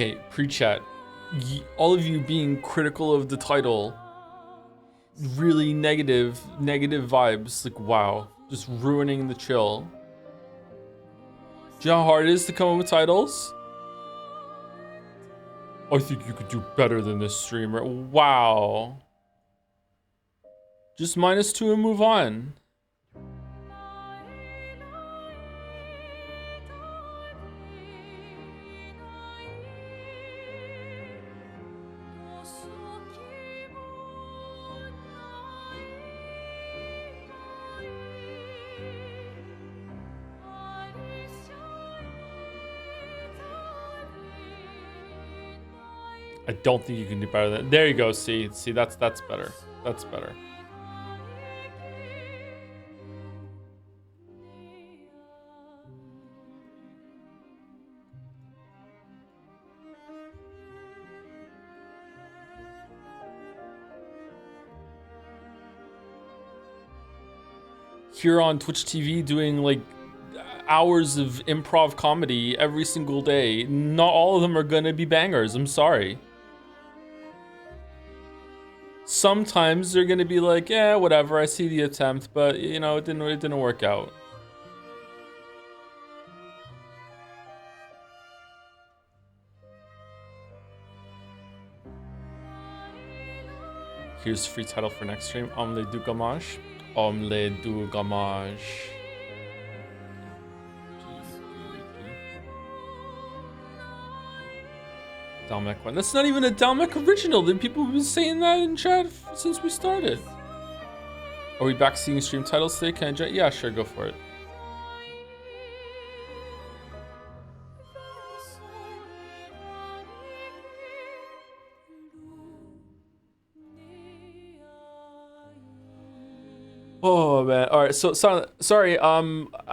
Okay, pre-chat. All of you being critical of the title, really negative vibes. Like, wow, just ruining the chill. Do you know how hard it is to come up with titles? I think you could do better than this streamer. Wow. Just -2 and move on. I don't think you can do better than. There you go. See, that's better. That's better. Here on Twitch TV doing like hours of improv comedy every single day. Not all of them are gonna be bangers. I'm sorry. Sometimes they're gonna be like, yeah, whatever. I see the attempt, but you know, it didn't work out. Here's free title for next stream. Omelette du gamage. Omelette du gamage. Dalmec one. That's not even a Dalmec original. Then people have been saying that in chat since we started. Are we back seeing stream titles today? Can I join? Yeah, sure, go for it. Oh man. All right. So sorry. I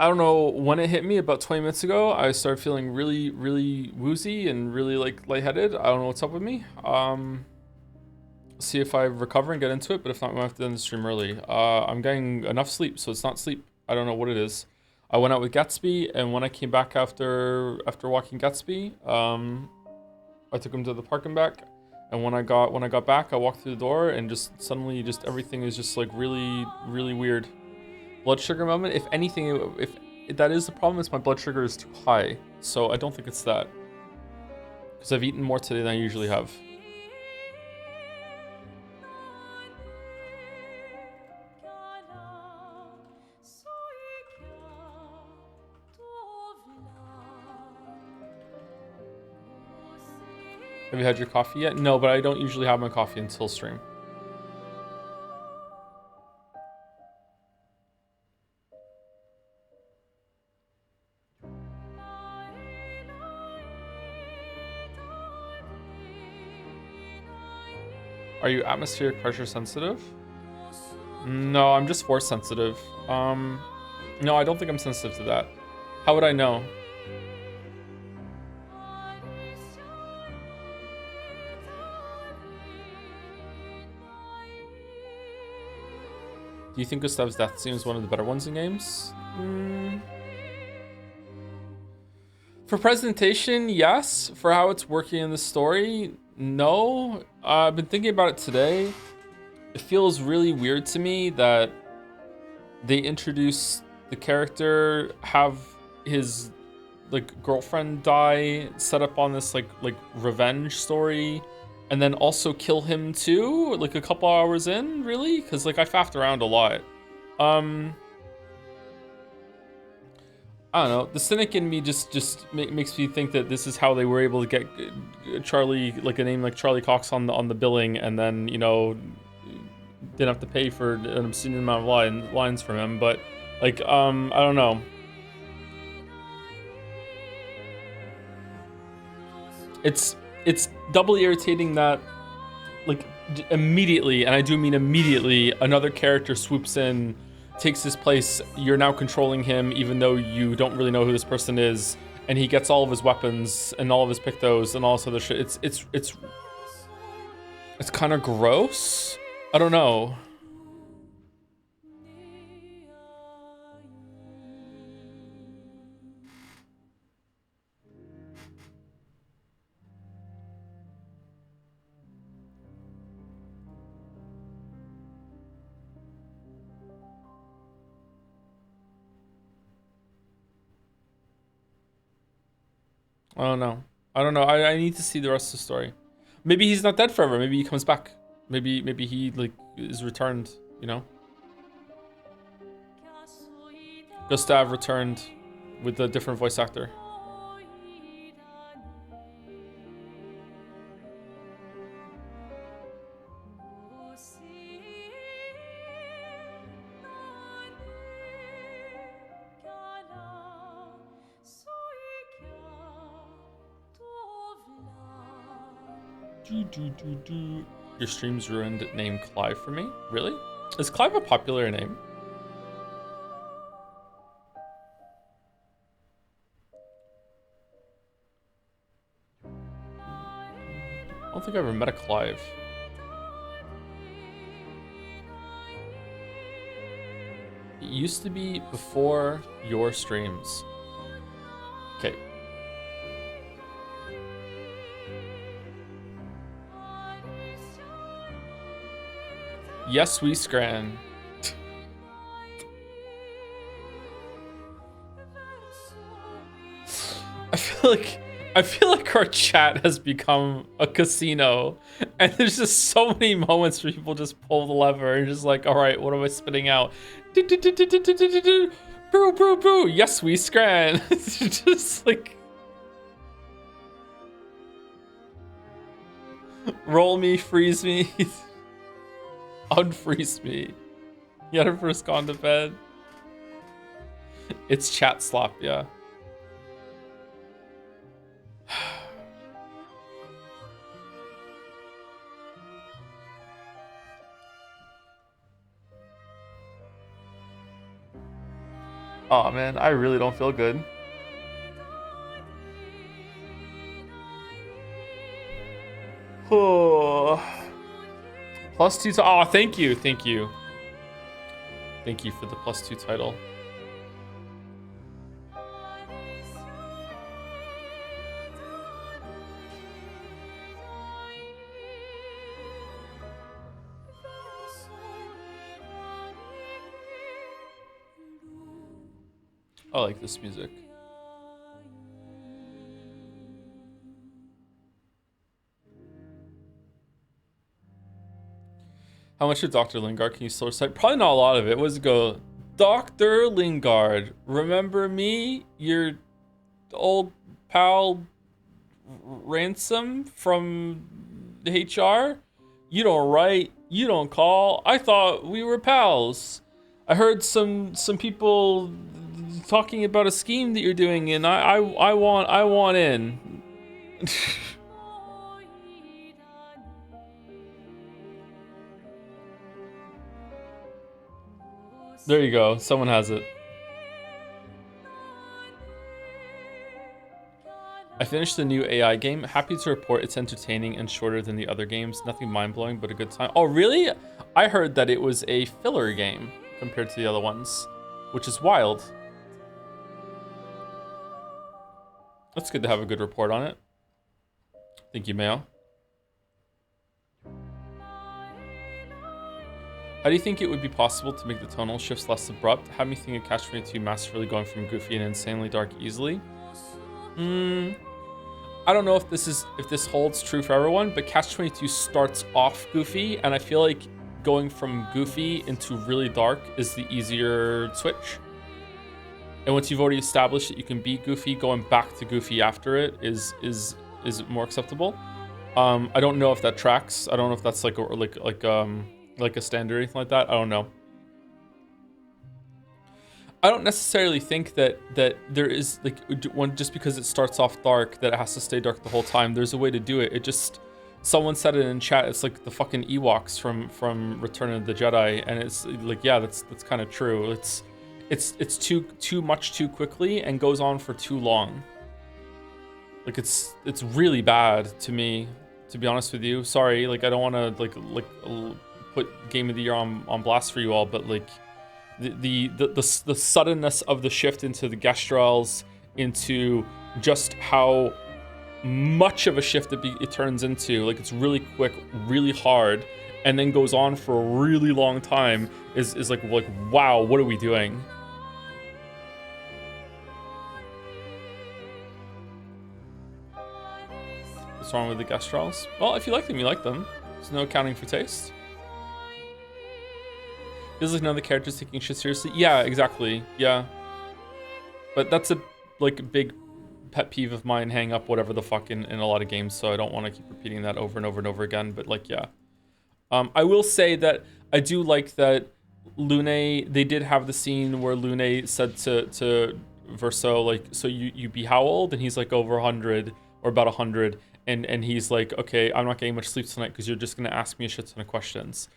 don't know when it hit me. About 20 minutes ago, I started feeling really woozy and really like lightheaded. I don't know what's up with me. See if I recover and get into it. But if not, we might have to end the stream early. I'm getting enough sleep, so it's not sleep. I don't know what it is. I went out with Gatsby, and when I came back after walking Gatsby, I took him to the park and back. And when I got back, I walked through the door and just suddenly everything is just like really weird. Blood sugar moment. If anything, if that is the problem, it's my blood sugar is too high. So I don't think it's that. Because I've eaten more today than I usually have. Have you had your coffee yet? No, but I don't usually have my coffee until stream. Are you atmospheric pressure sensitive? No, I'm just force sensitive. No, I don't think I'm sensitive to that. How would I know? Do you think Gustav's death scene is one of the better ones in games? For presentation, yes. For how it's working in the story, no. I've been thinking about it today. It feels really weird to me that they introduce the character, have his like girlfriend die, set up on this like revenge story, and then also kill him too, like a couple hours in, really? Because like I faffed around a lot. I don't know. The cynic in me just makes me think that this is how they were able to get Charlie, like a name like Charlie Cox on the billing, and then you know didn't have to pay for an obscene amount of lines from him. But like I don't know. It's doubly irritating that like immediately, and I do mean immediately, another character swoops in, takes his place. You're now controlling him, even though you don't really know who this person is, and he gets all of his weapons and all of his pictos and all this other shit. It's kind of gross. I don't know. I don't know. I don't know. I need to see the rest of the story. Maybe he's not dead forever. Maybe he comes back. Maybe he like is returned, you know? Gustav returned with a different voice actor. Your stream's ruined. Name Clive for me? Really? Is Clive a popular name? I don't think I ever met a Clive. It used to be before your streams. Okay. Yes, we scran. I feel like our chat has become a casino, and there's just so many moments where people just pull the lever and just like, all right, what am I spitting out? Boo, boo, boo. Yes, we scran. It's just like, roll me, freeze me, unfreeze me. You had first gone to bed. It's chat slop, yeah. Oh man, I really don't feel good. Oh. +2 oh, thank you, thank you. Thank you for the +2 title. I like this music. How much did Dr. Lingard can you still recite? Probably not a lot of it. What does it go? Dr. Lingard, remember me? Your old pal Ransom from HR? You don't write, you don't call. I thought we were pals. I heard some people talking about a scheme that you're doing, and I want in. There you go. Someone has it. I finished the new AI game. Happy to report it's entertaining and shorter than the other games. Nothing mind-blowing, but a good time. Oh, really? I heard that it was a filler game compared to the other ones, which is wild. That's good to have a good report on it. Thank you, Mayo. How do you think it would be possible to make the tonal shifts less abrupt? Have me think of Catch-22 masterfully going from goofy and insanely dark easily. I don't know if this holds true for everyone, but Catch-22 starts off goofy, and I feel like going from goofy into really dark is the easier switch. And once you've already established that you can be goofy, going back to goofy after it is more acceptable. I don't know if that tracks. I don't know if that's like a standard or anything like that. I don't know. I don't necessarily think that there is like one just because it starts off dark that it has to stay dark the whole time. There's a way to do it. It just someone said it in chat. It's like the fucking Ewoks from Return of the Jedi, and it's like yeah, that's kind of true. It's too much too quickly and goes on for too long. Like it's really bad to me, to be honest with you. Sorry, like I don't want to like put Game of the Year on blast for you all, but like the suddenness of the shift into the Gestrels, into just how much of a shift it turns into, like it's really quick, really hard, and then goes on for a really long time is like wow, what are we doing? wrong with the Gestrels? Well, if you like them, you like them. There's no accounting for taste. Feels like none of the characters taking shit seriously. Yeah, exactly. Yeah. But that's a like big pet peeve of mine, hang up whatever the fuck in a lot of games, so I don't want to keep repeating that over and over and over again. But like, yeah. I will say that I do like that Lune, they did have the scene where Lune said to Verso, like, so you be how old? And he's like over 100 or about 100. And he's like, okay, I'm not getting much sleep tonight because you're just going to ask me a shit ton of questions.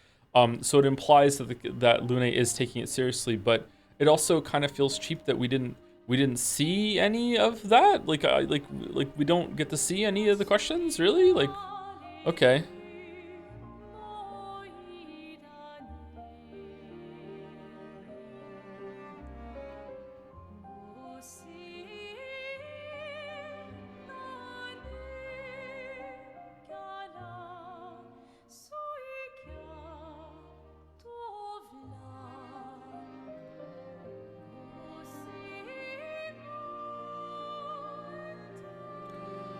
So it implies that Lune is taking it seriously, but it also kind of feels cheap that we didn't see any of that. Like we don't get to see any of the questions, really? Like, okay.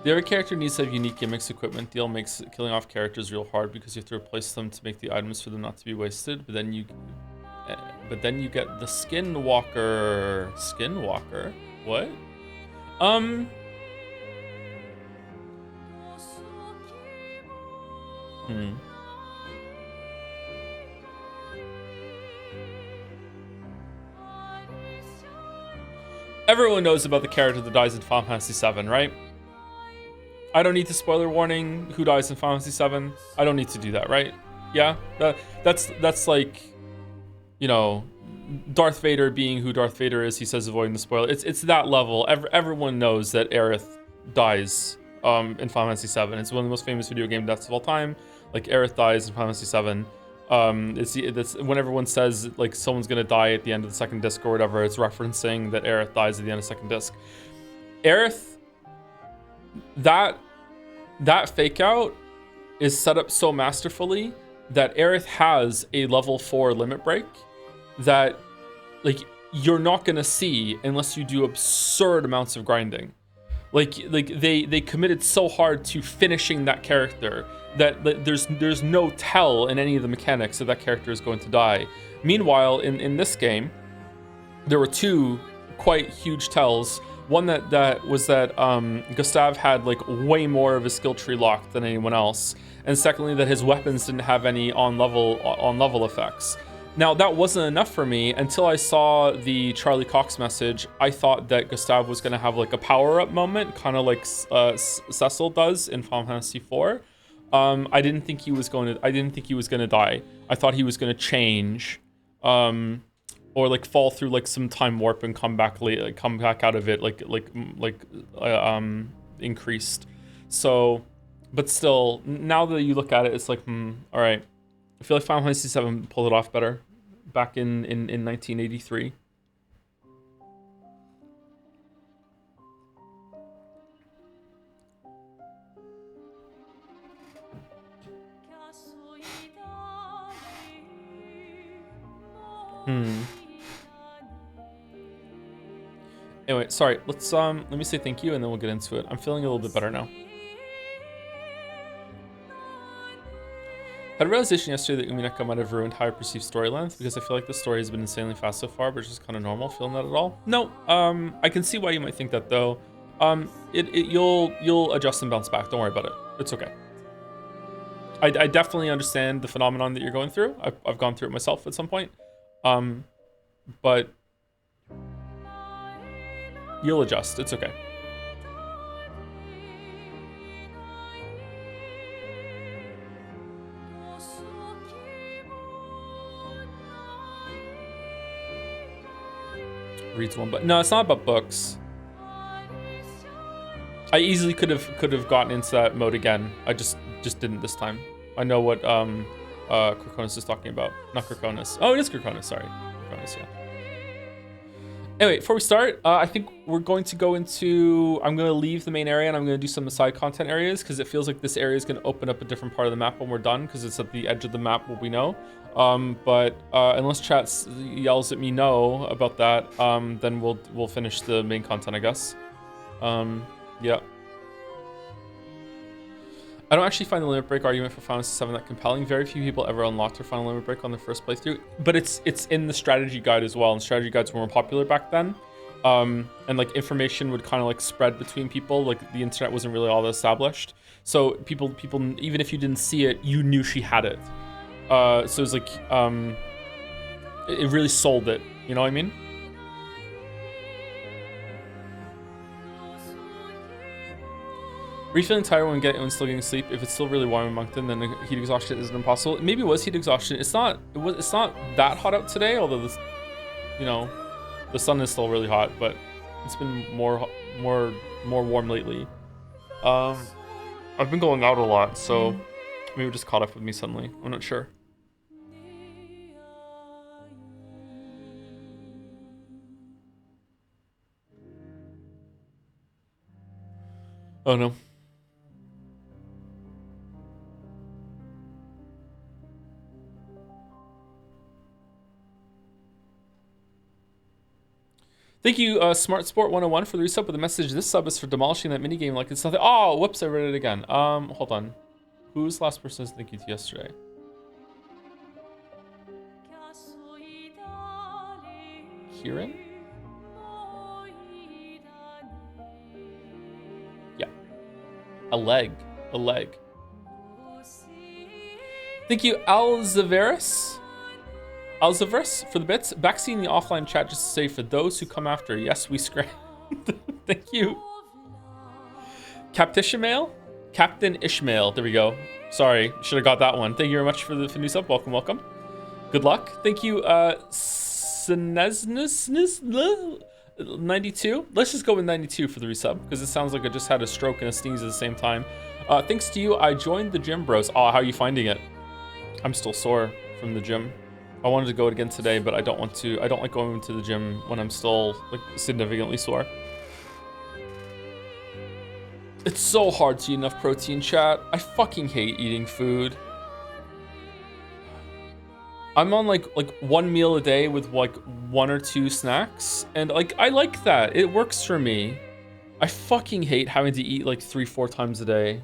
The other character needs to have unique gimmicks. Equipment deal makes killing off characters real hard because you have to replace them to make the items for them not to be wasted. But then you get the Skinwalker. Skinwalker? What? Everyone knows about the character that dies in Final Fantasy VII, right? I don't need to spoiler warning who dies in Final Fantasy VII. I don't need to do that, right? Yeah, that's like, you know, Darth Vader being who Darth Vader is. He says avoiding the spoiler. It's that level. Everyone knows that Aerith dies in Final Fantasy VII. It's one of the most famous video game deaths of all time. Like, Aerith dies in Final Fantasy VII. It's when everyone says like someone's gonna die at the end of the second disc or whatever, it's referencing that Aerith dies at the end of the second disc. Aerith, that fake out is set up so masterfully that Aerith has a level 4 limit break that like you're not gonna see unless you do absurd amounts of grinding. Like they committed so hard to finishing that character that there's no tell in any of the mechanics that character is going to die. Meanwhile, in this game, there were two quite huge tells. One that was that Gustav had like way more of his skill tree locked than anyone else, and secondly that his weapons didn't have any on level effects. Now that wasn't enough for me until I saw the Charlie Cox message. I thought that Gustav was gonna have like a power up moment, kind of like Cecil does in Final Fantasy IV. I didn't think he was gonna die. I thought he was gonna change, or like fall through like some time warp and come back out of it increased. So, but still, now that you look at it, it's like, all right. I feel like Final Fantasy VII pulled it off better back in 1983. Anyway, sorry. Let me say thank you and then we'll get into it. I'm feeling a little bit better now. I had a realization yesterday that Umineka might have ruined how I perceive story length because I feel like the story has been insanely fast so far, but it's just kind of normal feeling that at all. No, I can see why you might think that though. You'll adjust and bounce back. Don't worry about it. It's okay. I definitely understand the phenomenon that you're going through. I've gone through it myself at some point. But you'll adjust. It's okay. Reads one, but no, it's not about books. I easily could have gotten into that mode again. I just didn't this time. I know what Krakonis is talking about. Not Krakonis. Oh, it is Krakonis. Sorry, Krakonis. Yeah. Anyway, before we start, I think we're going to go into. I'm going to leave the main area and I'm going to do some side content areas because it feels like this area is going to open up a different part of the map when we're done because it's at the edge of the map, what we know. But unless chat yells at me no about that, then we'll finish the main content, I guess. Yeah. I don't actually find the limit break argument for Final Fantasy VII that compelling. Very few people ever unlocked their final limit break on their first playthrough, but it's in the strategy guide as well, and strategy guides were more popular back then. And like information would kind of like spread between people, like the internet wasn't really all that established. So people, even if you didn't see it, you knew she had it. So it was like, it really sold it, you know what I mean? Were you feeling tired when still getting sleep? If it's still really warm in Moncton, then the heat exhaustion isn't impossible. Maybe it was heat exhaustion. It's not that hot out today, although this, you know, the sun is still really hot, but it's been more warm lately. I've been going out a lot, so maybe it just caught up with me suddenly. I'm not sure. Oh no. Thank you, Smart Sport 101 for the resub with the message. This sub is for demolishing that minigame like it's nothing. Oh, whoops, I read it again. Hold on. Who's the last person to thank you to yesterday? Kieran? Yeah. A leg. Thank you, Alzaveris for the bits. Back seeing the offline chat just to say, for those who come after, yes, we scram. Thank you. Captain Ishmael. There we go. Sorry, should have got that one. Thank you very much for the new sub. Welcome. Good luck. Thank you, Sinesnus 92. Let's just go with 92 for the resub, because it sounds like I just had a stroke and a sneeze at the same time. Thanks to you, I joined the gym, bros. Oh, how are you finding it? I'm still sore from the gym. I wanted to go again today, but I don't want to. I don't like going to the gym when I'm still like significantly sore. It's so hard to eat enough protein, chat. I fucking hate eating food. I'm on like one meal a day with like 1 or 2 snacks, and like I like that. It works for me. I fucking hate having to eat like 3-4 times a day.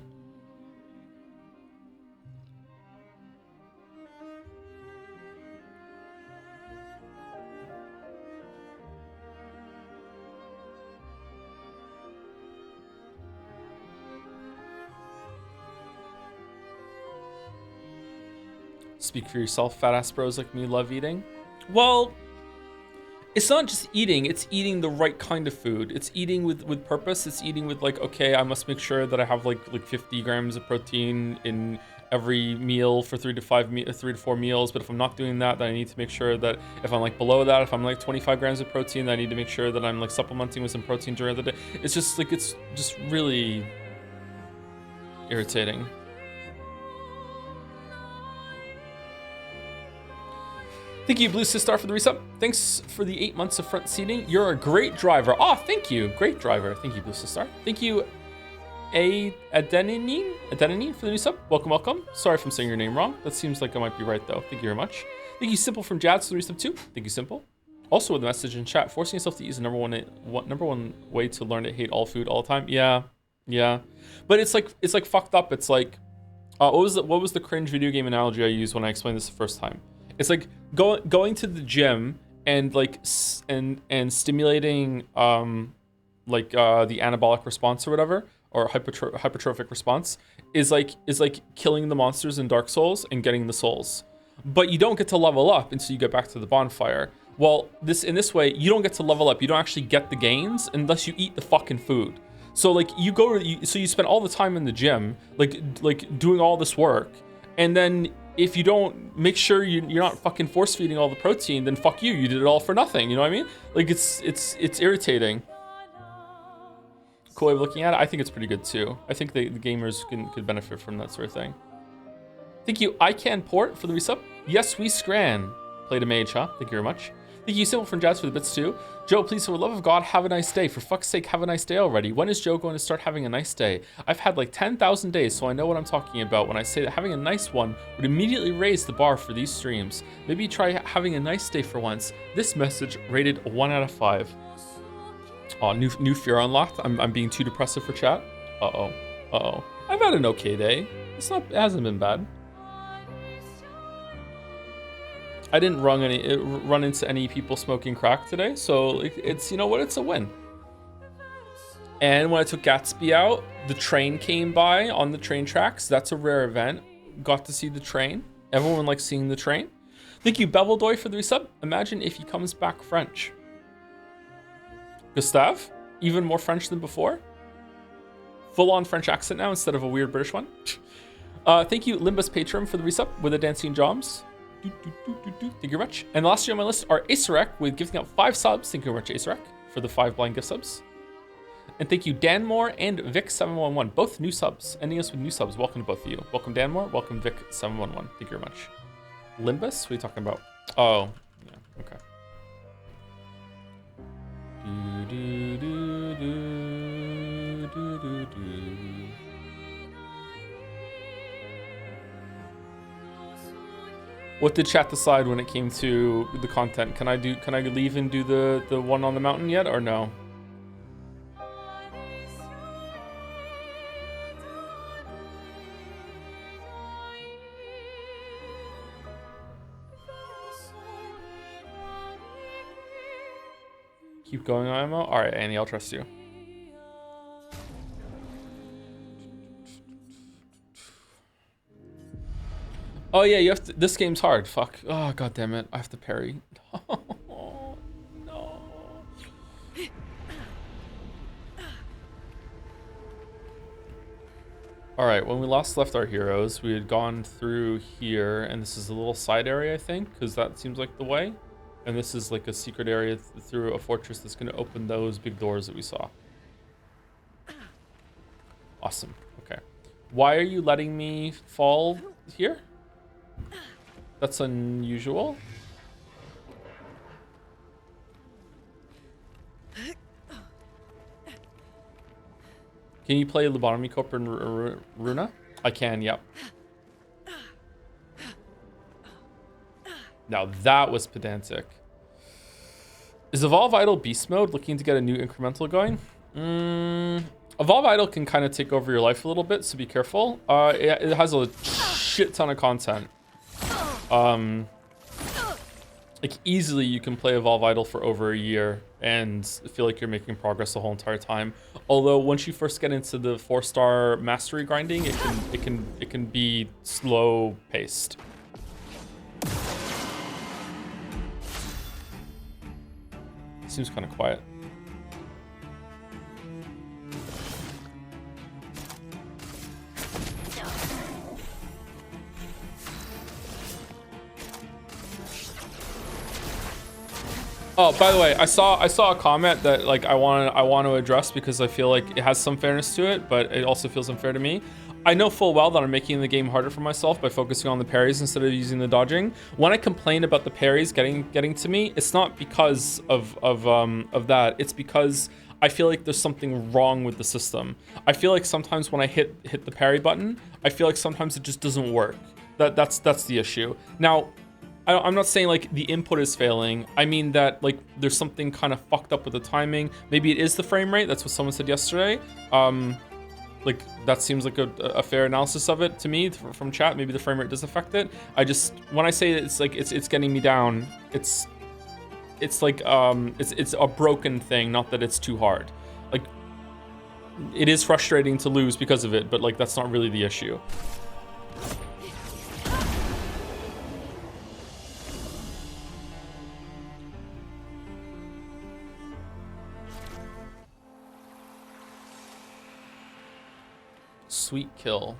Speak for yourself, fat ass bros like me love eating. Well, it's not just eating, it's eating the right kind of food. It's eating with purpose. It's eating with like, okay, I must make sure that I have like 50 grams of protein in every meal for 3 to 4 meals. But if I'm not doing that, then I need to make sure that if I'm like below that, if I'm like 25 grams of protein, then I need to make sure that I'm like supplementing with some protein during the day. It's just like, it's just really irritating. Thank you, Blue Sister, for the resub. Thanks for the 8 months of front seating. You're a great driver. Oh, thank you. Great driver. Thank you, Blue Sister. Thank you, Adenine for the new sub. Welcome. Sorry if I'm saying your name wrong. That seems like I might be right, though. Thank you very much. Thank you, Simple from Jads for the resub, too. Thank you, Simple. Also with a message in chat, forcing yourself to eat is the number one way to learn to hate all food all the time. Yeah. But it's like fucked up. It's like, what was the cringe video game analogy I used when I explained this the first time? It's like going to the gym and like and stimulating the anabolic response or whatever, or hypertrophic response is like killing the monsters in Dark Souls and getting the souls. But you don't get to level up until you get back to the bonfire. Well, in this way, you don't get to level up. You don't actually get the gains unless you eat the fucking food. So like so you spend all the time in the gym like doing all this work, and then if you don't make sure you're not fucking force feeding all the protein, then fuck you. You did it all for nothing. You know what I mean? Like it's irritating. Cool way of looking at it. I think it's pretty good too. I think the gamers could benefit from that sort of thing. Thank you, ICanPort, for the resub. Yes, we scran. Played a mage, huh? Thank you very much. Thank you, Simple from Jazz, for the bits too. Joe, please, for the love of God, have a nice day. For fuck's sake, have a nice day already. When is Joe going to start having a nice day? I've had like 10,000 days, so I know what I'm talking about when I say that having a nice one would immediately raise the bar for these streams. Maybe try having a nice day for once. This message rated 1 out of 5. Oh, new fear unlocked. I'm being too depressive for chat. Uh-oh. I I've had an okay day. It hasn't been bad. I didn't run into any people smoking crack today, so it's, you know what, it's a win. And when I took Gatsby out, the train came by on the train tracks. That's a rare event. Got to see the train. Everyone likes seeing the train. Thank you, Beveldoy, for the resub. Imagine if he comes back French. Gustave, even more French than before. Full-on French accent now instead of a weird British one. Thank you, Limbus Patron, for the resub with the dancing joms. Thank you very much. And the last two on my list are Acerek with gifting out 5 subs. Thank you very much, Acerek, for the 5 blind gift subs. And thank you, Danmore and Vic711, both new subs. Ending us with new subs. Welcome to both of you. Welcome, Danmore. Welcome, Vic711. Thank you very much. Limbus? What are you talking about? Oh, yeah, okay. What did chat decide when it came to the content? Can I leave and do the one on the mountain yet, or no? Keep going, IMO. All right, Annie, I'll trust you. Oh yeah, you have to. This game's hard. Fuck. Oh god damn it. I have to parry. Oh, no. All right. When we left our heroes, we had gone through here, and this is a little side area, I think, because that seems like the way. And this is like a secret area through a fortress that's going to open those big doors that we saw. Awesome. Okay. Why are you letting me fall here? That's unusual. Can you play Lobotomy Copper and Runa? I can, yep. Now that was pedantic. Is Evolve Idol Beast Mode looking to get a new incremental going? Evolve Idol can kind of take over your life a little bit, so be careful. It has a shit ton of content. Like easily you can play Evolve Idol for over a year and feel like you're making progress the whole entire time. Although once you first get into the 4-star mastery grinding, it can be slow paced. Seems kind of quiet. Oh, by the way, I saw a comment that like I want to address because I feel like it has some fairness to it, but it also feels unfair to me. I know full well that I'm making the game harder for myself by focusing on the parries instead of using the dodging. When I complain about the parries getting to me, it's not because of that. It's because I feel like there's something wrong with the system. I feel like sometimes when I hit the parry button, I feel like sometimes it just doesn't work. That's the issue. Now, I'm not saying like the input is failing. I mean that like there's something kind of fucked up with the timing. Maybe it is the frame rate. That's what someone said yesterday. Like that seems like a fair analysis of it to me from chat. Maybe the frame rate does affect it. I just, when I say it's like it's getting me down, it's like it's a broken thing, not that it's too hard. Like it is frustrating to lose because of it, but like that's not really the issue. Sweet kill.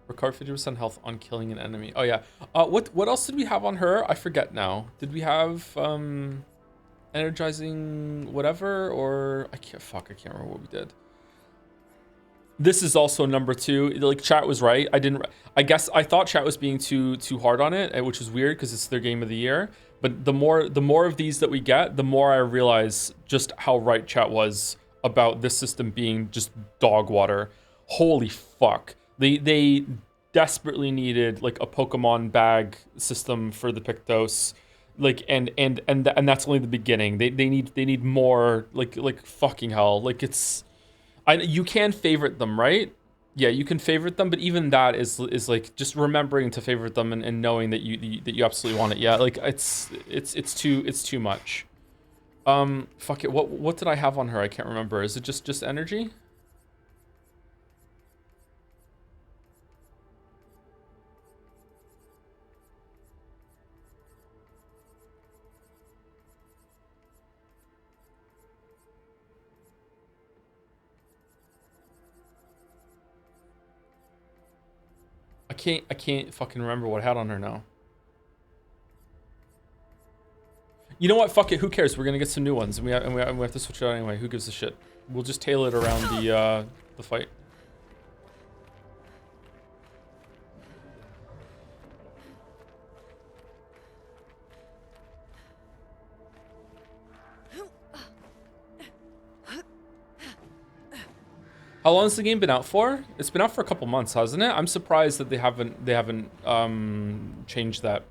Recover 50% health on killing an enemy. Oh yeah. What else did we have on her? I forget now. Did we have energizing whatever, or I can't remember what we did. This is also number 2. Like chat was right. I guess I thought chat was being too hard on it, which is weird because it's their game of the year. But the more of these that we get, the more I realize just how right chat was about this system being just dog water. Holy fuck. They desperately needed like a Pokemon bag system for the Pictos. Like and that's only the beginning. They need more. Like fucking hell. Like it's, you can favorite them, right? Yeah, you can favorite them, but even that is like just remembering to favorite them and knowing that you absolutely want it. Yeah, like it's too much. Fuck it. What did I have on her? I can't remember. Is it just energy? I can't fucking remember what I had on her now. You know what? Fuck it. Who cares? We're gonna get some new ones, and we have to switch it out anyway. Who gives a shit? We'll just tailor it around the fight. How long has the game been out for? It's been out for a couple months, hasn't it? I'm surprised that they haven't changed that.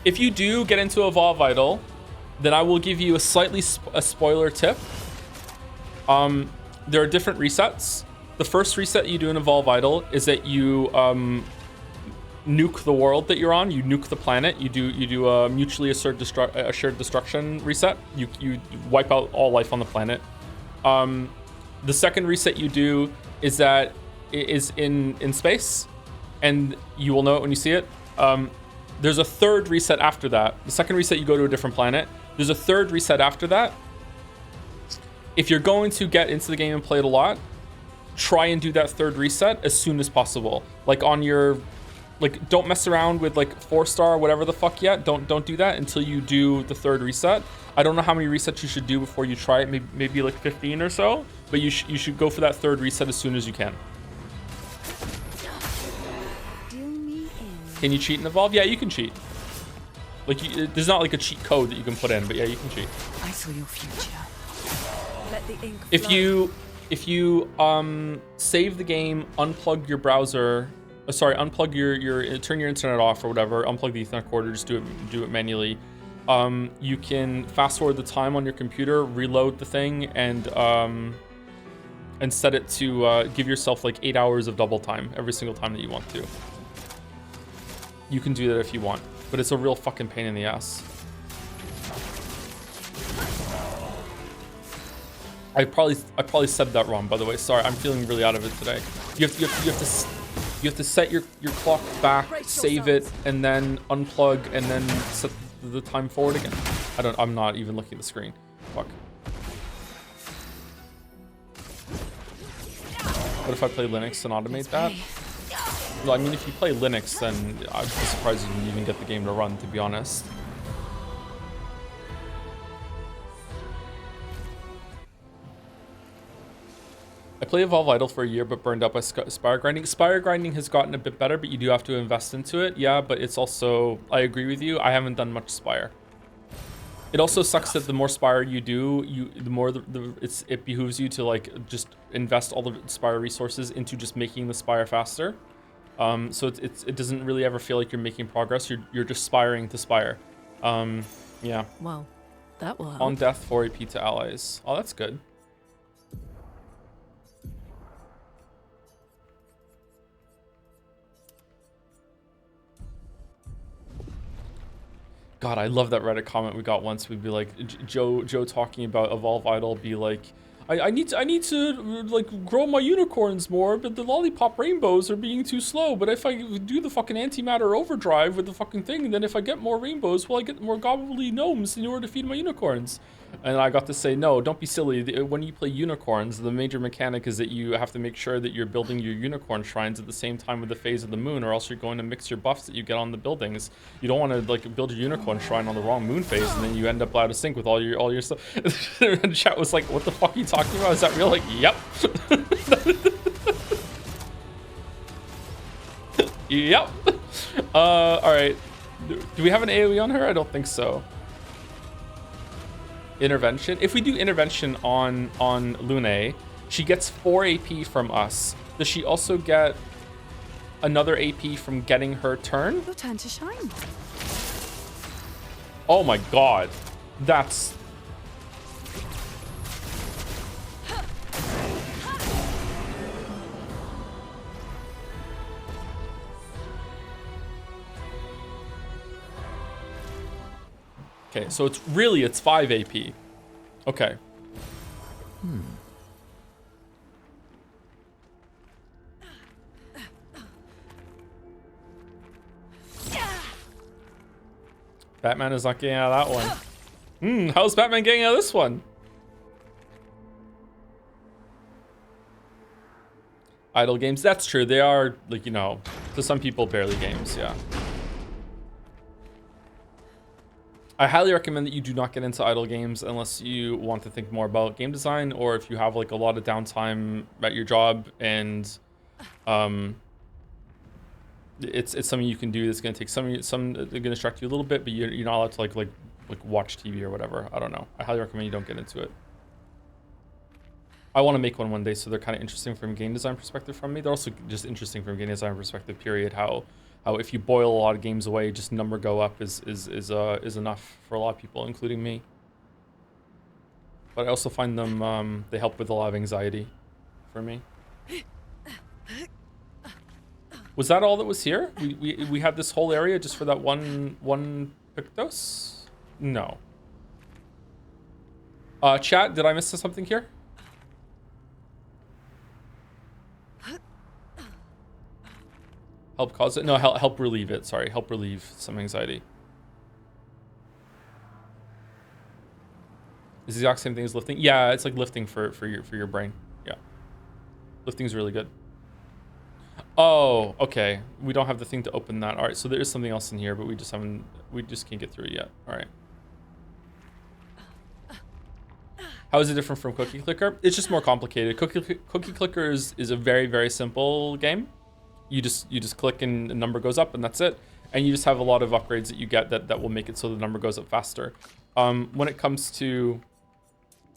If you do get into Evolve Idol, then I will give you a slightly spoiler tip. There are different resets. The first reset you do in Evolve Idol is that you nuke the world that you're on. You nuke the planet. You do a mutually assured destruction reset. You wipe out all life on the planet. The second reset you do is that it is in space, and you will know it when you see it. There's a third reset after that. The second reset, you go to a different planet. There's a third reset after that. If you're going to get into the game and play it a lot, try and do that third reset as soon as possible. Like on your, like, don't mess around with like 4-star or whatever the fuck yet. Don't do that until you do the third reset. I don't know how many resets you should do before you try it. Maybe like 15 or so. But you should go for that third reset as soon as you can. Can you cheat and evolve? Yeah, you can cheat. Like, there's not like a cheat code that you can put in, but yeah, you can cheat. I saw your future. Let the ink If you save the game, unplug your browser, unplug your turn your internet off or whatever, unplug the Ethernet cord, or just do it manually. You can fast forward the time on your computer, reload the thing, and set it to give yourself like 8 hours of double time every single time that you want to. You can do that if you want, but it's a real fucking pain in the ass. I probably said that wrong, by the way. Sorry, I'm feeling really out of it today. You have to set your clock back, save it, and then unplug, and then set the time forward again. I'm not even looking at the screen. Fuck. What if I play Linux and automate that? Well, I mean, if you play Linux, then I'd be surprised you didn't even get the game to run, to be honest. I play Evolve Idol for a year, but burned out by Spire grinding. Spire grinding has gotten a bit better, but you do have to invest into it. Yeah, but it's also, I agree with you, I haven't done much Spire. It also sucks that the more Spire you do, the more it behooves you to like just invest all the Spire resources into just making the Spire faster. So it doesn't really ever feel like you're making progress. You're just spiring to Spire. Yeah. Well, that will help. On death, 4 AP to allies. Oh, that's good. God, I love that Reddit comment we got once. We'd be like, Joe talking about Evolve Idol, be like, I need to like grow my unicorns more, but the lollipop rainbows are being too slow. But if I do the fucking antimatter overdrive with the fucking thing, then if I get more rainbows, well, I get more gobbly gnomes in order to feed my unicorns. And I got to say, no, don't be silly. When you play unicorns, the major mechanic is that you have to make sure that you're building your unicorn shrines at the same time with the phase of the moon, or else you're going to mix your buffs that you get on the buildings. You don't want to like build your unicorn shrine on the wrong moon phase, and then you end up out of sync with all your stuff. And chat was like, "What the fuck are you talking about? Is that real?" Like, yep. Yep. All right. Do we have an AoE on her? I don't think so. Intervention. If we do intervention on Lune, She gets 4 AP from us. Does she also get another AP from getting her turn? Your turn to shine. Oh my god. That's... Okay, so it's 5 AP. Okay. Batman is not getting out of that one. How's Batman getting out of this one? Idle games, that's true. They are, like, you know, to some people, barely games, yeah. I highly recommend that you do not get into idle games unless you want to think more about game design, or if you have, like, a lot of downtime at your job and it's something you can do that's going to take some they're going to distract you a little bit, but you're not allowed to like watch TV or whatever. I don't know. I highly recommend you don't get into it. I want to make one day, so they're kind of interesting from a game design perspective from me. They're also just interesting from a game design perspective, period. How if you boil a lot of games away, just number go up is enough for a lot of people, including me. But I also find them they help with a lot of anxiety for me. Was that all that was here? We had this whole area just for that one Pictos? No. Chat, did I miss something here? Help cause it? No, help relieve it. Sorry, help relieve some anxiety. It's the exact same thing as lifting. Yeah, it's like lifting for your brain. Yeah, lifting's really good. Oh, okay. We don't have the thing to open that. All right, so there is something else in here, but we just can't get through it yet. All right. How is it different from Cookie Clicker? It's just more complicated. Cookie Clicker is a very, very simple game. You just click and the number goes up and that's it. And you just have a lot of upgrades that you get that will make it so the number goes up faster. When it comes to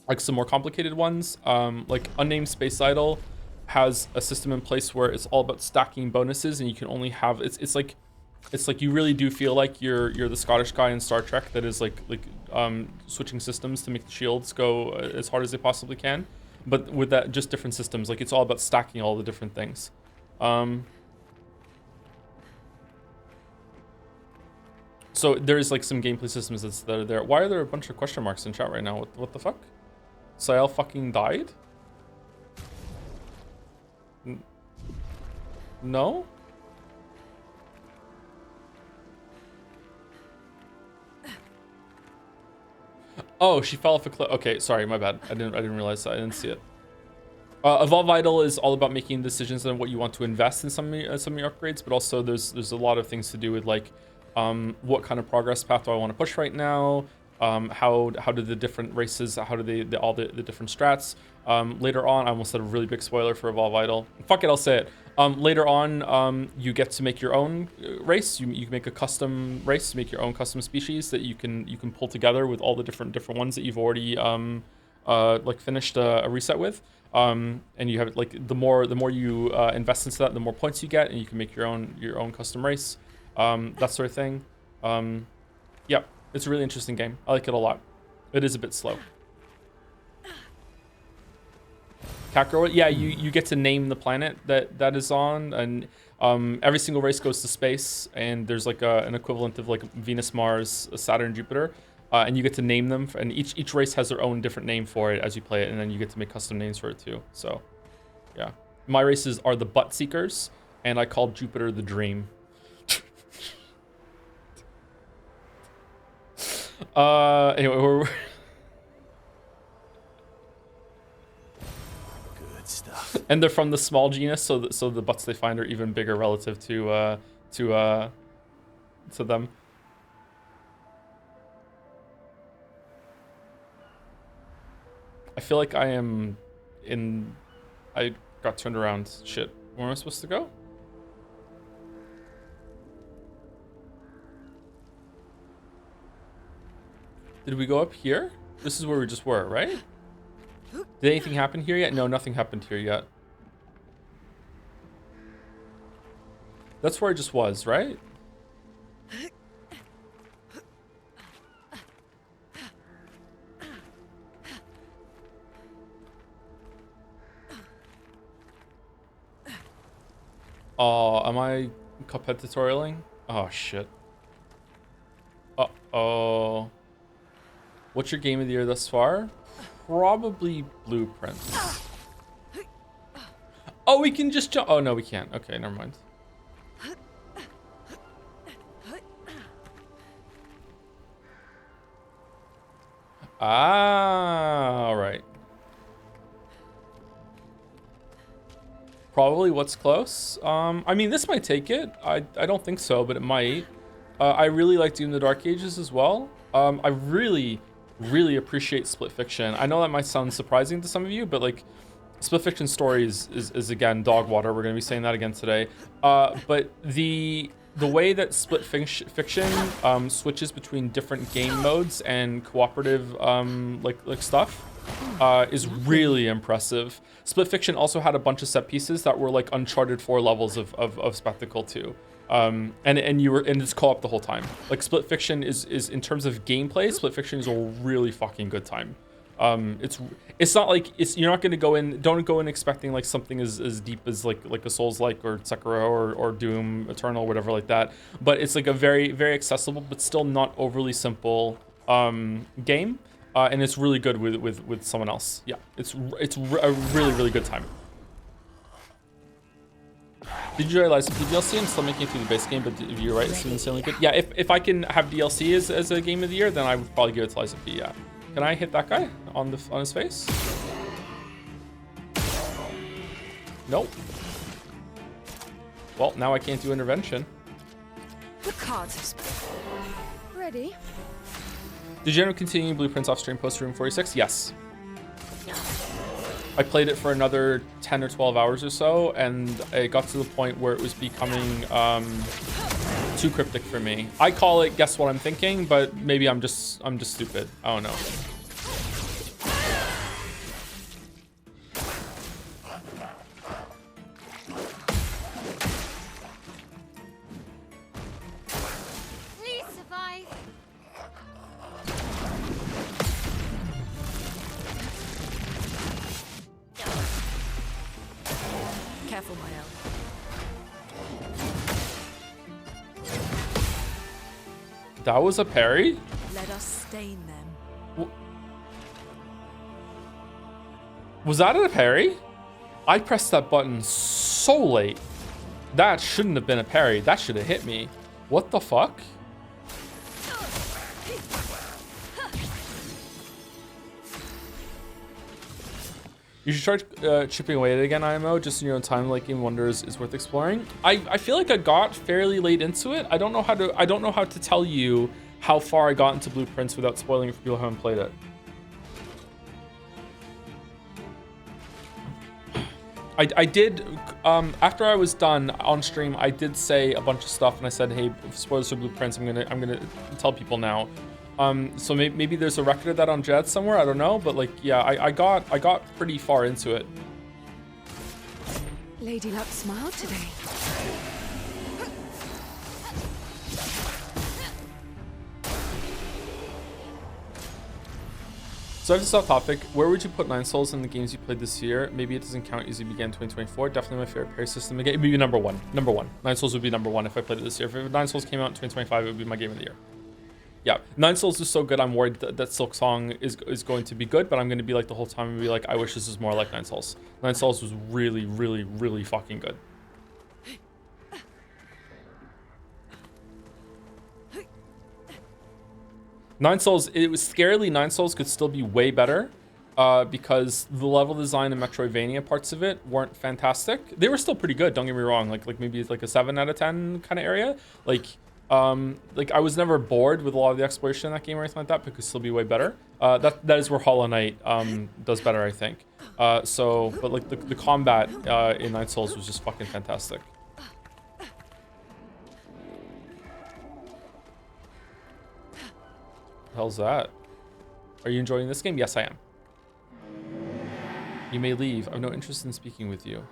like some more complicated ones, like Unnamed Space Idol has a system in place where it's all about stacking bonuses, and you can only have it's like you really do feel like you're the Scottish guy in Star Trek that is like switching systems to make the shields go as hard as they possibly can, but with that just different systems. Like it's all about stacking all the different things. So there's like some gameplay systems that are there. Why are there a bunch of question marks in chat right now? What the fuck? Sayal fucking died? No? Oh, she fell off a cliff. Okay, sorry, my bad. I didn't realize that. I didn't see it. Evolve Idol is all about making decisions on what you want to invest in some of your upgrades, but also there's a lot of things to do with like what kind of progress path do I want to push right now? How do the different races, how do they all the different strats? Later on, I almost said a really big spoiler for Evolve Idol. Fuck it, I'll say it. Later on, you get to make your own race. You can make a custom race, make your own custom species that you can pull together with all the different ones that you've already like finished a reset with. And you have like the more you invest into that, the more points you get, and you can make your own custom race, that sort of thing. Yeah, it's a really interesting game. I like it a lot. It is a bit slow. Kakarot, yeah, you get to name the planet that is on, and every single race goes to space, and there's like an equivalent of like Venus, Mars, Saturn, Jupiter, and you get to name them, and each race has their own different name for it as you play it, and then you get to make custom names for it too. So, yeah, my races are the Butt Seekers, and I call Jupiter the Dream. Anyway, we're and they're from the small genus, so the butts they find are even bigger relative to them. I feel like I got turned around. Shit, where am I supposed to go? Did we go up here? This is where we just were, right? Did anything happen here yet? No, nothing happened here yet. That's where I just was, right? Oh, am I Cuphead tutorialing? Oh, shit. Uh-oh. What's your game of the year thus far? Probably Blueprint. Oh, we can just jump. Oh, no, we can't. Okay, never mind. Ah, all right. Probably what's close. I mean, this might take it. I don't think so, but it might. I really like Doom: The Dark Ages as well. I really, really appreciate Split Fiction. I know that might sound surprising to some of you, but like, Split Fiction stories is again dog water. We're gonna be saying that again today. But the way that Split Fiction switches between different game modes and cooperative like stuff is really impressive. Split Fiction also had a bunch of set pieces that were like Uncharted 4 levels of spectacle too. And it's co-op the whole time. Like Split Fiction is in terms of gameplay, Split Fiction is a really fucking good time. It's not like you're not gonna don't go in expecting like something as deep as like a Souls-like or Sekiro or Doom Eternal, whatever like that. But it's like a very, very accessible but still not overly simple game. And it's really good with someone else. Yeah, it's a really, really good time. Did you realize the DLC? I'm still making it through the base game, but you're right, it's insanely good. Yeah, if I can have DLC as a game of the year, then I would probably give it to Lies of P. Yeah. Can I hit that guy on his face? Nope. Well, now I can't do intervention. The cards are spoken. Ready? Did you end up continuing Blueprints off stream post Room 46? Yes. I played it for another 10 or 12 hours or so, and it got to the point where it was becoming too cryptic for me. I call it guess what I'm thinking, but maybe I'm just stupid. I don't know. Please survive. Careful, my elf. That was a parry? Let us stain them. Was that a parry? I pressed that button so late. That shouldn't have been a parry. That should have hit me. What the fuck? You should try chipping away at it again, IMO, just in your own time. Like Game Wonders is worth exploring. I feel like I got fairly late into it. I don't know how to tell you how far I got into Blueprints without spoiling it for people who haven't played it. I did after I was done on stream, I did say a bunch of stuff, and I said, hey, spoilers for Blueprints, I'm gonna tell people now. So maybe there's a record of that on Jet somewhere. I don't know, but like, yeah, I got pretty far into it. Lady Luck smiled today. So just off topic, where would you put Nine Souls in the games you played this year? Maybe it doesn't count as you began 2024. Definitely my favorite parry system again. It would be number one. Number one. Nine Souls would be number one if I played it this year. If Nine Souls came out in 2025, it would be my game of the year. Yeah, Nine Souls is so good. I'm worried that Silk Song is going to be good, but I'm going to be like the whole time and be like, I wish this was more like Nine Souls. Nine Souls was really, really, really fucking good. Nine Souls, it was scarily Nine Souls could still be way better because the level design and Metroidvania parts of it weren't fantastic. They were still pretty good, don't get me wrong. Like maybe it's like a 7 out of 10 kind of area. Like I was never bored with a lot of the exploration in that game or anything like that, but it could still be way better. That is where Hollow Knight does better, I think. But like the combat in Nine Souls was just fucking fantastic. Hell's that? Are you enjoying this game? Yes, I am. You may leave. I have no interest in speaking with you.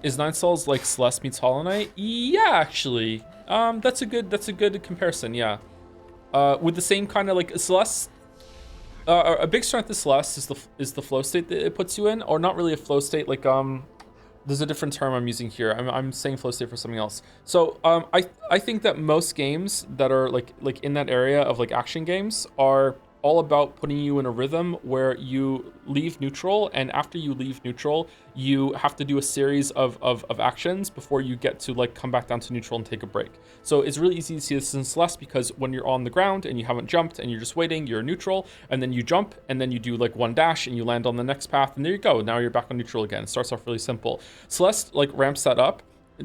Is Nine Souls like Celeste meets Hollow Knight? Yeah, actually. That's a good comparison, yeah. With the same kind of like Celeste. A big strength of Celeste is the flow state that it puts you in, or not really a flow state. Like there's a different term I'm using here. I'm saying flow state for something else. So I think that most games that are like in that area of like action games are all about putting you in a rhythm where you leave neutral, and after you leave neutral, you have to do a series of actions before you get to like come back down to neutral and take a break. So it's really easy to see this in Celeste because when you're on the ground and you haven't jumped and you're just waiting, you're neutral, and then you jump and then you do like one dash and you land on the next path, and there you go. Now you're back on neutral again. It starts off really simple. Celeste like ramps that up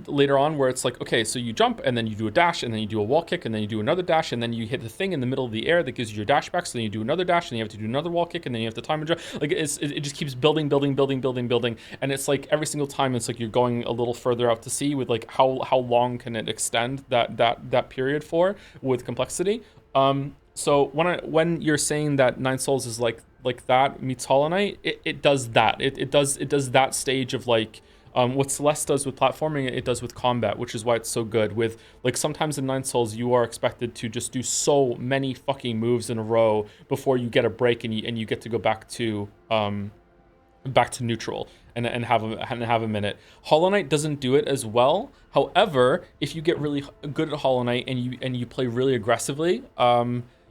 later on where it's like, okay, so you jump and then you do a dash and then you do a wall kick and then you do another dash and then you hit the thing in the middle of the air that gives you your dash back, so then you do another dash and you have to do another wall kick and then you have to time and jump. Like it just keeps building, and it's like every single time it's like you're going a little further out to sea with like how long can it extend that period for with complexity. So when you're saying that Nine Souls is like that meets Hollow Knight, it does that. It does that stage of like what Celeste does with platforming, it does with combat, which is why it's so good. With like sometimes in Nine Souls, you are expected to just do so many fucking moves in a row before you get a break and you get to go back to neutral and have a minute. Hollow Knight doesn't do it as well. However, if you get really good at Hollow Knight and you play really aggressively,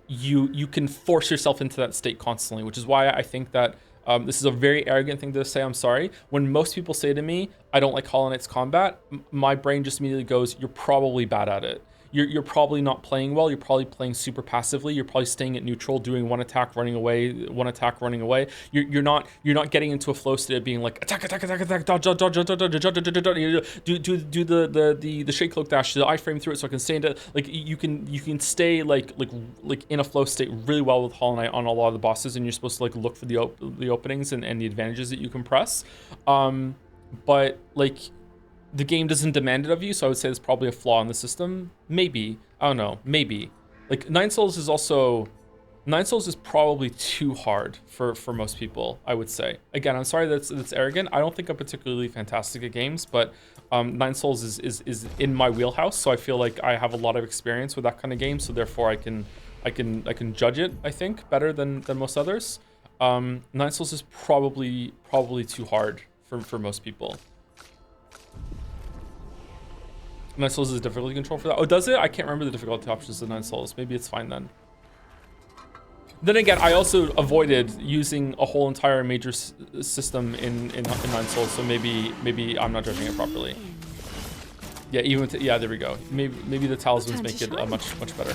you can force yourself into that state constantly, which is why I think that this is a very arrogant thing to say, I'm sorry. When most people say to me, I don't like Hollow Knight's combat, my brain just immediately goes, you're probably bad at it. You're probably not playing well. You're probably playing super passively. You're probably staying at neutral, doing one attack, running away, one attack, running away. You're not getting into a flow state of being like attack, dodge, do the shake cloak dash, the iframe through it so I can stay into like you can stay like in a flow state really well with Hollow Knight on a lot of the bosses, and you're supposed to like look for the openings and the advantages that you can press. But like the game doesn't demand it of you, so I would say there's probably a flaw in the system. Maybe. I don't know. Maybe. Like, Nine Souls is probably too hard for most people, I would say. Again, I'm sorry that's arrogant. I don't think I'm particularly fantastic at games, but Nine Souls is in my wheelhouse, so I feel like I have a lot of experience with that kind of game, so therefore I can judge it, I think, better than most others. Nine Souls is probably too hard for most people. Nine Souls is difficulty control for that. Oh, does it? I can't remember the difficulty options of Nine Souls. Maybe it's fine then. Then again, I also avoided using a whole entire major system in Nine Souls, so maybe I'm not judging it properly. Yeah, even with yeah, there we go. Maybe the talismans make it much better.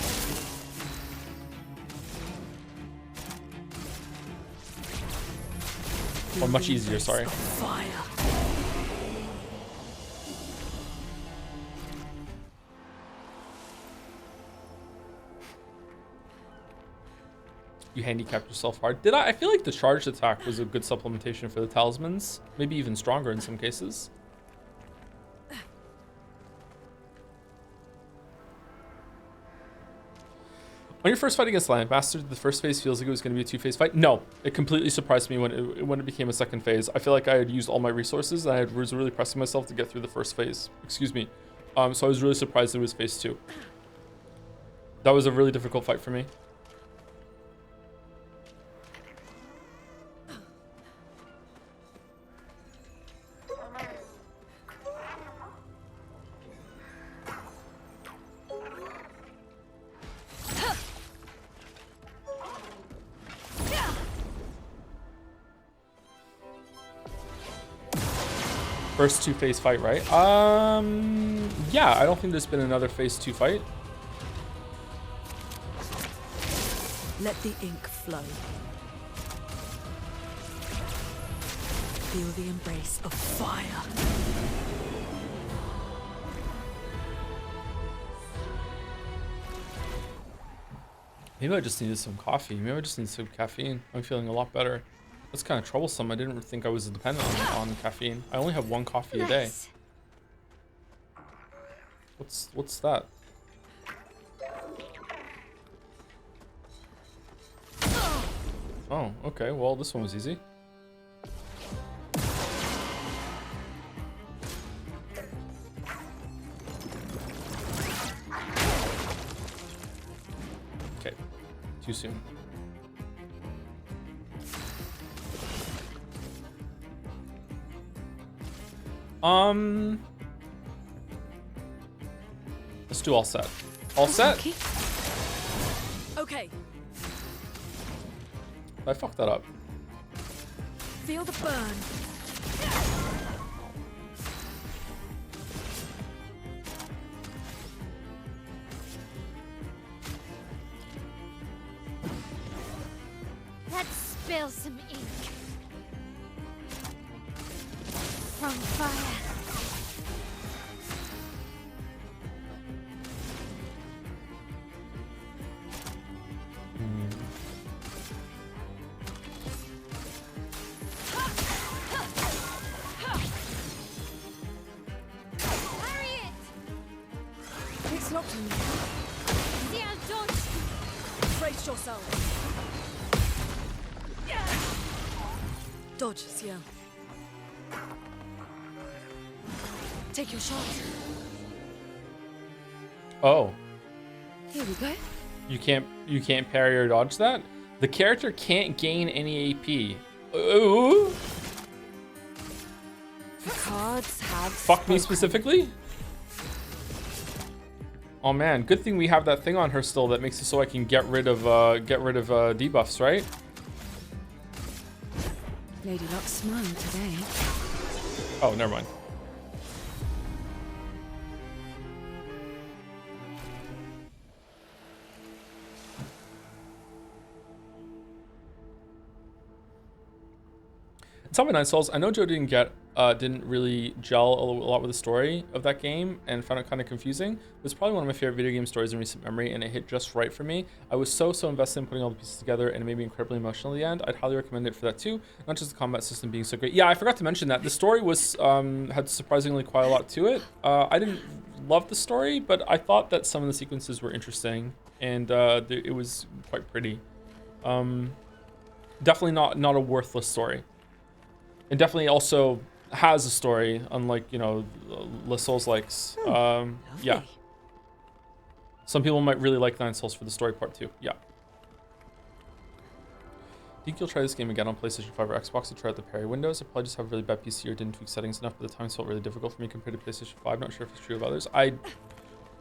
Or much easier. Sorry. You handicapped yourself hard. Did I? I feel like the charged attack was a good supplementation for the talismans. Maybe even stronger in some cases. On your first fight against Landmaster, the first phase feels like it was going to be a two-phase fight. No, it completely surprised me when it became a second phase. I feel like I had used all my resources and I was really pressing myself to get through the first phase. Excuse me. So I was really surprised it was phase 2. That was a really difficult fight for me. First 2-phase fight, right? Yeah, I don't think there's been another phase 2 fight. Let the ink flow. Feel the embrace of fire. Maybe I just needed some coffee. Maybe I just need some caffeine. I'm feeling a lot better. That's kind of troublesome. I didn't think I was dependent on caffeine. I only have one coffee a day. What's that? Oh, okay. Well, this one was easy. Okay. Too soon. Let's do all set. All set? Okay. I fucked that up. Feel the burn. Let's spill some ink. From fire. Harriet! It's not in you. Ciel, don't! Brace yourself. Dodge, Ciel. Take your shot. Oh. Here we go. You can't parry or dodge that? The character can't gain any AP. Ooh. The cards have Fuck me spoken. specifically? Oh man, good thing we have that thing on her still that makes it so I can get rid of debuffs, right? Lady Luck's smiling today. Oh, never mind. Tell me, Nine Souls. I know Joe didn't really gel a lot with the story of that game and found it kind of confusing. It was probably one of my favorite video game stories in recent memory, and it hit just right for me. I was so invested in putting all the pieces together, and it made me incredibly emotional at the end. I'd highly recommend it for that too. Not just the combat system being so great. Yeah, I forgot to mention that the story was had surprisingly quite a lot to it. I didn't love the story, but I thought that some of the sequences were interesting, and it was quite pretty. Definitely not a worthless story. It definitely also has a story, unlike, you know, Les Souls likes. Yeah. Some people might really like Nine Souls for the story part too. Yeah. Think you'll try this game again on PlayStation 5 or Xbox to try out the parry windows? I probably just have a really bad PC or didn't tweak settings enough, but the times felt really difficult for me compared to PlayStation 5. Not sure if it's true of others.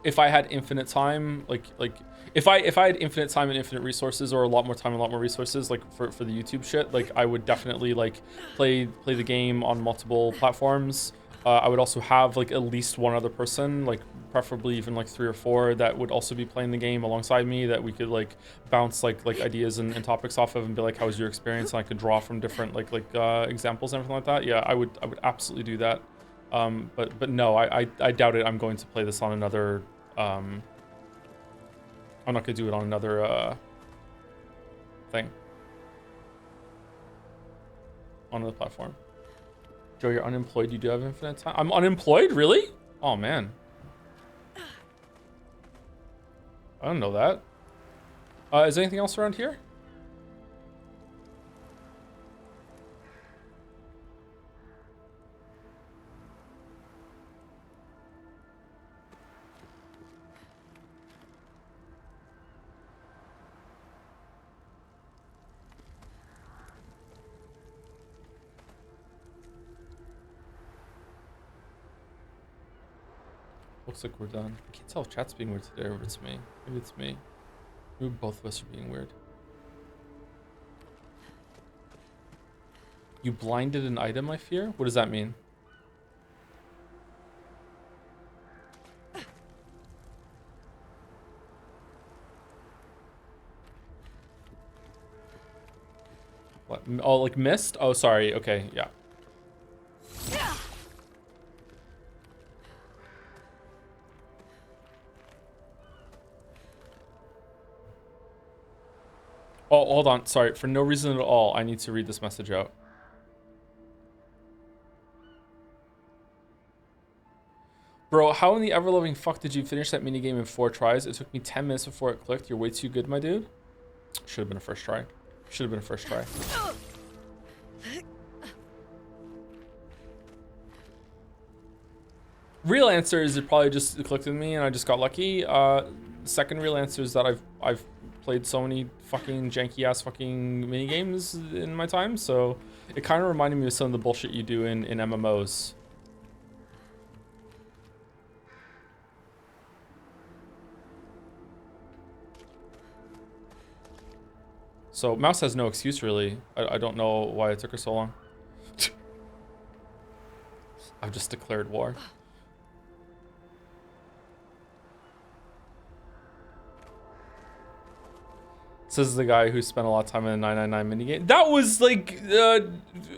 If I had infinite time, if I had infinite time and infinite resources, or a lot more time and a lot more resources, like for the YouTube shit, like I would definitely like play the game on multiple platforms. I would also have like at least one other person, like preferably even like 3 or 4, that would also be playing the game alongside me, that we could like bounce like ideas and topics off of and be like, how was your experience? And I could draw from different examples and everything like that. Yeah, I would absolutely do that. But no, I doubt it. I'm going to play this on another. I'm not gonna do it on another thing. On another platform. Joe, you're unemployed. You do have infinite time. I'm unemployed, really? Oh man. I don't know that. Is there anything else around here? Looks like we're done. I can't tell if chat's being weird today or if it's me. Maybe it's me. Maybe both of us are being weird. You blinded an item, I fear? What does that mean? What? Oh, like missed? Oh, sorry. Okay, yeah. Oh, hold on. Sorry. For no reason at all, I need to read this message out. Bro, how in the ever-loving fuck did you finish that minigame in 4 tries? It took me 10 minutes before it clicked. You're way too good, my dude. Should have been a first try. Should have been a first try. Real answer is it probably just clicked with me and I just got lucky. Second real answer is that I've played so many fucking janky ass fucking mini games in my time, so it kind of reminded me of some of the bullshit you do in MMOs. So Mouse has no excuse really. I don't know why it took her so long. I've just declared war. This is the guy who spent a lot of time in the 999 minigame. That was like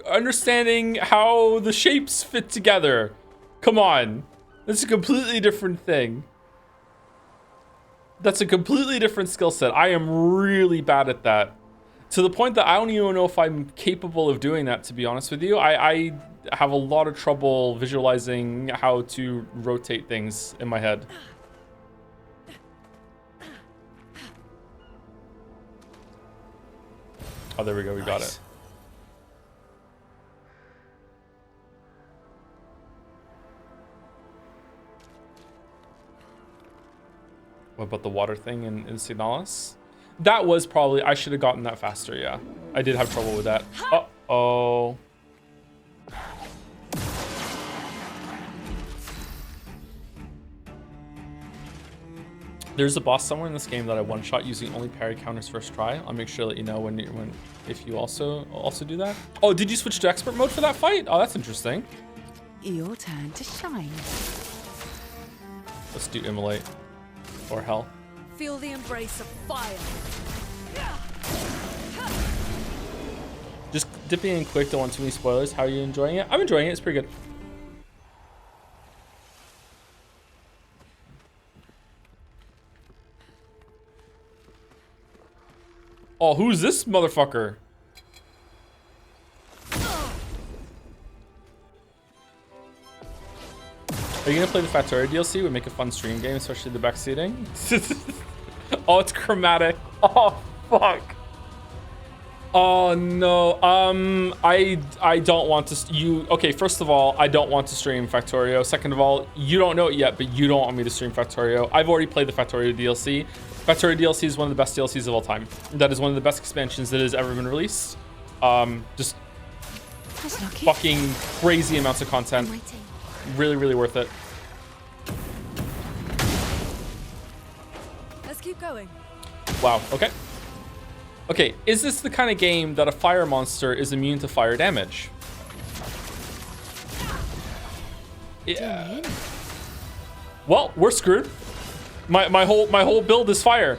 understanding how the shapes fit together. Come on. That's a completely different thing. That's a completely different skill set. I am really bad at that. To the point that I don't even know if I'm capable of doing that, to be honest with you. I have a lot of trouble visualizing how to rotate things in my head. Oh, there we go. We got it. What about the water thing in Signalis? That was probably... I should have gotten that faster, yeah. I did have trouble with that. Uh-oh. There's a boss somewhere in this game that I one-shot using only parry counters first try. I'll make sure to let you know if you also do that. Oh, did you switch to expert mode for that fight? Oh, that's interesting. Your turn to shine. Let's do immolate or hell. Feel the embrace of fire. Just dipping in quick, don't want too many spoilers. How are you enjoying it? I'm enjoying it. It's pretty good. Oh, who's this motherfucker? Are you gonna play the Factorio DLC? Would make a fun stream game, especially the backseating. Oh, it's chromatic. Oh, fuck. Oh no. I don't want to. Okay, first of all, I don't want to stream Factorio. Second of all, you don't know it yet, but you don't want me to stream Factorio. I've already played the Factorio DLC. Factorio DLC is one of the best DLCs of all time. That is one of the best expansions that has ever been released. Just fucking crazy amounts of content. Really, really worth it. Let's keep going. Wow, okay. Okay, is this the kind of game that a fire monster is immune to fire damage? Yeah. Well, we're screwed. My whole build is fire.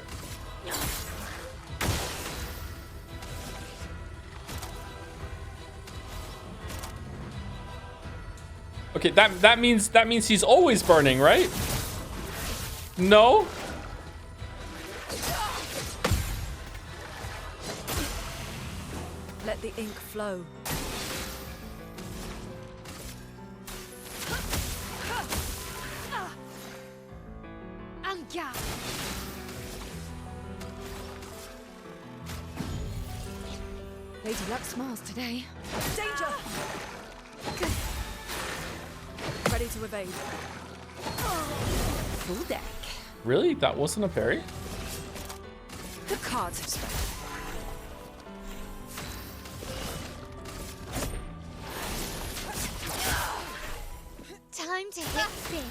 Okay, that means he's always burning, right? No? Let the ink flow. Anga. Lady Luck smiles today. Danger! Ready to evade. Full deck. Really? That wasn't a parry? The cards have spoken. Time to hit big.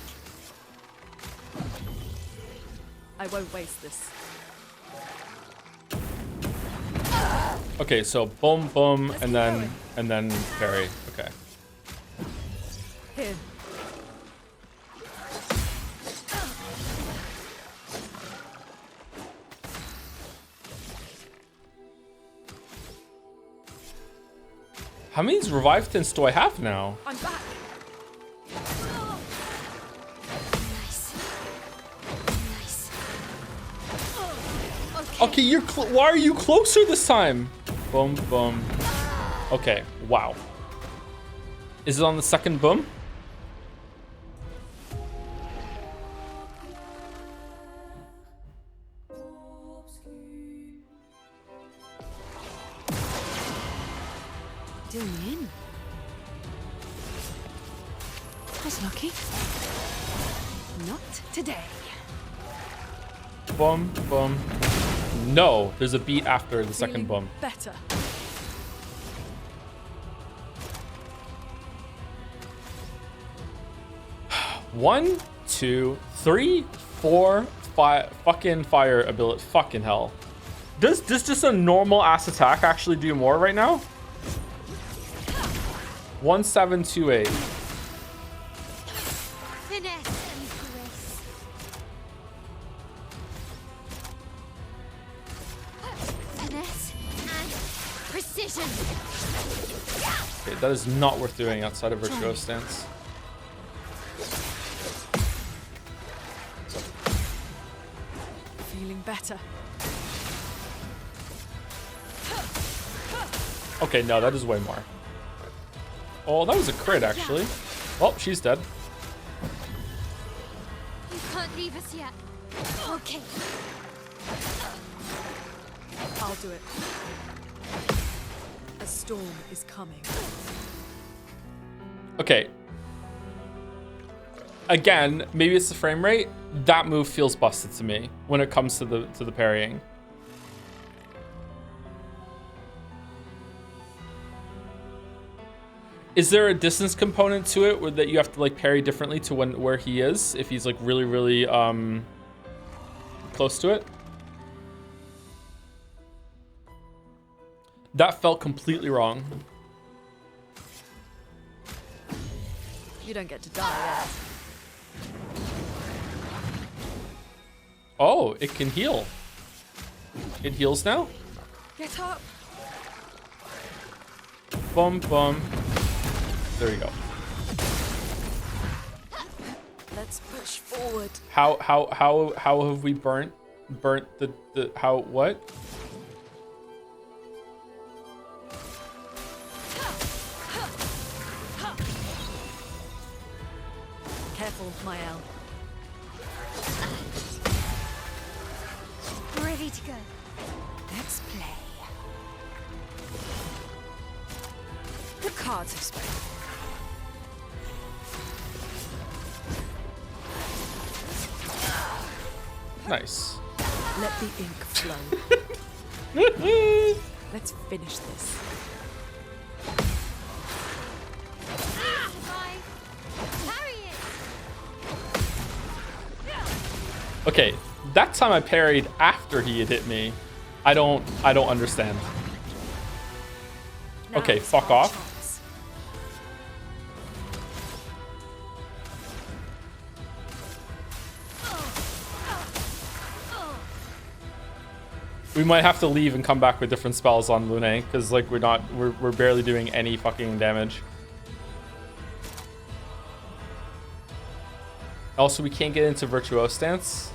I won't waste this. Okay, so boom, boom, and then parry. Okay. Here. How many revive tints do I have now? I'm back. Nice. Nice. Okay, you're why are you closer this time? Boom, boom. Okay, wow. Is it on the second boom? Still in. That's lucky. Not today. Boom, boom. No, there's a beat after the second Feeling boom. better. One, two, three, four, five. Fucking fire ability. Fucking hell. Does just a normal ass attack actually do more right now? 1728. Finesse and grace. Finesse and precision. Okay, that is not worth doing outside of Virtuoso stance. Feeling better. Okay, no, that is way more. Oh, that was a crit, actually. Oh, she's dead. You can't leave us yet. Okay. I'll do it. A storm is coming. Okay. Again, maybe it's the frame rate. That move feels busted to me when it comes to the parrying. Is there a distance component to it where that you have to like parry differently to where he is if he's like really close to it? That felt completely wrong. You don't get to die yet. Oh, it can heal. It heals now? Get up. Bum bum. There we go. Let's push forward. How have we burnt the how what? Careful, Mael. Ready to go. Let's play. The cards have spoken. Nice. Let the ink flow. Let's finish this. Survive. Carry it. Okay, that time I parried after he had hit me. I don't understand. Now Okay, it's fuck our off. chance. We might have to leave and come back with different spells on Lune because like we're barely doing any fucking damage. Also, we can't get into Virtuoso stance.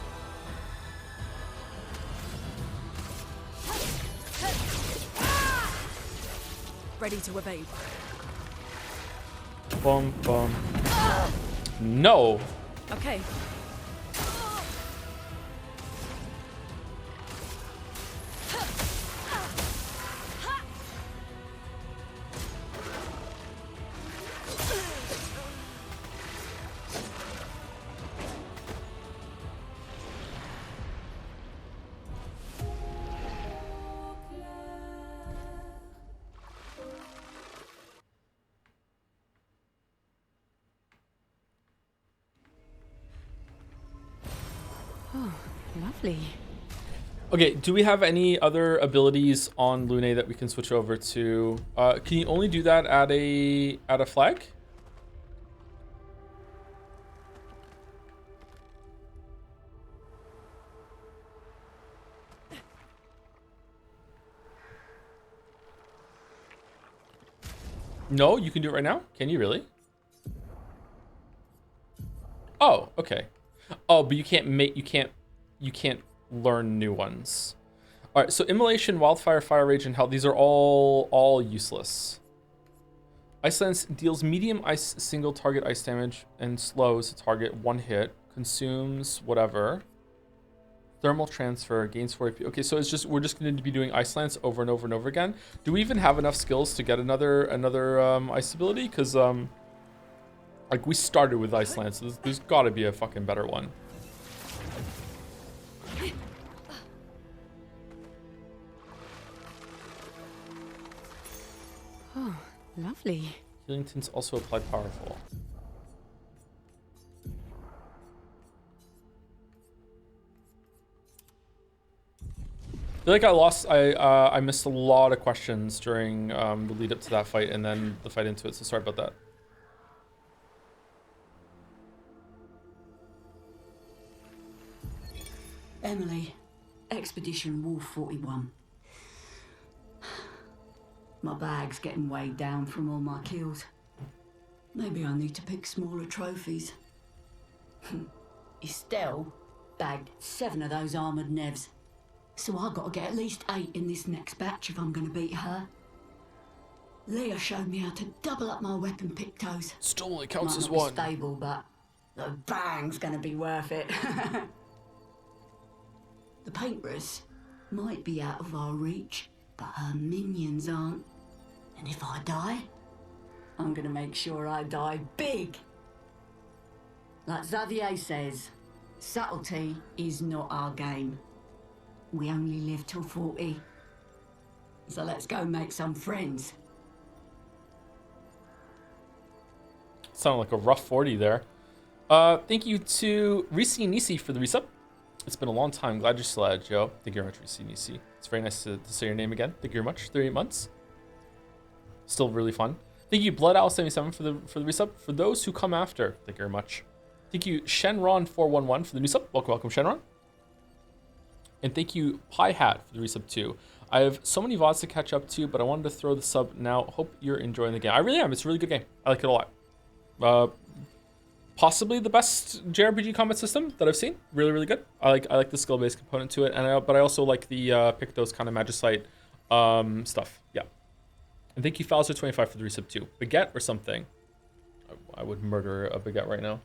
Ready to evade. Boom, boom. No. Okay. Lovely. Okay, do we have any other abilities on Lune that we can switch over to? Can you only do that at a flag? No, you can do it right now? Can you really? Oh, okay. Oh, but you can't learn new ones. All right, so Immolation, Wildfire, Fire Rage, and Hell, these are all useless. Ice Lance deals medium ice single target ice damage and slows a target one hit. Consumes whatever. Thermal transfer gains 4 AP. Okay, so it's just we're just going to be doing ice lance over and over and over again. Do we even have enough skills to get another ice ability? Because like we started with ice lance, so there's got to be a fucking better one. Oh, lovely. Healing tints also apply powerful. I feel like I missed a lot of questions during the lead up to that fight and then the fight into it, so sorry about that. Emily, Expedition Wolf 41. My bag's getting weighed down from all my kills. Maybe I need to pick smaller trophies. Estelle bagged 7 of those armoured nevs. So I've got to get at least 8 in this next batch if I'm going to beat her. Leah showed me how to double up my weapon pictos. Still only counts as Might not one. be stable, but the bang's going to be worth it. The paintbrus might be out of our reach, but her minions aren't. And if I die, I'm going to make sure I die big. Like Xavier says, subtlety is not our game. We only live till 40. So let's go make some friends. Sounded like a rough 40 there. Thank you to Risi Nisi for the resub. It's been a long time. Glad you're still at, Joe. Thank you very much, Risi Nisi. It's very nice to say your name again. Thank you very much. 38 months. Still really fun. Thank you, Blood Owl 77 for the resub. For those who come after, thank you very much. Thank you, Shenron411 for the new sub. Welcome, Shenron. And thank you, Pie Hat for the resub too. I have so many VODs to catch up to, but I wanted to throw the sub now. Hope you're enjoying the game. I really am. It's a really good game. I like it a lot. Possibly the best JRPG combat system that I've seen. Really, really good. I like the skill-based component to it, and but I also like the pick those kind of magicite stuff. Yeah. And thank you, Falzer25 for the resub too. Baguette or something. I would murder a baguette right now.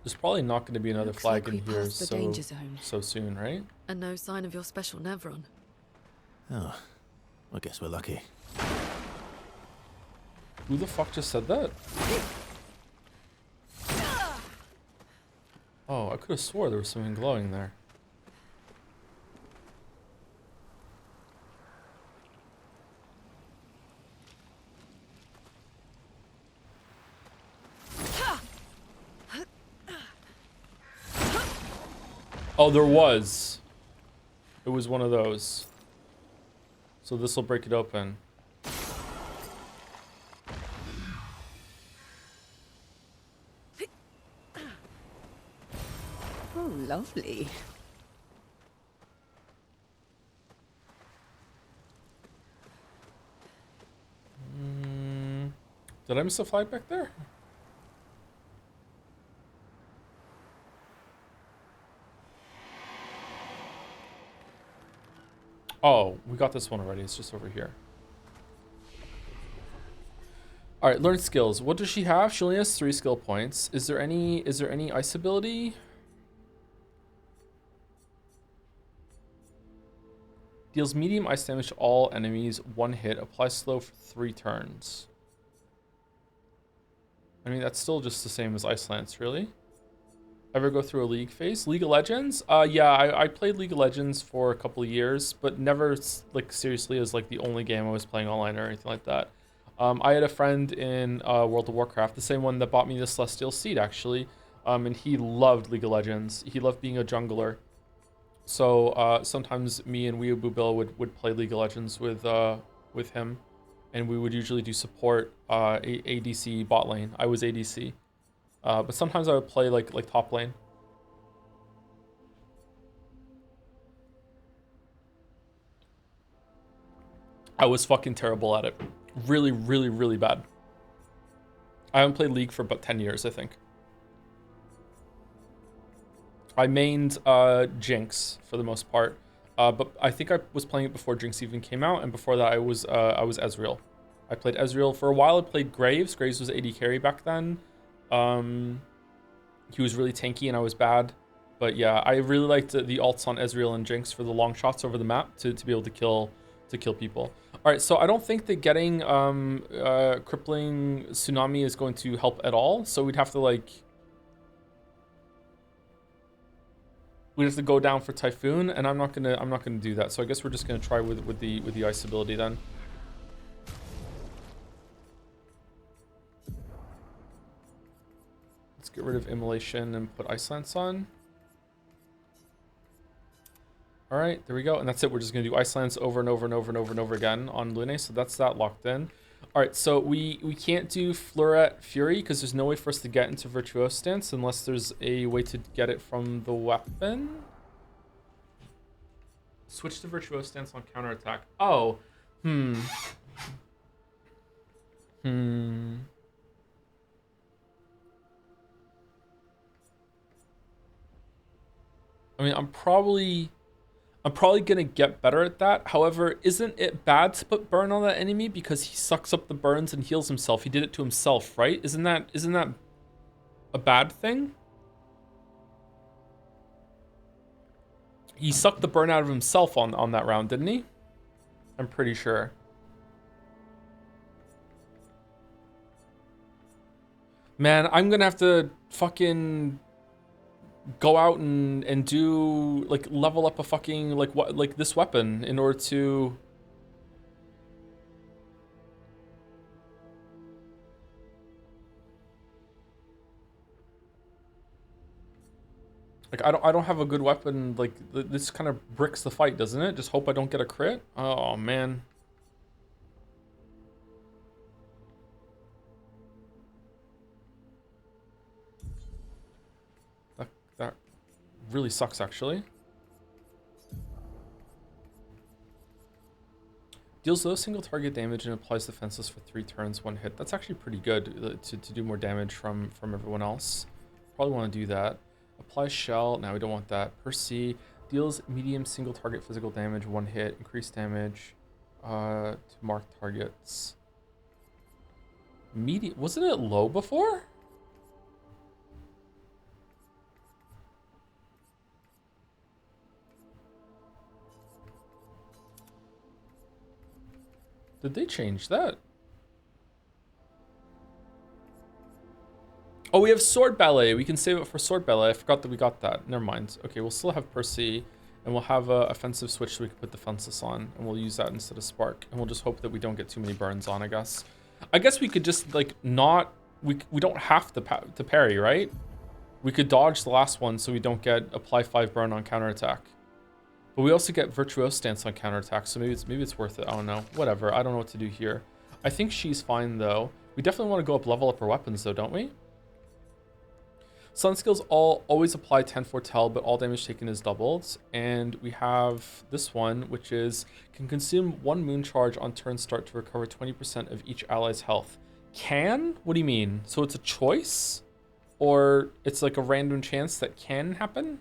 There's probably not going to be another Looks flag like in we here passed the danger zone. so soon, right? And no sign of your special Nevron. Oh, I guess we're lucky. Who the fuck just said that? Oh, I could have swore there was something glowing there. Oh, there was. It was one of those. So this will break it open. Oh, lovely. Did I miss a flag back there? Oh, we got this one already. It's just over here. All right, learn skills. What does she have? She only has 3 skill points. Is there any ice ability? Deals medium ice damage to all enemies, 1 hit. Applies slow for 3 turns. I mean, that's still just the same as Ice Lance, really. Ever go through a League phase? League of Legends? Yeah, I played League of Legends for a couple of years, but never like seriously as like the only game I was playing online or anything like that. I had a friend in World of Warcraft, the same one that bought me the Celestial Seed actually, and he loved League of Legends. He loved being a jungler. So sometimes me and Weeaboo Bill would play League of Legends with him, and we would usually do support ADC bot lane. I was ADC. But sometimes I would play like top lane. I was fucking terrible at it. Really, really, really bad. I haven't played League for about 10 years, I think. I mained Jinx for the most part, but I think I was playing it before Jinx even came out, and before that I was Ezreal. I played Ezreal for a while. I played Graves. Graves was AD carry back then. He was really tanky and I was bad, but yeah, I really liked the alts on Ezreal and Jinx for the long shots over the map to be able to kill people. All right, so I don't think that getting crippling tsunami is going to help at all. So we'd have to go down for Typhoon, and I'm not gonna do that. So I guess we're just gonna try with the ice ability then. Let's get rid of Immolation and put Ice Lance on. All right, there we go. And that's it. We're just going to do Ice Lance over and over and over and over and over again on Lune. So that's that locked in. All right, so we can't do Floret Fury because there's no way for us to get into Virtuoso Stance unless there's a way to get it from the weapon. Switch to Virtuoso Stance on counterattack. Oh, I mean, I'm probably gonna get better at that. However, isn't it bad to put burn on that enemy because he sucks up the burns and heals himself? He did it to himself, right? Isn't that a bad thing? He sucked the burn out of himself on that round, didn't he? I'm pretty sure. Man, I'm gonna have to fucking go out and do level up a fucking this weapon in order to I don't have a good weapon. This kind of bricks the fight, doesn't it? Just hope I don't get a crit. Oh man. That really sucks, actually. Deals low single target damage and applies defenseless for 3 turns, 1 hit. That's actually pretty good to do more damage from everyone else. Probably want to do that. Applies shell. Now we don't want that. Per C. Deals medium single target physical damage, 1 hit. Increased damage to marked targets. Medium. Wasn't it low before? Did they change that? Oh, we have Sword Ballet. We can save it for Sword Ballet. I forgot that we got that. Never mind. Okay, we'll still have Percy, and we'll have a offensive switch so we can put Defenseless on, and we'll use that instead of Spark. And we'll just hope that we don't get too many burns on, I guess. I guess we could just, not... We don't have to parry, right? We could dodge the last one so we don't get apply 5 burn on counterattack. But we also get Virtuoso Stance on counterattack, so maybe it's worth it. I don't know. Whatever. I don't know what to do here. I think she's fine, though. We definitely want to level up our weapons, though, don't we? Sun skills always apply 10 foretell, but all damage taken is doubled. And we have this one, which is can consume 1 moon charge on turn start to recover 20% of each ally's health. Can? What do you mean? So it's a choice? Or it's like a random chance that can happen?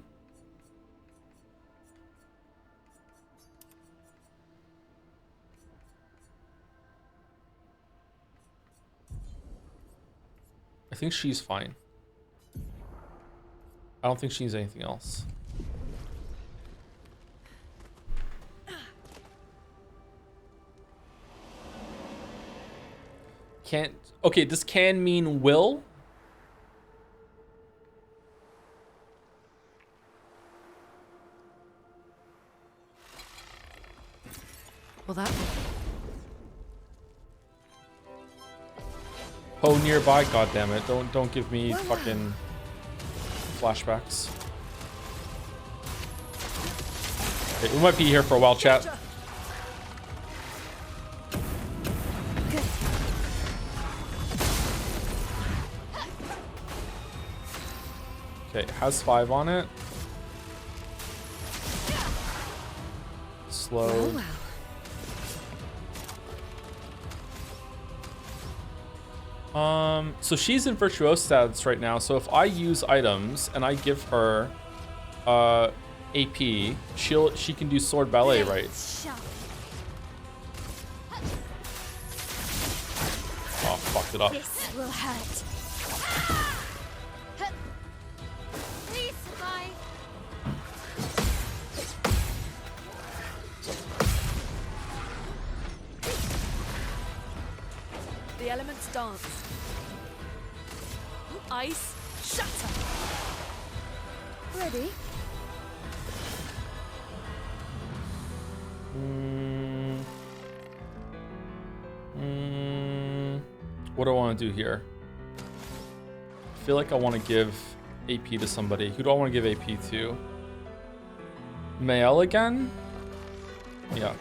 I think she's fine. I don't think she needs anything else. Can't... Okay, does can mean will? Well, that... Oh, nearby, goddammit. Don't give me fucking flashbacks. Okay, we might be here for a while, chat. Okay, it has 5 on it. Slow. Well. So she's in Virtuoso stats right now. So if I use items and I give her AP, she can do sword ballet, right? Sharp. Oh, fucked it up. This will hurt. Please survive. The elements dance. Ice, shatter. Ready? What do I want to do here? I feel like I want to give AP to somebody. Who do I want to give AP to? Mael again? Yeah.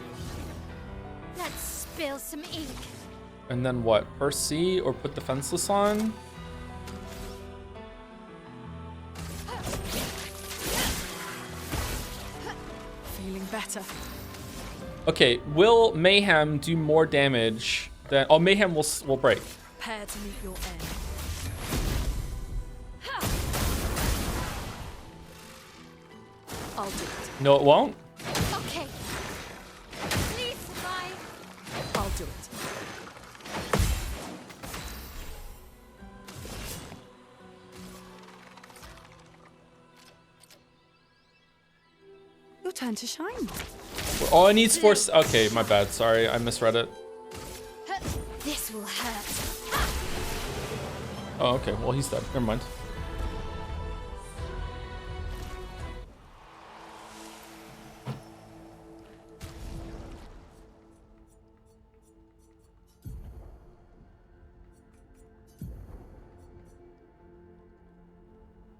Let's spill some ink. And then what? Percy or put defenseless on? Feeling better. Okay, will Mayhem do more damage than... Oh, Mayhem will break. Prepare to meet your end. I'll do it. No, it won't? Okay. Please survive. I'll do it. Your turn to shine. Oh, it needs force... Okay, my bad. Sorry, I misread it. This will hurt. Oh, okay. Well, he's dead. Never mind.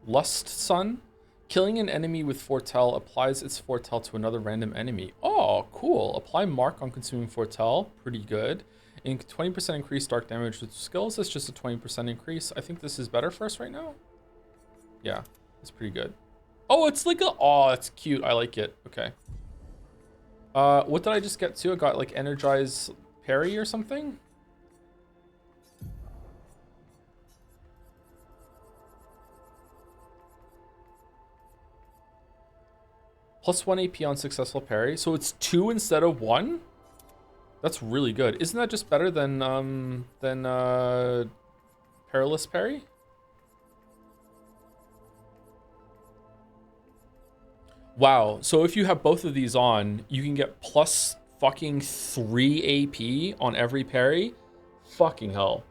Lust Sun. Killing an enemy with Foretell applies its Foretell to another random enemy. Oh, cool. Apply Mark on consuming Foretell. Pretty good. And 20% increase dark damage with skills. That's just a 20% increase. I think this is better for us right now. Yeah, it's pretty good. Oh, it's like a... Oh, it's cute. I like it. Okay. What did I just get to? I got like Energize Parry or something? Plus 1 AP on successful parry. So it's 2 instead of 1? That's really good. Isn't that just better than Perilous Parry? Wow. So if you have both of these on, you can get plus fucking 3 AP on every parry? Fucking hell.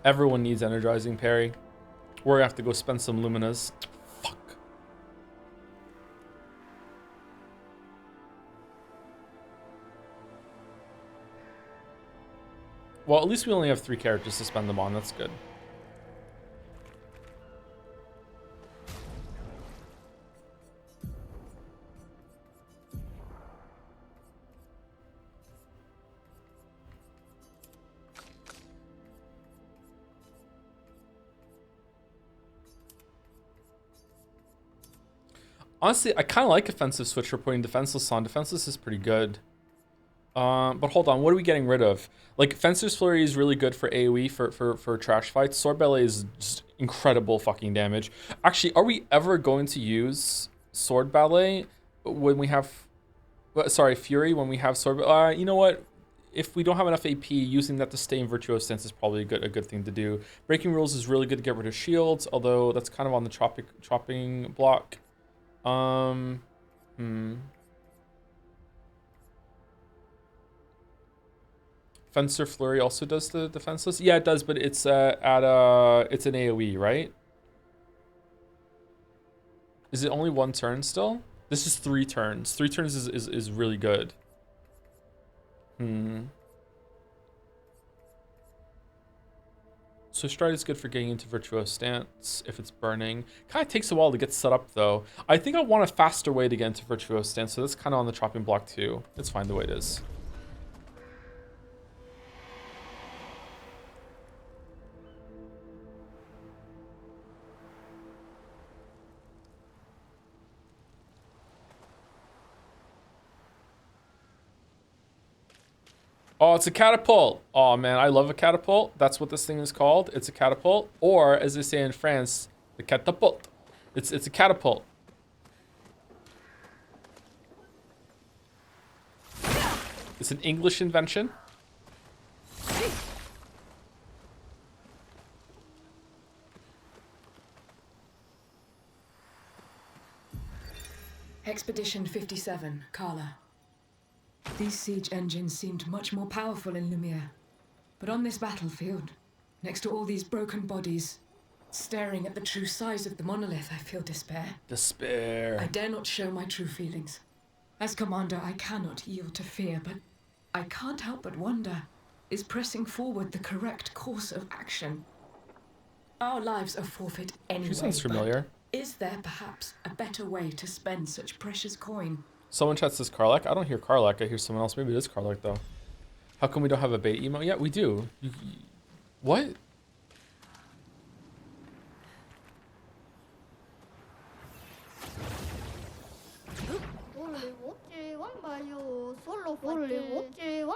Everyone needs energizing parry. We're gonna have to go spend some luminas. Fuck. Well, at least we only have 3 characters to spend them on. That's good. Honestly, I kind of like offensive switch for putting defenseless on. Defenseless is pretty good. But hold on, what are we getting rid of? Like, Fencer's Flurry is really good for AoE, for trash fights. Sword Ballet is just incredible fucking damage. Actually, are we ever going to use Sword Ballet when we have... Sorry, Fury when we have Sword... you know what? If we don't have enough AP, using that to stay in Virtuoso Stance is probably a good thing to do. Breaking Rules is really good to get rid of shields, although that's kind of on the chopping block. Fencer Flurry also does the defenseless. Yeah, it does, but it's it's an AoE, right? Is it only 1 turn still? This is 3 turns. 3 turns is really good. So Stride is good for getting into Virtuoso Stance if it's burning. Kind of takes a while to get set up though. I think I want a faster way to get into Virtuoso Stance, so that's kind of on the chopping block too. It's fine the way it is. Oh, it's a catapult. Oh man, I love a catapult. That's what this thing is called. It's a catapult, or as they say in France, the catapult. It's a catapult. It's an English invention. Expedition 57, Carla. These siege engines seemed much more powerful in Lumiere. But on this battlefield, next to all these broken bodies, staring at the true size of the monolith, I feel despair. Despair. I dare not show my true feelings. As commander, I cannot yield to fear, but I can't help but wonder, is pressing forward the correct course of action? Our lives are forfeit anyway. She sounds familiar. Is there perhaps a better way to spend such precious coin? Someone chat says Karlak. I don't hear Karlak. I hear someone else. Maybe it is Karlak though. How come we don't have a bait emote yet? We do. What?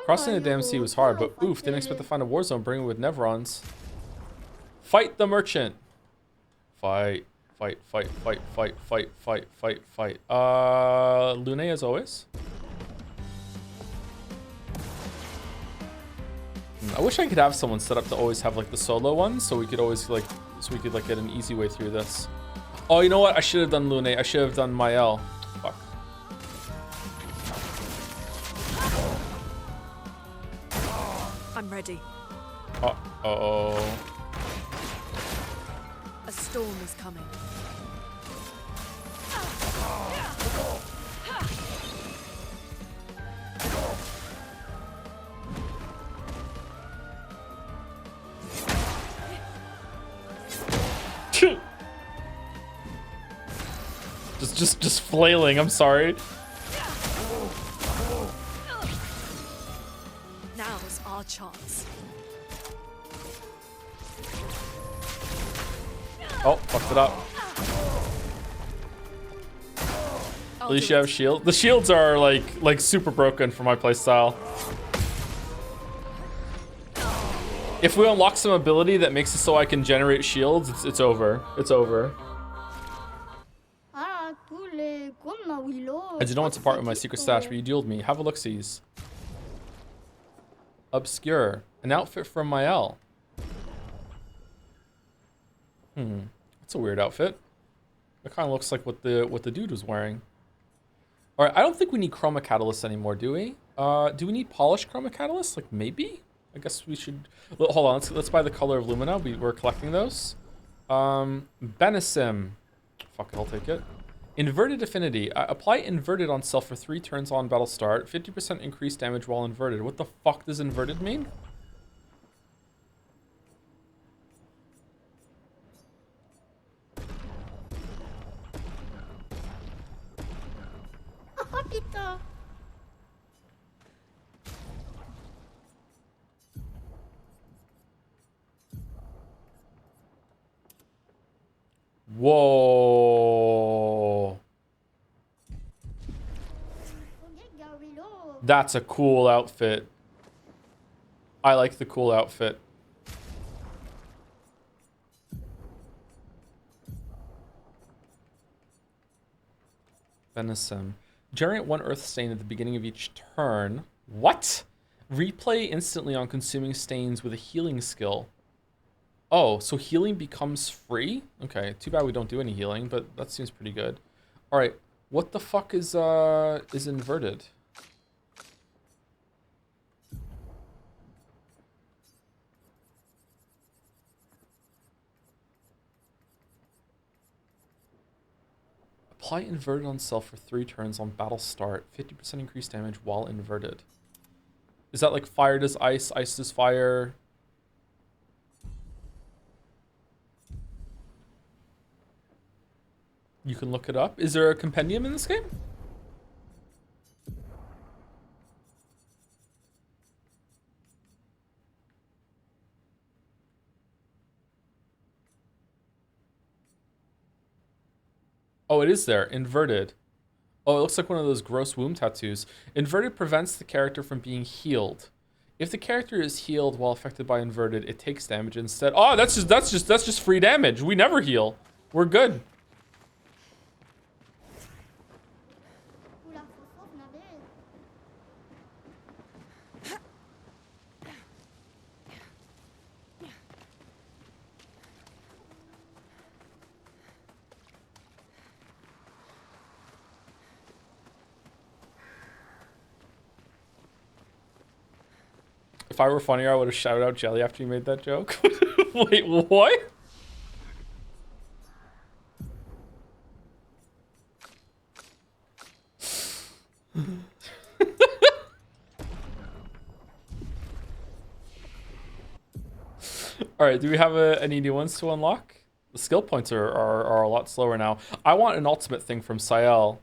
Crossing the damn sea was hard, but oof, didn't expect to find a war zone bringing with Nevrons. Fight the merchant. Fight. Fight, fight, fight, fight, fight, fight, fight, fight. Lune as always. I wish I could have someone set up to always have like the solo ones, so we could always like, get an easy way through this. Oh, you know what? I should have done Lune. I should have done Mael. Fuck. I'm ready. Uh-oh. A storm is coming. just flailing, I'm sorry. Now's our chance. Oh, fucked it up. At least you have shield. The shields are like super broken for my playstyle. If we unlock some ability that makes it so I can generate shields, it's over. It's over. I did not want to part with my secret stash, but you dueled me. Have a look-sees. Obscure. An outfit from Mael. That's a weird outfit. It kind of looks like what the dude was wearing. All right, I don't think we need chroma catalysts anymore, do we? Do we need polished chroma catalysts? Like maybe? I guess we should. Hold on, let's buy the color of Lumina. We're collecting those. Benesim. Fuck it, I'll take it. Inverted affinity. Apply inverted on self for 3 turns on battle start. 50% increased damage while inverted. What the fuck does inverted mean? Whoa. That's a cool outfit. I like the cool outfit. Venison. Generate 1 earth stain at the beginning of each turn. What? Replay instantly on consuming stains with a healing skill. Oh, so healing becomes free? Okay, too bad we don't do any healing, but that seems pretty good. All right, what the fuck is inverted? Apply inverted on self for 3 turns on battle start. 50% increased damage while inverted. Is that like fire does ice, ice does fire? You can look it up. Is there a compendium in this game? Oh, it is there. Inverted. Oh, it looks like one of those gross womb tattoos. Inverted prevents the character from being healed. If the character is healed while affected by inverted, it takes damage instead. Oh, that's just free damage. We never heal. We're good. If I were funnier, I would have shouted out Jelly after you made that joke. Wait, what? Alright, do we have any new ones to unlock? The skill points are a lot slower now. I want an ultimate thing from Sael.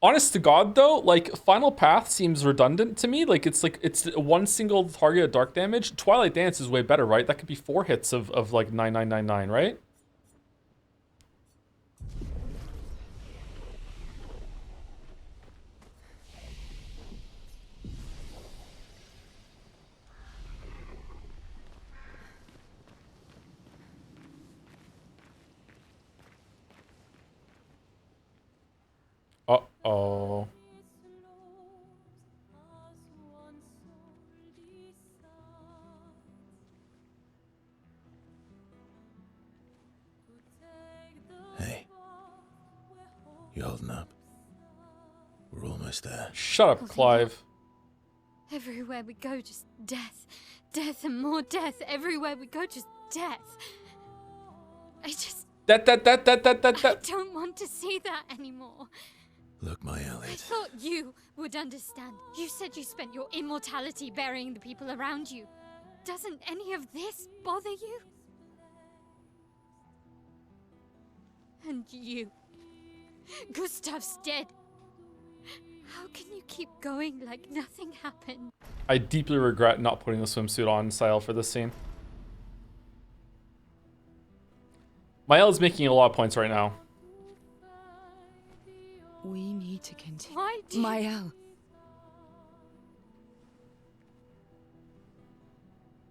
Honest to God though, like Final Path seems redundant to me. Like it's one single target of dark damage. Twilight Dance is way better, right? That could be 4 hits of like 9999, right? Uh-oh. Hey. You holding up? We're almost there. Shut up, Clive. Everywhere we go, just death. Death and more death. Everywhere we go, just death. I don't want to see that anymore. Look, my I Elliot. thought you would understand. You said you spent your immortality burying the people around you. Doesn't any of this bother you? And you. Gustav's dead. How can you keep going like nothing happened? I deeply regret not putting the swimsuit on Sael for this scene. Mael is making a lot of points right now. We need to continue. Why do you... Mael.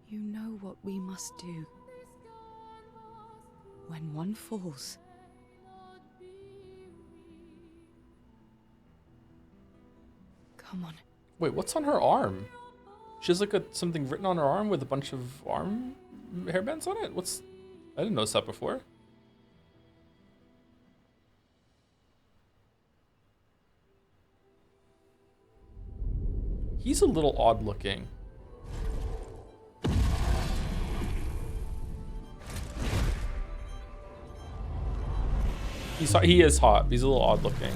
You know what we must do. When one falls, come on. Wait, what's on her arm? She has like something written on her arm with a bunch of arm hairbands on it? I didn't notice that before. He's a little odd looking. He is hot. He's a little odd looking.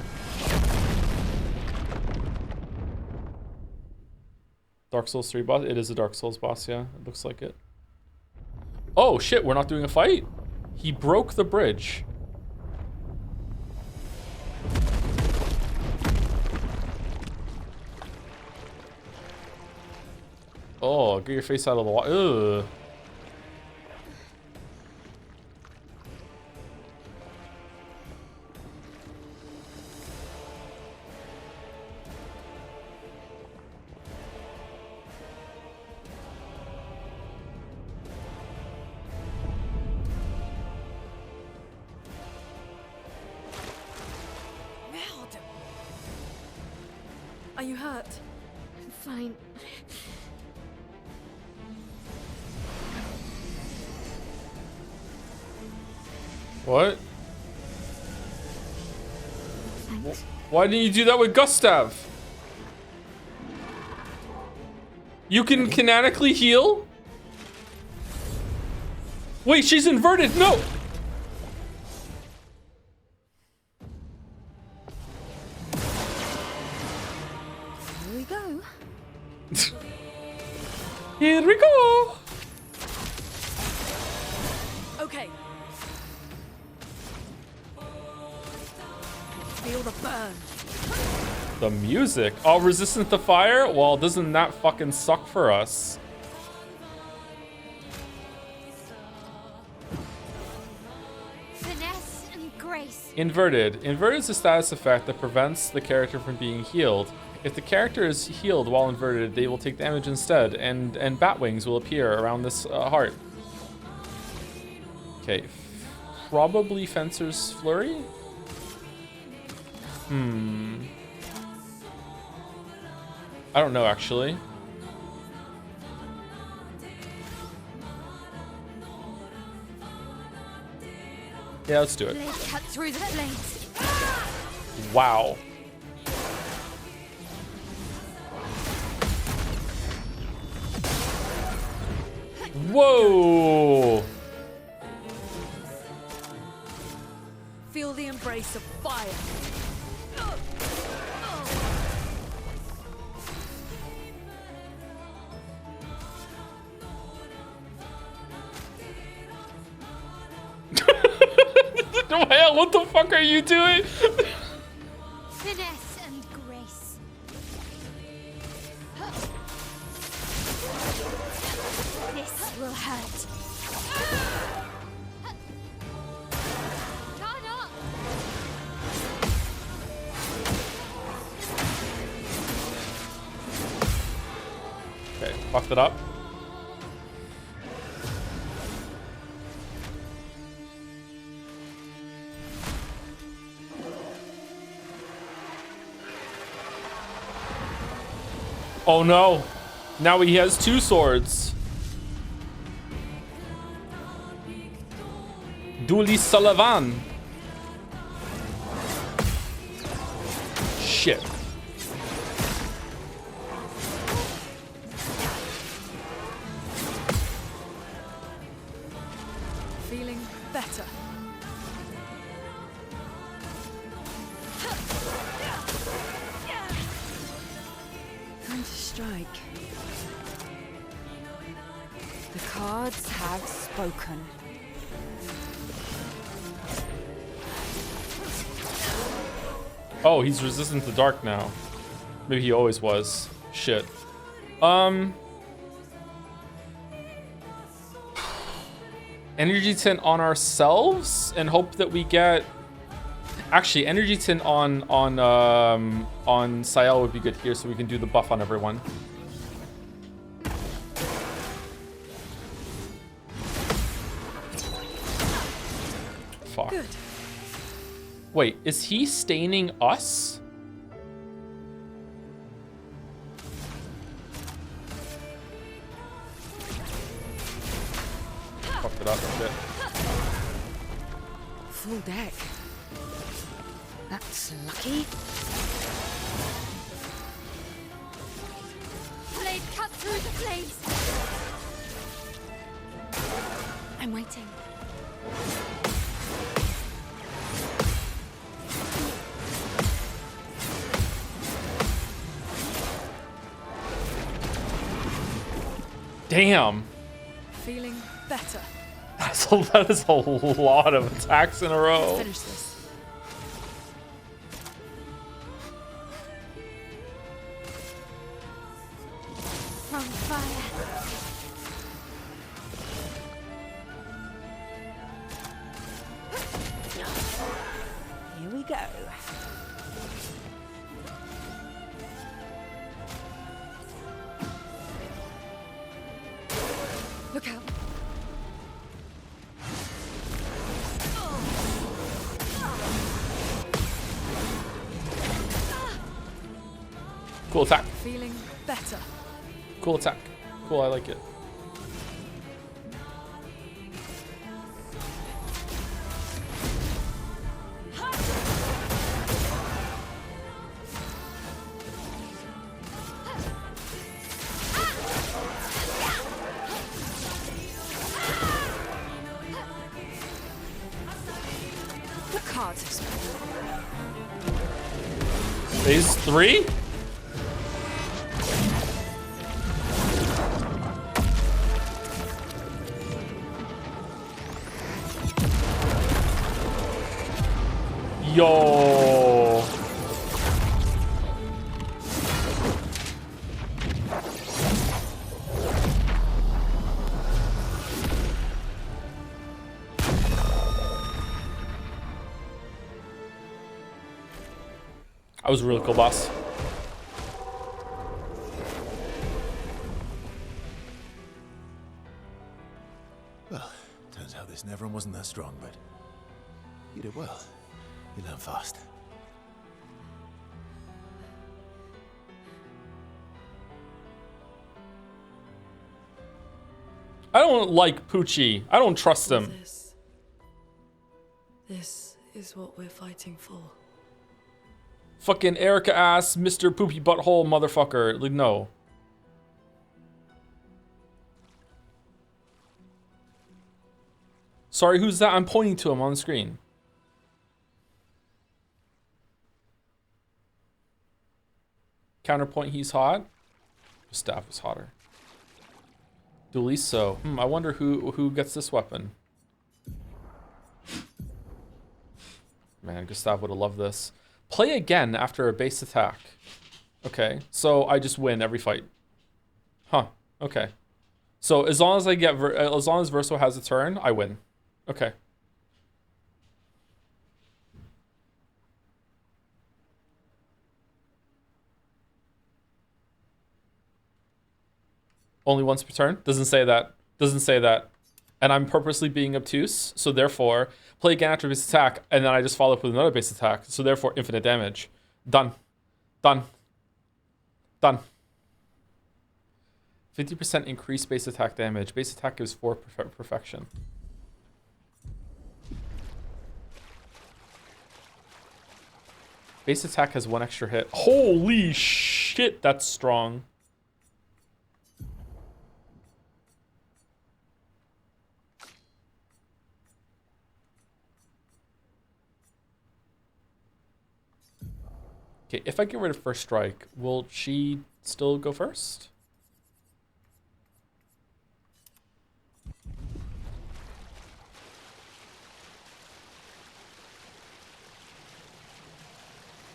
Dark Souls 3 boss? It is a Dark Souls boss, yeah. It looks like it. Oh shit, we're not doing a fight? He broke the bridge. Oh, get your face out of the water. Ugh. Are you hurt? I'm fine. What? Thanks. Why didn't you do that with Gustav? You can canonically heal? Wait, she's inverted. No! Here we go. Here we go. Okay. Feel the burn. The music. Oh, resistant to fire? Well, doesn't that fucking suck for us? Finesse and grace. Inverted. Inverted is a status effect that prevents the character from being healed. If the character is healed while inverted, they will take damage instead, and bat wings will appear around this heart. Okay, probably Fencer's Flurry? I don't know, actually. Yeah, let's do it. Blade cut through the flames. Wow. Whoa! Feel the embrace of fire. Hell, what the fuck are you doing? Finesse and grace. This will hurt. Turn up. Okay, fucked it up. Oh no! Now he has two swords. Dooley Sullivan. Shit. Feeling better. Time to strike. The cards have spoken. Oh, he's resistant to dark now. Maybe he always was. Shit. Energy tint on ourselves and hope that we get. Actually, energy tint on Sael would be good here, so we can do the buff on everyone. Fuck. Good. Wait, is he staining us? Fucked it up a bit. Full deck. That's lucky. Blade cut through the flames. I'm waiting. Damn. Feeling better. That is a lot of attacks in a row. Finish this. From fire. Here we go. Look out. Cool attack. Feeling better. Cool attack. Cool, I like it. The cards have spoken. Phase 3? Yo. That was a really cool boss. Turns out this Neverin wasn't that strong, but you did well. You learn fast. I don't like Poochie. I don't trust him. This is what we're fighting for. Fucking Erica ass, Mr. Poopy Butthole motherfucker. Like, no. Sorry, who's that? I'm pointing to him on the screen. Counterpoint, he's hot. Gustav is hotter. Dueliso. I wonder who gets this weapon. Man, Gustav would have loved this. Play again after a base attack. Okay, so I just win every fight. Huh, okay. So as long as I get, as long as Verso has a turn, I win. Okay. Only once per turn? Doesn't say that. Doesn't say that. And I'm purposely being obtuse, so therefore, play again after base attack, and then I just follow up with another base attack, so therefore, infinite damage. Done. Done. Done. 50% increased base attack damage. Base attack gives 4 perfection. Base attack has 1 extra hit. Holy shit, that's strong. Okay, if I get rid of first strike, will she still go first?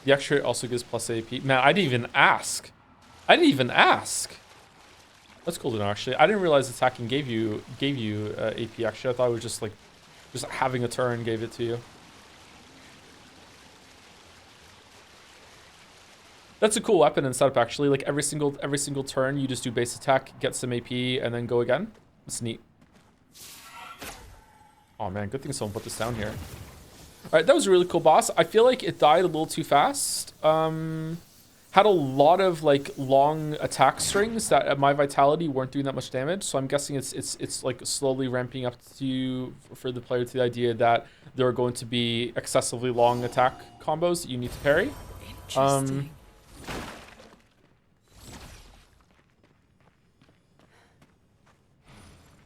The extra also gives plus AP. Man, I didn't even ask. I didn't even ask. That's cool to know, actually. I didn't realize attacking gave you AP extra. I thought it was just like, just having a turn gave it to you. That's a cool weapon and setup, actually. Like every single turn, you just do base attack, get some AP, and then go again. It's neat. Oh man, good thing someone put this down here. All right, that was a really cool boss. I feel like it died a little too fast. Had a lot of like long attack strings that at my vitality weren't doing that much damage. So I'm guessing it's like slowly ramping up to for the player to the idea that there are going to be excessively long attack combos that you need to parry. Interesting.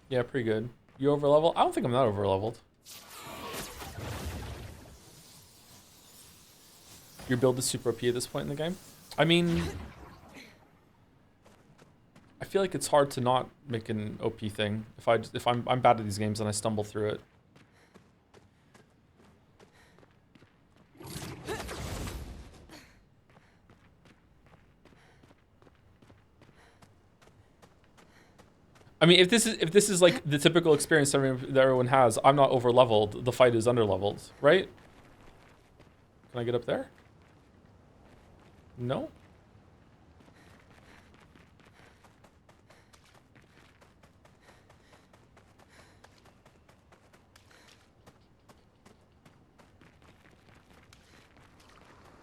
Yeah, pretty good. You over level? I don't think I'm that over leveled. Your build is super OP at this point in the game. I mean, I feel like it's hard to not make an OP thing if I'm bad at these games and I stumble through it. I mean, if this is like the typical experience that everyone has, I'm not over leveled. The fight is under leveled, right? Can I get up there? No.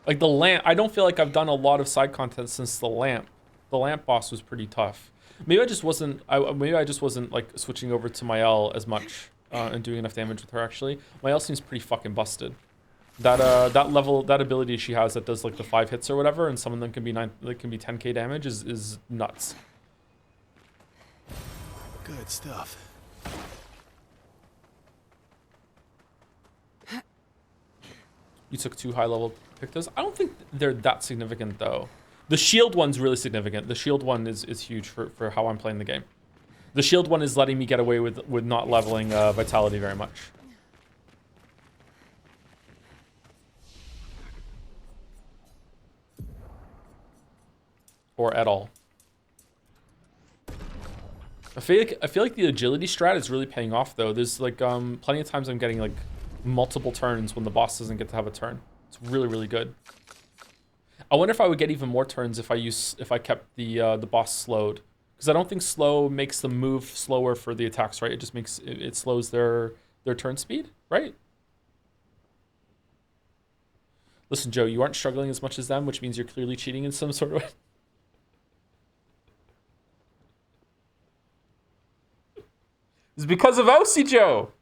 Like the lamp, I don't feel like I've done a lot of side content since the lamp. The lamp boss was pretty tough. Maybe I just wasn't. Maybe I just wasn't like switching over to my L as much and doing enough damage with her. Actually, my L seems pretty fucking busted. That level, that ability she has that does like the 5 hits or whatever, and some of them can be 10k damage is nuts. Good stuff. You took 2 high level pictos. I don't think they're that significant though. The shield one's really significant. The shield one is huge for how I'm playing the game. The shield one is letting me get away with not leveling vitality very much. Or at all. I feel like the agility strat is really paying off though. There's like plenty of times I'm getting like multiple turns when the boss doesn't get to have a turn. It's really, really good. I wonder if I would get even more turns if I kept the boss slowed, Because I don't think slow makes them move slower for the attacks, right? It just makes it slows their turn speed, right? Listen, Joe, you aren't struggling as much as them, which means you're clearly cheating in some sort of way. It's because of OC, Joe.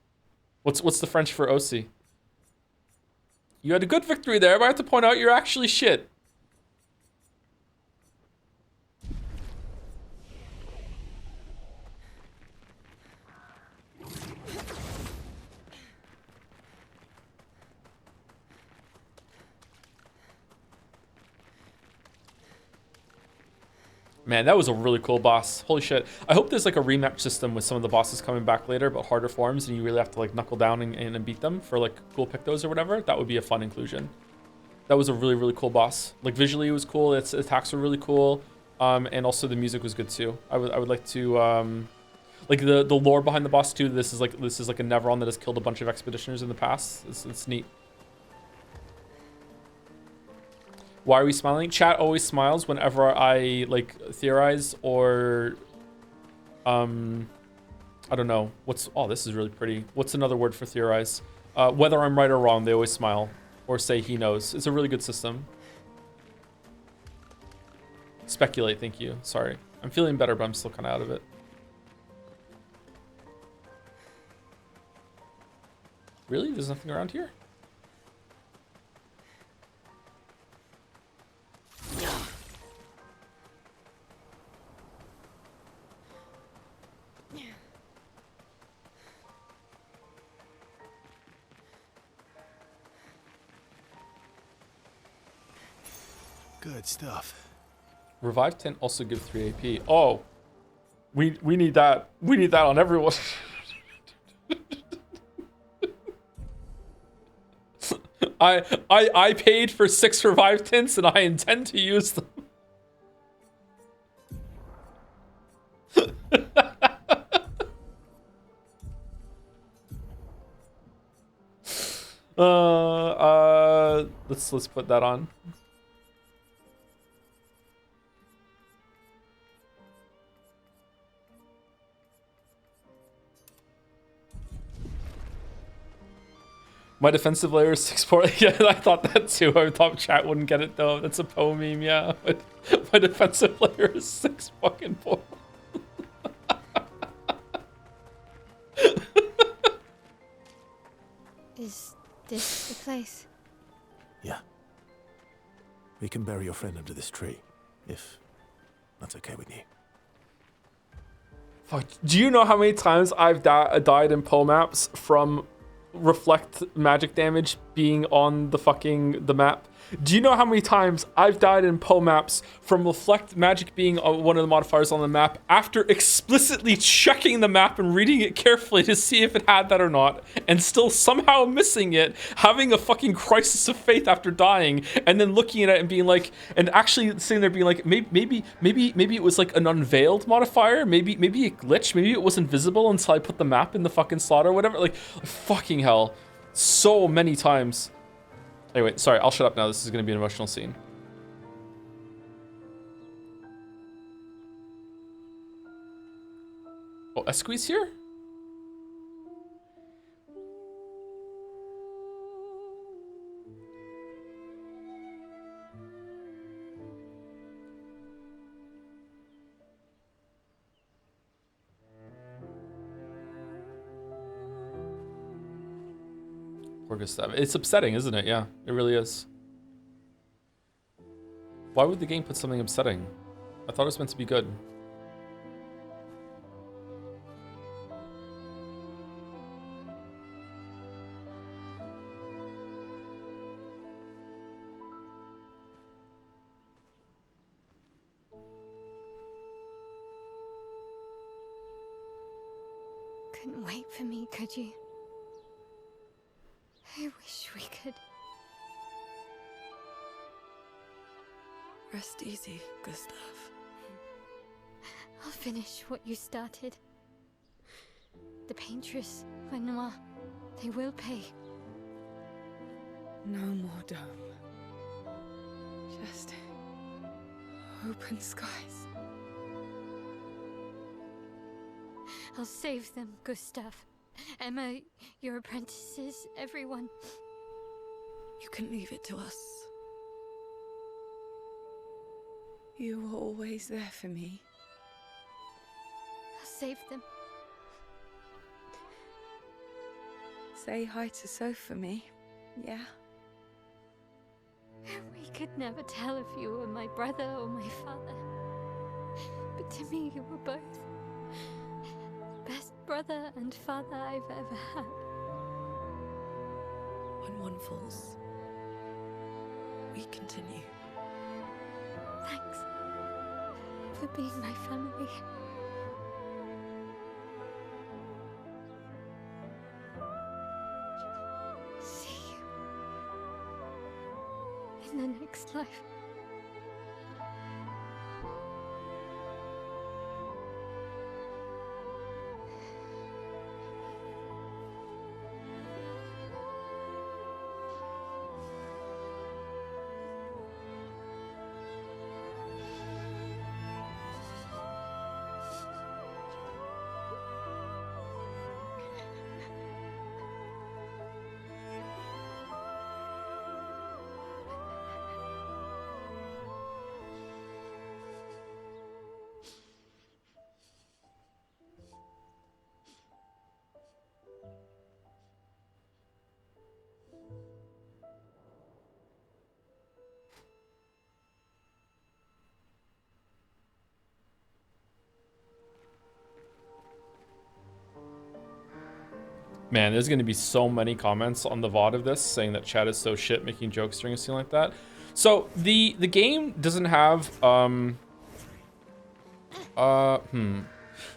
What's the French for OC? You had a good victory there, but I have to point out you're actually shit. Man, that was a really cool boss. Holy shit. I hope there's like a rematch system with some of the bosses coming back later, but harder forms, and you really have to like knuckle down and beat them for like cool pictos or whatever. That would be a fun inclusion. That was a really, really cool boss. Like visually it was cool, its attacks were really cool. And also the music was good too. I would like to like the lore behind the boss too. This is like a Neveron that has killed a bunch of expeditioners in the past. It's neat. Why are we smiling? Chat always smiles whenever I like theorize or I don't know. This is really pretty. What's another word for theorize? Whether I'm right or wrong, they always smile or say he knows. It's a really good system. Speculate, thank you. Sorry. I'm feeling better, but I'm still kind of out of it. Really? There's nothing around here? Good stuff. Revive 10 also give 3 AP. Oh, we need that. We need that on everyone. I paid for 6 revive tints and I intend to use them. Let's put that on. My defensive layer is 6.4. Yeah, I thought that too. I thought chat wouldn't get it though. That's a poem meme, yeah. But my defensive layer is 6.4. Is this the place? Yeah. We can bury your friend under this tree, if that's okay with you. Fuck. Do you know how many times I've died in PO maps from reflect magic damage being on the map? Do you know how many times I've died in PO maps from reflect magic being one of the modifiers on the map after explicitly checking the map and reading it carefully to see if it had that or not, and still somehow missing it, having a fucking crisis of faith after dying, and then looking at it and being like, and actually sitting there being like, maybe it was like an unveiled modifier, maybe it glitched, maybe it wasn't visible until I put the map in the fucking slot or whatever. Like fucking hell, so many times. Anyway, sorry, I'll shut up now. This is going to be an emotional scene. Oh, Esqui's here? Poor Gustav. It's upsetting, isn't it? Yeah, it really is. Why would the game put something upsetting? I thought it was meant to be good. Couldn't wait for me, could you? I wish we could. Rest easy, Gustav. I'll finish what you started. The paintress, Renoir, they will pay. No more dome. Just open skies. I'll save them, Gustav. Emma, your apprentices, everyone. You can leave it to us. You were always there for me. I'll save them. Say hi to Soph for me, yeah? We could never tell if you were my brother or my father. But to me, you were both. Best brother and father I've ever had. When one falls, we continue. Thanks for being my family. See you in the next life. Man, there's going to be so many comments on the VOD of this saying that chat is so shit making jokes during a scene like that. So the game doesn't have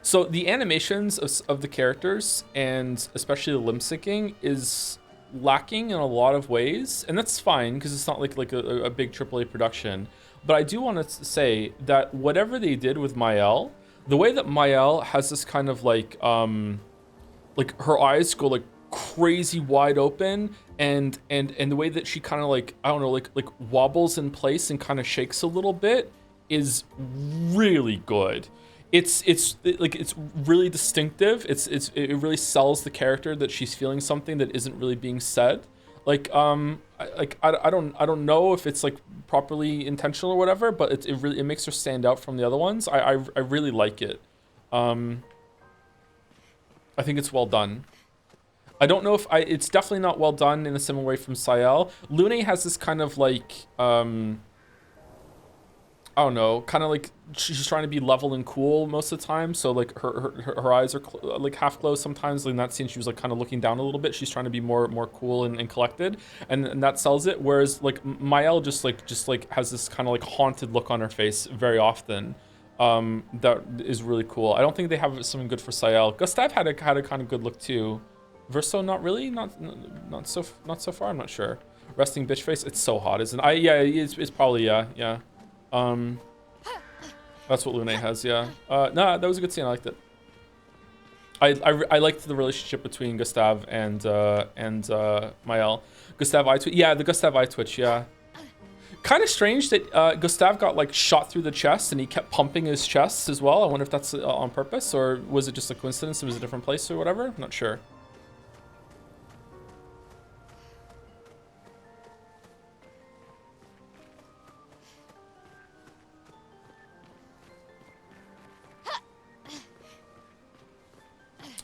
so the animations of the characters, and especially the limb syncing, is lacking in a lot of ways, and that's fine because it's not like a big AAA production. But I do want to say that whatever they did with Mael, the way that Mael has this kind of like her eyes go like crazy wide open, and the way that she kind of like, I don't know, like wobbles in place and kind of shakes a little bit is really good. It's really distinctive. It really sells the character that she's feeling something that isn't really being said. Like I don't know if it's like properly intentional or whatever, but it makes her stand out from the other ones. I really like it. I think it's well done. I don't know if it's definitely not well done in a similar way from Sael. Lune has this kind of like, I don't know, kind of like she's trying to be level and cool most of the time. So like her eyes are like half closed sometimes. In that scene, she was like kind of looking down a little bit. She's trying to be more cool and collected, and that sells it. Whereas like Mael just has this kind of like haunted look on her face very often. That is really cool. I don't think they have something good for Sael. Gustav had a kind of good look too. Verso, not really, not so far. I'm not sure. Resting bitch face. It's so hot, isn't it? Yeah, it's probably yeah. That's what Lune has. Yeah. No, that was a good scene. I liked it. I liked the relationship between Gustav and Mael. Gustav eye twitch. Yeah, the Gustav eye twitch. Yeah. Kind of strange that Gustav got like shot through the chest and he kept pumping his chest as well. I wonder if that's on purpose, or was it just a coincidence? It was a different place or whatever. I'm not sure.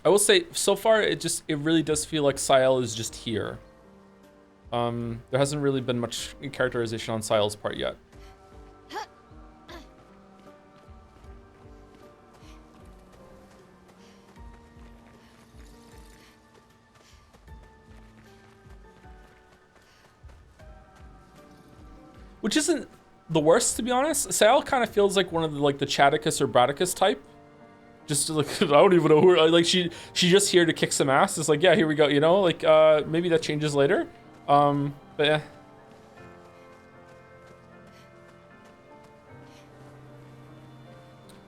I will say, so far, it really does feel like Sael is just here. There hasn't really been much characterization on Sael's part yet. Which isn't the worst, to be honest. Sael kind of feels like one of the Chadicus or Bradicus type. Just like, I don't even know who, like she just here to kick some ass. It's like, yeah, here we go, you know, like maybe that changes later. But yeah.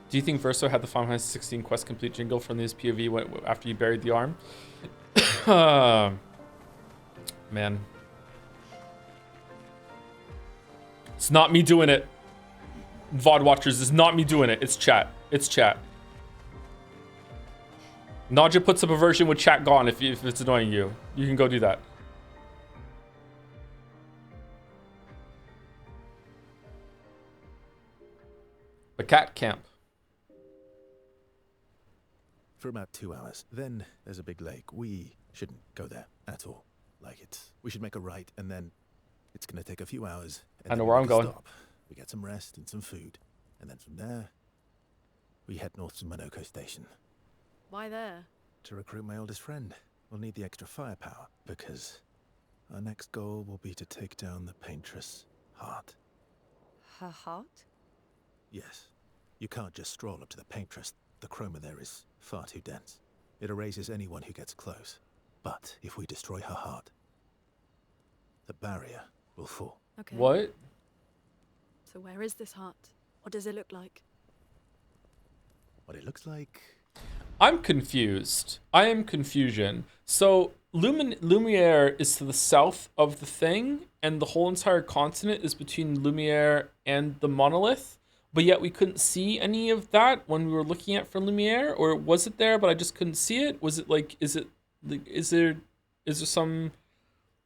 Do you think Verso had the Final Fantasy 16 quest complete jingle from this POV after you buried the arm? Man. It's not me doing it. VOD watchers, it's not me doing it. It's chat. It's chat. Naja puts up a version with chat gone if it's annoying you. You can go do that. The cat camp. For about 2 hours. Then there's a big lake. We shouldn't go there at all. We should make a right, and then it's gonna take a few hours. And I know then where we I'm make a going. Stop. We get some rest and some food, and then from there, we head north to Monoko Station Why there? to recruit my oldest friend. We'll need the extra firepower because our next goal will be to take down the paintress Heart. Her heart? Yes, you can't just stroll up to the paintress. The chroma there is far too dense. It erases anyone who gets close. But if we destroy her heart, the barrier will fall. Okay. What? So where is this heart? What does it look like? What it looks like... I'm confused. I am confusion. So Lumiere is to the south of the thing, and the whole entire continent is between Lumiere and the monolith. But yet we couldn't see any of that when we were looking at for Lumiere, or was it there but I just couldn't see it? Was it like, is there some,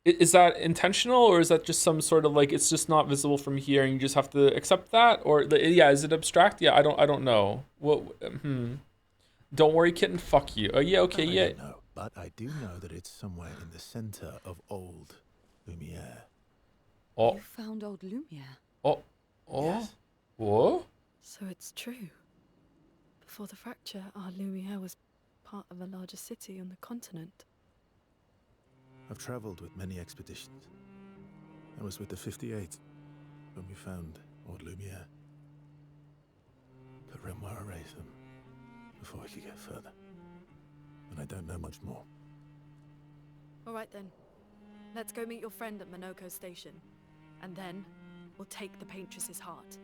is that intentional, or is that just some sort of like, it's just not visible from here and you just have to accept that? Or yeah, is it abstract? Yeah, I don't know. What? Don't worry, kitten. Fuck you. Oh yeah, okay, yeah. I don't know, but I do know that it's somewhere in the center of old Lumiere. Oh, You found old Lumiere. oh, Yes. what? So it's true. Before the fracture, our Lumiere was part of a larger city on the continent. I've traveled with many expeditions. I was with the 58 when we found old Lumiere. But Renoir erased them before we could get further. And I don't know much more. All right then. Let's go meet your friend at Monoko Station. And then, we'll take the Paintress's heart.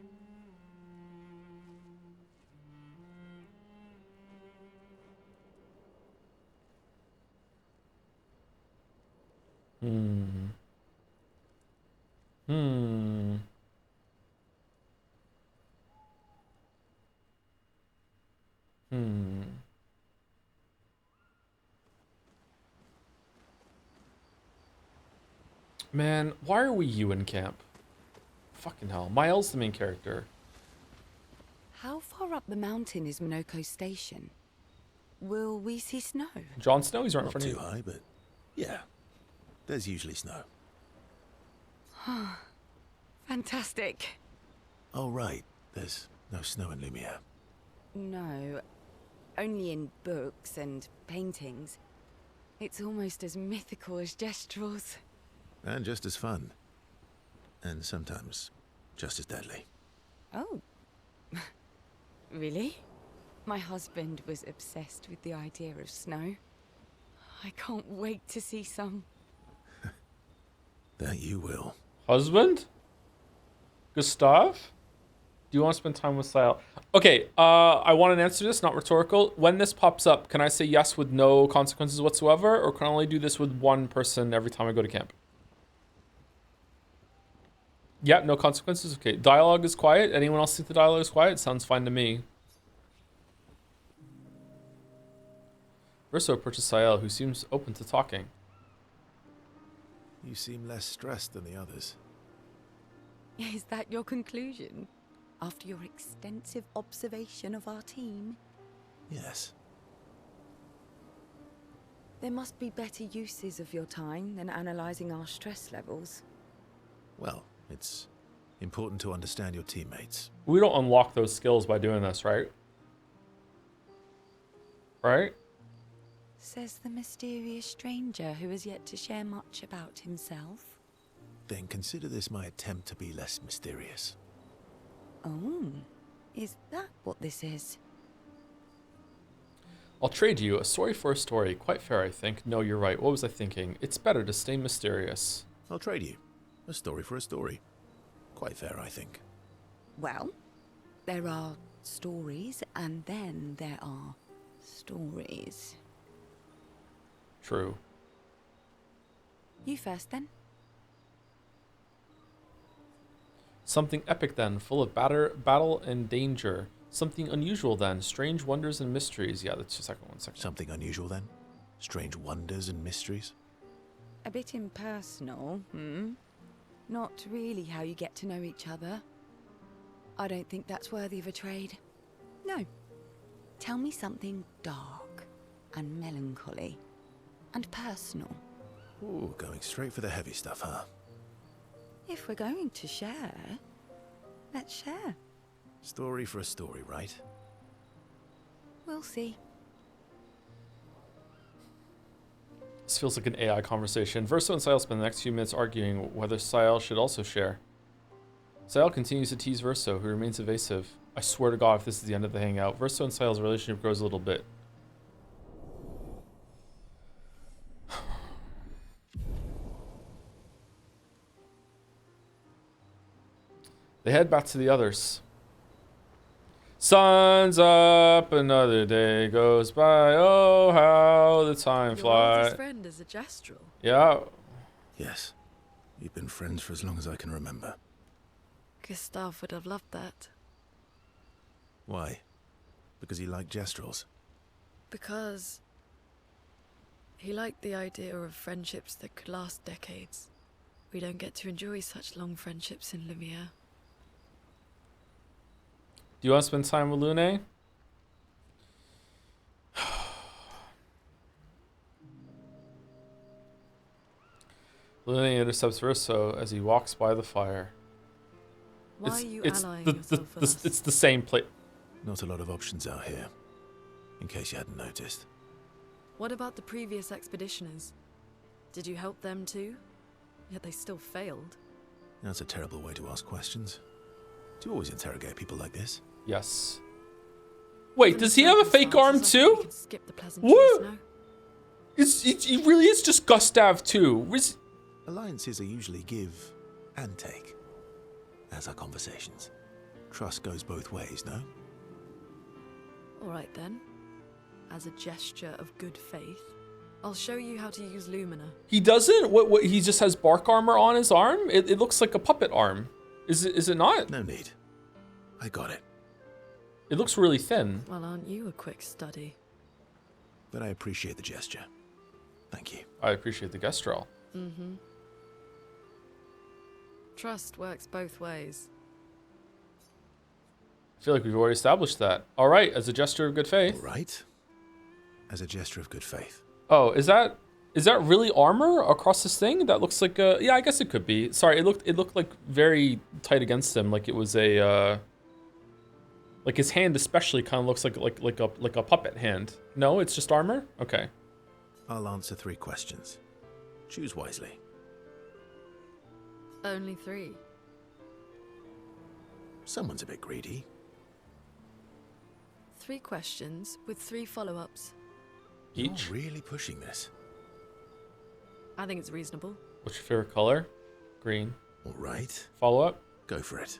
Man, why are we you in camp? Fucking hell. Miles, the main character. How far up the mountain is Monoko Station? Will we see snow? Jon Snow, he's right in Not front of too you. high, but yeah. There's usually snow. Fantastic. Oh, right. There's no snow in Lumiere. No, only in books and paintings. It's almost as mythical as Gestrels. And just as fun. And sometimes just as deadly. Oh. Really? My husband was obsessed with the idea of snow. I can't wait to see some. That you will. Husband? Gustav? Do you want to spend time with Sile? Okay, I want an answer to this, not rhetorical. When this pops up, can I say yes with no consequences whatsoever, or can I only do this with one person every time I go to camp? Yeah, no consequences? Okay, dialogue is quiet. Anyone else think the dialogue is quiet? Sounds fine to me. Verso approaches Sael, who seems open to talking. You seem less stressed than the others. Is that your conclusion? After your extensive observation of our team? Yes. There must be better uses of your time than analysing our stress levels. Well, it's important to understand your teammates. We don't unlock those skills by doing this, right? Right? Says the mysterious stranger who has yet to share much about himself. Then consider this my attempt to be less mysterious. Oh, is that what this is? I'll trade you a story for a story. Quite fair, I think. No, you're right. What was I thinking? It's better to stay mysterious. I'll trade you a story for a story. Quite fair, I think. Well, there are stories, and then there are stories. True. You first, then. Something epic then, full of battle and danger. Something unusual then. Strange wonders and mysteries. Yeah, that's the second one. Something unusual then? Strange wonders and mysteries? A bit impersonal, hmm? Not really how you get to know each other. I don't think that's worthy of a trade. No. Tell me something dark and melancholy and personal. Ooh, going straight for the heavy stuff, huh? If we're going to share, let's share. Story for a story, right? We'll see. This feels like an AI conversation. Verso and Sayal spend the next few minutes arguing whether Sayal should also share. Sayal continues to tease Verso, who remains evasive. I swear to God, if this is the end of the hangout, Verso and Sayal's relationship grows a little bit. They head back to the others. Sun's up, another day goes by. Oh, how the time Your flies. oldest friend is a gestural. Yeah. Yes. We've been friends for as long as I can remember. Gustav would have loved that. Why? Because he liked gestrels? Because he liked the idea of friendships that could last decades. We don't get to enjoy such long friendships in Lumiere. Do you want to spend time with Lune? Lune intercepts Verso as he walks by the fire. Why are you it's allying the, yourself with us? it's the same place. Not a lot of options out here, in case you hadn't noticed. What about the previous expeditioners? Did you help them too? Yet they still failed. That's a terrible way to ask questions. Do you always interrogate people like this? Yes. Wait, Given does the he have a fake arm circumstances, I think we too? can skip the pleasantries now. He really is just Gustav too. Alliances are usually give and take, as are conversations. Trust goes both ways, no? All right then. As a gesture of good faith, I'll show you how to use Lumina. He doesn't? What he just has bark armor on his arm? It looks like a puppet arm. Is it not? No need. I got it. It looks really thin. Well, aren't you a quick study? But I appreciate the gesture. Thank you. I appreciate the gestural. Mm-hmm. Trust works both ways. I feel like we've already established that. All right, as a gesture of good faith. All right. As a gesture of good faith. Oh, is that really armor across this thing? That looks like a, yeah, I guess it could be. Sorry, it looked like very tight against him, like it was a like his hand especially kind of looks like a puppet hand. No, it's just armor? Okay. I'll answer 3 questions. Choose wisely. Only 3. Someone's a bit greedy. 3 questions with 3 follow-ups. Each? You're really pushing this. I think it's reasonable. What's your favorite color? Green. All right. Follow up? Go for it.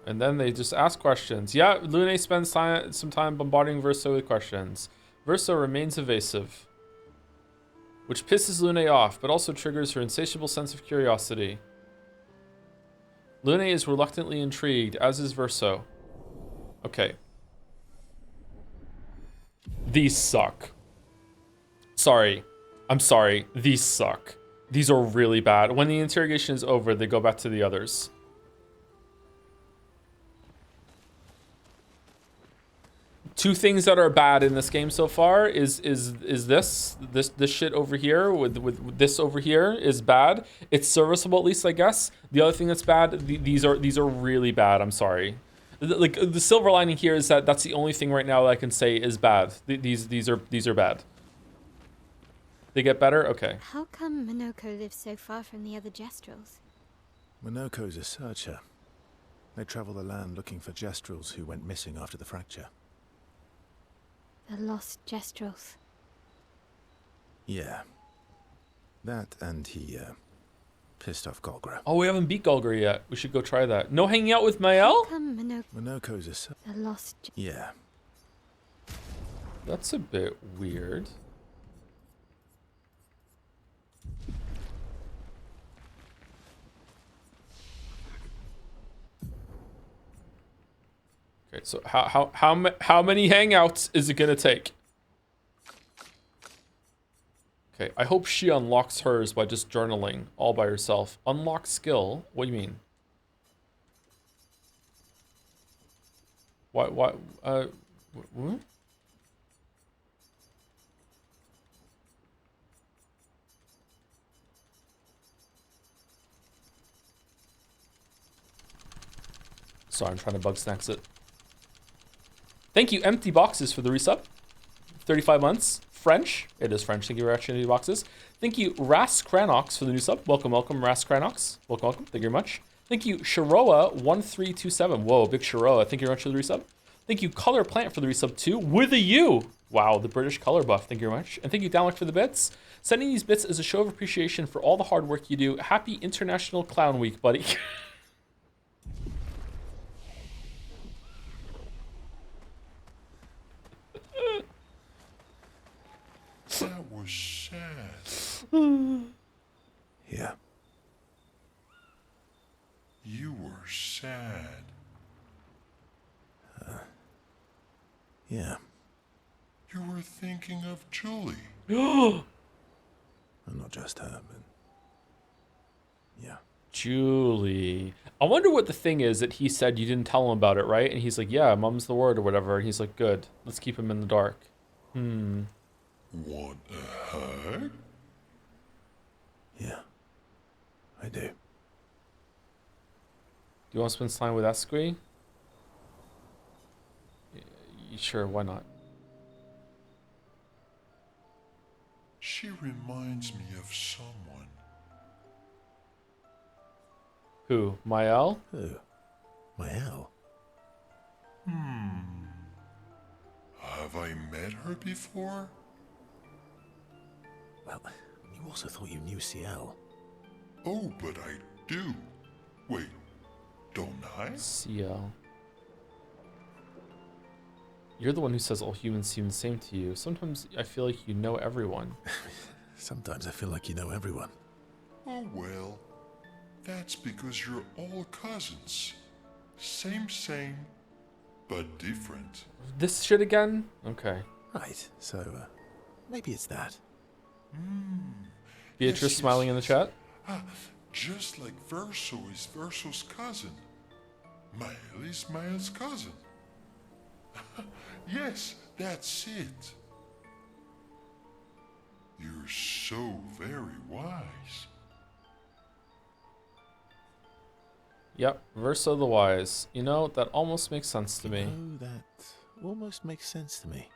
And then they just ask questions. Yeah, Lune spends some time bombarding Verso with questions. Verso remains evasive, which pisses Lune off, but also triggers her insatiable sense of curiosity. Lune is reluctantly intrigued, as is Verso. Okay. These suck. Sorry. I'm sorry. These suck. These are really bad. When the interrogation is over, they go back to the others. Two things that are bad in this game so far is this shit over here with this over here is bad. It's serviceable at least, I guess. The other thing that's bad, these are really bad. I'm sorry. Like the silver lining here is that that's the only thing right now that I can say is bad. These are bad. They get better? Okay. How come Minoko lives so far from the other Gestrals? Minoko's a searcher. They travel the land looking for gestrels who went missing after the fracture. The lost Gestrals. Yeah. That and he, pissed off Golgra. Oh, we haven't beat Golgar yet. We should go try that. No hanging out with Mael? How come Minoko's a the lost Yeah. That's a bit weird. Okay, so how many hangouts is it gonna take? Okay, I hope she unlocks hers by just journaling all by herself. Unlock skill? What do you mean? What, what? Sorry, I'm trying to bug snacks it. Thank you, Empty Boxes, for the resub. 35 months. French. It is French. Thank you very much, Empty Boxes. Thank you, Ras Cranox, for the new sub. Welcome, welcome, Ras Cranox. Welcome, welcome. Thank you very much. Thank you, Shiroa1327. Whoa, big Shiroa. Thank you very much for the resub. Thank you, Color Plant, for the resub too. With a U. Wow, the British color buff. Thank you very much. And thank you, Downlock, for the bits. Sending these bits as a show of appreciation for all the hard work you do. Happy International Clown Week, buddy. That was sad. Yeah. You were sad. Yeah. You were thinking of Julie. And not just her, but... Yeah. Julie. I wonder what the thing is that he said you didn't tell him about it, right? And he's like, yeah, mum's the word or whatever. And he's like, good. Let's keep him in the dark. Want a hug? Yeah. I do. Do you want to spend time with Esqui? Sure, why not? She reminds me of someone. Who? Mael? Who? Mael? Have I met her before? Well, you also thought you knew CL. Oh, but I do. Wait, don't I? CL. You're the one who says all humans seem the same to you. Sometimes I feel like you know everyone. Sometimes I feel like you know everyone. Oh well, that's because you're all cousins. Same, but different. This shit again? Okay. Right, so, maybe it's that. Beatrice Yes, smiling in the chat? Just like Verso is Verso's cousin. Mael is Mael's cousin. Yes, that's it. You're so very wise. Yep, Verso the Wise. You know, that almost makes sense to me. Oh, that almost makes sense to me.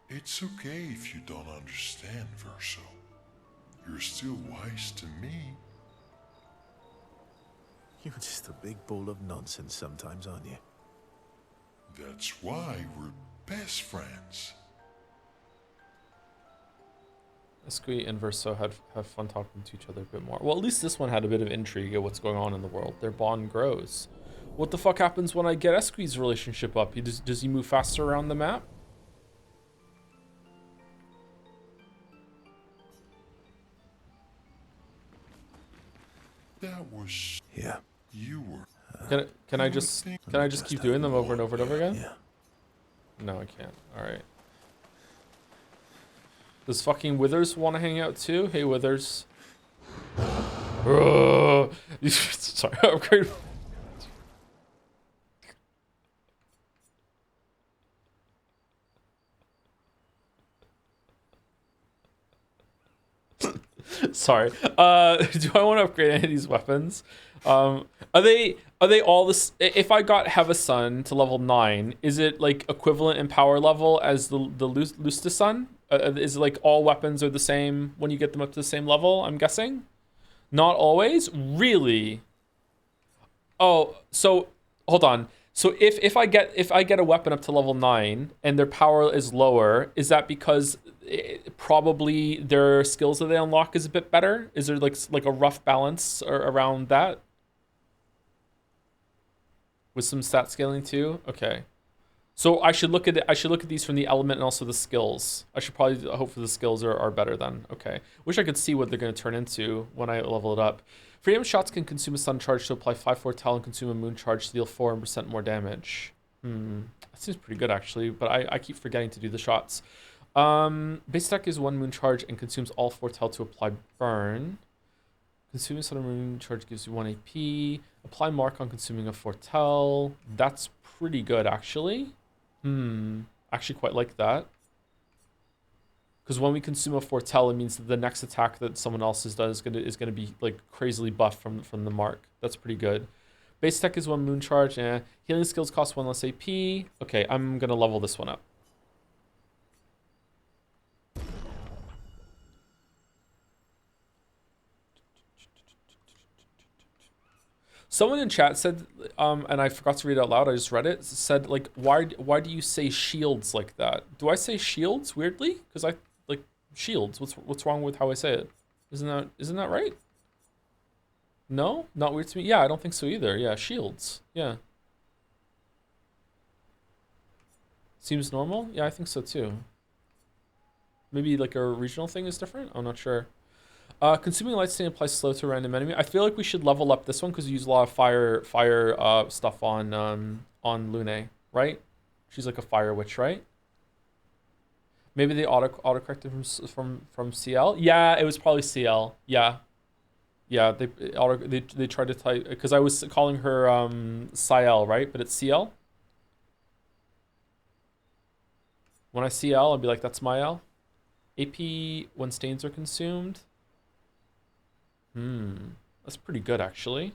It's okay if you don't understand, Verso. You're still wise to me. You're just a big ball of nonsense sometimes, aren't you? That's why we're best friends. Esqui and Verso have fun talking to each other a bit more. Well, at least this one had a bit of intrigue of what's going on in the world. Their bond grows. What the fuck happens when I get Esqui's relationship up? Does he move faster around the map? That was... Yeah. You were... Can I just keep doing them over and over and over again? Yeah. No, I can't. All right. Does fucking Withers want to hang out too? Hey, Withers. Sorry, upgrade. Sorry. Do I want to upgrade any of these weapons? Are they all this? If I got Have a Sun to level 9, is it like equivalent in power level as the Lusta Sun? Is it like all weapons are the same when you get them up to the same level? I'm guessing. Not always. Really? Oh, so hold on. So if I get a weapon up to level 9 and their power is lower, is that because probably their skills that they unlock is a bit better? Is there like a rough balance around that? With some stat scaling too? Okay. So I should look at it. I should look at these from the element and also the skills. I should probably hope for the skills are better then. Okay. Wish I could see what they're going to turn into when I level it up. Freedom shots can consume a sun charge to apply 5/4 tile and consume a moon charge to deal 4% more damage. That seems pretty good actually, but I keep forgetting to do the shots. Base attack is 1 moon charge and consumes all foretell to apply burn. Consuming sudden moon charge gives you 1 AP. Apply mark on consuming a foretell. That's pretty good actually. Actually quite like that. Because when we consume a foretell, it means that the next attack that someone else has done is gonna be like crazily buffed from the mark. That's pretty good. Base attack is 1 moon charge. Healing skills cost 1 less AP. Okay, I'm gonna level this one up. Someone in chat said, and I forgot to read it out loud, I just read it, said, like, why do you say shields like that? Do I say shields weirdly? Because I, like, shields. What's wrong with how I say it? Isn't that right? No? Not weird to me? Yeah, I don't think so either. Yeah, shields. Yeah. Seems normal? Yeah, I think so too. Maybe, like, a regional thing is different? I'm not sure. Consuming light stain applies slow to a random enemy. I feel like we should level up this one because we use a lot of fire stuff on Lune, right? She's like a fire witch, right? Maybe they autocorrected from CL. Yeah, it was probably CL. Yeah, they tried to type because I was calling her Ciel, right? But it's CL. When I CL, I'll be like, that's my L. AP when stains are consumed. That's pretty good actually.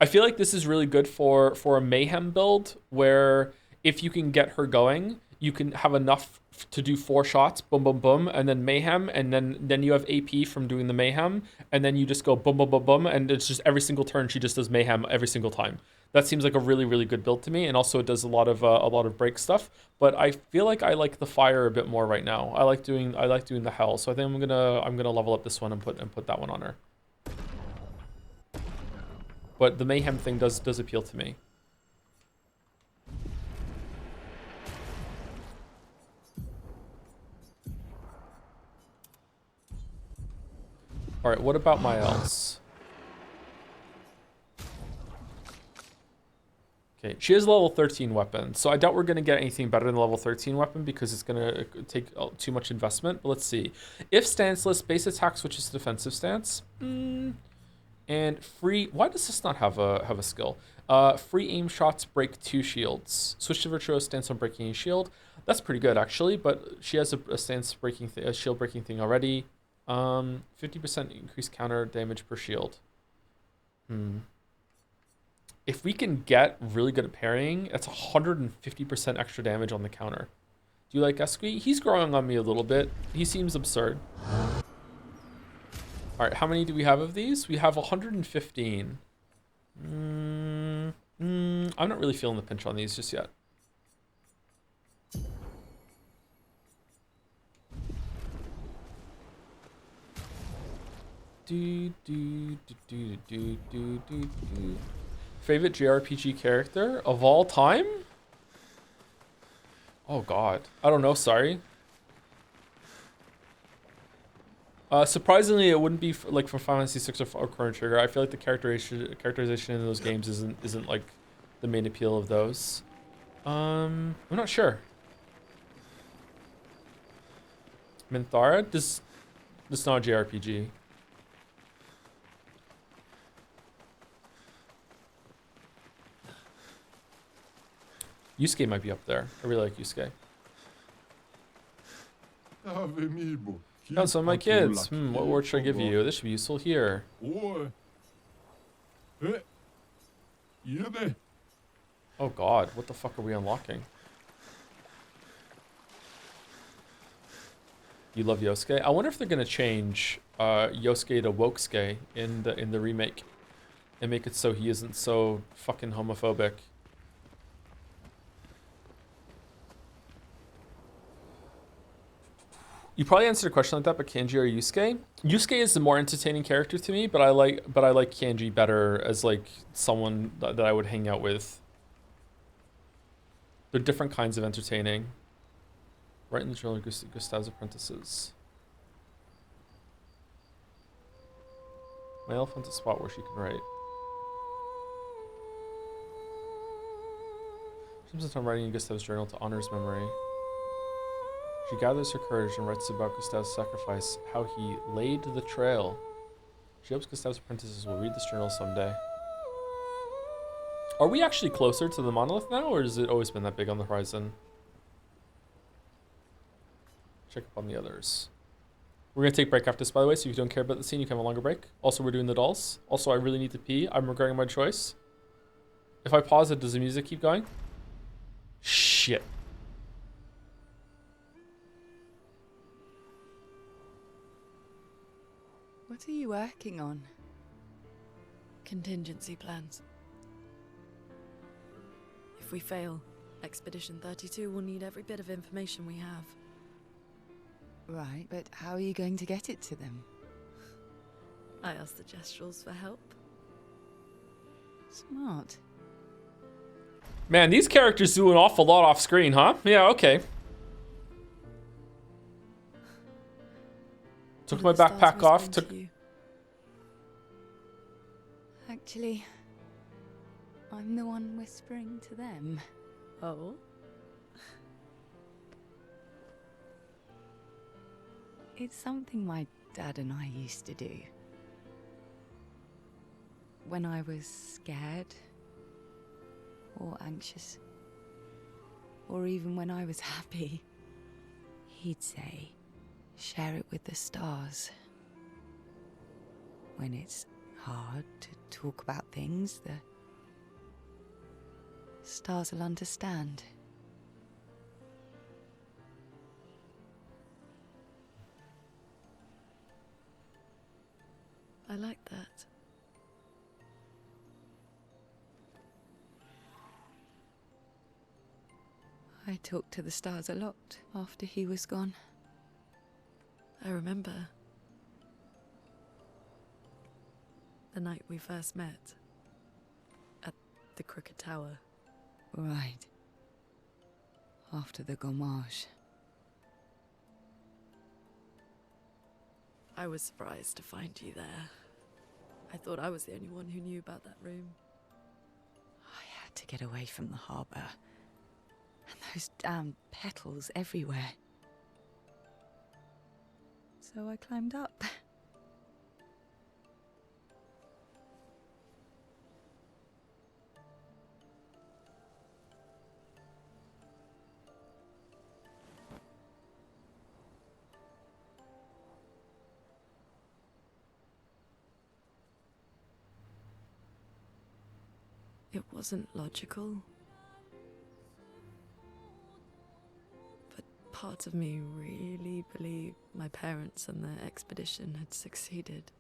I feel like this is really good for a mayhem build where if you can get her going, you can have enough to do 4 shots, boom, boom, boom, and then mayhem, and then you have AP from doing the mayhem, and then you just go boom, boom, boom, boom, and it's just every single turn she just does mayhem every single time. That seems like a really, really good build to me, and also it does a lot of break stuff. But I feel like I like the fire a bit more right now. I like doing the hell, so I think I'm gonna level up this one and put that one on her. But the mayhem thing does appeal to me. All right, what about my else? Okay, she has a level 13 weapon, so I doubt we're gonna get anything better than the level 13 weapon because it's gonna take too much investment. But let's see. If stanceless, base attack switches to defensive stance. And free. Why does this not have a skill? Free aim shots break 2 shields. Switch to virtuoso stance on breaking a shield. That's pretty good actually, but she has a stance breaking a shield breaking thing already. 50% increased counter damage per shield. If we can get really good at parrying, that's 150% extra damage on the counter. Do you like Esqui? He's growing on me a little bit. He seems absurd. All right, how many do we have of these? We have 115. I'm not really feeling the pinch on these just yet. Favorite JRPG character of all time? Oh God, I don't know. Sorry. Surprisingly, it wouldn't be like from Final Fantasy VI or Chrono Trigger. I feel like the characterization in those games isn't like the main appeal of those. I'm not sure. Minthara? This is not a JRPG. Yusuke might be up there. I really like Yusuke. Found some of my kids. What word should I give you? This should be useful here. Oh God, what the fuck are we unlocking? You love Yosuke? I wonder if they're gonna change Yosuke to Wokesuke in the remake and make it so he isn't so fucking homophobic. You probably answered a question like that, but Kanji or Yusuke? Yusuke is the more entertaining character to me, but I like Kanji better as like someone that I would hang out with. They're different kinds of entertaining. Right in the journal, Gustav's apprentices. My elf wants a spot where she can write. She spends some time writing in Gustav's journal to honor his memory. She gathers her courage and writes about Gustav's sacrifice, how he laid the trail. She hopes Gustav's apprentices will read this journal someday. Are we actually closer to the monolith now, or has it always been that big on the horizon? Check up on the others. We're going to take a break after this, by the way, so if you don't care about the scene, you can have a longer break. Also, we're doing the dolls. Also, I really need to pee. I'm regretting my choice. If I pause it, does the music keep going? Shit. What are you working on? Contingency plans. If we fail, Expedition 32 will need every bit of information we have. Right, but how are you going to get it to them? I asked the Gestrals for help. Smart. Man, these characters do an awful lot off screen, huh? Yeah, okay. Took my backpack off. Actually, I'm the one whispering to them. Oh? It's something my dad and I used to do. When I was scared, or anxious, or even when I was happy, he'd say, share it with the stars. When it's hard to talk about things, the stars will understand. I like that. I talked to the stars a lot after he was gone. I remember the night we first met at the Crooked Tower. Right. After the gommage. I was surprised to find you there. I thought I was the only one who knew about that room. I had to get away from the harbour. And those damn petals everywhere. So I climbed up. It wasn't logical. But part of me really believed my parents and their expedition had succeeded.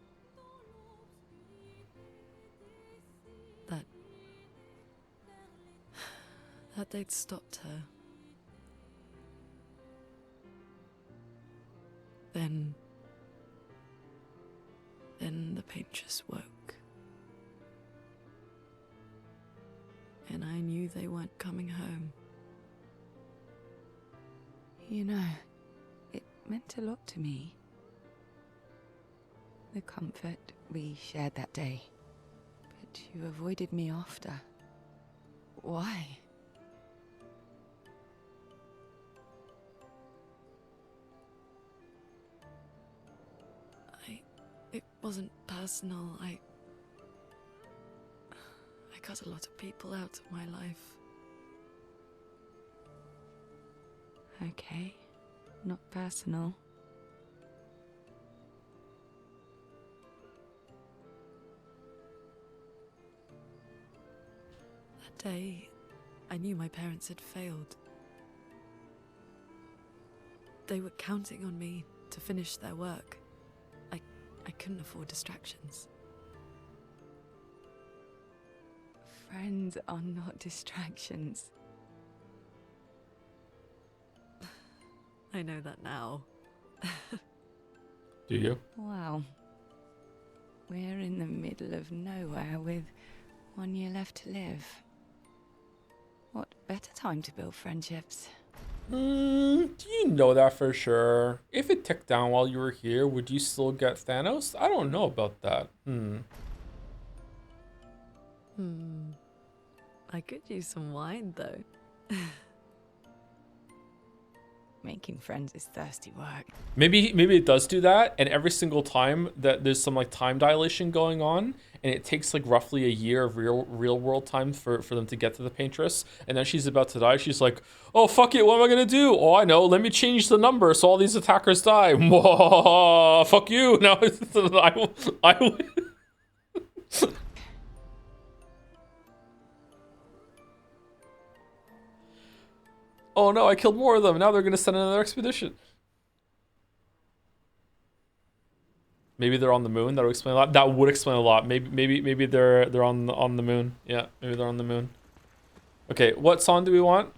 That they'd stopped her. Then the paintress woke. And I knew they weren't coming home. You know, it meant a lot to me. The comfort we shared that day. But you avoided me after. Why? It wasn't personal. I cut a lot of people out of my life. Okay, not personal. That day, I knew my parents had failed. They were counting on me to finish their work. I couldn't afford distractions. Friends are not distractions. I know that now. Do you? Wow. We're in the middle of nowhere with 1 year left to live. What better time to build friendships? Do you know that for sure? If it ticked down while you were here, would you still get Thanos? I don't know about that. I could use some wine though. Making friends is thirsty work. Maybe it does do that, and every single time that there's some like time dilation going on, and it takes like roughly a year of real world time for them to get to the paintress, and then she's about to die. She's like, "Oh fuck it, what am I gonna do? Oh, I know. Let me change the number so all these attackers die." Whoa, fuck you. Now I win. Oh no, I killed more of them. Now they're gonna send another expedition. Maybe they're on the moon. That would explain a lot. That would explain a lot. Maybe they're on the moon. Yeah, maybe they're on the moon. Okay, what song do we want?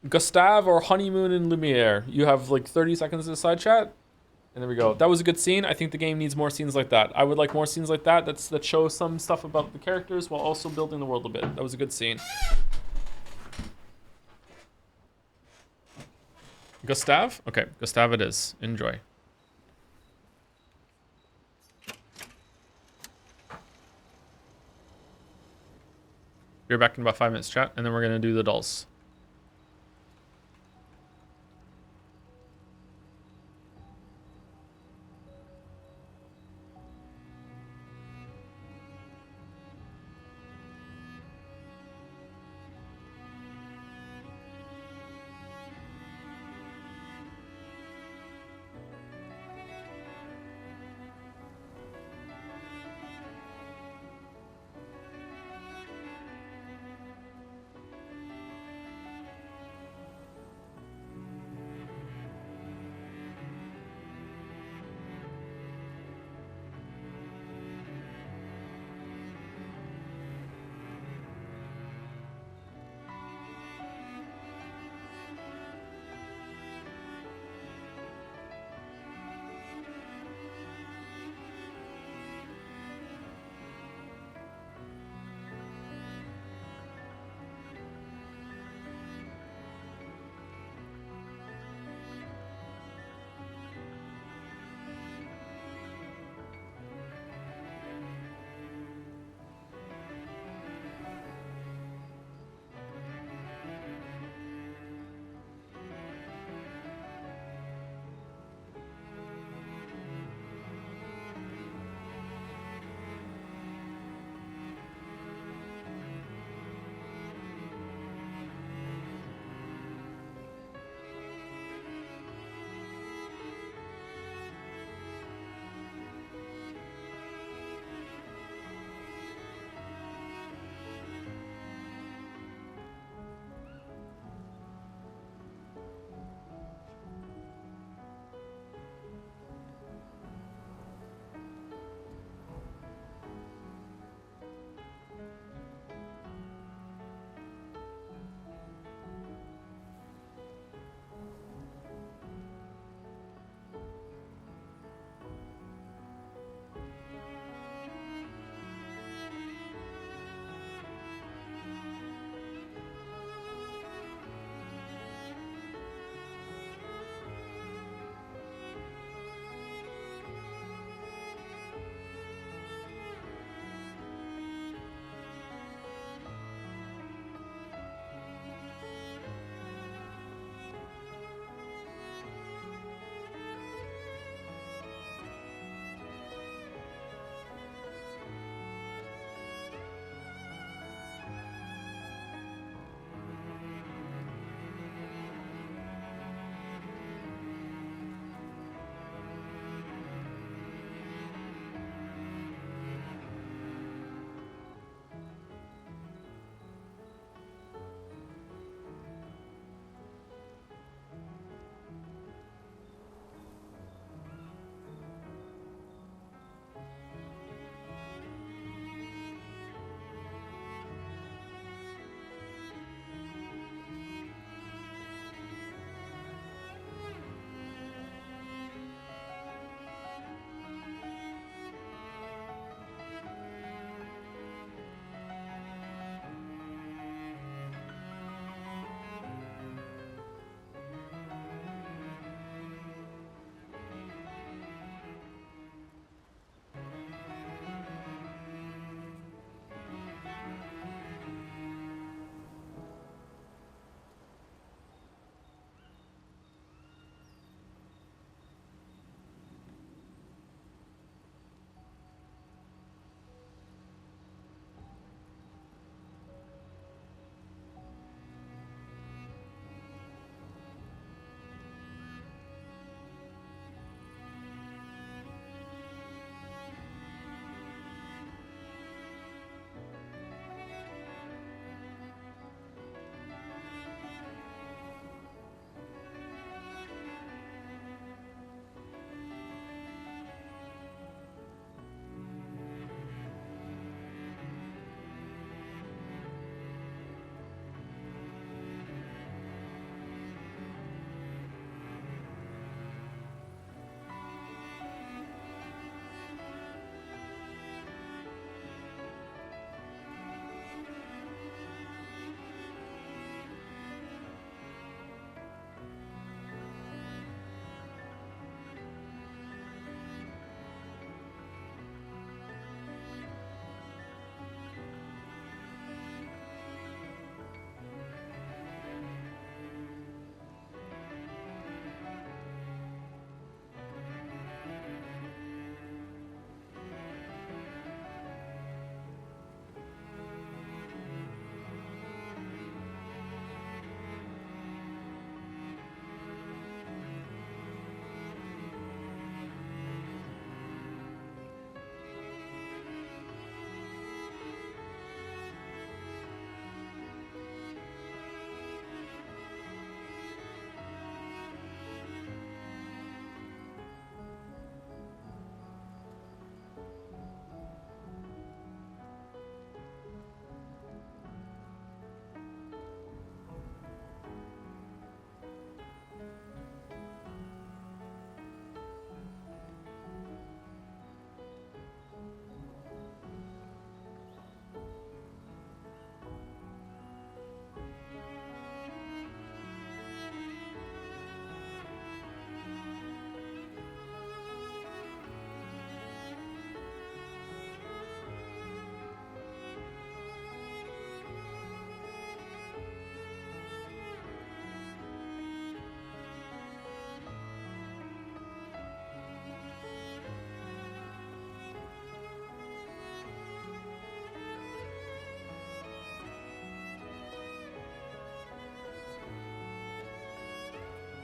Gustave or Honeymoon in Lumiere? You have like 30 seconds to decide, chat. And there we go. That was a good scene. I think the game needs more scenes like that. I would like more scenes like that. That show some stuff about the characters while also building the world a bit. That was a good scene. Gustave? Okay, Gustave it is. Enjoy. You're back in about 5 minutes, chat, and then we're gonna do the dolls.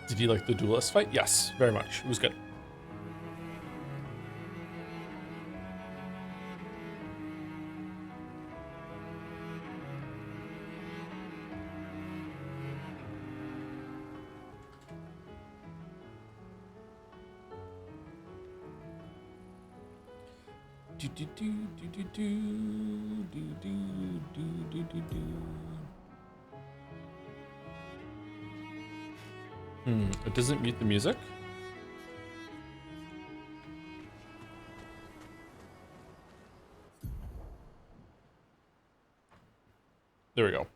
Did you like the duelist fight? Yes, very much. It was good. It doesn't mute the music. There we go.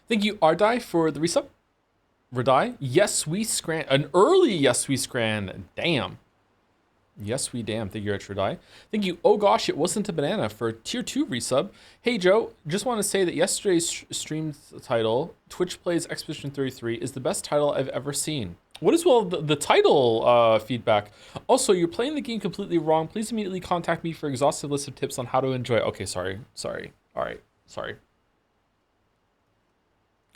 Thank you, Ardai, for the resub. Radai, yes, we scran. An early yes, we scran. Damn. Yes, we damn. Thank you, Radai. Thank you. Oh gosh, it wasn't a banana for tier 2 resub. Hey, Joe, just want to say that yesterday's stream title, Twitch Plays Expedition 33, is the best title I've ever seen. What is the title feedback? Also, you're playing the game completely wrong. Please immediately contact me for exhaustive list of tips on how to enjoy. Okay, sorry. All right, sorry.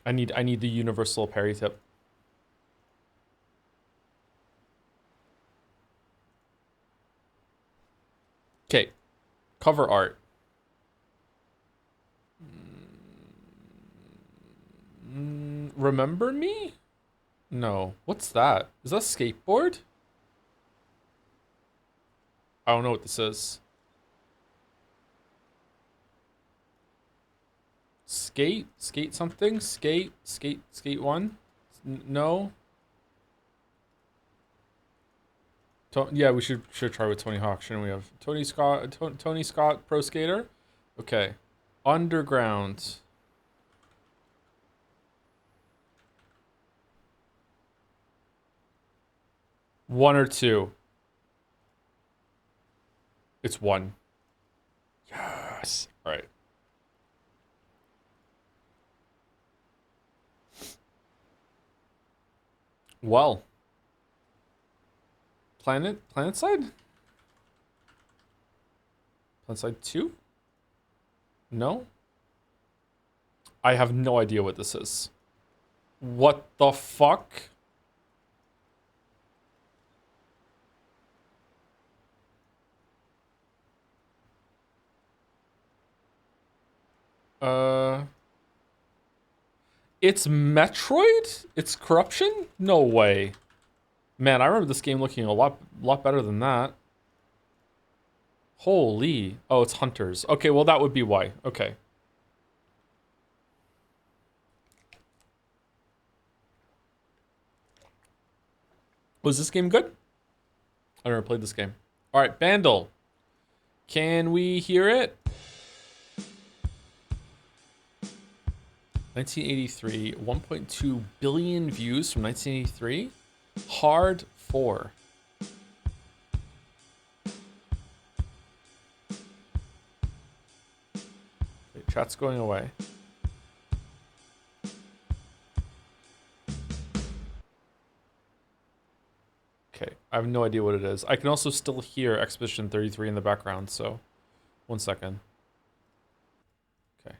I need the universal parry tip. Okay, cover art. Remember me? No. What's that? Is that a skateboard? I don't know what this is. Skate something? Skate 1? No. Yeah, we should try with Tony Hawk, shouldn't we? Have Tony Scott Pro Skater. Okay, Underground. One or two. It's one. Yes. All right. Well. Planet side? Planet side 2? No? I have no idea what this is. What the fuck? It's Metroid? It's Corruption? No way. Man, I remember this game looking a lot better than that. Holy. Oh, it's Hunters. Okay, well that would be why. Okay. Was this game good? I never played this game. All right, Bandle. Can we hear it? 1983, 1.2 billion views from 1983. Hard 4. Okay, chat's going away. Okay, I have no idea what it is. I can also still hear Expedition 33 in the background, so 1 second. Okay.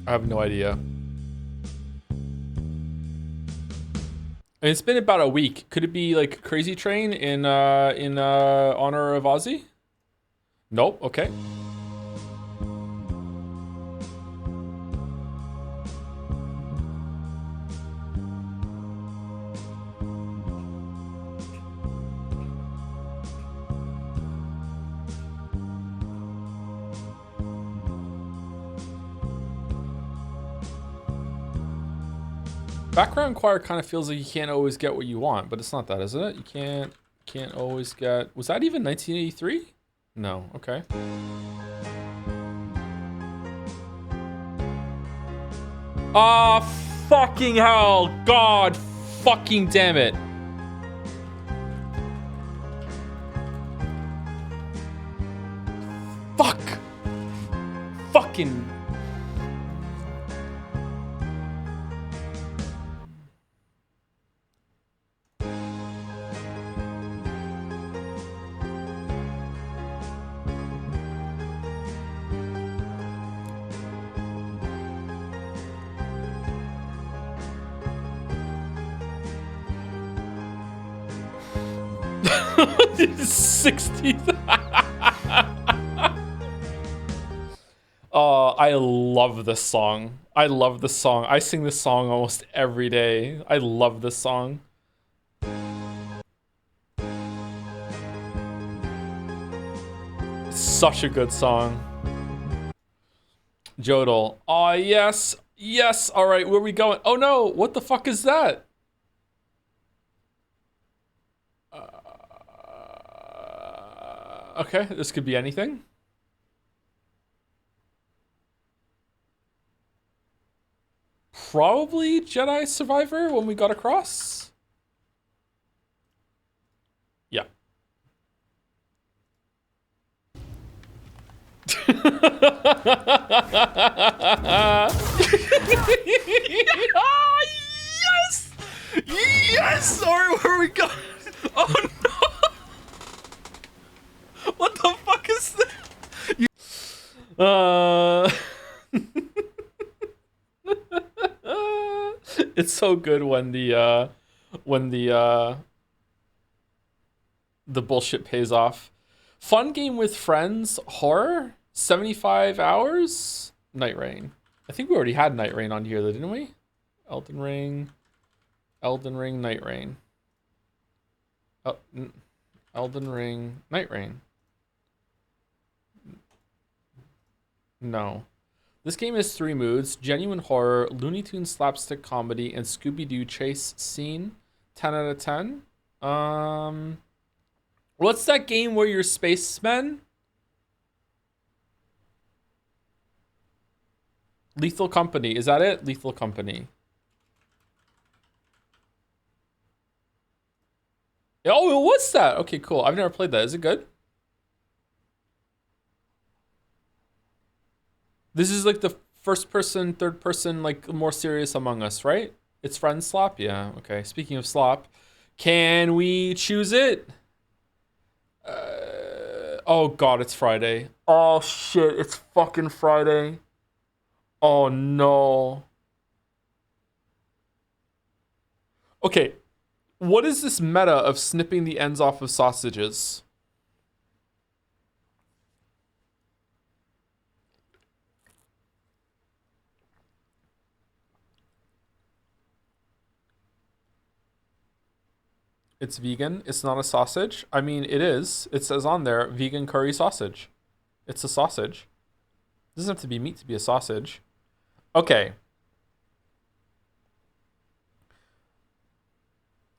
I have no idea. And it's been about a week. Could it be like Crazy Train in honor of Ozzy? Nope. Okay. Background choir kind of feels like you can't always get what you want, but it's not that, is it? You can't always get. Was that even 1983? No. Okay. Ah, fucking hell! God, fucking damn it. Fuck. Fucking. $60. Oh, I love this song. I love this song. I sing this song almost every day. I love this song. Such a good song. Jodel. Oh, yes. Yes. All right, where are we going? Oh, no. What the fuck is that? Okay, this could be anything. Probably Jedi Survivor when we got across. Yeah. Yes! Yes! Sorry, where are we going? Oh no! What the fuck is that? It's so good when the bullshit pays off. Fun game with friends, horror, 75 hours, Night Rain. I think we already had Night Rain on here though, didn't we? Elden Ring, Night Rain. Elden Ring, Night Rain. No. This game has 3 moods: genuine horror, Looney Tunes slapstick comedy, and Scooby-Doo chase scene. 10 out of 10. What's that game where you're spacemen? Lethal Company. Is that it? Lethal Company. Oh, what's that? Okay, cool. I've never played that. Is it good? This is like the first person, third person, like more serious Among Us, right? It's Friends Slop? Yeah, okay. Speaking of slop, can we choose it? Oh god, it's Friday. Oh shit, it's fucking Friday. Oh no. Okay, what is this meta of snipping the ends off of sausages? It's vegan. It's not a sausage. I mean, it is. It says on there, vegan curry sausage. It's a sausage. It doesn't have to be meat to be a sausage. Okay.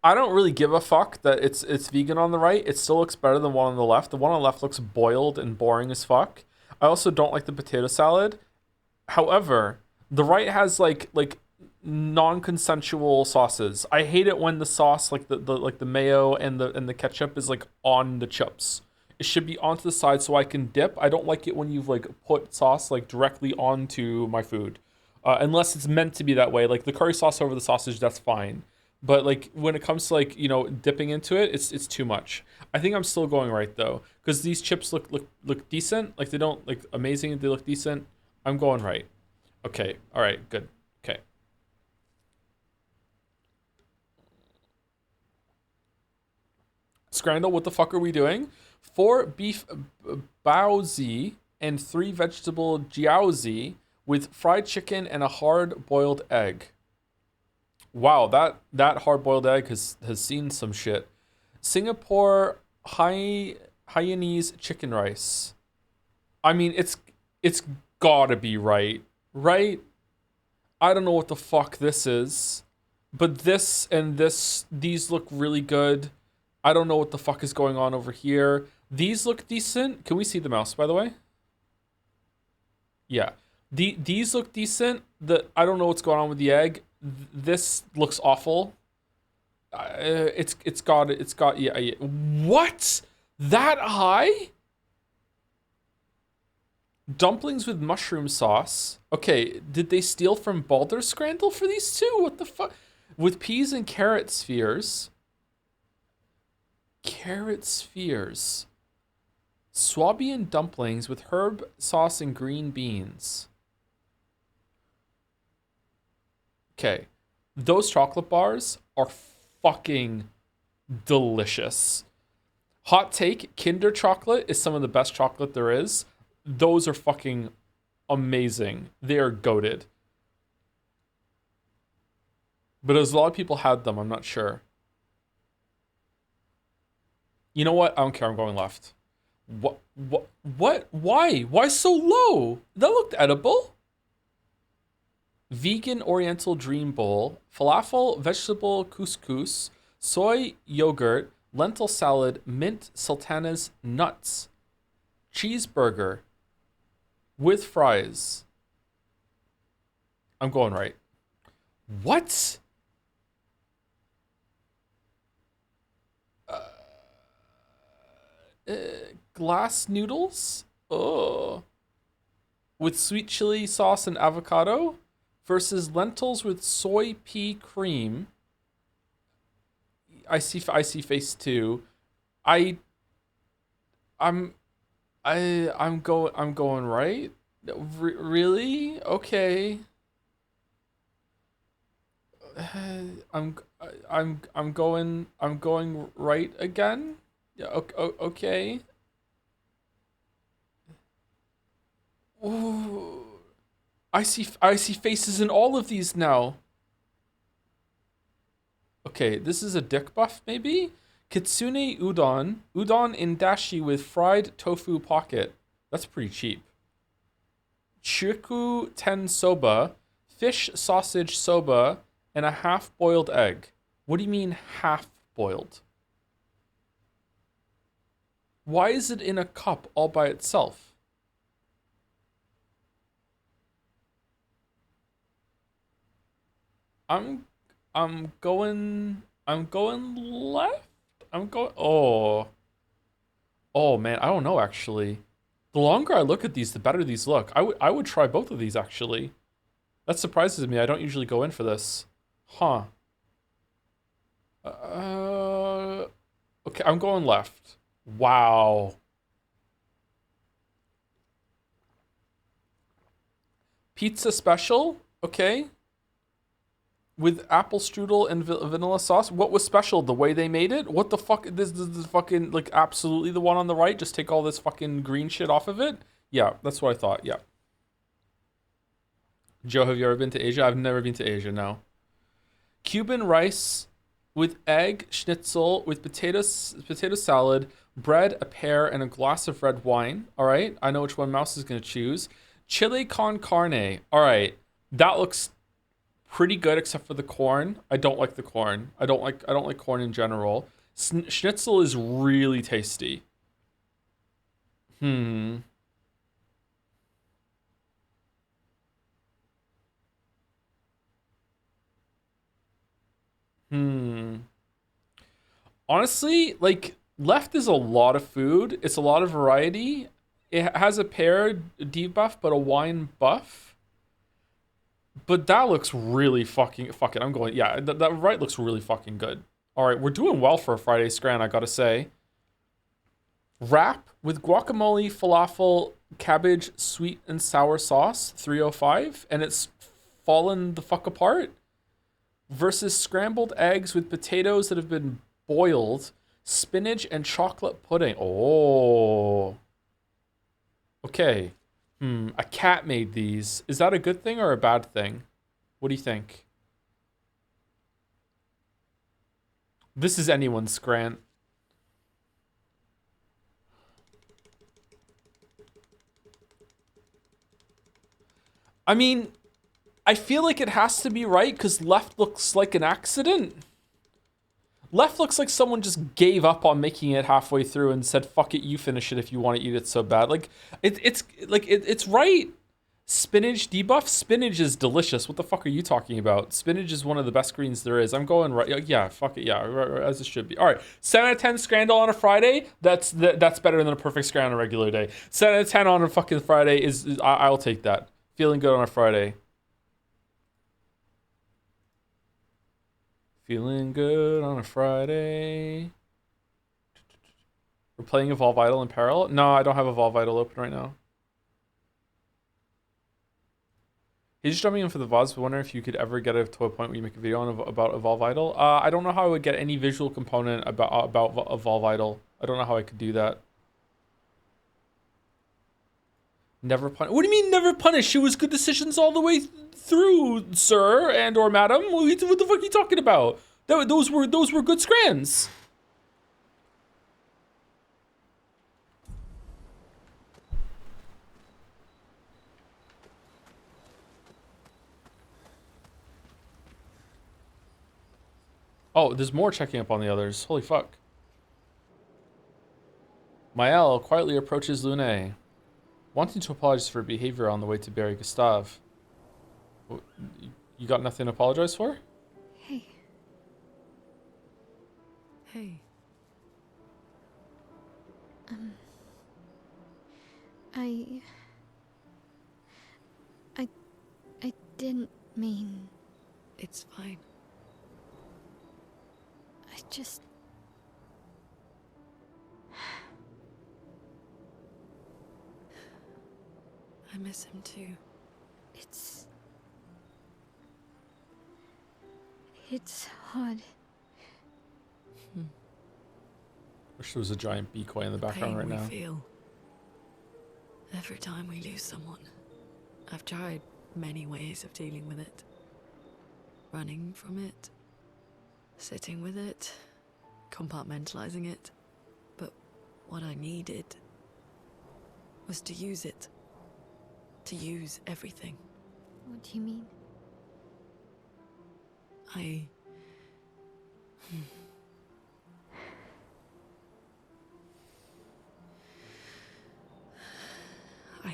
I don't really give a fuck that it's vegan on the right. It still looks better than one on the left. The one on the left looks boiled and boring as fuck. I also don't like the potato salad. However, the right has like non-consensual sauces. I hate it when the sauce, like the mayo and the ketchup, is like on the chips. It should be onto the side so I can dip. I don't like it when you've like put sauce like directly onto my food, unless it's meant to be that way. Like the curry sauce over the sausage, that's fine. But like when it comes to like, you know, dipping into it, it's too much. I think I'm still going right though, because these chips look decent. Like they don't like amazing. They look decent. I'm going right. Okay. All right. Good. Okay. Scrandle, what the fuck are we doing? 4 beef baozi and 3 vegetable jiaozi with fried chicken and a hard-boiled egg. Wow, that hard-boiled egg has seen some shit. Singapore Hainanese chicken rice. I mean, it's gotta be right, right? I don't know what the fuck this is, but this and these look really good. I don't know what the fuck is going on over here. These look decent. Can we see the mouse, by the way? Yeah. These look decent. I don't know what's going on with the egg. This looks awful. It's got yeah. What? That high? Dumplings with mushroom sauce. Okay, did they steal from Baldur's Scrandal for these two? What the fuck? With peas and carrot spheres. Carrot spheres. Swabian dumplings with herb sauce and green beans. Okay. Those chocolate bars are fucking delicious. Hot take, Kinder chocolate is some of the best chocolate there is. Those are fucking amazing. They are goated. But as a lot of people had them, I'm not sure. You know what? I don't care. I'm going left. What? Why? Why so low? That looked edible. Vegan Oriental Dream Bowl, falafel, vegetable couscous, soy yogurt, lentil salad, mint sultanas, nuts, cheeseburger with fries. I'm going right. What? Glass noodles? Oh. With sweet chili sauce and avocado versus lentils with soy pea cream. I see face 2. I'm going right. Really? Okay. I'm going right again. Yeah. Okay. Ooh. I see faces in all of these now. Okay, this is a dick buff maybe? Kitsune udon in dashi with fried tofu pocket. That's pretty cheap. Chiku ten soba, fish sausage soba, and a half-boiled egg. What do you mean half-boiled? Why is it in a cup all by itself? I'm going left. Oh man, I don't know actually. The longer I look at these, the better these look. I would try both of these actually. That surprises me. I don't usually go in for this. Huh. Okay, I'm going left. Wow. Pizza special, okay. With apple strudel and vanilla sauce. What was special? The way they made it? What the fuck? This is fucking, like, absolutely the one on the right. Just take all this fucking green shit off of it. Yeah, that's what I thought. Yeah. Joe, have you ever been to Asia? I've never been to Asia, no. Cuban rice with egg schnitzel with potato salad, bread, a pear, and a glass of red wine. All right, I know which one Mouse is gonna choose. Chili con carne. All right, that looks pretty good except for the corn. I don't like the corn. I don't like corn in general. Schnitzel is really tasty. Honestly, like, left is a lot of food. It's a lot of variety. It has a pear debuff, but a wine buff. But that looks really fucking... Fuck it, I'm going... Yeah, that right looks really fucking good. All right, we're doing well for a Friday Scran, I gotta say. Wrap with guacamole, falafel, cabbage, sweet and sour sauce, 305. And it's fallen the fuck apart. Versus scrambled eggs with potatoes that have been boiled, spinach and chocolate pudding. Oh. Okay. A cat made these. Is that a good thing or a bad thing? What do you think? This is anyone's Scrant. I mean, I feel like it has to be right because left looks like an accident. Left looks like someone just gave up on making it halfway through and said, fuck it, you finish it if you want to eat it so bad. Like, it's right. Spinach debuff? Spinach is delicious. What the fuck are you talking about? Spinach is one of the best greens there is. I'm going right. Yeah, fuck it. Yeah, as it should be. All right, 7 out of 10 Scrandal on a Friday. That's better than a perfect Scran on a regular day. 7 out of 10 on a fucking Friday is I'll take that. Feeling good on a Friday. Feeling good on a Friday. We're playing Evolve Idol in parallel. No, I don't have Evolve Idol open right now. He's just jumping in for the VODs, but wondering if you could ever get it to a point where you make a video on about Evolve Idol. I don't know how I would get any visual component about Evolve Idol. I don't know how I could do that. Never punish. What do you mean never punish? It was good decisions all the way through, sir and or madam. What the fuck are you talking about? Those were good scrans. Oh, there's more checking up on the others. Holy fuck. Mael quietly approaches Lune, wanting to apologize for her behavior on the way to bury Gustave. You got nothing to apologize for? Hey. Hey. I didn't mean... It's fine. I just... I miss him too. It's hard. Wish there was a giant decoy in the background right Pain now. we feel every time we lose someone. I've tried many ways of dealing with it. Running from it, sitting with it, compartmentalizing it. But what I needed was to use it. To use everything. What do you mean? I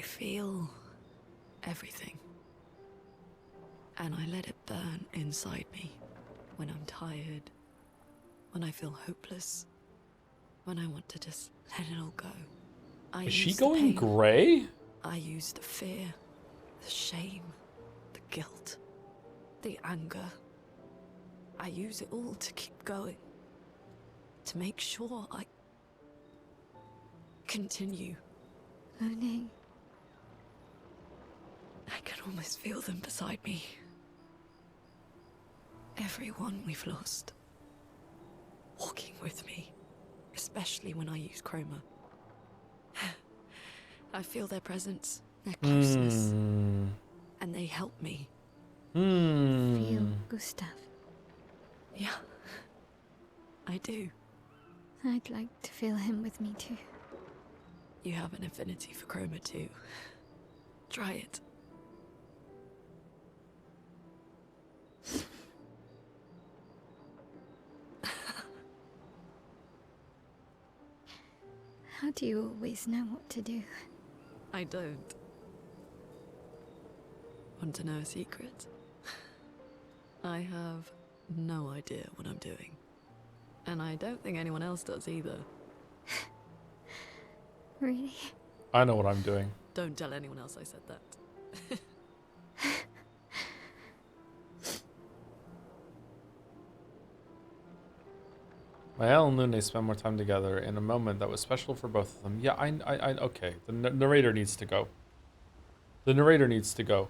feel everything. And I let it burn inside me when I'm tired, when I feel hopeless, when I want to just let it all go. Is she going gray? I use the fear, the shame, the guilt, the anger. I use it all to keep going. To make sure I continue. Lune. I can almost feel them beside me. Everyone we've lost. Walking with me. Especially when I use chroma. I feel their presence, their closeness. And they help me. Feel Gustave. Yeah. I do. I'd like to feel him with me too. You have an affinity for chroma too. Try it. How do you always know what to do? I don't. Want to know a secret? I have no idea what I'm doing. And I don't think anyone else does either. Really? I know what I'm doing. Don't tell anyone else I said that. Mael and Lune spend more time together in a moment that was special for both of them. Yeah, okay. The narrator needs to go. The narrator needs to go.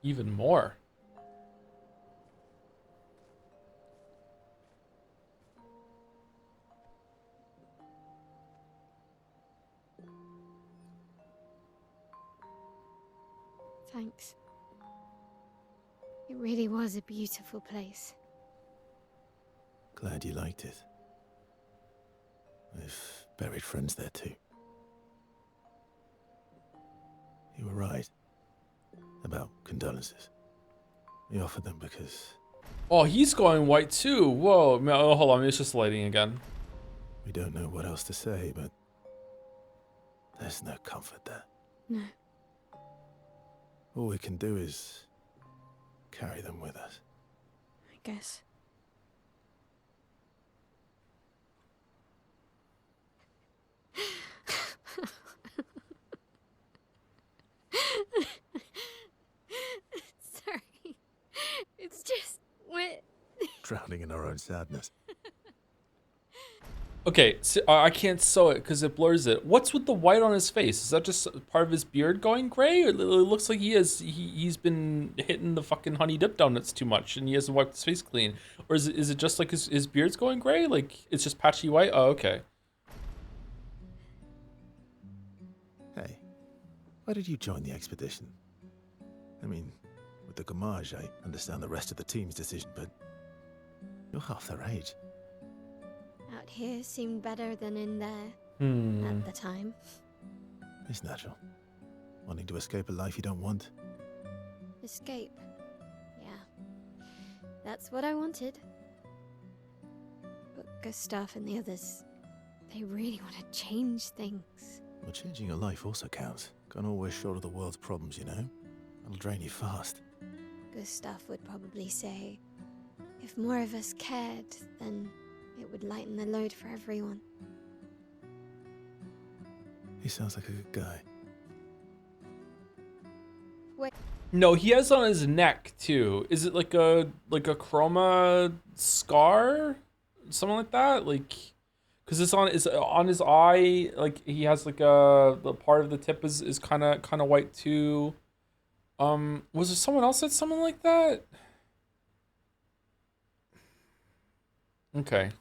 Even more. Thanks. It really was a beautiful place. Glad you liked it. We've buried friends there too. You were right. condolences. We offered them because Oh, he's going white too. Whoa. Oh, hold on. It's just lighting again. we don't know what else to say, but there's no comfort there. No. All we can do is carry them with us. I guess. Sorry. It's just what. Drowning in our own sadness. Okay, so I can't sew it because it blurs it. What's with the white on his face? Is that just part of his beard going gray? It looks like he's been hitting the fucking honey dip donuts too much and he hasn't wiped his face clean. Or is it just like his beard's going gray? Like it's just patchy white? Oh, okay. Hey, why did you join the expedition? I mean, with the Gamage, I understand the rest of the team's decision, but you're half their age. Out here seemed better than in there at the time. It's natural. Wanting to escape a life you don't want. Escape. Yeah. That's what I wanted. But Gustav and the others, they really want to change things. Well, changing your life also counts. Can't always shoulder the world's problems, you know? It'll drain you fast. Gustav would probably say, if more of us cared, then it would lighten the load for everyone. He sounds like a good guy. No, he has on his neck too. Is it like a chroma scar? Something like that? Like, cause it's on his eye, like he has like the part of the tip is kinda white too. Was there someone else that something like that? Okay.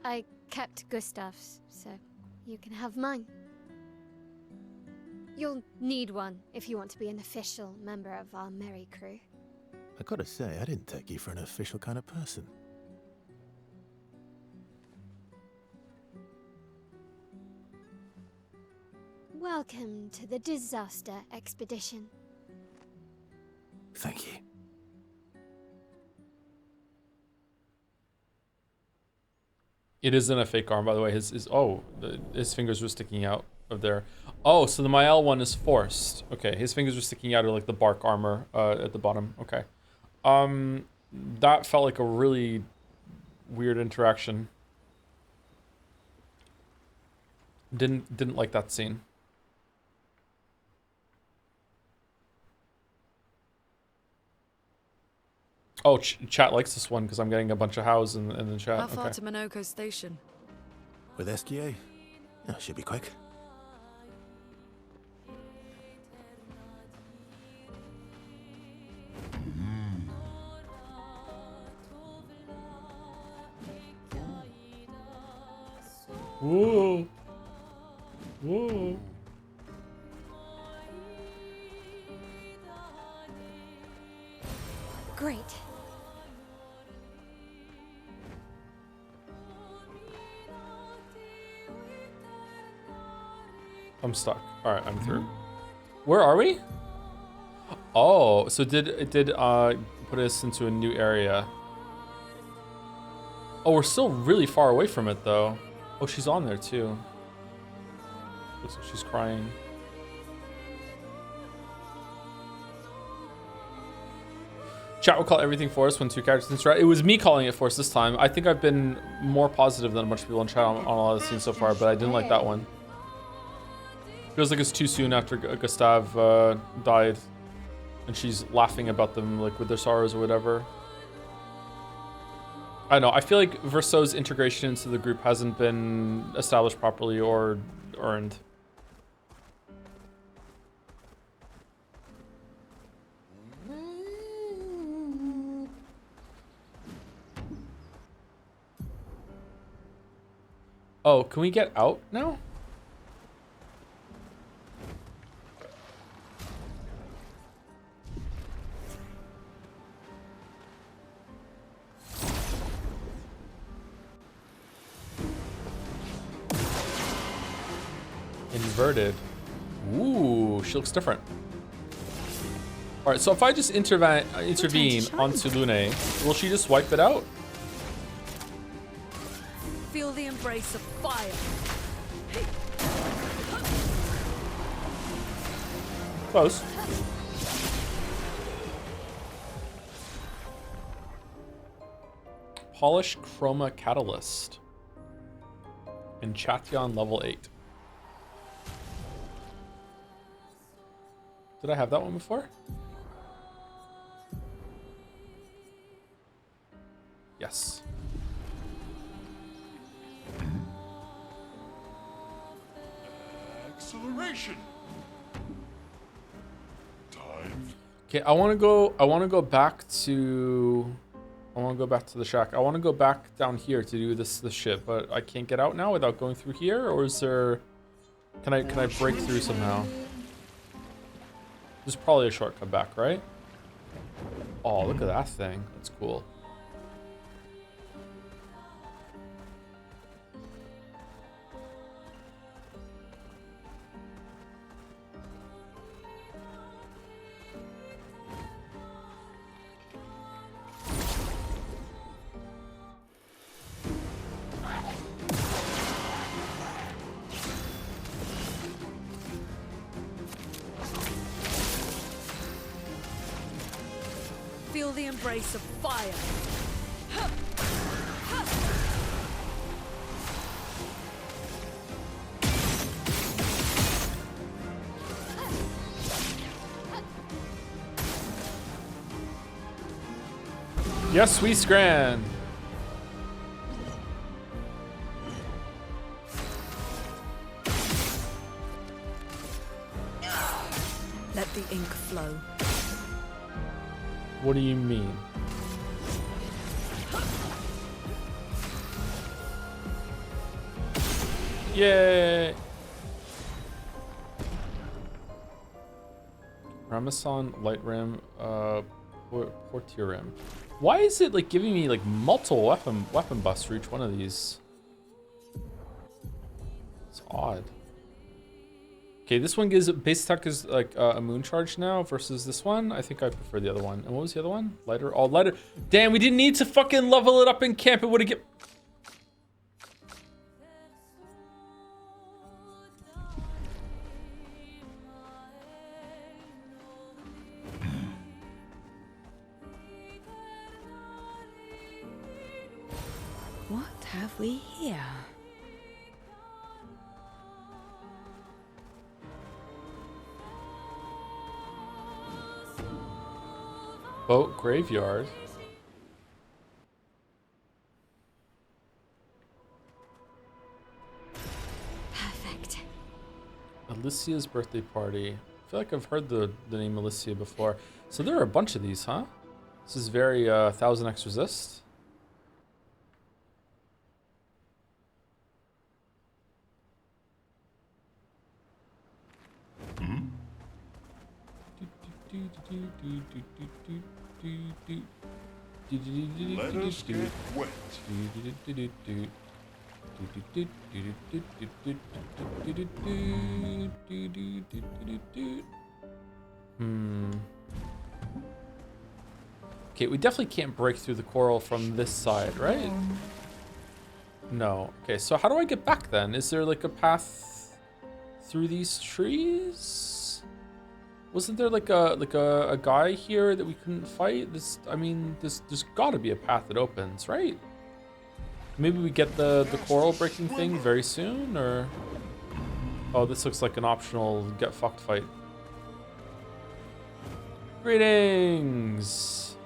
I kept Gustav's, so you can have mine. You'll need one if you want to be an official member of our merry crew. I gotta say, I didn't take you for an official kind of person. Welcome to the disaster expedition. Thank you. It isn't a fake arm, by the way. His fingers were sticking out of there. Oh, so the Mael one is forced. Okay, his fingers were sticking out of like the bark armor at the bottom. Okay. That felt like a really weird interaction. Didn't like that scene. Oh, chat likes this one because I'm getting a bunch of hows in the chat. How far Okay. to Minoko Station? With SGA? No, should be quick. Whoa. Whoa. Great. I'm stuck. All right, I'm through. Where are we? Oh, so it did put us into a new area. Oh, we're still really far away from it though. Oh, she's on there too. Looks like she's crying. Chat will call everything forced when two characters interact. It was me calling it forced this time. I think I've been more positive than a bunch of people in chat on a lot of the scenes so far, but I didn't like that one. Feels like it's too soon after Gustav died, and she's laughing about them like with their sorrows or whatever. I don't know. I feel like Verso's integration into the group hasn't been established properly or earned. Oh, can we get out now? Inverted. Ooh, she looks different. All right, so if I just intervene onto Lune, will she just wipe it out? Feel the embrace of fire. Close. Polish Chroma Catalyst. Enchantment level 8. Did I have that one before? Yes. Acceleration. Time. Okay, I want to go back to the shack. I want to go back down here to do this shit, but I can't get out now without going through here, or is there can I break through somehow? There's probably a shortcut back, right? Oh, look at that thing. That's cool. Feel the embrace of fire. Yes, we scran. Let the ink flow. What do you mean? Yay! Ramazan Light Rim, Portier Rim. Why is it like giving me like multiple weapon buffs for each one of these? It's odd. Okay, this one gives base attack is like a moon charge now versus this one. I think I prefer the other one. And what was the other one? Lighter. Oh, lighter. Damn, we didn't need to fucking level it up in camp. It would have get. What have we here? Boat graveyard. Perfect. Alicia's birthday party. I feel like I've heard the name Alicia before. So there are a bunch of these, huh? This is very 1000x resist. Let us get wet. Okay, we definitely can't break through the coral from this side, right? No. Okay, so how do I get back then? Is there like a path through these trees? Wasn't there like a guy here that we couldn't fight? I mean, there's got to be a path that opens, right? Maybe we get the coral breaking thing very soon, or oh, this looks like an optional get fucked fight. Greetings.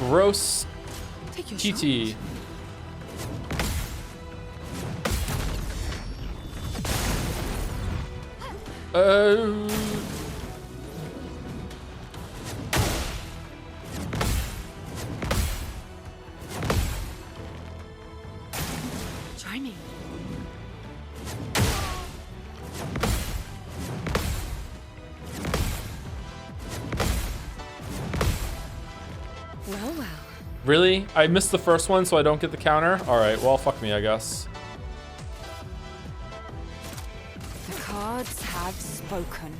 Gross Take your TT. shot. Try me. Well, well. Really? I missed the first one, so I don't get the counter? Alright, well, fuck me, I guess. The cards have spoken.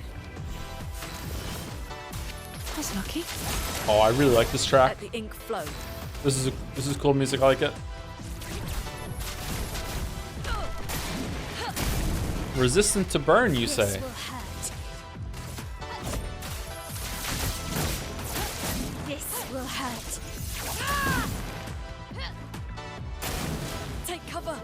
That's lucky. Oh, I really like this track. Let the ink flow. This is cool music, I like it. Resistant to burn, you say? This will hurt. Take cover.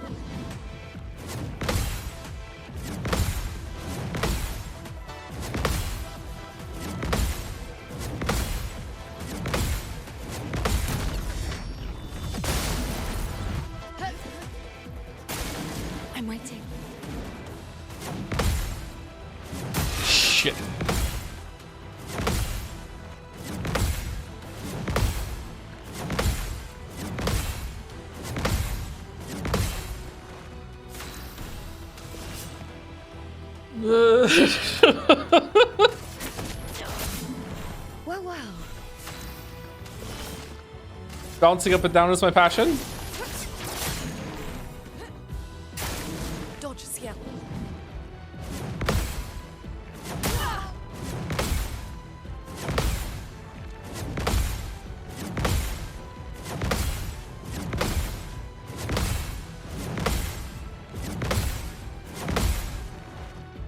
I'm waiting. Shit. Well. Bouncing up and down is my passion. Dodge, Ciel.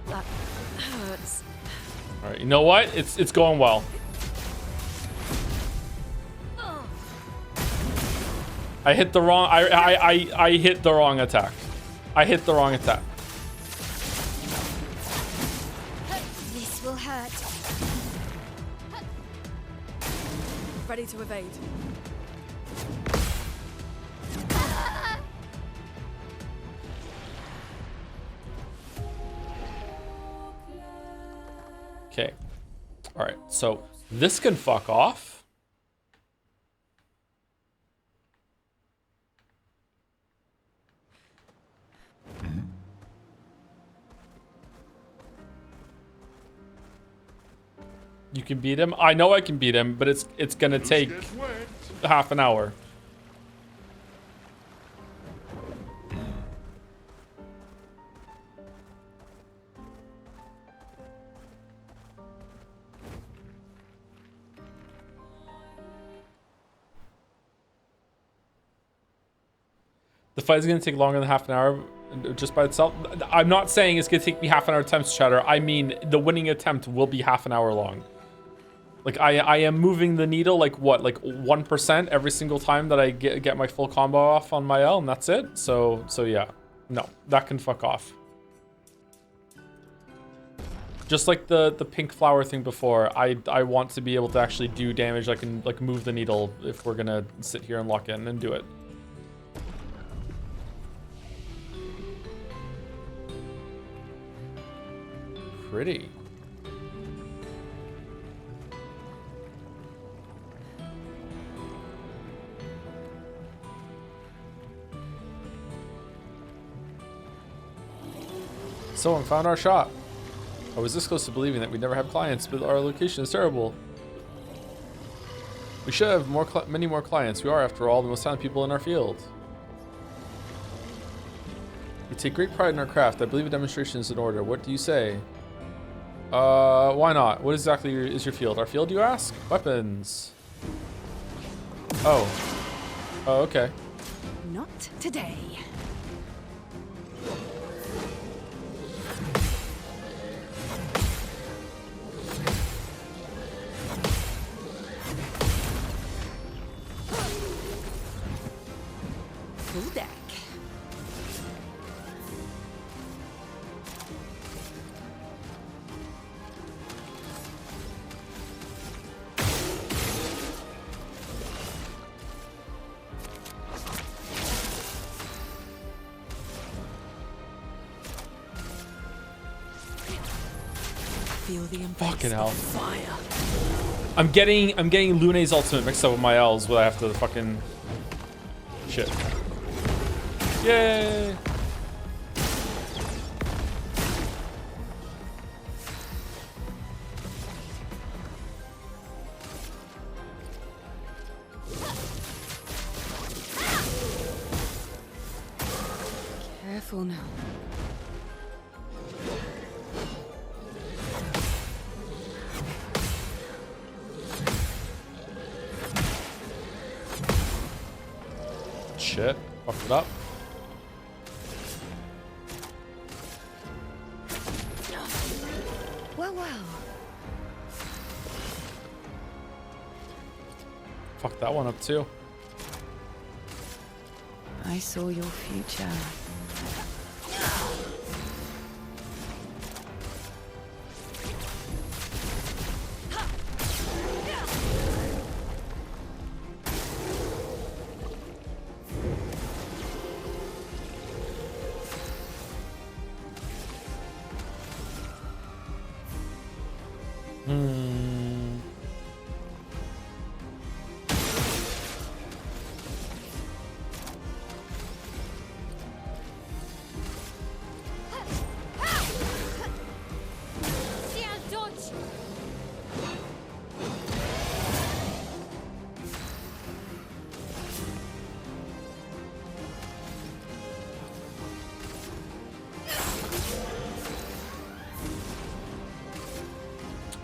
That hurts. All right, you know what? It's going well. I hit the wrong. I hit the wrong attack. I hit the wrong attack. This will hurt. Ready to evade. Okay. All right. So this can fuck off. You can beat him. I know I can beat him, but it's gonna take half an hour. The fight is gonna take longer than half an hour just by itself. I'm not saying it's gonna take me half an hour attempts, Chatter. I mean the winning attempt will be half an hour long. Like I am moving the needle like what, like 1% every single time that I get my full combo off on my L, and that's it. So yeah, no, that can fuck off. Just like the pink flower thing before, I want to be able to actually do damage. I can like move the needle if we're gonna sit here and lock in and do it. Pretty. Someone found our shop. I was this close to believing that we'd never have clients, but our location is terrible. We should have many more clients. We are, after all, the most talented people in our field. We take great pride in our craft. I believe a demonstration is in order. What do you say? Why not? What exactly is your field? Our field, you ask? Weapons. Oh. Oh, okay. Not today. Full deck. Feel the Fucking hell. fire. I'm getting Lune's ultimate mixed up with my L's, but I have to fucking shit. Yay! careful now. Shit. Fucked it up. Well, well. Fucked that one up too. I saw your future.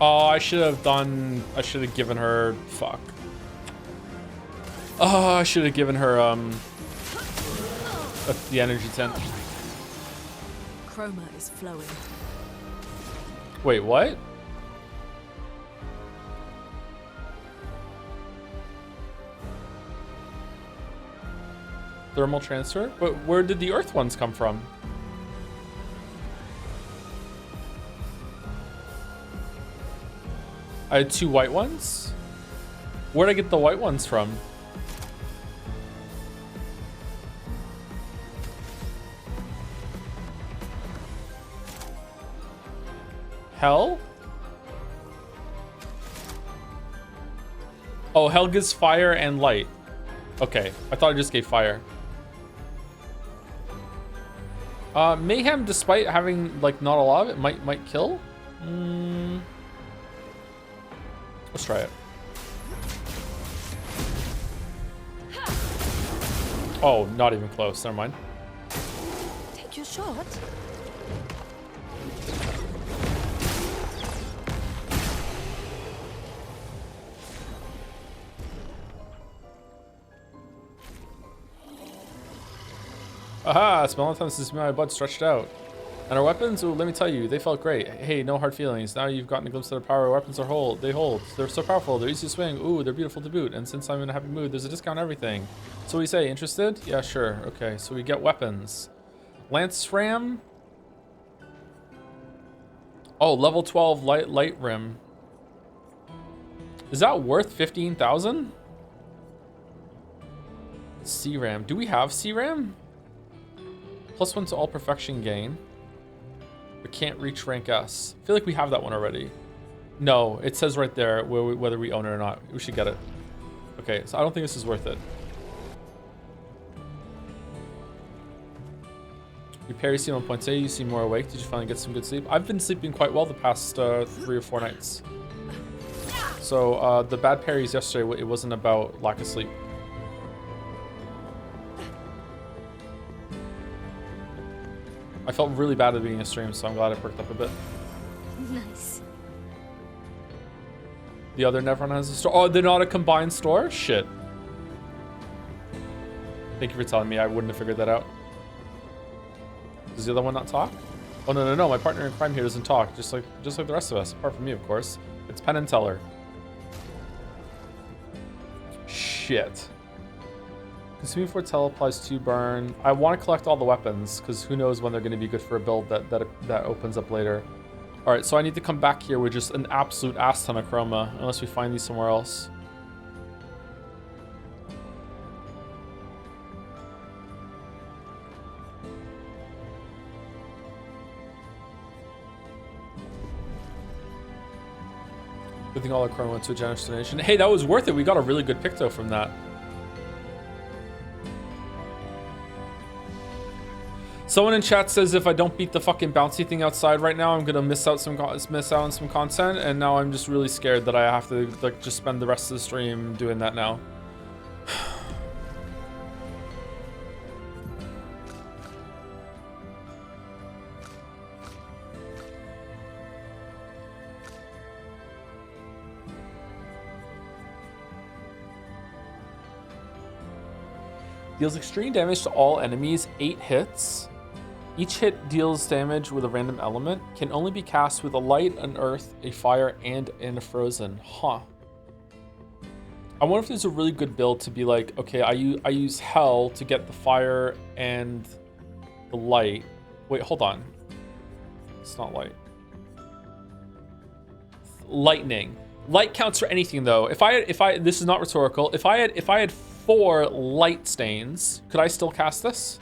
Oh, I should have given her, fuck. Oh, I should have given her, the energy tent. Chroma is flowing. Wait, what? Thermal transfer? But where did the earth ones come from? I had 2 white ones? Where'd I get the white ones from? Hell? Oh, hell gives fire and light. Okay, I thought I just gave fire. Mayhem, despite having like not a lot of it, might kill. Let's try it. Oh, not even close. Never mind. Take your shot. Aha! It's been a long time since my butt stretched out. And our weapons? Ooh, let me tell you, they felt great. Hey, no hard feelings. Now you've gotten a glimpse of the power our weapons they hold. They're so powerful, they're easy to swing. Ooh, they're beautiful to boot. And since I'm in a happy mood, there's a discount on everything. So we say, interested? Yeah, sure. Okay, so we get weapons. Lance Ram. Oh, level 12 light rim. Is that worth 15,000? C-Ram. Do we have C-Ram? +1 to all perfection gain. But can't reach rank S. I feel like we have that one already. No, it says right there whether we own it or not. We should get it. Okay, so I don't think this is worth it. Your parry seem on point. Say you seem more awake. Did you finally get some good sleep? I've been sleeping quite well the past 3 or 4 nights. So the bad parries yesterday, it wasn't about lack of sleep. I felt really bad at the beginning of stream, so I'm glad I perked up a bit. Nice. The other Nevron has a store. Oh, they're not a combined store? Shit. Thank you for telling me. I wouldn't have figured that out. Does the other one not talk? Oh, no. My partner in crime here doesn't talk, just like the rest of us, apart from me, of course. It's Penn and Teller. Shit. Consuming for Tell applies to burn. I want to collect all the weapons, because who knows when they're going to be good for a build that opens up later. Alright, so I need to come back here with just an absolute ass ton of chroma, unless we find these somewhere else. Good thing all the chroma went to a generous donation. Hey, that was worth it. We got a really good picto from that. Someone in chat says if I don't beat the fucking bouncy thing outside right now, I'm gonna miss out on some content, and now I'm just really scared that I have to like just spend the rest of the stream doing that now. Deals extreme damage to all enemies, 8 hits. Each hit deals damage with a random element. Can only be cast with a light, an earth, a fire, and a frozen. Huh. I wonder if there's a really good build to be like, okay, I use hell to get the fire and the light. Wait, hold on. It's not light. Lightning. Light counts for anything though. If I this is not rhetorical. If I had 4 light stains, could I still cast this?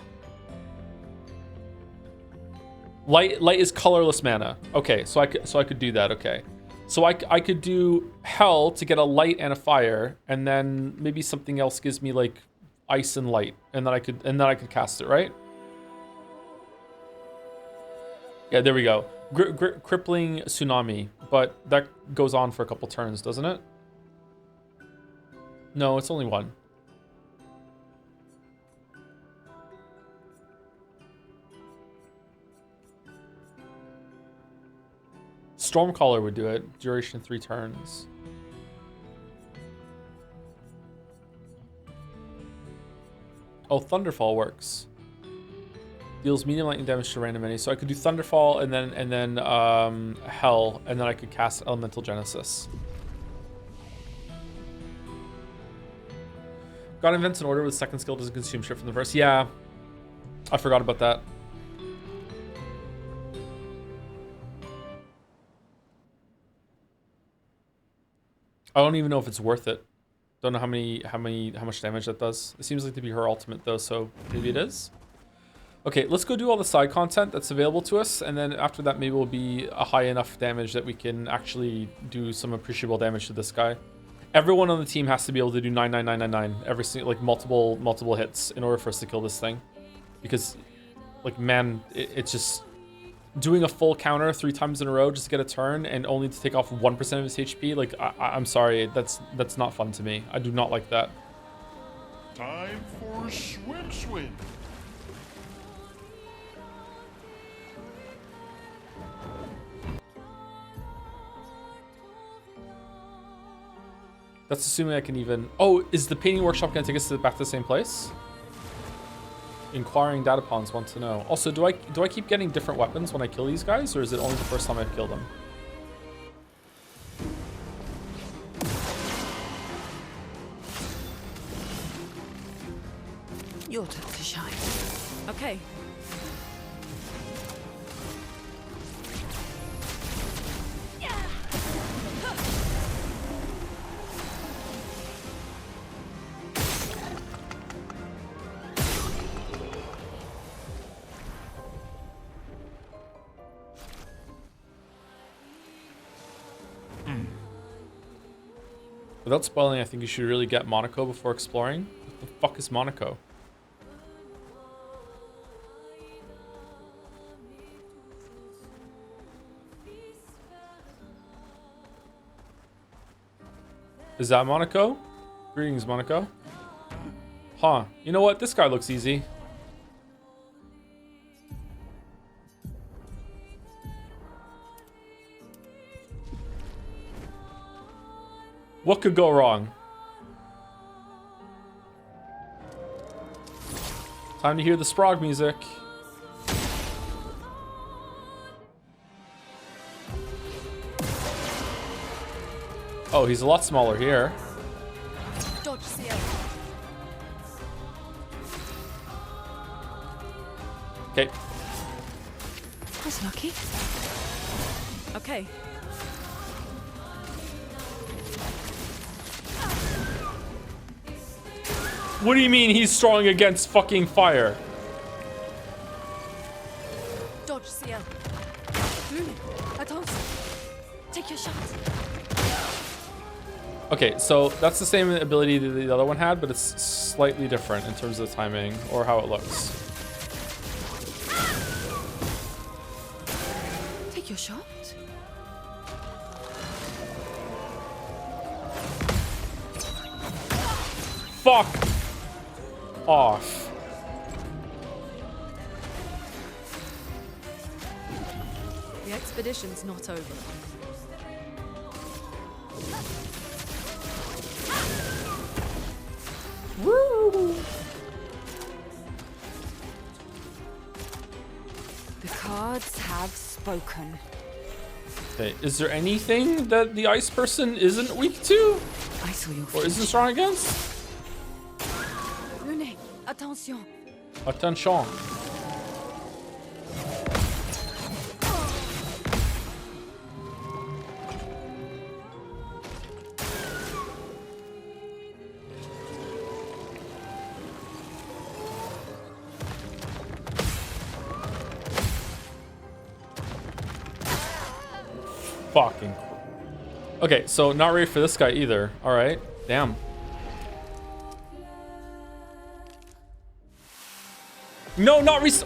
Light is colorless mana. Okay, so I could do that. Okay. So I could do hell to get a light and a fire, and then maybe something else gives me like ice and light, and then I could cast it, right? Yeah, there we go. Crippling tsunami, but that goes on for a couple turns, doesn't it? No, it's only 1. Stormcaller would do it. Duration 3 turns. Oh, Thunderfall works. Deals medium lightning damage to random enemies. So I could do Thunderfall and then Hell, and then I could cast Elemental Genesis. God invents an order with second skill doesn't consume shit from the first. Yeah, I forgot about that. I don't even know if it's worth it. Don't know how much damage that does. It seems like to be her ultimate though, so maybe it is. Okay, let's go do all the side content that's available to us, and then after that maybe we'll be a high enough damage that we can actually do some appreciable damage to this guy. Everyone on the team has to be able to do 99999 every single, like multiple hits in order for us to kill this thing, because like man, it's just doing a full counter 3 times in a row just to get a turn and only to take off 1% of his HP. Like I'm sorry, that's not fun to me. I do not like that. Time for swim. That's assuming I can even... Oh, is the painting workshop going to take us back to the same place? Inquiring data pawns want to know. Also, do I keep getting different weapons when I kill these guys, or is it only the first time I kill them? Your turn to shine. Okay. Without spoiling, I think you should really get Monaco before exploring. What the fuck is Monaco? Is that Monaco? Greetings, Monaco. Huh. You know what? This guy looks easy. What could go wrong? Time to hear the Sprague music. Oh, he's a lot smaller here. Dodge CL. Okay. That's lucky. Okay. What do you mean he's strong against fucking fire? Dodge CL. Lune, advance. Take your shot. Okay, so that's the same ability that the other one had, but it's slightly different in terms of the timing or how it looks. Take your shot. Fuck off. The expedition's not over. Woo! spoken. Okay, is there anything that the ice person isn't weak to? I saw your Or isn't future. strong against? Lune, attention. Attention. Fucking. Okay, so not ready for this guy either. All right, damn. No, not Please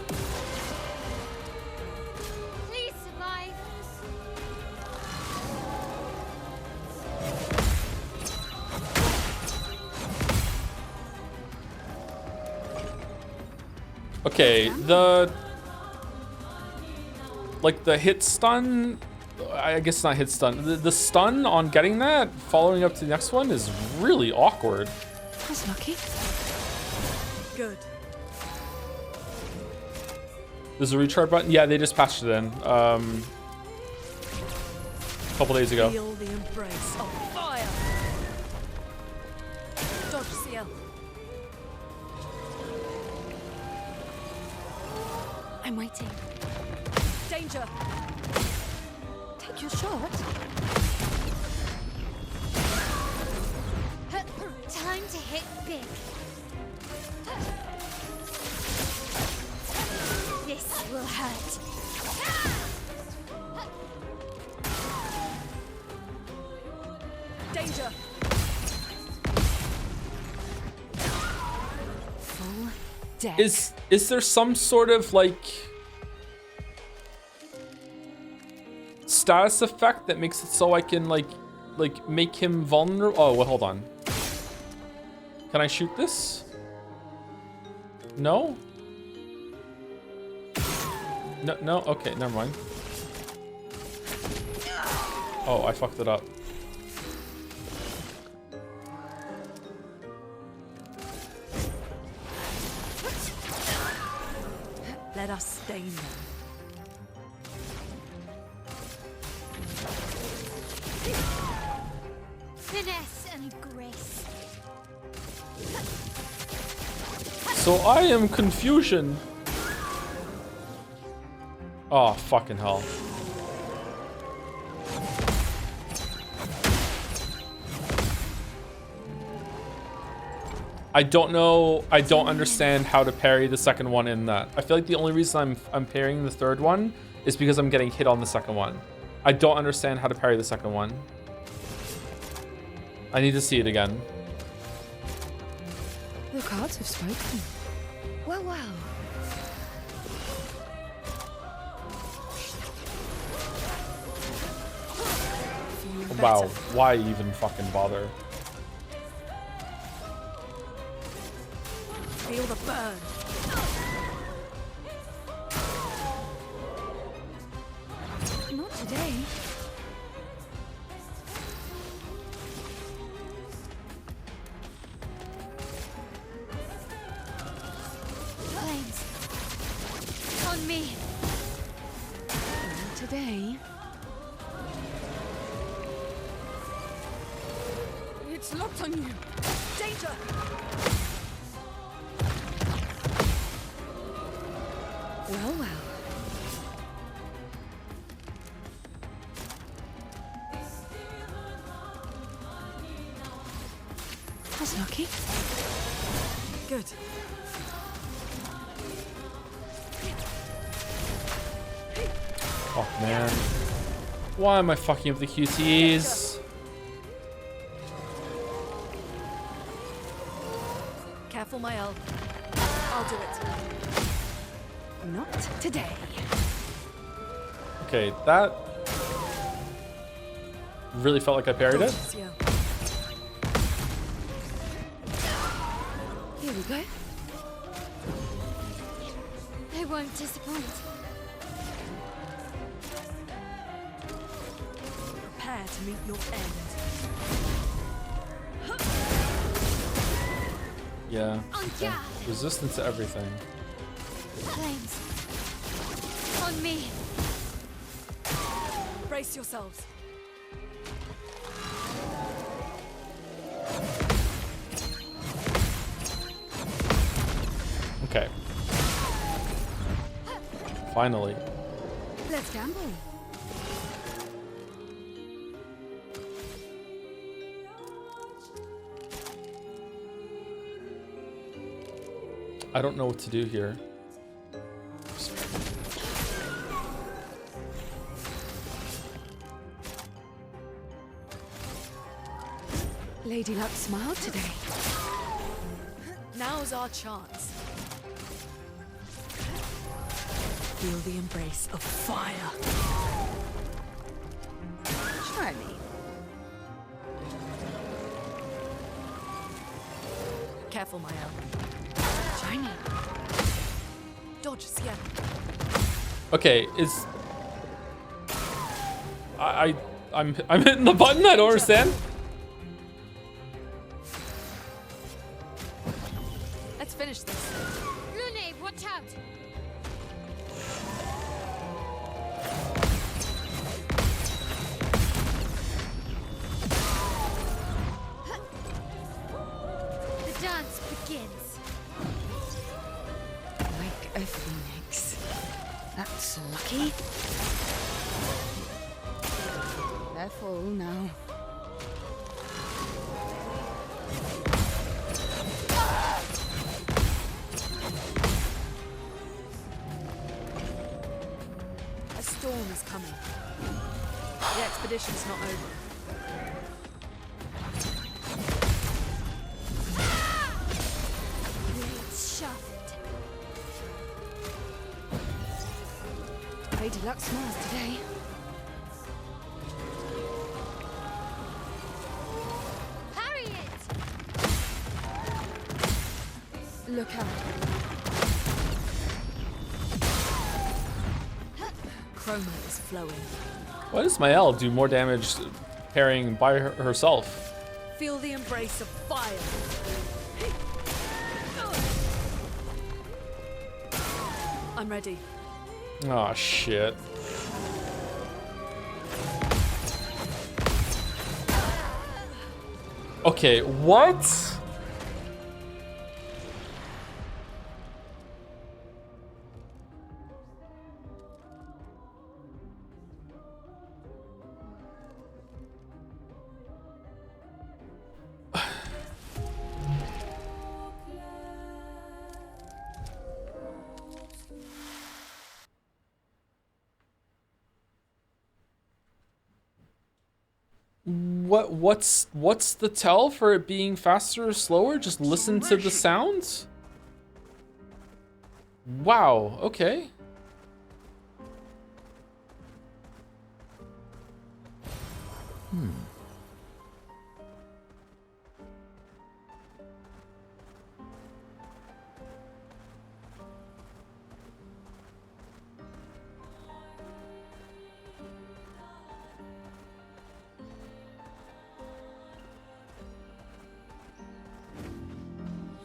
survive. Okay, like the hit stun, I guess it's not hit stun. The stun on getting that, following up to the next one is really awkward. That's lucky. Good. There's a retard button. Yeah, they just patched it in a couple days ago. Feel the embrace of fire. Dodge CL. I'm waiting. Danger. Take your shot. Time to hit big. This will hurt. Danger. Full deck. Is there some sort of like status effect that makes it so I can like make him vulnerable? Oh, well, hold on. Can I shoot this? No? No, no, okay, never mind. Oh, I fucked it up. Let us stain them. Finesse and grace. So I am confusion. Oh, fucking hell. I don't know. I don't understand how to parry the second one in that. I feel like the only reason I'm parrying the third one is because I'm getting hit on the second one. I don't understand how to parry the second one. I need to see it again. The cards have spoken. Well, well. Feel Wow, better. why even fucking bother? Feel the burn. Not today. Flames. On me. Not today. It's locked on you. Danger. Well, well. That's lucky. Good. Fuck, man. Why am I fucking up the QTEs? Careful, my L. I'll do it. Not today. Okay, that really felt like I parried it. Yeah. Here we go. I won't disappoint. Prepare to meet your end. Yeah. Okay. Resistant to everything. Flames. On me. Brace yourselves. Okay. Finally. Let's gamble. I don't know what to do here. Lady Luck smiled today. Now's our chance. Feel the embrace of fire. Try me. Careful, Mael. Shiny. Dodge, Sien. Okay, I'm hitting the button. I don't understand. Let's finish this. Lune, watch out! The dance begins. Like a phoenix. That's lucky. Careful now. A storm is coming. The expedition's not over. Blades sharpened. Lady Luck smiles today. Parry it! Look out. Chroma is flowing. Why does Mael do more damage parrying by herself? Feel the embrace of fire. I'm ready. Oh shit. Okay, what? What's the tell for it being faster or slower? Just listen to the sounds? Wow, okay.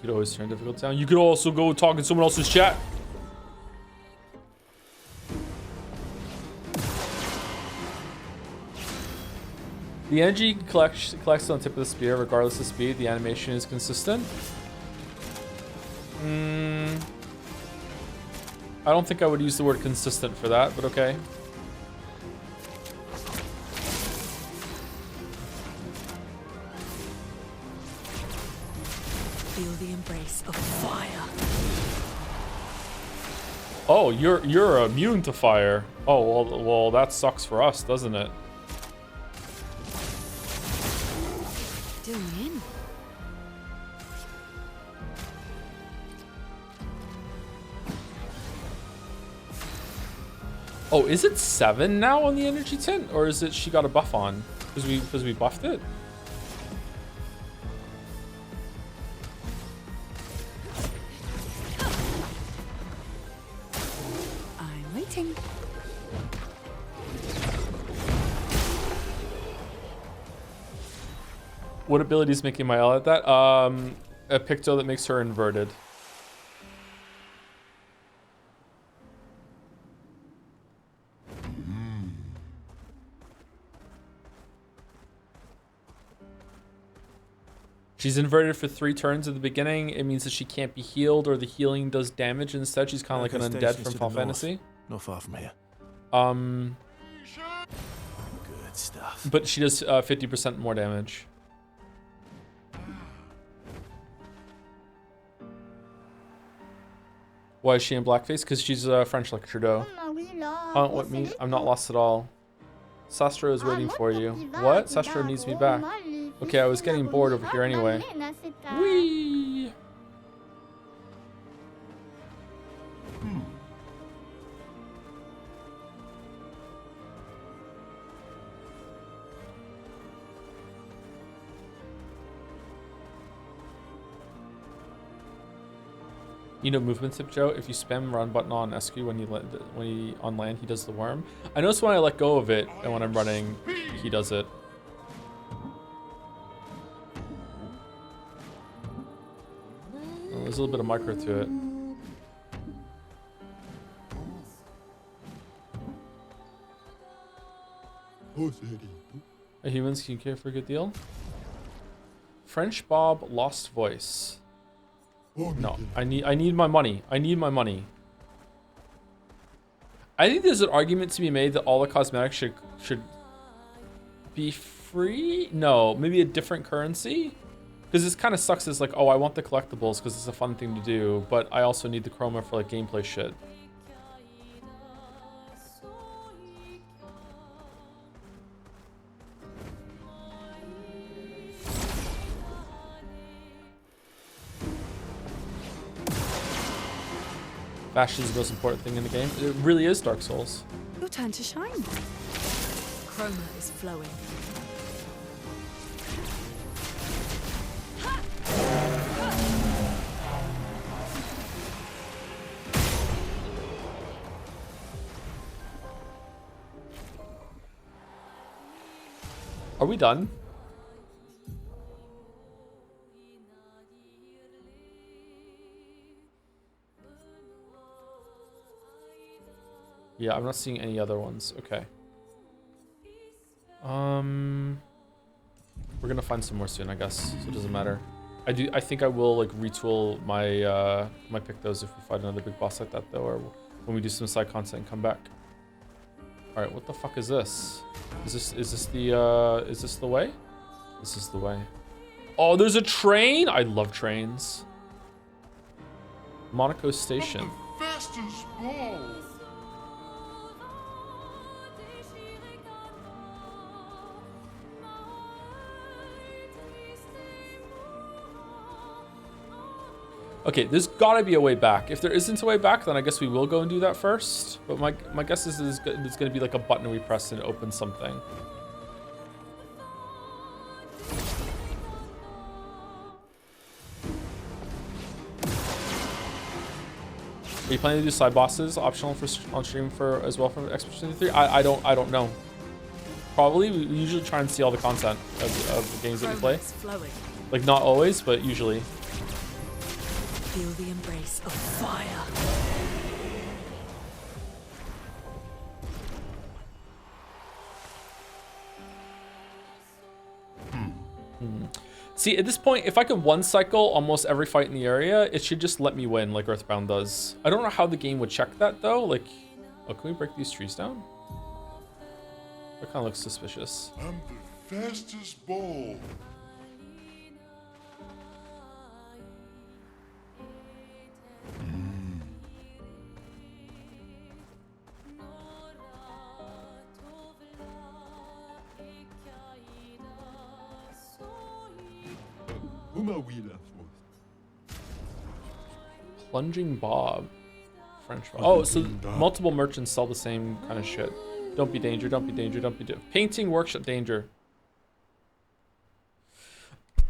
You could always turn difficult down. You could also go talk in someone else's chat. The energy collects on the tip of the spear, regardless of speed. The animation is consistent. I don't think I would use the word consistent for that, but okay. Feel the embrace of fire. Oh, you're immune to fire. Oh, well that sucks for us, doesn't it? Doing in. Oh, is it 7 now on the energy tint, or is it she got a buff on because we buffed it? I'm waiting. What ability is making my L at that? A picto that makes her inverted. She's inverted for 3 turns at the beginning. It means that she can't be healed or the healing does damage. Instead, she's kind of like an undead from Final Fantasy. Not far from here. Um, Good stuff. but she does 50% more damage. Why is she in blackface? Because she's French like Trudeau. What mean? I'm not lost at all. Sastra is waiting for you. What? Sastra needs me back. Okay, I was getting bored over here anyway. Whee! You know movement tip, Joe. If you spam run button on SQ when he on land, he does the worm. I notice when I let go of it and when I'm running, he does it. Oh, there's a little bit of micro to it. A human skincare for a good deal. French Bob lost voice. No, I need my money. I need my money. I think there's an argument to be made that all the cosmetics should be free. No, maybe a different currency. Because this kind of sucks. It's like, oh, I want the collectibles because it's a fun thing to do, but I also need the chroma for like gameplay shit. Fashion is the most important thing in the game. It really is Dark Souls. Your turn to shine. Chroma is flowing. Are we done? Yeah, I'm not seeing any other ones. Okay. We're gonna find some more soon, I guess. So it doesn't matter. I think I will like retool my my pick those if we find another big boss like that though, or when we do some side content and come back. All right, what the fuck is this? Is this the way? This is the way. Oh, there's a train. I love trains. Monaco Station. Fastest ball. Okay, there's gotta be a way back. If there isn't a way back, then I guess we will go and do that first. But my guess is it's gonna be like a button we press and it opens something. Are you planning to do side bosses optional on stream for as well for Expedition 3? I don't know. Probably. We usually try and see all the content of the games that we play. Like not always, but usually. Feel the embrace of fire. See, at this point, if I could one cycle almost every fight in the area, it should just let me win like Earthbound does. I don't know how the game would check that though. Like, oh, can we break these trees down? That kind of looks suspicious. I'm the fastest ball. Plunging Bob. French. Oh, so multiple merchants sell the same kind of shit. Don't be danger, don't be danger, don't be painting workshop danger.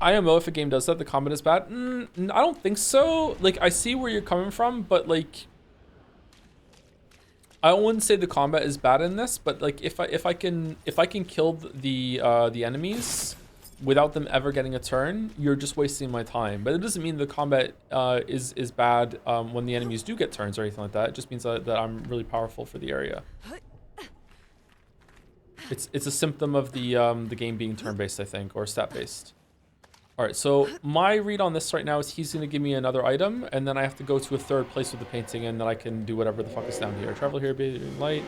IMO, if a game does that, the combat is bad. I don't think so. Like, I see where you're coming from, but like, I wouldn't say the combat is bad in this. But like, if I can kill the enemies without them ever getting a turn, you're just wasting my time. But it doesn't mean the combat is bad when the enemies do get turns or anything like that. It just means that I'm really powerful for the area. It's a symptom of the game being turn-based, I think, or stat-based. All right, so my read on this right now is he's going to give me another item, and then I have to go to a third place with the painting, and then I can do whatever the fuck is down here. Travel here, bathed in light.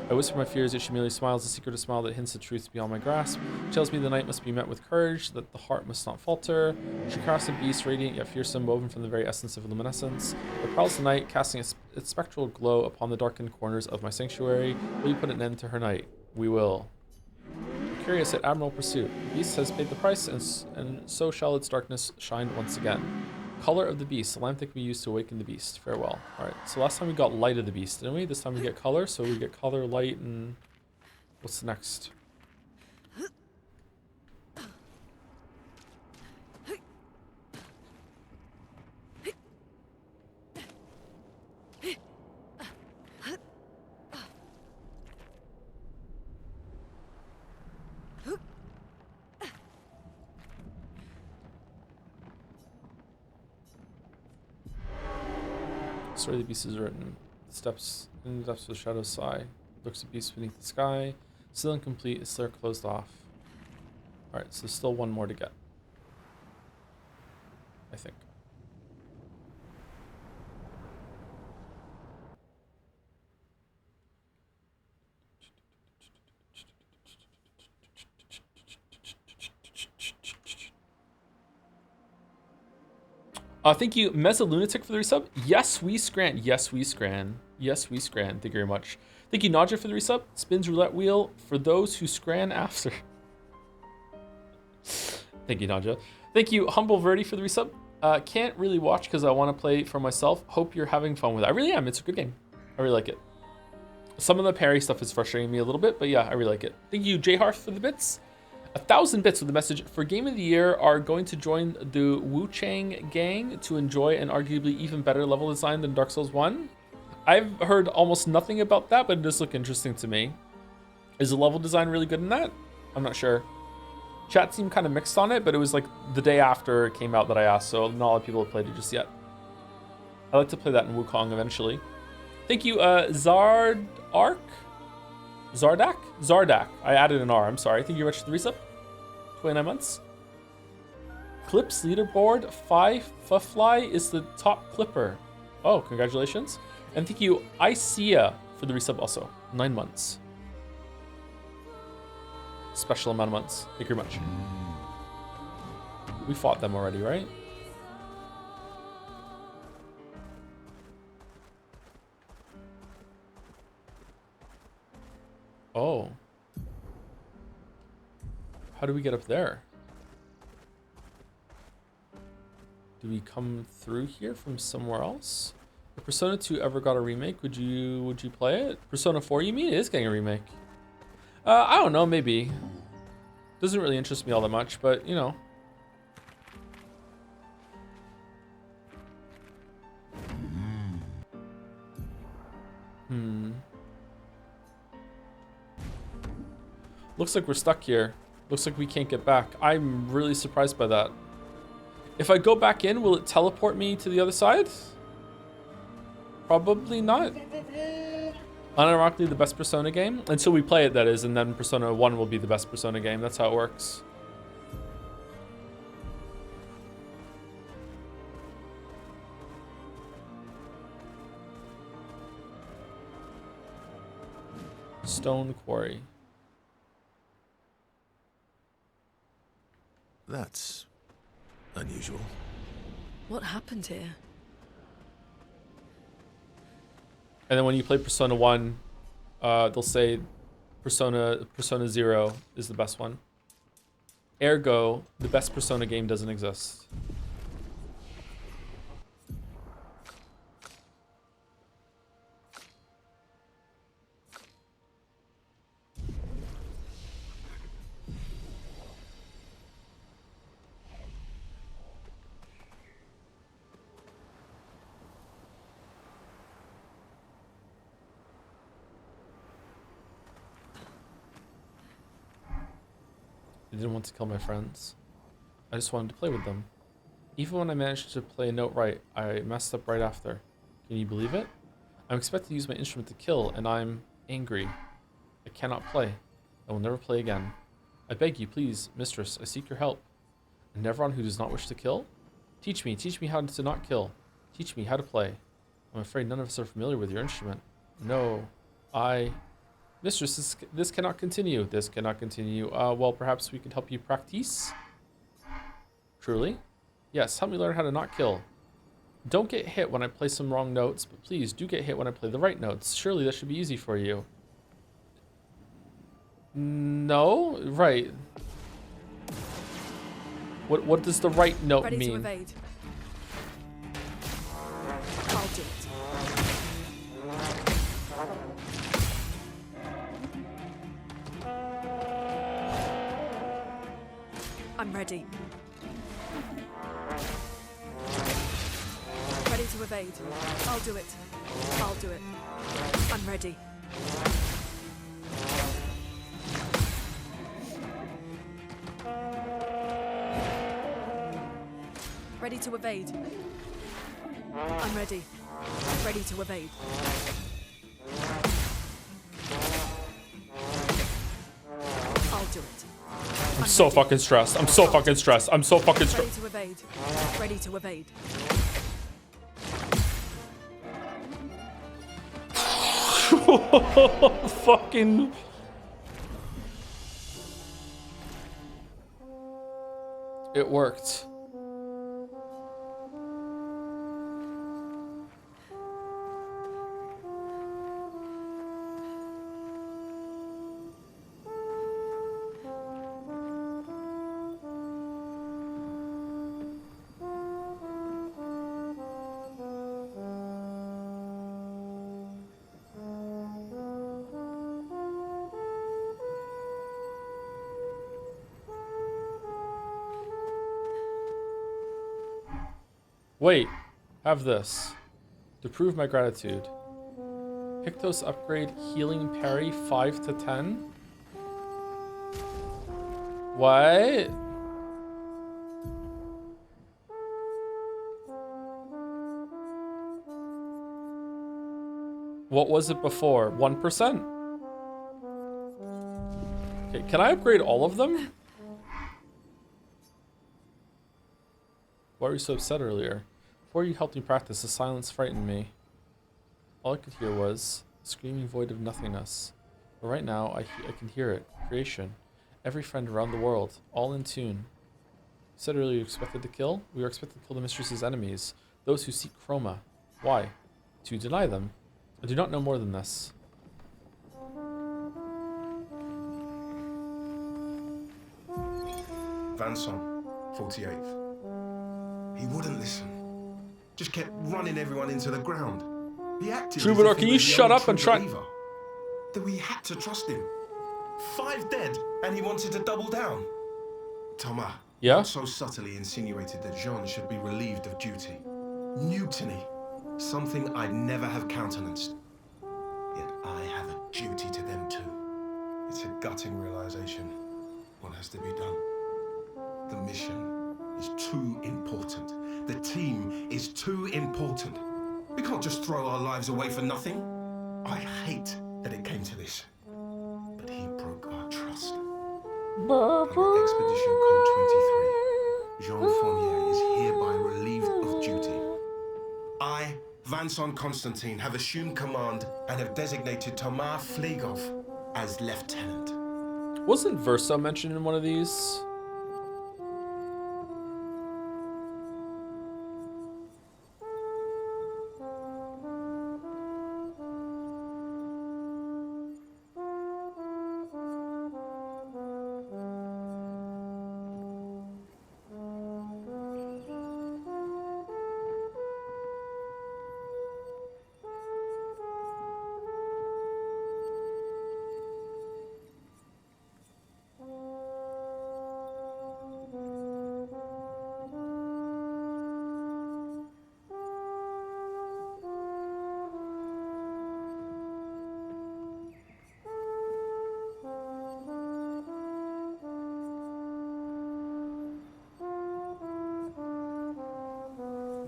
I whisper my fears as she merely smiles, a secret smile that hints the truth beyond my grasp. She tells me the night must be met with courage, that the heart must not falter. She crafts a beast, radiant yet fearsome, woven from the very essence of luminescence. It prowls the night, casting its spectral glow upon the darkened corners of my sanctuary. Will you put an end to her night? We will. Curious at admirable pursuit. The beast has paid the price, and so shall its darkness shine once again. Color of the beast. The lamp that can be used to awaken the beast. Farewell. Alright, so last time we got light of the beast, didn't we? This time we get color, so we get color, light, and... what's next? Story of the beast is written. Steps in the depths of the shadows sigh. Looks at beast beneath the sky. Still incomplete, its lair closed off. Alright, so still one more to get. I think. Thank you, Lunatic, for the resub. Yes, we scran. Yes, we scran. Yes, we scran. Thank you very much. Thank you, Nadja, for the resub. Spins roulette wheel for those who scran after. Thank you, Nadja. Thank you, Humble Verdi, for the resub. Can't really watch because I want to play for myself. Hope you're having fun with it. I really am. It's a good game. I really like it. Some of the parry stuff is frustrating me a little bit, but yeah, I really like it. Thank you, J Harth, for the bits. 1,000 bits with the message for Game of the Year are going to join the Wu Chang gang to enjoy an arguably even better level design than Dark Souls 1. I've heard almost nothing about that, but it does look interesting to me. Is the level design really good in that? I'm not sure. Chat seemed kind of mixed on it, but it was like the day after it came out that I asked, so not a lot of people have played it just yet. I'd like to play that in Wukong eventually. Thank you, Zardark? Zardak? Zardak. I added an R, I'm sorry. Thank you very much for the resub. 29 months. Clips leaderboard. Fly is the top clipper. Oh, congratulations. And thank you, Icea, for the resub also. 9 months. Special amount of months. Thank you very much. We fought them already, right? Oh. How do we get up there? Do we come through here from somewhere else? If Persona 2 ever got a remake, would you play it? Persona 4, you mean? It is getting a remake. I don't know, maybe. Doesn't really interest me all that much, but you know. Looks like we're stuck here. Looks like we can't get back. I'm really surprised by that. If I go back in, will it teleport me to the other side? Probably not. Unironically, the best Persona game. Until we play it, that is, and then Persona 1 will be the best Persona game. That's how it works. Stone Quarry. That's unusual. What happened here? And then when you play Persona 1, they'll say Persona 0 is the best one. Ergo, the best Persona game doesn't exist. I didn't want to kill my friends. I just wanted to play with them. Even when I managed to play a note right, I messed up right after. Can you believe it? I'm expected to use my instrument to kill, and I'm angry. I cannot play. I will never play again. I beg you, please, mistress, I seek your help. A Nevron who does not wish to kill? Teach me how to not kill. Teach me how to play. I'm afraid none of us are familiar with your instrument. No, Mistress, this cannot continue. This cannot continue. Well, perhaps we could help you practice? Truly? Yes, help me learn how to not kill. Don't get hit when I play some wrong notes, but please do get hit when I play the right notes. Surely that should be easy for you. No? Right. What does the right note Ready mean? to evade. I'll do it. I'm ready. Ready to evade. I'll do it. I'll do it. I'm ready. Ready to evade. I'm ready. Ready to evade. I'll do it. I'm so ready. fucking stressed. I'm so fucking stressed. I'm so fucking Ready stressed. to evade. Ready to evade. Fucking. It worked. Wait, have this. To prove my gratitude. Pictos upgrade healing parry 5 to 10. What? What was it before? 1%? Okay, can I upgrade all of them? Why were you so upset earlier? Before you helped me practice, the silence frightened me. All I could hear was a screaming void of nothingness. But right now, I can hear it. Creation. Every friend around the world. All in tune. You said earlier you expected to kill? We were expected to kill the mistress's enemies. Those who seek Chroma. Why? To deny them. I do not know more than this. Vanson, 48th. He wouldn't listen. Just kept running everyone into the ground. He acted Troubadour, as if he can you was the shut only up and true try- believer. That we had to trust him. 5 dead, and he wanted to double down. Thomas, Yeah? so subtly insinuated that Jean should be relieved of duty. Mutiny. Something I'd never have countenanced. Yet I have a duty to them too. It's a gutting realization. What has to be done? The mission is too important. The team is too important. We can't just throw our lives away for nothing. I hate that it came to this. But he broke our trust. Under Expedition Code 23, Jean Fournier is hereby relieved of duty. I, Vanson Constantine, have assumed command and have designated Thomas Flegov as lieutenant. Wasn't Verso mentioned in one of these?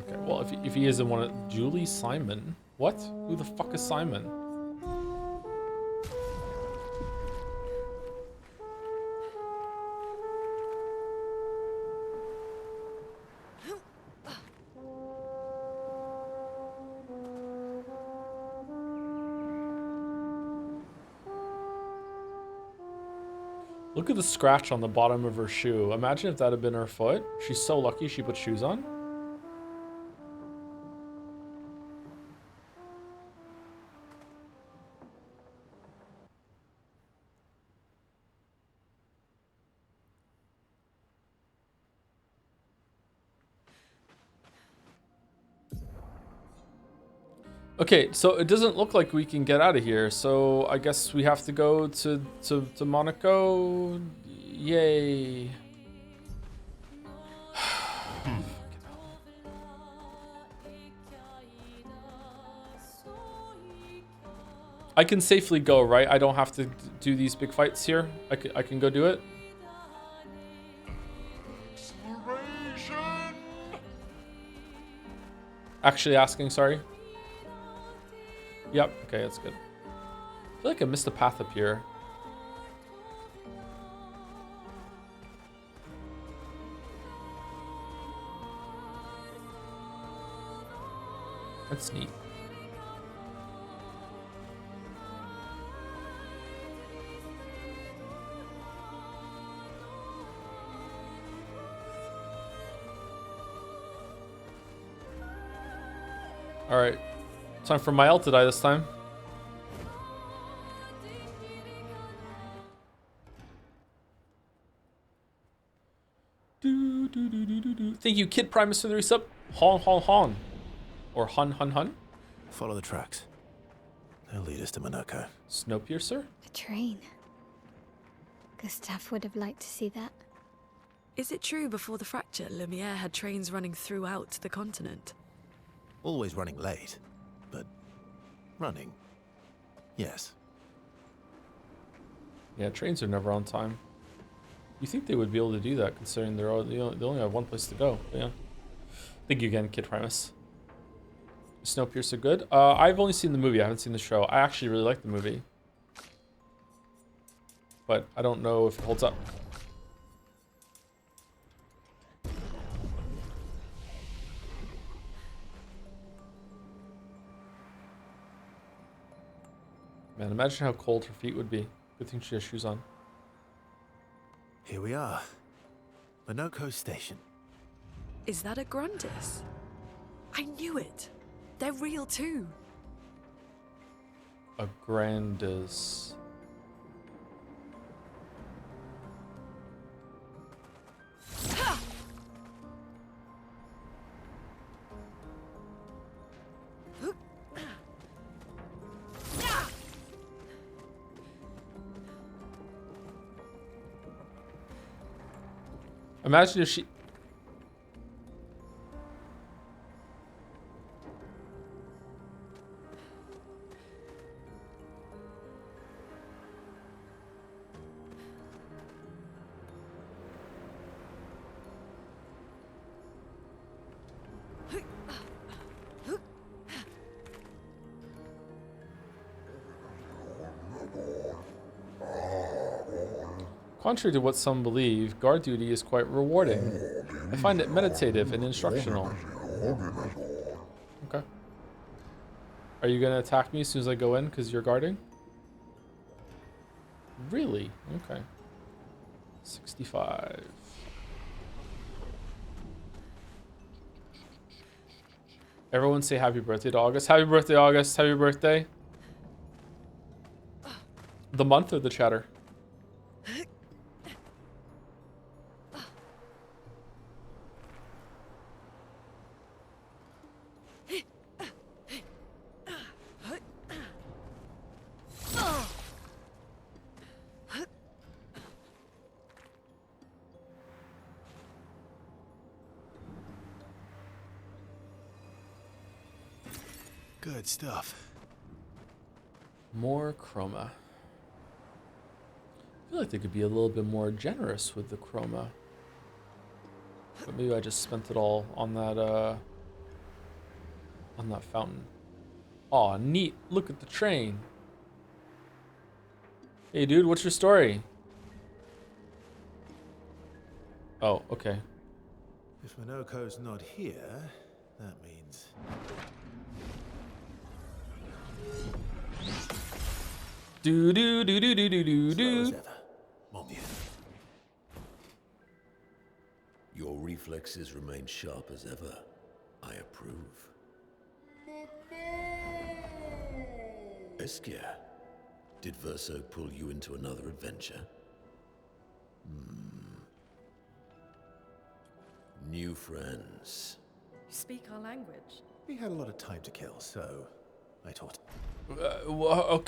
Okay, well, if he isn't one of... Julie Simon? What? Who the fuck is Simon? Look at the scratch on the bottom of her shoe. Imagine if that had been her foot. She's so lucky she put shoes on. Okay, so it doesn't look like we can get out of here, so I guess we have to go to Monaco. Yay. I can safely go, right? I don't have to do these big fights here. I can go do it. Actually asking, sorry. Yep, okay, that's good. I feel like I missed a path up here. That's neat. Alright. Time for my ult to die this time. Thank you, Kid Primus, for the resub. Hon, hon, hon. Or hun, hun, hun. Follow the tracks. They'll lead us to Monaco. Snowpiercer? A train. Gustav would have liked to see that. Is it true before the fracture, Lumiere had trains running throughout the continent? Always running late, but running, yes. Yeah, trains are never on time. You think they would be able to do that, considering they only have one place to go. But yeah. Thank you again, Kid Primus. Snowpiercer good. I've only seen the movie. I haven't seen the show. I actually really like the movie, but I don't know if it holds up. Man, imagine how cold her feet would be. Good thing she has shoes on. Here we are. Monaco Station. Is that a Grundis? I knew it. They're real too. A Grandis. Imagine if she... Contrary to what some believe, guard duty is quite rewarding. I find it meditative and instructional. Okay. Are you gonna attack me as soon as I go in because you're guarding? Really? Okay. 65. Everyone say happy birthday to August. Happy birthday, August. Happy birthday. The month or the chatter? Good stuff. More chroma. I feel like they could be a little bit more generous with the chroma. But maybe I just spent it all on that fountain. Aw, neat. Look at the train. Hey dude, what's your story? Oh, okay. If Monaco's not here, that means... Do do do do do do do Slow as do. ever. Mon Dieu. reflexes remain sharp as ever. I approve. Eskia, did Verso pull you into another adventure? New friends. You speak our language. We had a lot of time to kill, so I taught.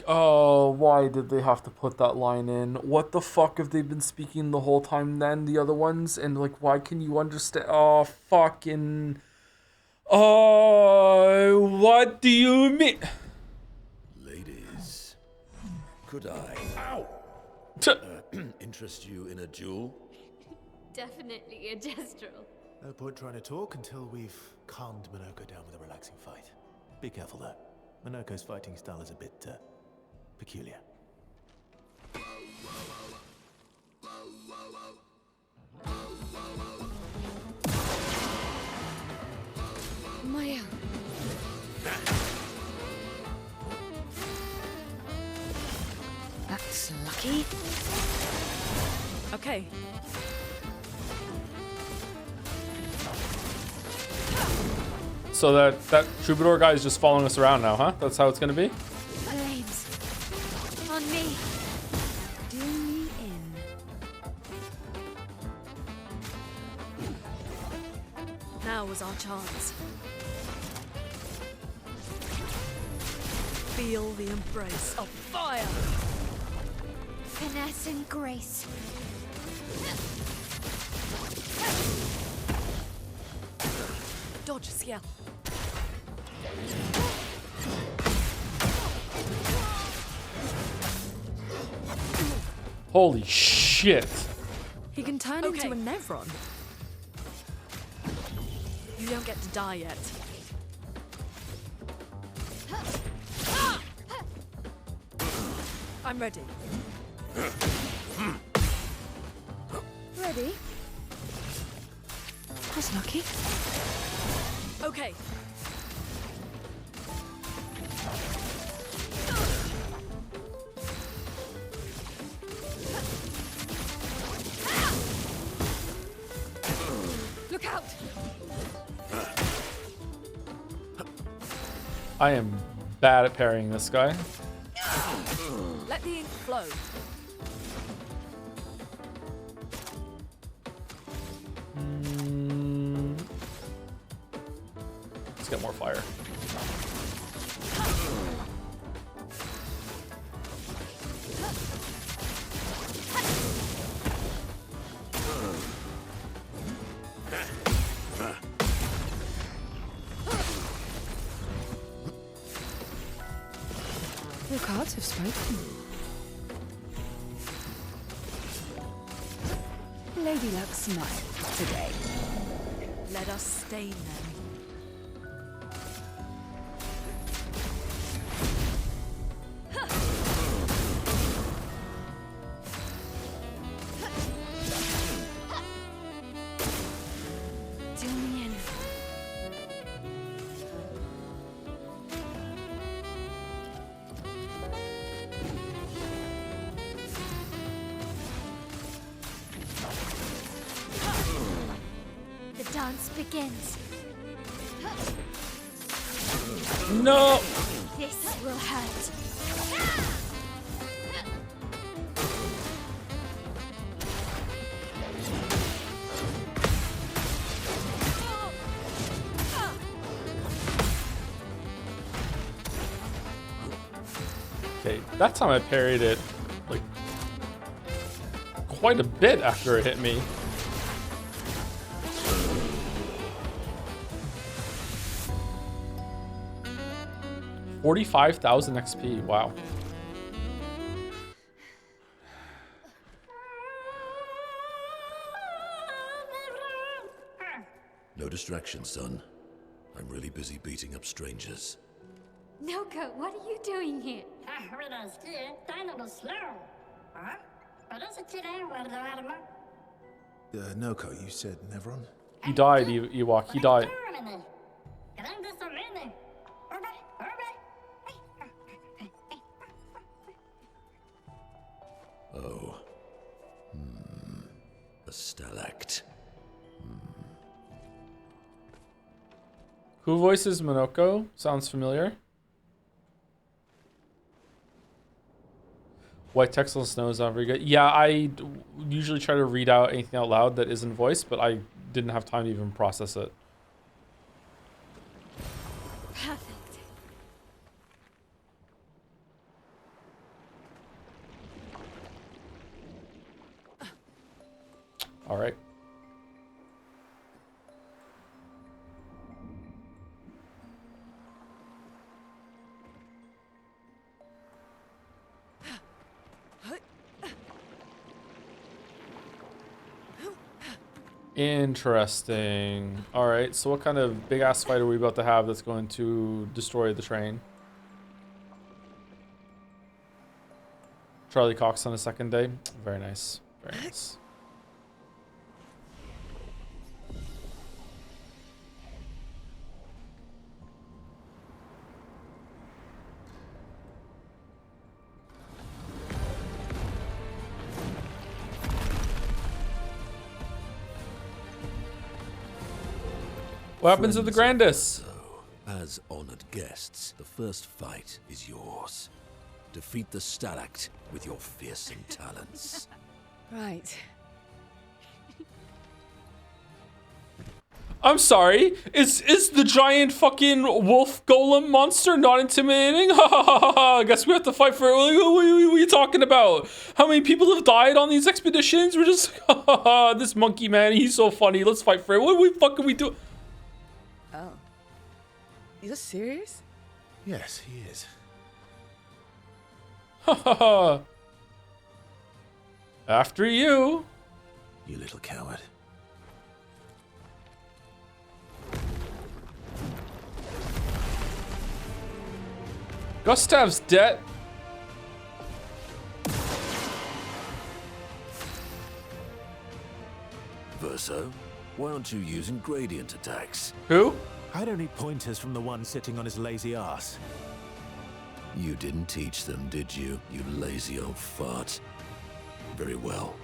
Oh, why did they have to put that line in? What the fuck have they been speaking the whole time then, the other ones? And, like, why can you understand? Oh, fucking... Oh, what do you mean? Ladies, could I interest you in a duel? Definitely a gestural. No point trying to talk until we've calmed Minoko down with a relaxing fight. Be careful though. Minoko's fighting style is a bit peculiar. Maya. That's lucky. Okay. So that troubadour guy is just following us around now, huh? That's how it's gonna be? Flames. On me. Do me in. Now was our chance. Feel the embrace of fire. Finesse and grace. Dodge, Ciel. Holy shit. He can turn into a Nevron. You don't get to die yet. I'm ready. Ready? That's lucky. Okay. Look out! I am bad at parrying this guy. Let the ink flow. Let's get more fire. Your cards have spoken. Lady Luck smile today. Let us stain them. Do me in. The dance begins. No! This will hurt. Okay, that time I parried it like quite a bit after it hit me. $45,000 XP, wow. No distraction, son. I'm really busy beating up strangers. Noko, what are you doing here? Noko, you said Nevron? He died, Ewok, he died. Oh. A stalact. Who voices Minoko? Sounds familiar. White text on snow is not very good. Yeah, usually try to read out anything out loud that isn't voiced, but I didn't have time to even process it. Perfect. All right. Interesting. All right, so what kind of big ass fight are we about to have that's going to destroy the train? Charlie Cox on the second day. Very nice. Very nice. What happens to the Grandis? So, as honored guests, the first fight is yours. Defeat the Stalact with your fearsome talents. Right. I'm sorry. Is the giant fucking wolf golem monster not intimidating? Ha ha ha ha! I guess we have to fight for it. What are you talking about? How many people have died on these expeditions? We're just ha ha ha! This monkey man, he's so funny. Let's fight for it. What the fuck are we doing? Oh. You're serious? Yes, he is. Ha ha ha! After you. You little coward. Gustav's dead. Verso, why aren't you using gradient attacks? Who? I don't need pointers from the one sitting on his lazy ass. You didn't teach them, did you, you lazy old fart? Very well.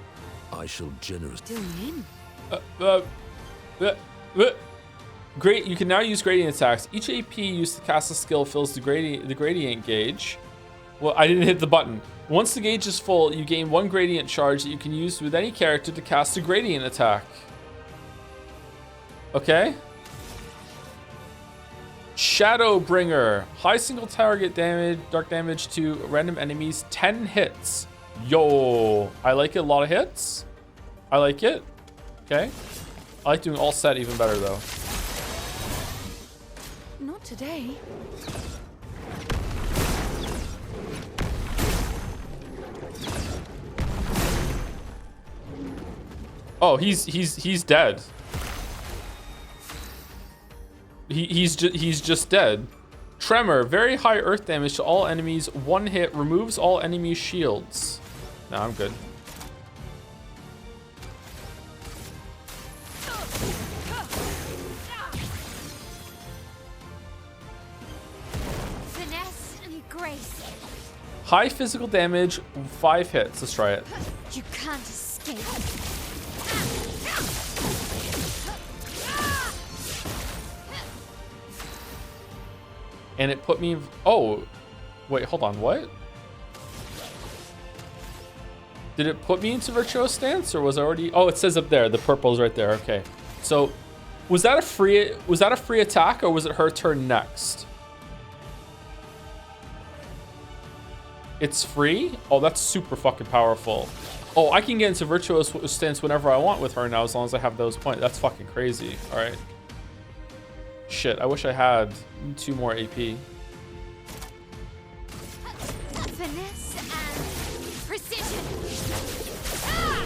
I shall generously... Great, you can now use gradient attacks. Each AP used to cast a skill fills the gradient gauge. Well, I didn't hit the button. Once the gauge is full, you gain 1 gradient charge that you can use with any character to cast a gradient attack. Okay. Shadowbringer. High single target damage, dark damage to random enemies, 10 hits. Yo, I like it, a lot of hits. I like it. Okay. I like doing all set even better though. Not today. Oh, he's dead. He's just dead. Tremor, very high earth damage to all enemies. 1 hit removes all enemy shields. No, I'm good. Finesse and grace. High physical damage, 5 hits. Let's try it. You can't escape. And it put me... Oh, wait, hold on, what? Did it put me into Virtuoso Stance, or was I already... Oh, it says up there, the purple's right there, okay. So, was that a free attack, or was it her turn next? It's free? Oh, that's super fucking powerful. Oh, I can get into Virtuoso Stance whenever I want with her now, as long as I have those points. That's fucking crazy, alright. Shit, I wish I had 2 more AP. Finesse and precision. Ah!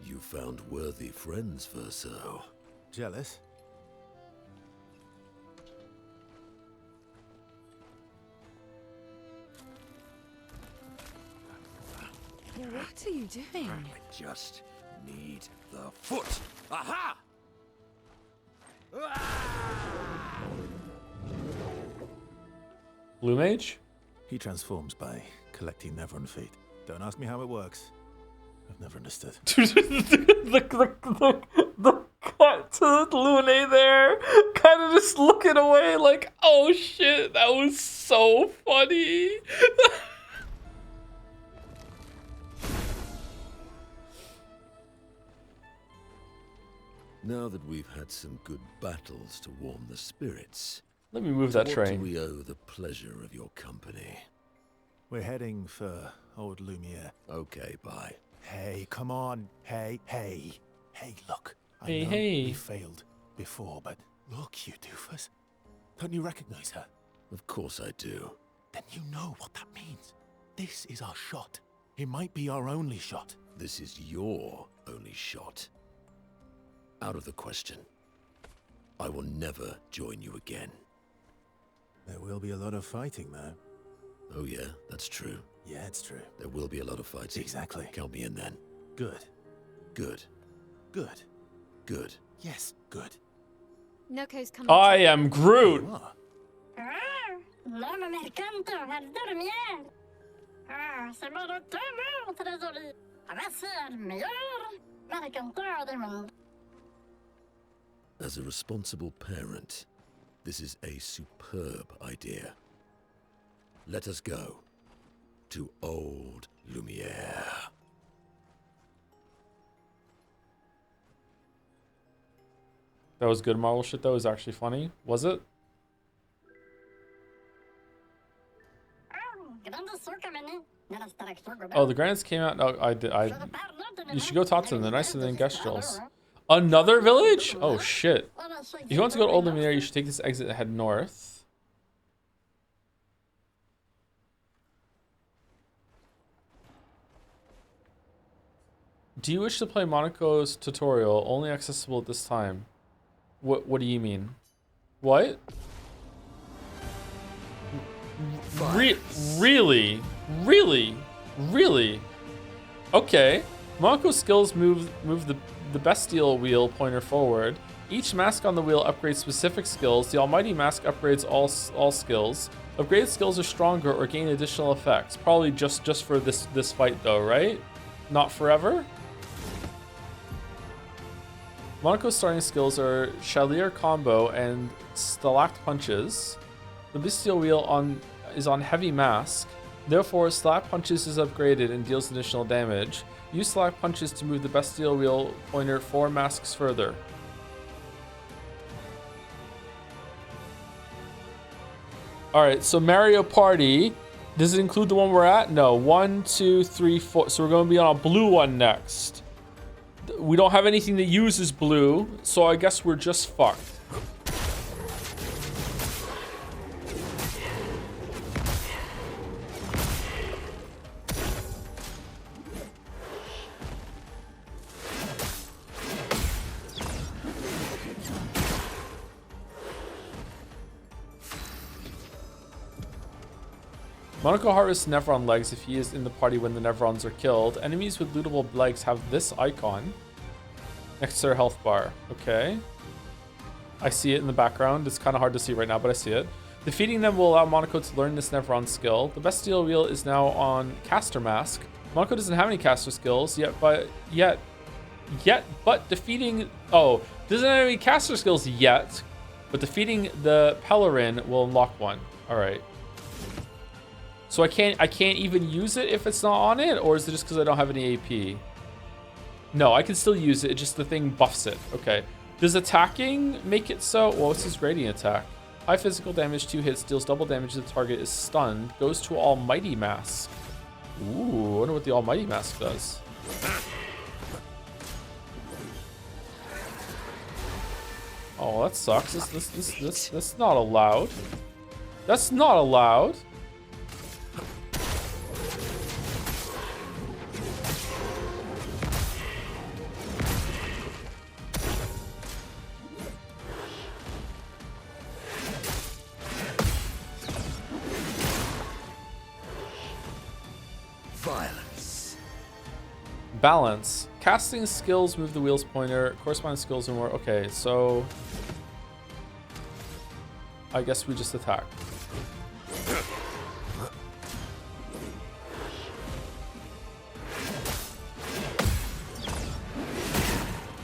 You found worthy friends, Verso. Jealous? What are you doing? I just need the foot. Aha! Blue Mage? He transforms by collecting Nevron feet. Don't ask me how it works. I've never understood. the cut to Lune there, kind of just looking away like, oh shit, that was so funny. Now that we've had some good battles to warm the spirits, let me move that what train. do we owe the pleasure of your company? We're heading for old Lumiere. Okay, bye. Hey, come on. Hey. Hey, look. Hey, I know hey. we failed before, but look, you doofus. Don't you recognize her? Of course I do. Then you know what that means. This is our shot. It might be our only shot. This is your only shot. Out of the question. I will never join you again. There will be a lot of fighting, though. Oh yeah, that's true. Yeah, it's true. There will be a lot of fighting. Exactly. Count me in then. Good. Good. Good. Good. Yes, good. Noko's coming. I am Groot. You are. As a responsible parent, this is a superb idea. Let us go to old Lumiere. That was good Marvel shit. That was actually funny. Was it? Oh, the Grants came out. No, I did. You should go talk to them. They're nicer than Gestrels. Another village? Oh shit. If you want to go to Old Lumiere, you should take this exit and head north. Do you wish to play Monaco's tutorial? Only accessible at this time. What do you mean? What? Really? Okay. Monaco's skills move the Bestial wheel pointer forward. Each mask on the wheel upgrades specific skills. The Almighty Mask upgrades all skills. Upgraded skills are stronger or gain additional effects. Probably just for this fight though, right? Not forever? Monaco's starting skills are Chalier Combo and Stalact Punches. The Bestial wheel is on Heavy Mask. Therefore, Stalact Punches is upgraded and deals additional damage. Use Stalact Punches to move the Bestial wheel pointer 4 masks further. Alright, so Mario Party. Does it include the one we're at? No. 1, 2, 3, 4. So we're going to be on a blue one next. We don't have anything that uses blue, so I guess we're just fucked. Monaco harvests Nevron legs if he is in the party when the Nevrons are killed. Enemies with lootable legs have this icon next to their health bar. Okay. I see it in the background. It's kind of hard to see right now, but I see it. Defeating them will allow Monaco to learn this Nevron skill. The Bestial wheel is now on Caster Mask. Monaco doesn't have any caster skills but defeating... Oh, doesn't have any caster skills yet, but defeating the Pellerin will unlock one. All right. So I can't even use it if it's not on it, or is it just because I don't have any AP? No, I can still use it. It's just the thing buffs it. Okay. Does attacking make it so? Well, what's his gradient attack? High physical damage, 2 hits, deals double damage to the target, is stunned, goes to Almighty Mask. Ooh, I wonder what the Almighty Mask does. Oh, that sucks. That's not allowed. That's not allowed. Balance. Casting skills move the wheel's pointer. Corresponding skills are more. Okay, so I guess we just attack.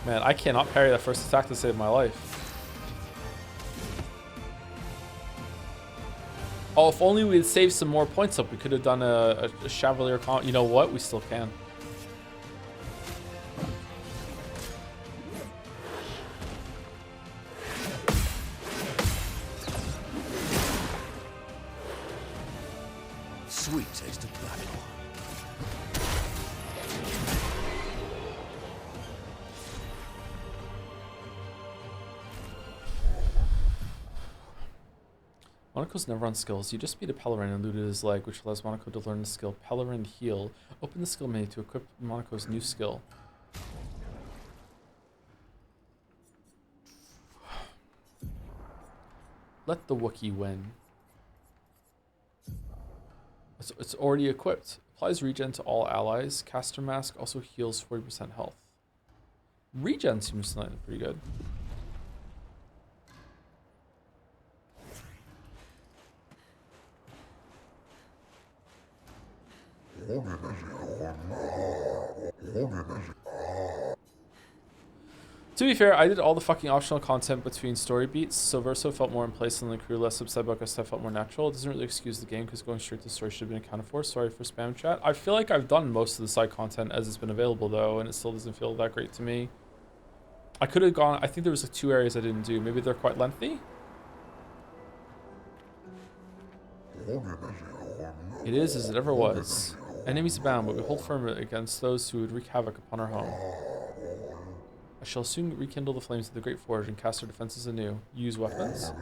Man, I cannot parry that first attack to save my life. Oh, if only we had saved some more points up, we could have done a Chevalier comp. You know what? We still can. Sweet taste of battle. Monaco's never on skills. You just beat a Pellerin and looted his leg, which allows Monaco to learn the skill Pellerin Heal. Open the skill menu to equip Monaco's new skill. Let the Wookiee win. It's already equipped. Applies regen to all allies. Caster Mask also heals 40% health. Regen seems slightly pretty good. To be fair, I did all the fucking optional content between story beats, so Verso felt more in place than the crew, less upset about stuff felt more natural. It doesn't really excuse the game because going straight to the story should have been accounted for. Sorry for spam chat. I feel like I've done most of the side content as it's been available though, and it still doesn't feel that great to me. I could have gone, I think there was like 2 areas I didn't do. Maybe they're quite lengthy? It is as it ever was. Enemies abound, but we hold firm against those who would wreak havoc upon our home. I shall soon rekindle the flames of the Great Forge and cast our defenses anew. Use weapons?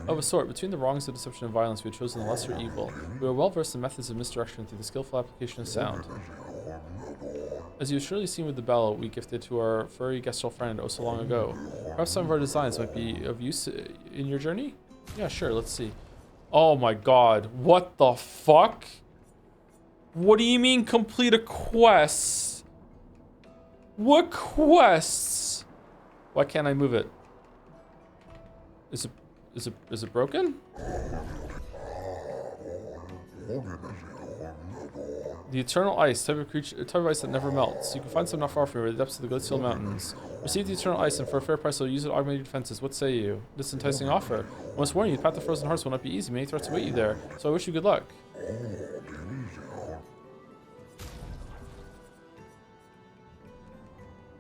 Of a sort, between the wrongs of deception and violence, we have chosen the lesser evil. We are well versed in methods of misdirection through the skillful application of sound. As you have surely seen with the bell we gifted to our furry guestial friend oh so long ago, perhaps some of our designs might be of use in your journey? Yeah, sure, let's see. Oh my god, what the fuck? What do you mean complete a quest? What quests? Why can't I move it? Is it broken? The eternal ice, type of creature, type of ice that never melts. You can find some not far from here, in the depths of the glacial mountains. Receive the eternal ice, and for a fair price, I'll use it to augment your defenses. What say you? This enticing offer. I must warn you, the path to frozen hearts will not be easy. Many threats await you there, so I wish you good luck.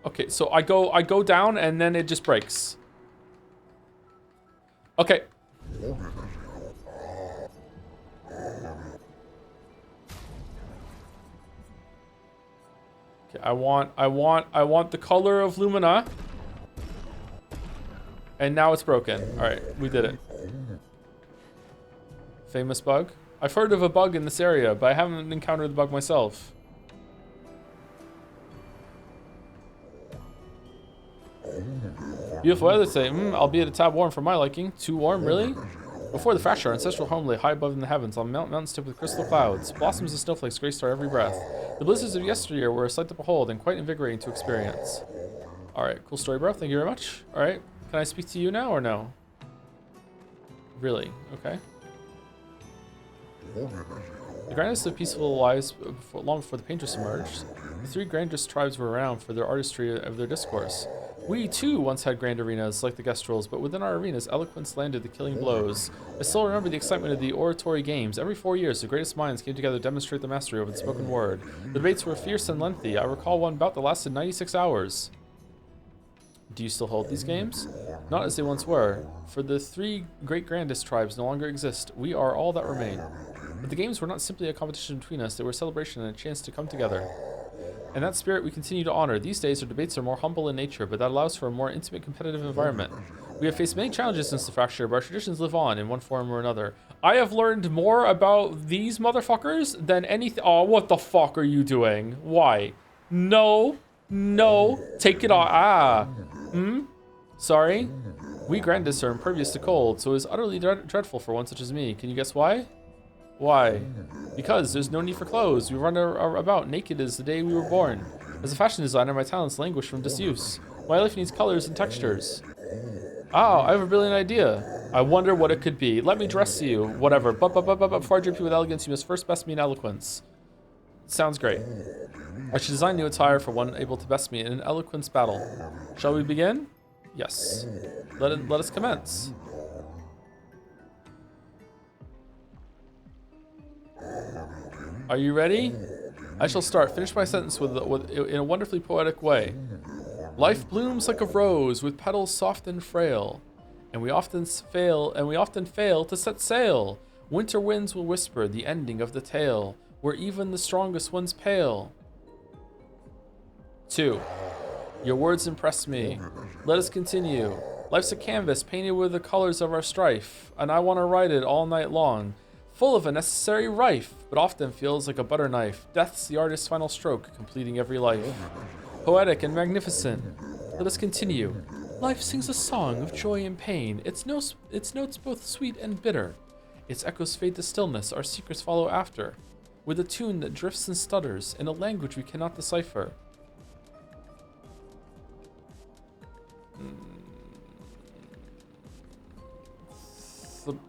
Okay, so I go down, and then it just breaks. Okay. Okay, I want the color of Lumina. And now it's broken. All right, we did it. Famous bug. I've heard of a bug in this area, but I haven't encountered the bug myself. Beautiful weather today, albeit a tad warm for my liking. Too warm, really? Before the fracture, our ancestral home lay high above in the heavens, on mountains tipped with crystal clouds. Blossoms and snowflakes graced our every breath. The blizzards of yesteryear were a sight to behold and quite invigorating to experience. Alright, cool story, bro. Thank you very much. Alright, can I speak to you now or no? Really? Okay. The grandest of peaceful lives long before the painters emerged. The 3 grandest tribes were renowned for their artistry of their discourse. We, too, once had grand arenas like the Gestrels, but within our arenas, eloquence landed the killing blows. I still remember the excitement of the oratory games. Every 4 years, the greatest minds came together to demonstrate the mastery over the spoken word. The debates were fierce and lengthy. I recall one bout that lasted 96 hours. Do you still hold these games? Not as they once were. For the 3 great grandest tribes no longer exist. We are all that remain. But the games were not simply a competition between us. They were a celebration and a chance to come together. And that spirit we continue to honor. These days, our debates are more humble in nature, but that allows for a more intimate, competitive environment. We have faced many challenges since the fracture, but our traditions live on in one form or another. I have learned more about these motherfuckers than anything. Oh, what the fuck are you doing? Why? No. No. Take it off. Sorry? We Grandis are impervious to cold, so it is utterly dreadful for one such as me. Can you guess why? Why? Because there's no need for clothes. We run about naked as the day we were born. As a fashion designer, my talents languish from disuse. My life needs colors and textures. Oh, I have a brilliant idea. I wonder what it could be. Let me dress you. Whatever. But before I drape you with elegance, you must first best me in eloquence. Sounds great. I should design new attire for one able to best me in an eloquence battle. Shall we begin? Yes. Let us commence. Are you ready? I shall start. Finish my sentence in a wonderfully poetic way. Life blooms like a rose with petals soft and frail, and we often fail to set sail. Winter winds will whisper the ending of the tale, where even the strongest ones pale. 2. Your words impress me. Let us continue. Life's a canvas painted with the colors of our strife, and I want to write it all night long. Full of unnecessary rife, but often feels like a butter knife. Death's the artist's final stroke, completing every life. Poetic and magnificent. Let us continue. Life sings a song of joy and pain. Its notes both sweet and bitter. Its echoes fade to stillness, our secrets follow after. With a tune that drifts and stutters, in a language we cannot decipher.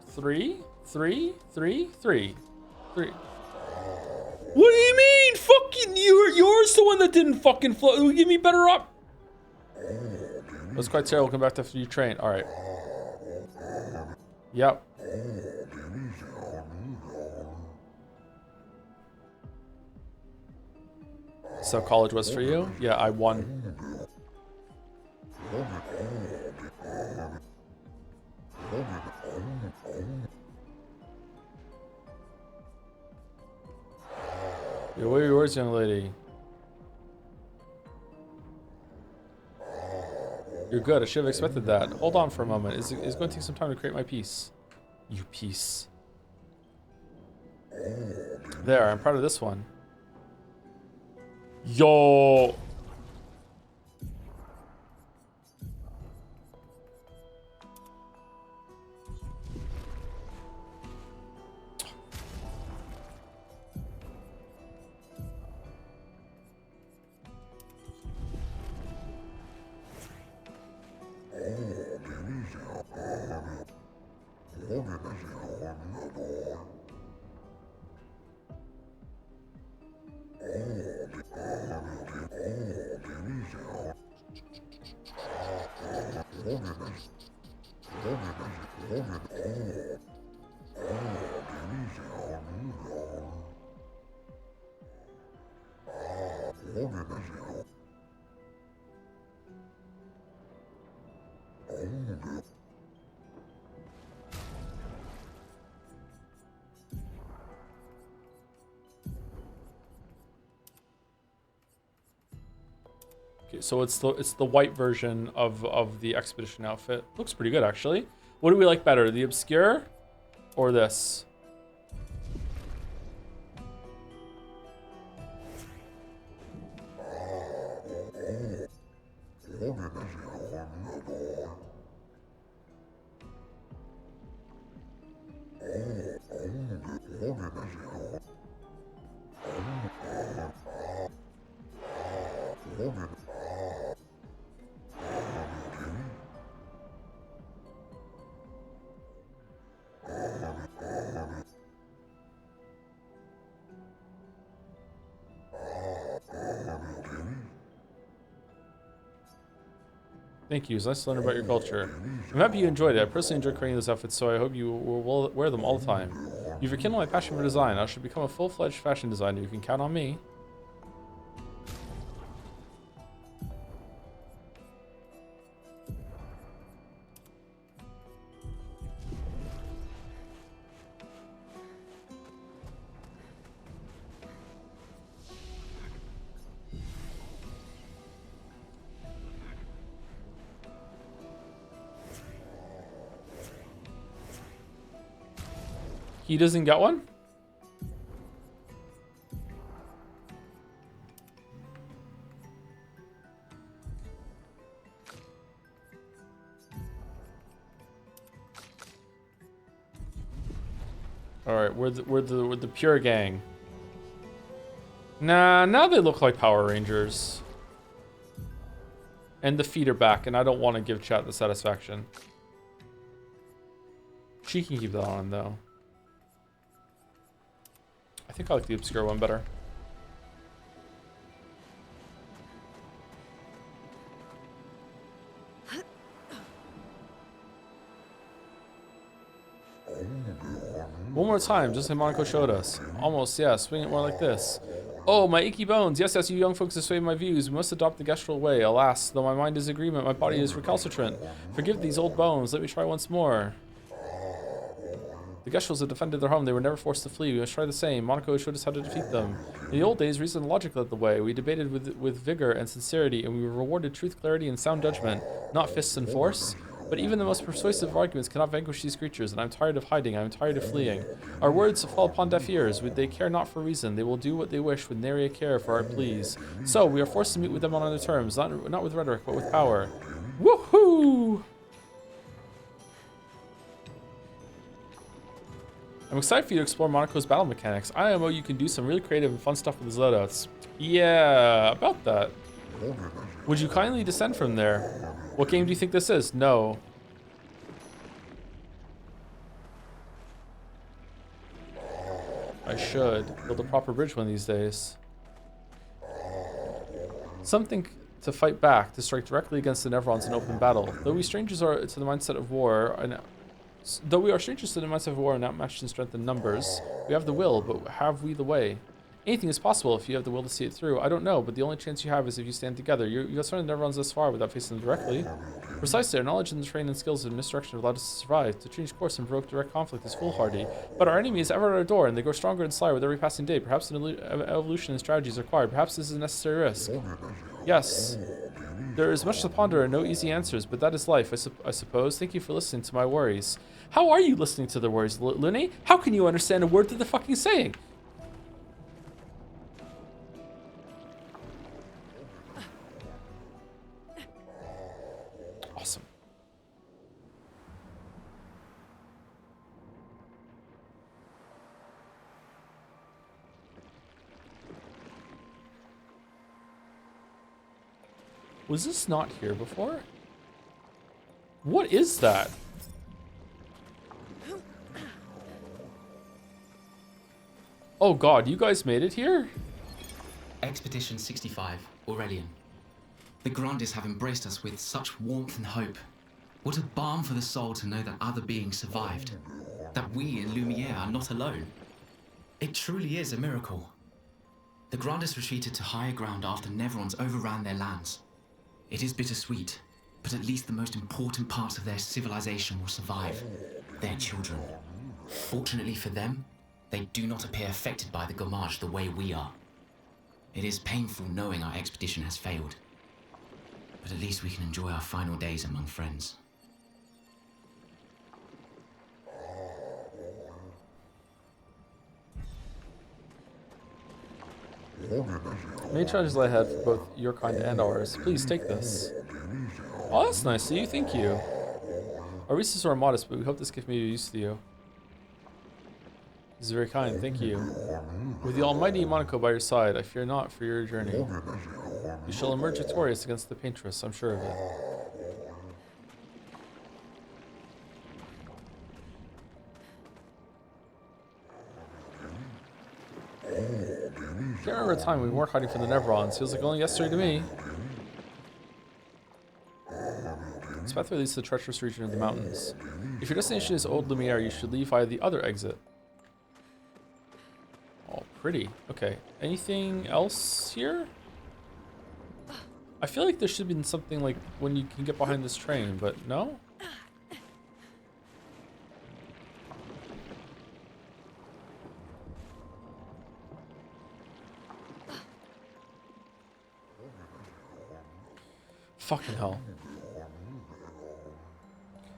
3. What do you mean? Fucking yours the one that didn't fucking flow. Give me better up. That's quite terrible. Come back after you train. All right. Yep. So college was for you? Yeah, I won. Yo, what are yours, young lady? You're good. I should have expected that. Hold on for a moment. It's going to take some time to create my piece. You piece. There, I'm proud of this one. Yo! So it's the white version of the expedition outfit. Looks pretty good actually. What do we like better, the obscure or this? Thank you. It's nice to learn about your culture. I'm happy you enjoyed it. I personally enjoy creating those outfits, so I hope you will wear them all the time. You've rekindled my passion for design. I should become a full-fledged fashion designer. You can count on me. He doesn't get one? Alright, we're the pure gang. Nah, now they look like Power Rangers. And the feet are back, and I don't want to give chat the satisfaction. She can keep that on, though. I think I like the obscure one better. One more time, just like Monaco showed us. Almost, yeah, swing it more like this. Oh, my achy bones. Yes, yes, you young folks have swayed my views. We must adopt the gestural way. Alas, though my mind is agreement, my body is recalcitrant. Forgive these old bones. Let me try once more. The Gestrals have defended their home. They were never forced to flee. We must try the same. Monaco showed us how to defeat them. In the old days, reason and logic led the way. We debated with vigor and sincerity, and we rewarded truth, clarity, and sound judgment, not fists and force. But even the most persuasive arguments cannot vanquish these creatures, and I'm tired of hiding. I'm tired of fleeing. Our words fall upon deaf ears. They care not for reason. They will do what they wish with nary a care for our pleas. So we are forced to meet with them on other terms, not with rhetoric, but with power. Woohoo! I'm excited for you to explore Monaco's battle mechanics. IMO, you can do some really creative and fun stuff with his loadouts. Yeah, about that. Would you kindly descend from there? What game do you think this is? No. I should build a proper bridge one of these days. Something to fight back, to strike directly against the Nevrons in open battle. Though we are strangers to the mindset of war and outmatched in strength and numbers, we have the will, but have we the way? Anything is possible if you have the will to see it through. I don't know, but the only chance you have is if you stand together. You have thrown the Nevrons this far without facing them directly. Precisely, our knowledge and the training and skills of misdirection have allowed us to survive. To change course and provoke direct conflict is foolhardy. But our enemy is ever at our door, and they grow stronger and slyer with every passing day. Perhaps an evolution in strategy is required. Perhaps this is a necessary risk. Yes. There is much to ponder and no easy answers, but that is life, I suppose. Thank you for listening to my worries. How are you listening to the worries, Lune? How can you understand a word that they're fucking saying? Awesome. Was this not here before? What is that? Oh god, you guys made it here? Expedition 65, Aurelian. The Grandes have embraced us with such warmth and hope. What a balm for the soul to know that other beings survived. That we in Lumiere are not alone. It truly is a miracle. The Grandes retreated to higher ground after Nevrons overran their lands. It is bittersweet, but at least the most important parts of their civilization will survive. Their children. Fortunately for them, they do not appear affected by the Gommage the way we are. It is painful knowing our expedition has failed, but at least we can enjoy our final days among friends. Many challenges lie ahead for both your kind and ours. Please take this. Oh, that's nice of you. Thank you. Our resources are modest, but we hope this gift may be used to you. This is very kind. Thank you. With the almighty Monaco by your side, I fear not for your journey. You shall emerge victorious against the Paintress, I'm sure of it. Can't remember a time we weren't hiding from the Nevrons. Feels like only yesterday to me. This pathway leads to the treacherous region of the mountains. If your destination is Old Lumiere, you should leave via the other exit. Oh, pretty. Okay. Anything else here? I feel like there should have been something like when you can get behind this train, but no? Fucking hell.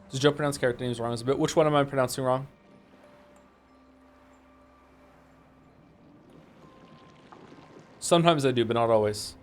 Does Joe pronounce character names wrong a bit? Which one am I pronouncing wrong? Sometimes I do, but not always.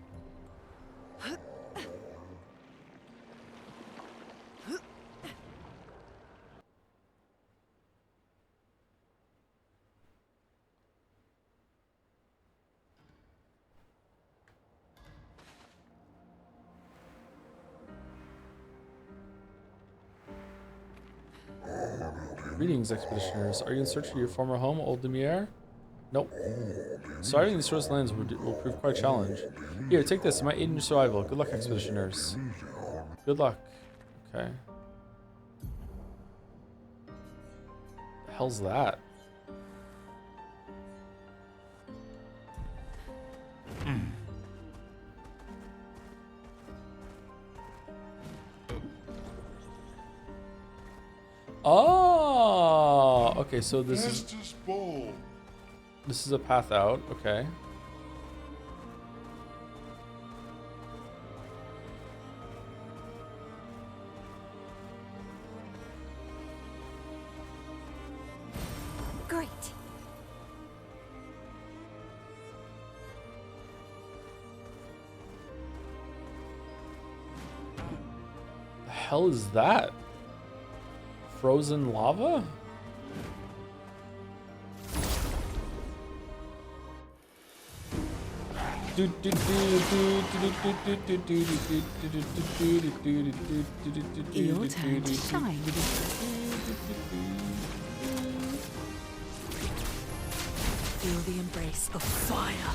Greetings, expeditioners. Are you in search of your former home, Old Lumiere? Nope. Surviving these shores lands will prove quite a challenge. Here, take this. It might aid in your survival. Good luck, expeditioners. Good luck. Okay. The hell's that? Oh, okay. So this is Fastest ball. this is a path out. Okay. Great. The hell is that? Frozen lava? Your turn to shine. Feel the embrace of fire.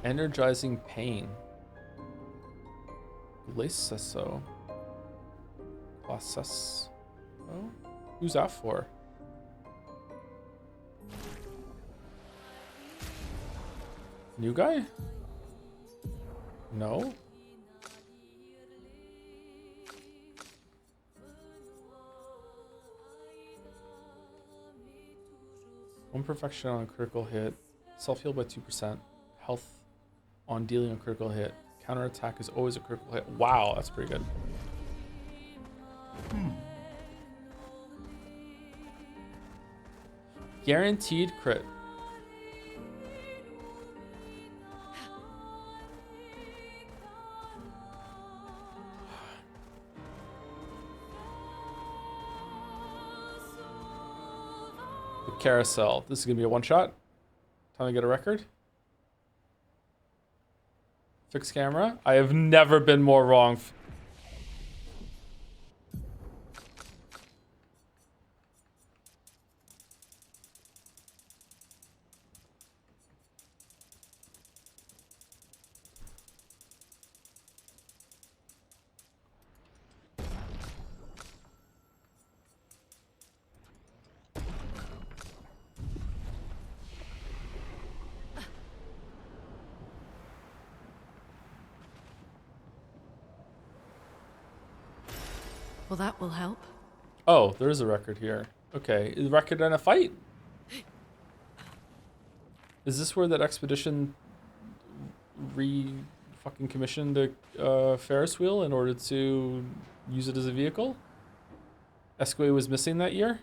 Energizing pain. Glacesso. Glacesso? Who's that for? New guy? No? One perfection on a critical hit. Self-heal by 2%. Health on dealing a critical hit. Counterattack is always a critical hit. Wow, that's pretty good. Guaranteed crit. The carousel. This is gonna be a one shot. Time to get a record. Fix camera. I have never been more wrong. Well, that will help. Oh, there is a record here. Okay, is record in a fight? Is this where that expedition fucking commissioned a Ferris wheel in order to use it as a vehicle? Esquay was missing that year?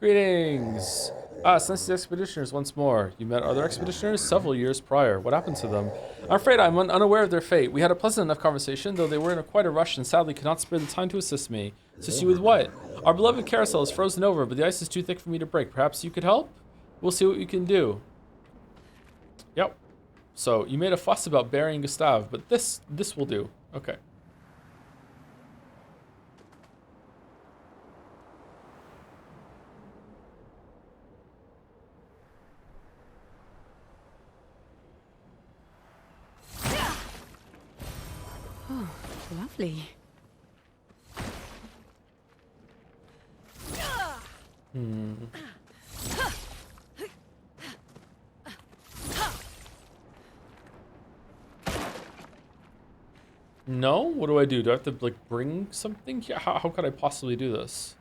Greetings! Ah, since the expeditioners once more. You met other expeditioners several years prior. What happened to them? I'm afraid I'm unaware of their fate. We had a pleasant enough conversation, though they were in quite a rush and sadly could not spare the time to assist me. Assist you with what? Our beloved carousel is frozen over, but the ice is too thick for me to break. Perhaps you could help? We'll see what we can do. Yep. So, you made a fuss about burying Gustave, but this will do. Okay. Oh, lovely. No? What do I do? Do I have to, like, bring something here? How could I possibly do this?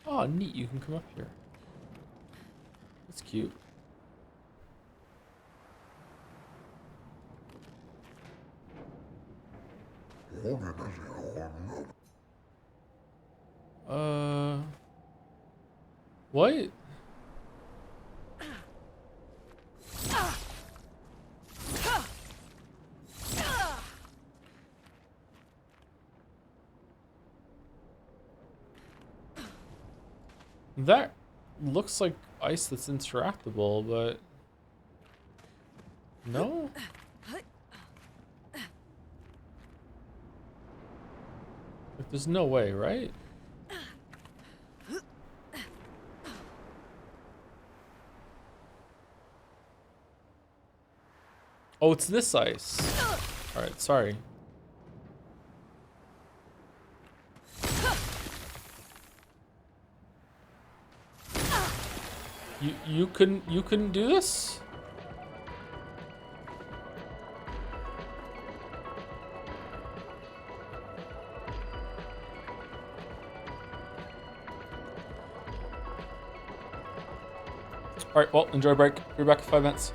Oh, neat. You can come up here. That's cute. What? That looks like ice that's interactable, but no? Like, there's no way, right? Oh, it's this ice. Alright, sorry. You couldn't do this? Alright, well, enjoy break. Be back in 5 minutes.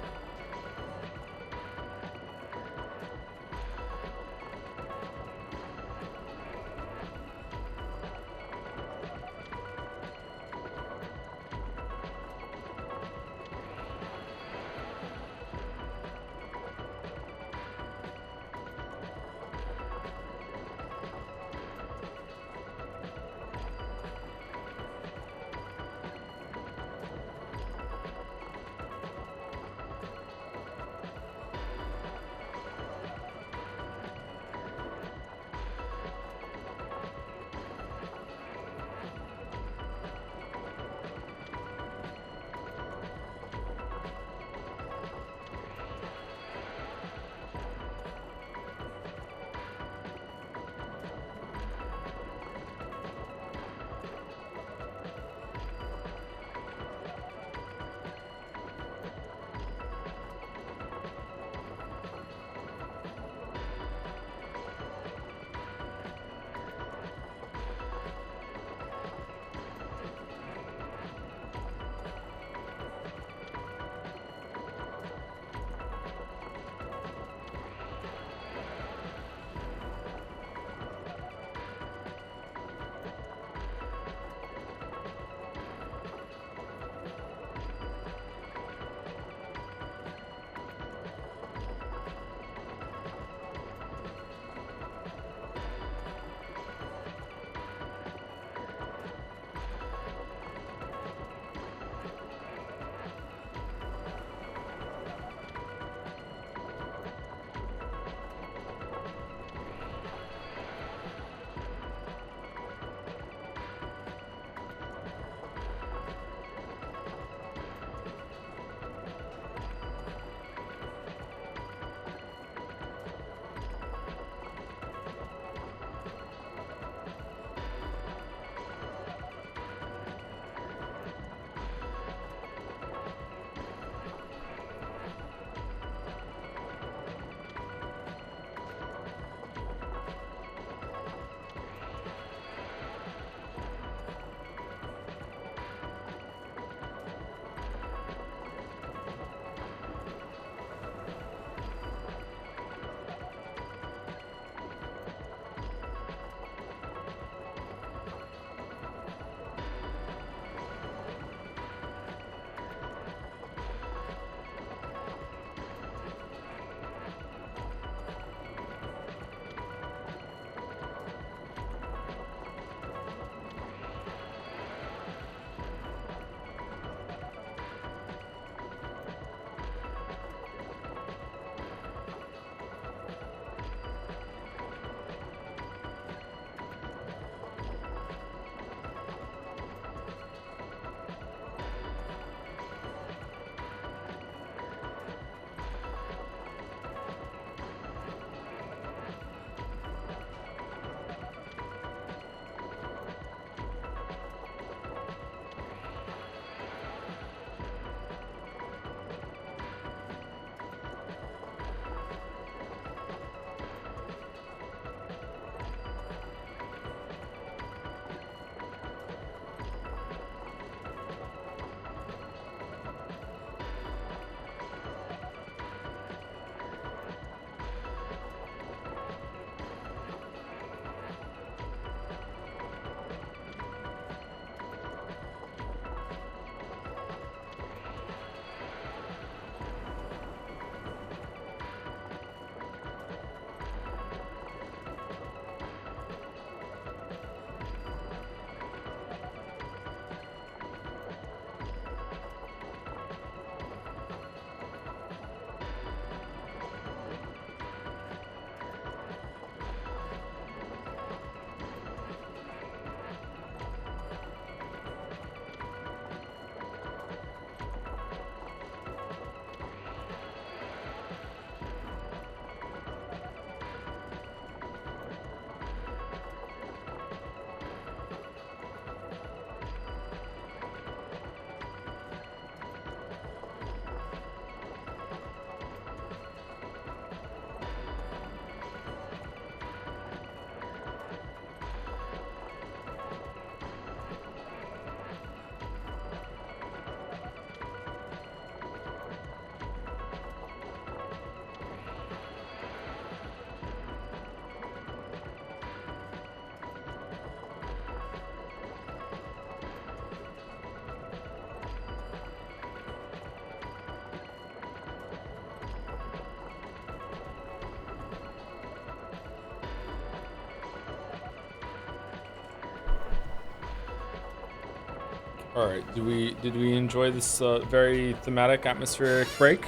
All right. Did we enjoy this very thematic atmospheric break?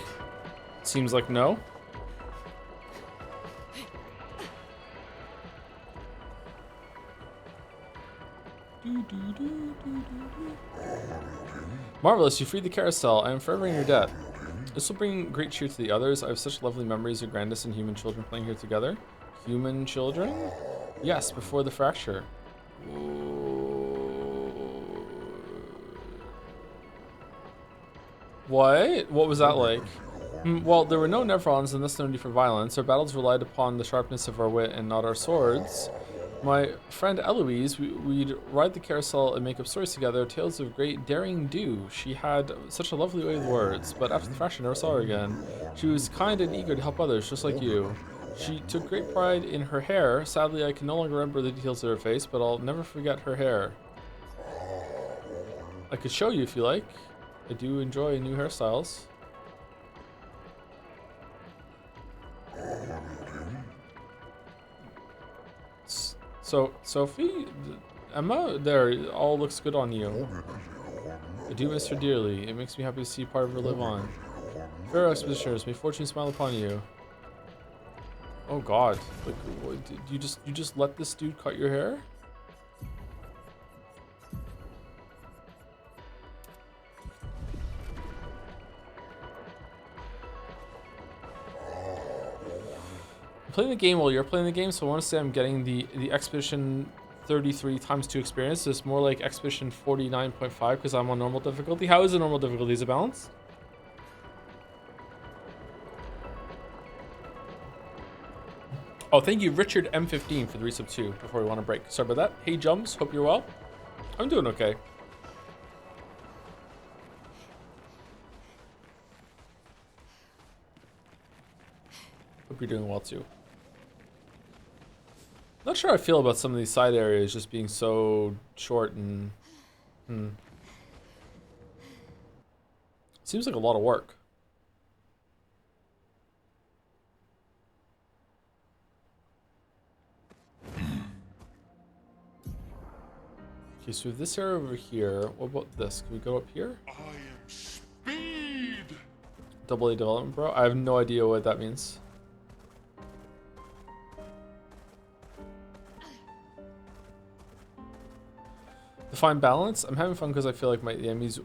Seems like no. Marvelous, you freed the carousel. I am forever in your debt. This will bring great cheer to the others. I have such lovely memories of Grandis and human children playing here together. Human children? Yes, before the fracture. What? What was that like? Well, there were no Nevrons and thus no need for violence. Our battles relied upon the sharpness of our wit and not our swords. My friend Eloise, we'd ride the carousel and make up stories together, tales of great daring do. She had such a lovely way with words, but after the fracture, I never saw her again. She was kind and eager to help others, just like you. She took great pride in her hair. Sadly, I can no longer remember the details of her face, but I'll never forget her hair. I could show you if you like. I do enjoy new hairstyles. So, Sophie, Emma, there, it all looks good on you. I do miss her dearly. It makes me happy to see part of her live on. Farewell, expeditioners. May fortune smile upon you. Oh God! Like, what, did you just let this dude cut your hair? I'm playing the game while you're playing the game, so I want to say I'm getting the Expedition 33 × 2 experience. So it's more like Expedition 49.5 because I'm on normal difficulty. How is the normal difficulty? Is it balanced? Oh, thank you, Richard M15 for the resub 2 before we want to break. Sorry about that. Hey, Jumps, hope you're well. I'm doing okay. Hope you're doing well too. Not sure how I feel about some of these side areas just being so short and seems like a lot of work. Okay, so this area over here. What about this? Can we go up here? I am speed. AA development, bro. I have no idea what that means. Define balance. I'm having fun because I feel like the enemies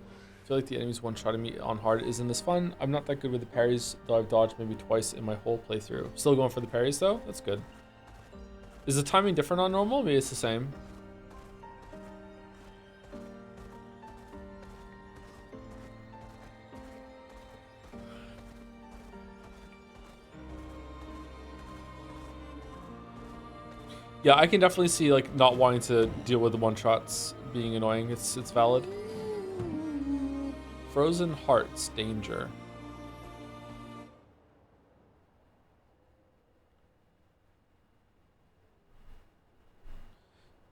one-shotting me on hard isn't as fun. I'm not that good with the parries, though I've dodged maybe twice in my whole playthrough. Still going for the parries though. That's good. Is the timing different on normal? Maybe it's the same. Yeah, I can definitely see like not wanting to deal with the one-shots being annoying. It's valid. Frozen Hearts, danger.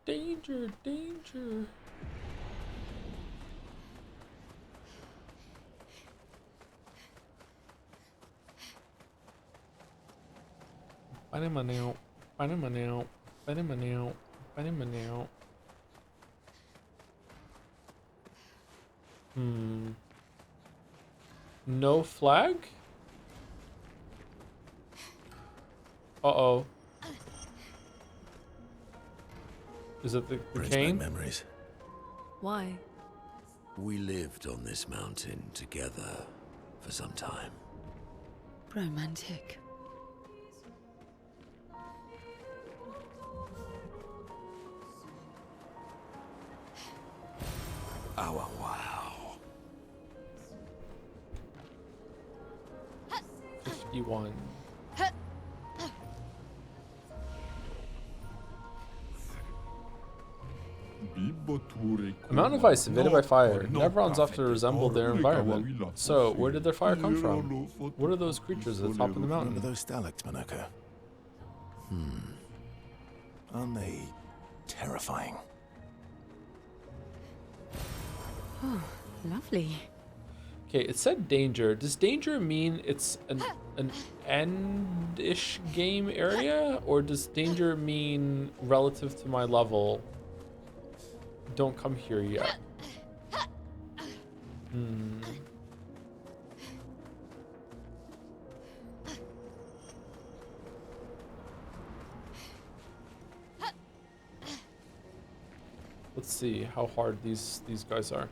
Danger, danger. Now. No flag? Uh-oh. Is it the cane? Memories. Why? We lived on this mountain together for some time. Romantic. Oh, wow. 51. A mountain of ice invaded by fire. Nevrons often resemble their environment. So, where did their fire come from? What are those creatures at the top of the mountain? Remember those stalactites, Monoko? Aren't they terrifying? Oh, lovely. Okay, it said danger. Does danger mean it's an end-ish game area? Or does danger mean relative to my level? Don't come here yet. Hmm. Let's see how hard these guys are.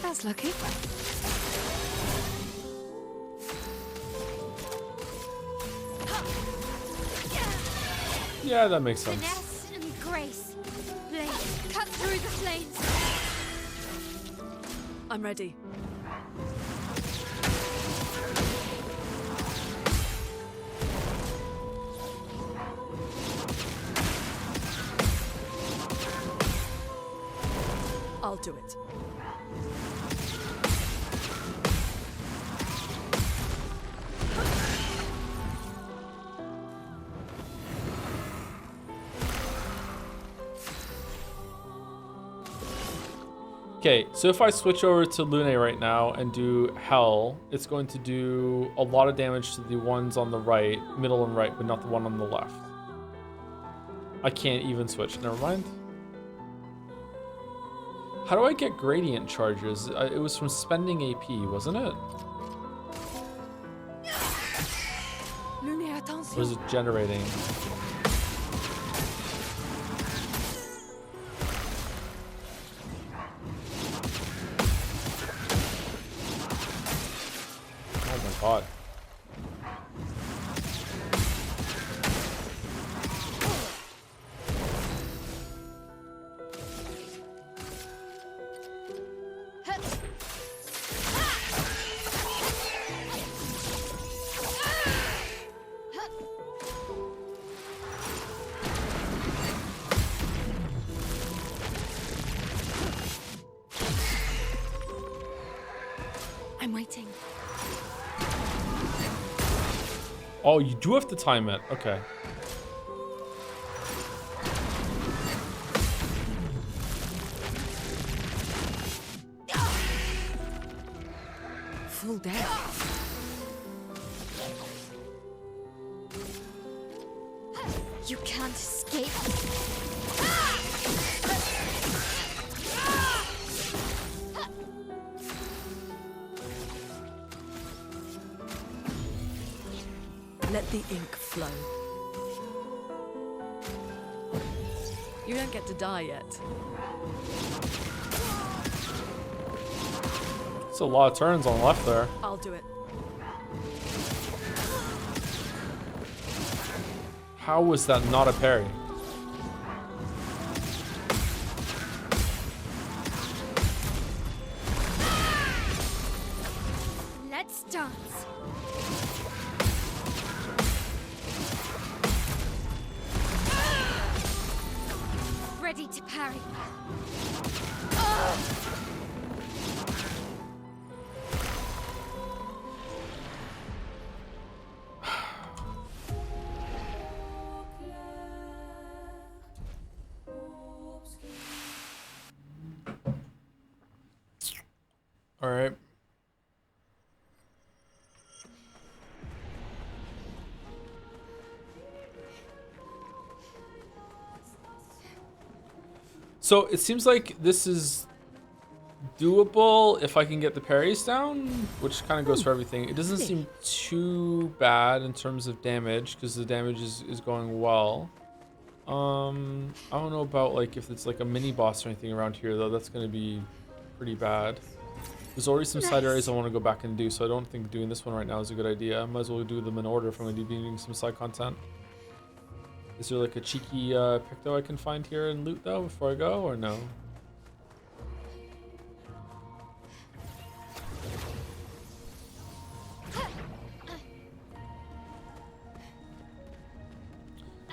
That's lucky. Yeah, that makes sense. Finesse and grace. Blade, cut through the flames. I'm ready. I'll do it. Okay, so if I switch over to Lune right now and do Hell, it's going to do a lot of damage to the ones on the right, middle and right, but not the one on the left. I can't even switch, never mind. How do I get gradient charges? It was from spending AP, wasn't it? Lune, attention. Or is it generating? Oh my god. I'm waiting. Oh, you do have to time it. Okay. Full death. You can't escape. Let the ink flow. You don't get to die yet. It's a lot of turns on the left there. I'll do it. How was that not a parry? Let's dance. Ready to parry. All right. So it seems like this is doable if I can get the parries down, which kind of goes for everything. It doesn't seem too bad in terms of damage because the damage is going well. I don't know about like if it's like a mini boss or anything around here though. That's going to be pretty bad. There's already some side areas I want to go back and do, so I don't think doing this one right now is a good idea. I might as well do them in order if I'm going to be doing some side content. Is there like a cheeky picto I can find here and loot though before I go, or no?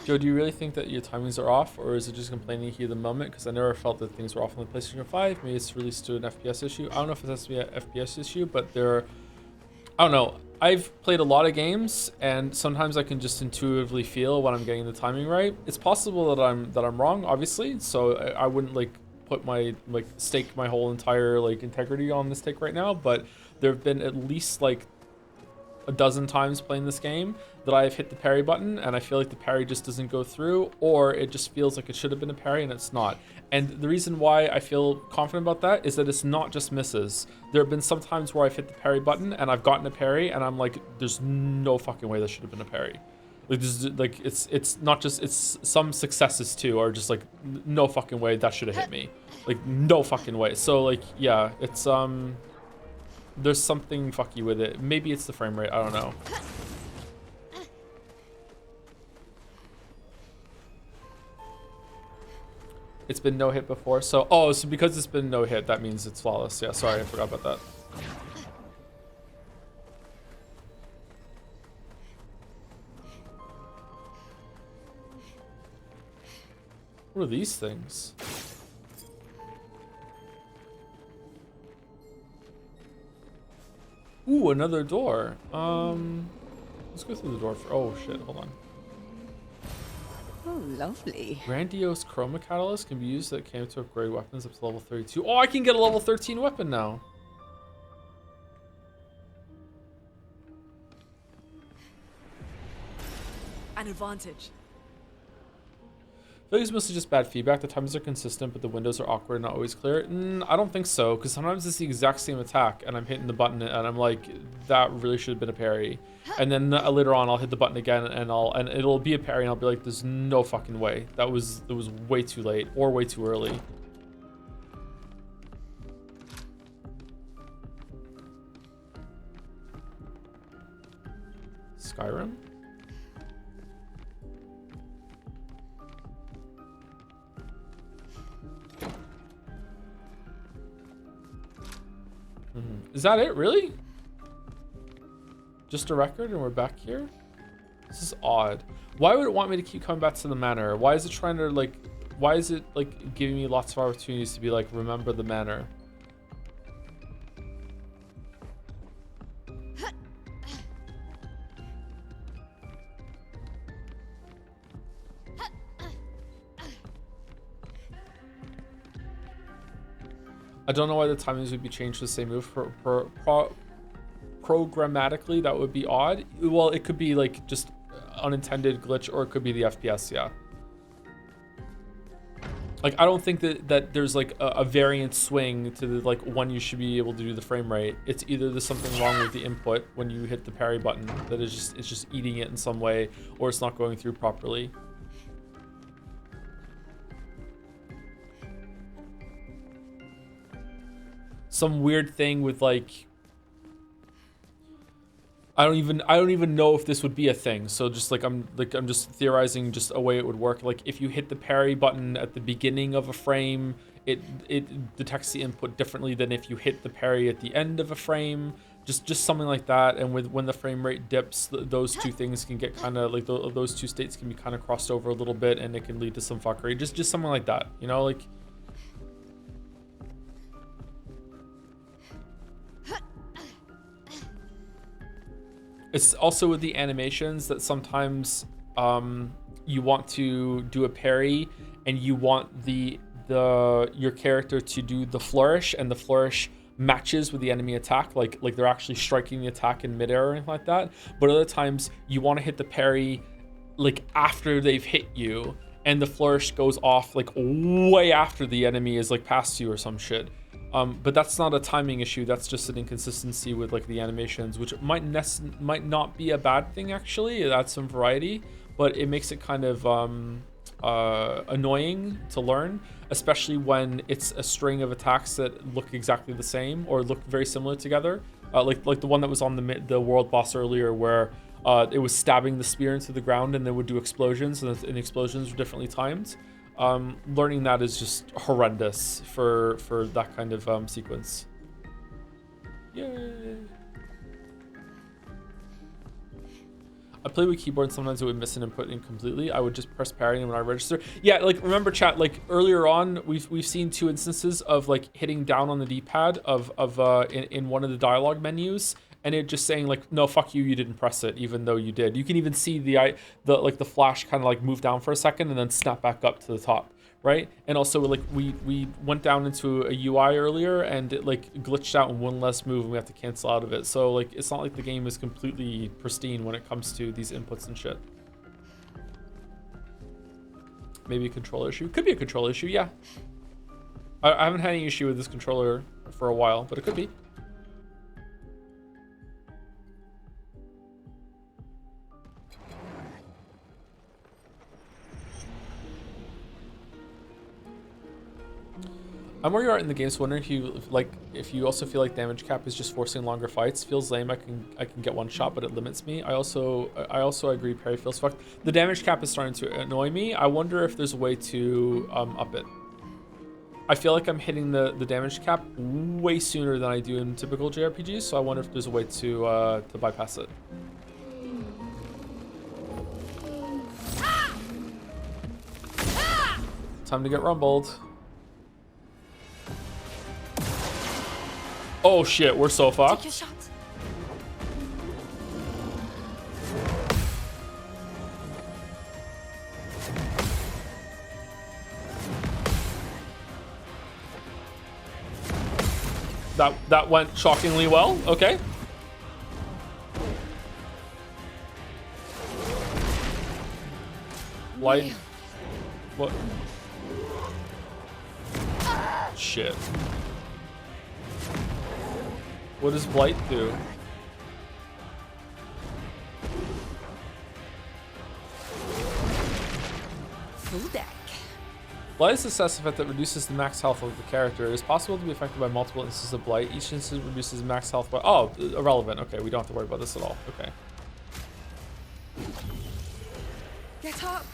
Joe, do you really think that your timings are off, or is it just complaining here at the moment? Because I never felt that things were off on the PlayStation 5. Maybe it's released to an FPS issue. I don't know if it has to be an FPS issue, but I don't know. I've played a lot of games, and sometimes I can just intuitively feel when I'm getting the timing right. It's possible that I'm wrong, obviously. So I wouldn't like put my stake my whole entire integrity on this take right now. But there have been at least a dozen times playing this game that I've hit the parry button and I feel like the parry just doesn't go through, or it just feels like it should have been a parry and it's not. And the reason why I feel confident about that is that it's not just misses. There have been some times where I've hit the parry button and I've gotten a parry and I'm like, there's no fucking way that should have been a parry. Like it's not just, it's some successes too are just like, no fucking way that should have hit me. Like no fucking way. So like, yeah, it's there's something fucky with it. Maybe it's the frame rate, I don't know. It's been no hit before, so so because it's been no hit, that means it's flawless. Yeah, sorry, I forgot about that. What are these things? Ooh, another door. Let's go through the door for, oh shit, hold on. Oh, lovely. Grandiose chroma catalyst can be used that came to upgrade weapons up to level 32. Oh, I can get a level 13 weapon now. An advantage. I feel like it's mostly just bad feedback. The times are consistent, but the windows are awkward and not always clear. I don't think so, because sometimes it's the exact same attack, and I'm hitting the button, and I'm like, that really should have been a parry. And then later on, I'll hit the button again, and it'll be a parry, and I'll be like, there's no fucking way. It was way too late, or way too early. Skyrim? Is that it, really? Just a record and we're back here? This is odd. Why would it want me to keep coming back to the manor? Why is it trying to like, why is it like giving me lots of opportunities to be like, remember the manor? I don't know why the timings would be changed to the same move. Programmatically, that would be odd. Well, it could be like just unintended glitch, or it could be the FPS, yeah. Like, I don't think that there's like a variant swing to the like when you should be able to do the frame rate. It's either there's something wrong with the input when you hit the parry button that is just, it's just eating it in some way, or it's not going through properly. Some weird thing with like, I don't even know if this would be a thing. So just like I'm just theorizing just a way it would work. Like if you hit the parry button at the beginning of a frame, it detects the input differently than if you hit the parry at the end of a frame. Just something like that. And when the frame rate dips, those two things can get kind of like those two states can be kind of crossed over a little bit, and it can lead to some fuckery. Just something like that, you know, like. It's also with the animations that sometimes you want to do a parry and you want your character to do the flourish, and the flourish matches with the enemy attack, like they're actually striking the attack in midair or anything like that. But other times you want to hit the parry like after they've hit you, and the flourish goes off like way after the enemy is like past you or some shit. But that's not a timing issue. That's just an inconsistency with like the animations, which might not be a bad thing actually. It adds some variety, but it makes it kind of annoying to learn, especially when it's a string of attacks that look exactly the same or look very similar together. Like the one that was on the world boss earlier, where it was stabbing the spear into the ground and then would do explosions, and the explosions were differently timed. Learning that is just horrendous for that kind of sequence. Yay! I play with keyboard and sometimes it would miss an input incompletely. I would just press parry when I register. Yeah, like remember chat, like earlier on we've seen two instances of like hitting down on the D-pad in one of the dialogue menus, and it just saying like, no, fuck you, you didn't press it, even though you did. You can even see the flash kind of like move down for a second and then snap back up to the top. right? And also like we went down into a UI earlier and it like glitched out and wouldn't let us move and we have to cancel out of it. So like it's not like the game is completely pristine when it comes to these inputs and shit. Maybe a controller issue. Could be a controller issue, yeah. I haven't had any issue with this controller for a while, but it could be. I'm where you are in the game, so wondering if you also feel like damage cap is just forcing longer fights. Feels lame. I can get one shot, but it limits me. I also agree. Parry feels fucked. The damage cap is starting to annoy me. I wonder if there's a way to up it. I feel like I'm hitting the damage cap way sooner than I do in typical JRPGs, so I wonder if there's a way to bypass it. Time to get rumbled. Oh shit, we're so fucked. Take your shot. That went shockingly well. Okay. Light. What? Shit. What does Blight do? Full deck. Blight is a success effect that reduces the max health of the character. It is possible to be affected by multiple instances of Blight. Each instance reduces max health by... Oh, irrelevant. Okay, we don't have to worry about this at all. Okay. Get up!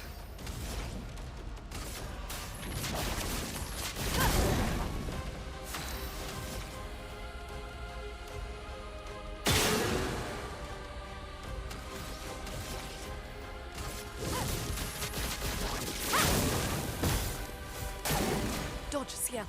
Dodge skill.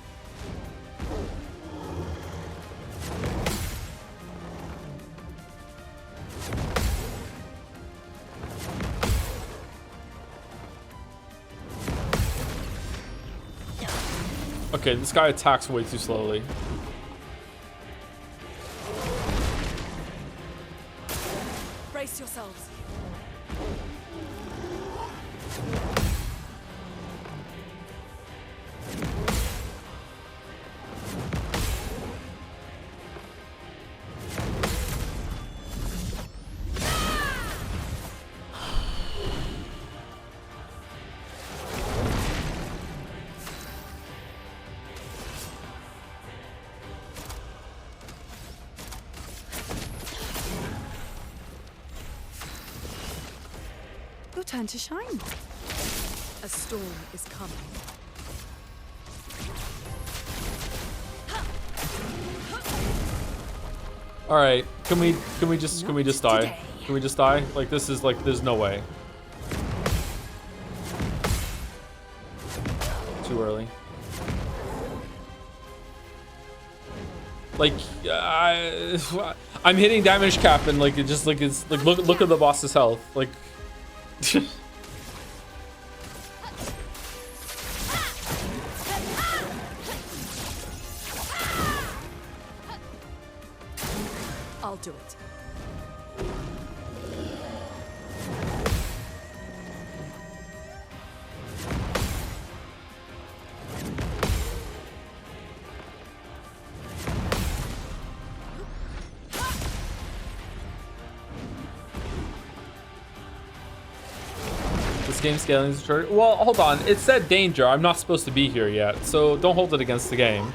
Okay, this guy attacks way too slowly. Brace yourselves. Your turn to shine. A storm is coming. All right, can we just die? Today. Can we just die? Like this is like there's no way. Too early. Like I'm hitting damage cap and like it just like it's like look at the boss's health like. I'll do it. This game scaling is short. Well, hold on. It said danger. I'm not supposed to be here yet, so don't hold it against the game.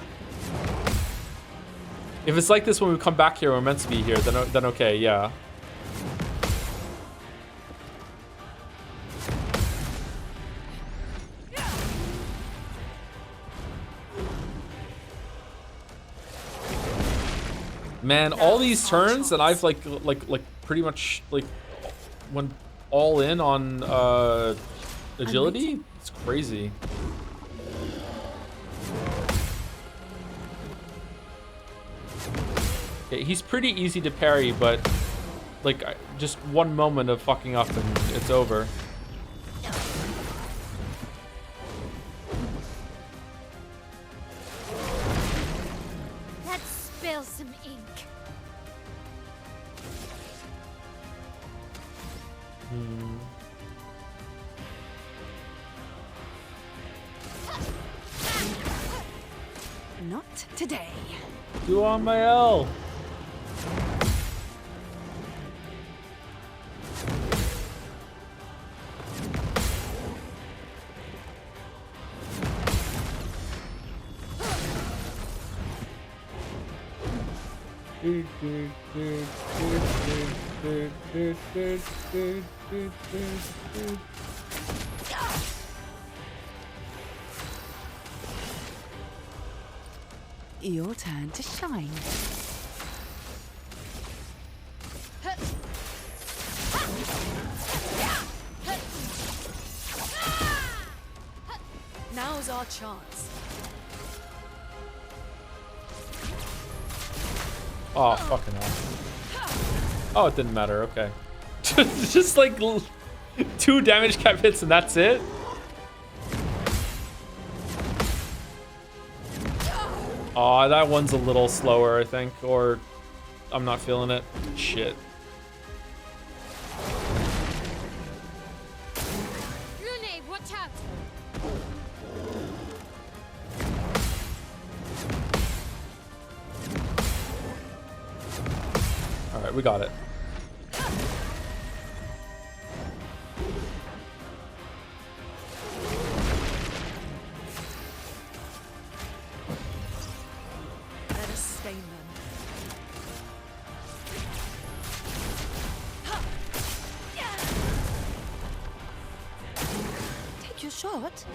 If it's like this when we come back here, we're meant to be here. Then okay, yeah. Man, all these turns and I've like pretty much like went all in on agility. It's crazy. Okay, he's pretty easy to parry, but like just one moment of fucking up and it's over. Not today. Do on my L. Your turn to shine. Now's our chance. Oh, fucking hell. Oh, it didn't matter. Okay. Just like 2 damage cap hits and that's it? Oh, that one's a little slower, I think. Or I'm not feeling it. Shit. Lune, watch out! Alright, we got it. Let us stain them. Take your shot.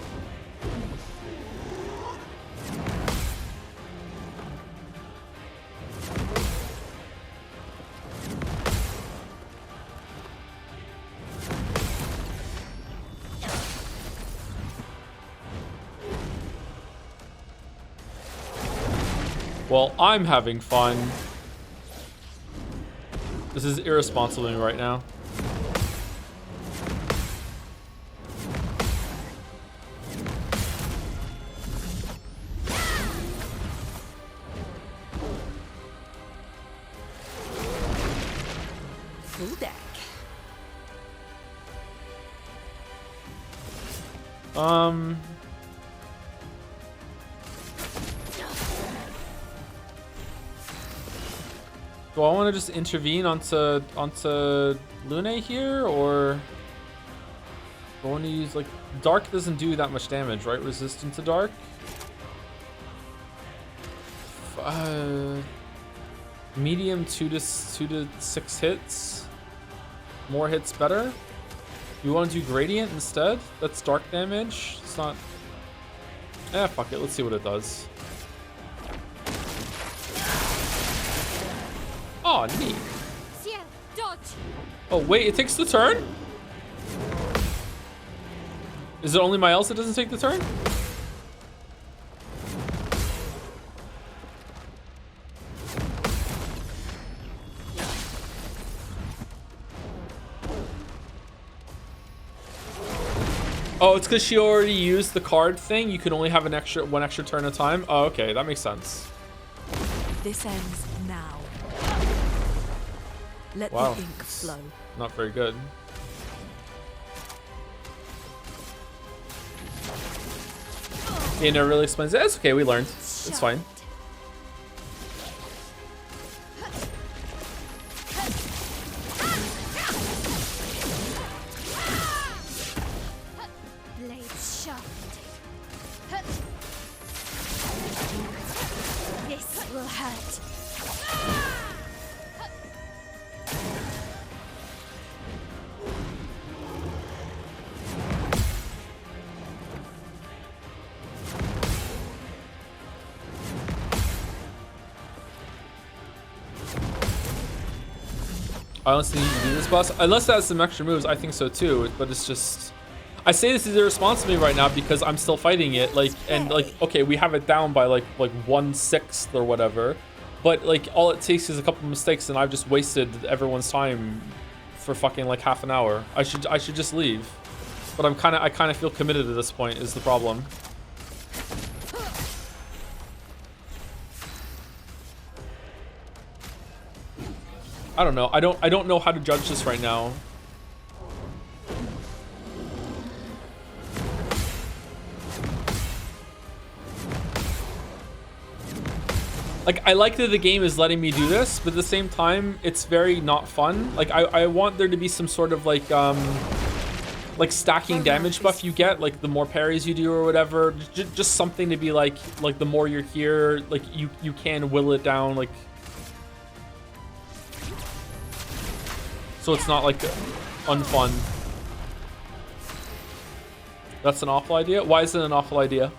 Well, I'm having fun. This is irresponsible of me right now. Full deck. Do I want to just intervene onto Lune here, or do I want to use like dark doesn't do that much damage, right? Resistant to dark. Medium 2 to 6 hits. More hits better. You want to do gradient instead? That's dark damage. It's not. Fuck it. Let's see what it does. Oh, neat. Ciel, dodge! Oh, wait, it takes the turn? Is it only my else that doesn't take the turn? Oh, it's because she already used the card thing. You can only have one extra turn at a time. Oh, okay, that makes sense. This ends now. Let Wow. the ink flow. Not very good. It never really explains it. It's okay, we learned. It's fine. Blades sharpened. This will hurt. I honestly need to do this boss. Unless that has some extra moves, I think so too. But it's just, I say this is irresponsible right now because I'm still fighting it. Like, and like, okay, we have it down by like 1/6 or whatever. But like, all it takes is a couple mistakes, and I've just wasted everyone's time for fucking like half an hour. I should just leave. But I kind of feel committed at this point. Is the problem? I don't know. I don't know how to judge this right now. Like, I like that the game is letting me do this, but at the same time, it's very not fun. Like, I want there to be some sort of like stacking damage buff you get, like the more parries you do or whatever. Just something to be like the more you're here, like you can will it down, like, so it's not like unfun. That's an awful idea. Why is it an awful idea?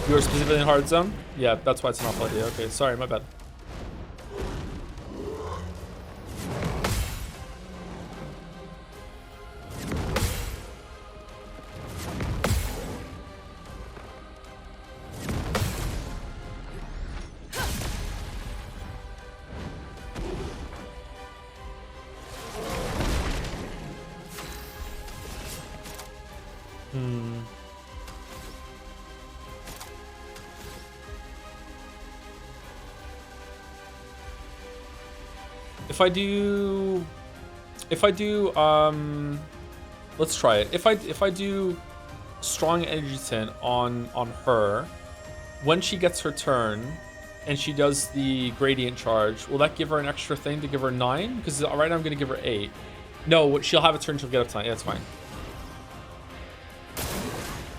You were specifically in hard zone? Yeah, that's why it's an awful idea. Okay, sorry, my bad. If I do, let's try it. If I do strong energy tint on her, when she gets her turn, and she does the gradient charge, will that give her an extra thing to give her 9? Because right now I'm gonna give her 8. No, she'll have a turn, she'll get up to 9. Yeah, that's fine.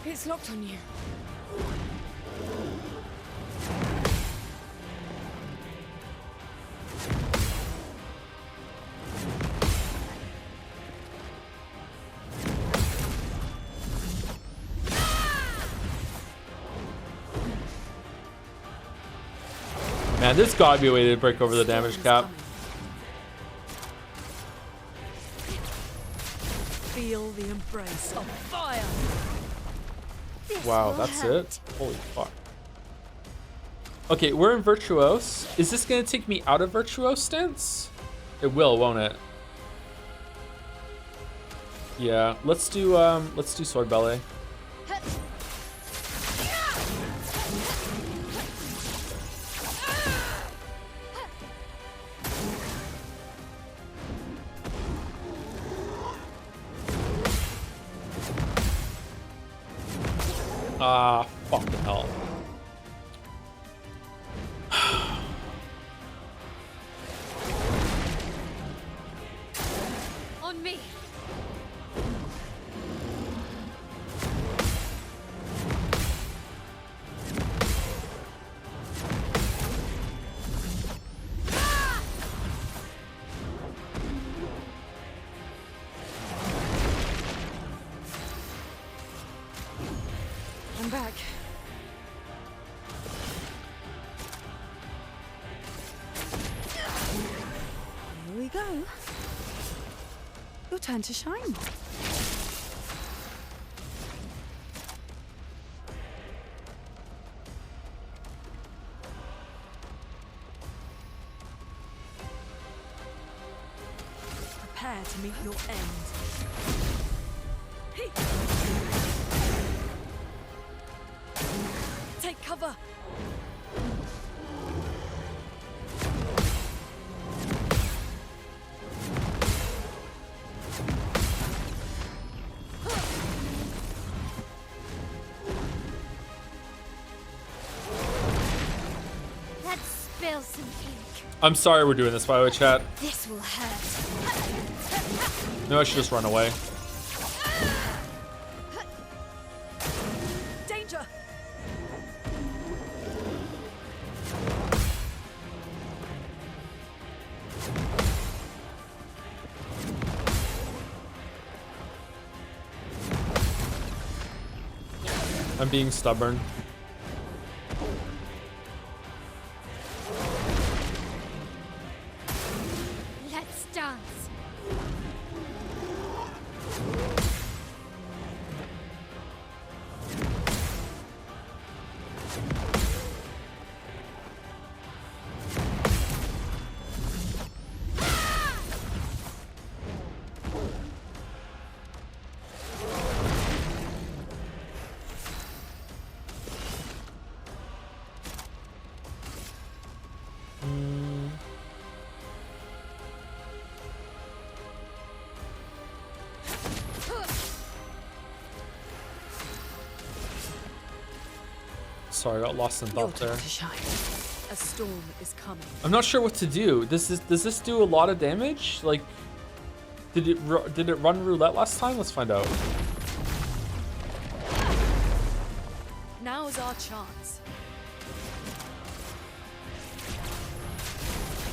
It's locked on you. Man, there's gotta be a way to break over the damage cap. Feel the embrace of fire. Wow, that's it? Holy fuck. Okay, we're in Virtuose. Is this gonna take me out of Virtuose stance? It will, won't it? Yeah, let's do Sword Ballet. Ah, fucking hell. On me. I'm back. Here we go. Your turn to shine. Prepare to meet your end. Take cover. Let's spill some ink. I'm sorry we're doing this, by the way, chat. This will hurt. No, I should just run away. Danger. I'm being stubborn. Let's dance. Sorry, I got lost in Your thought time there. to shine. A storm is coming. I'm not sure what to do. Does this do a lot of damage? Like, did it run roulette last time? Let's find out. Now's our chance.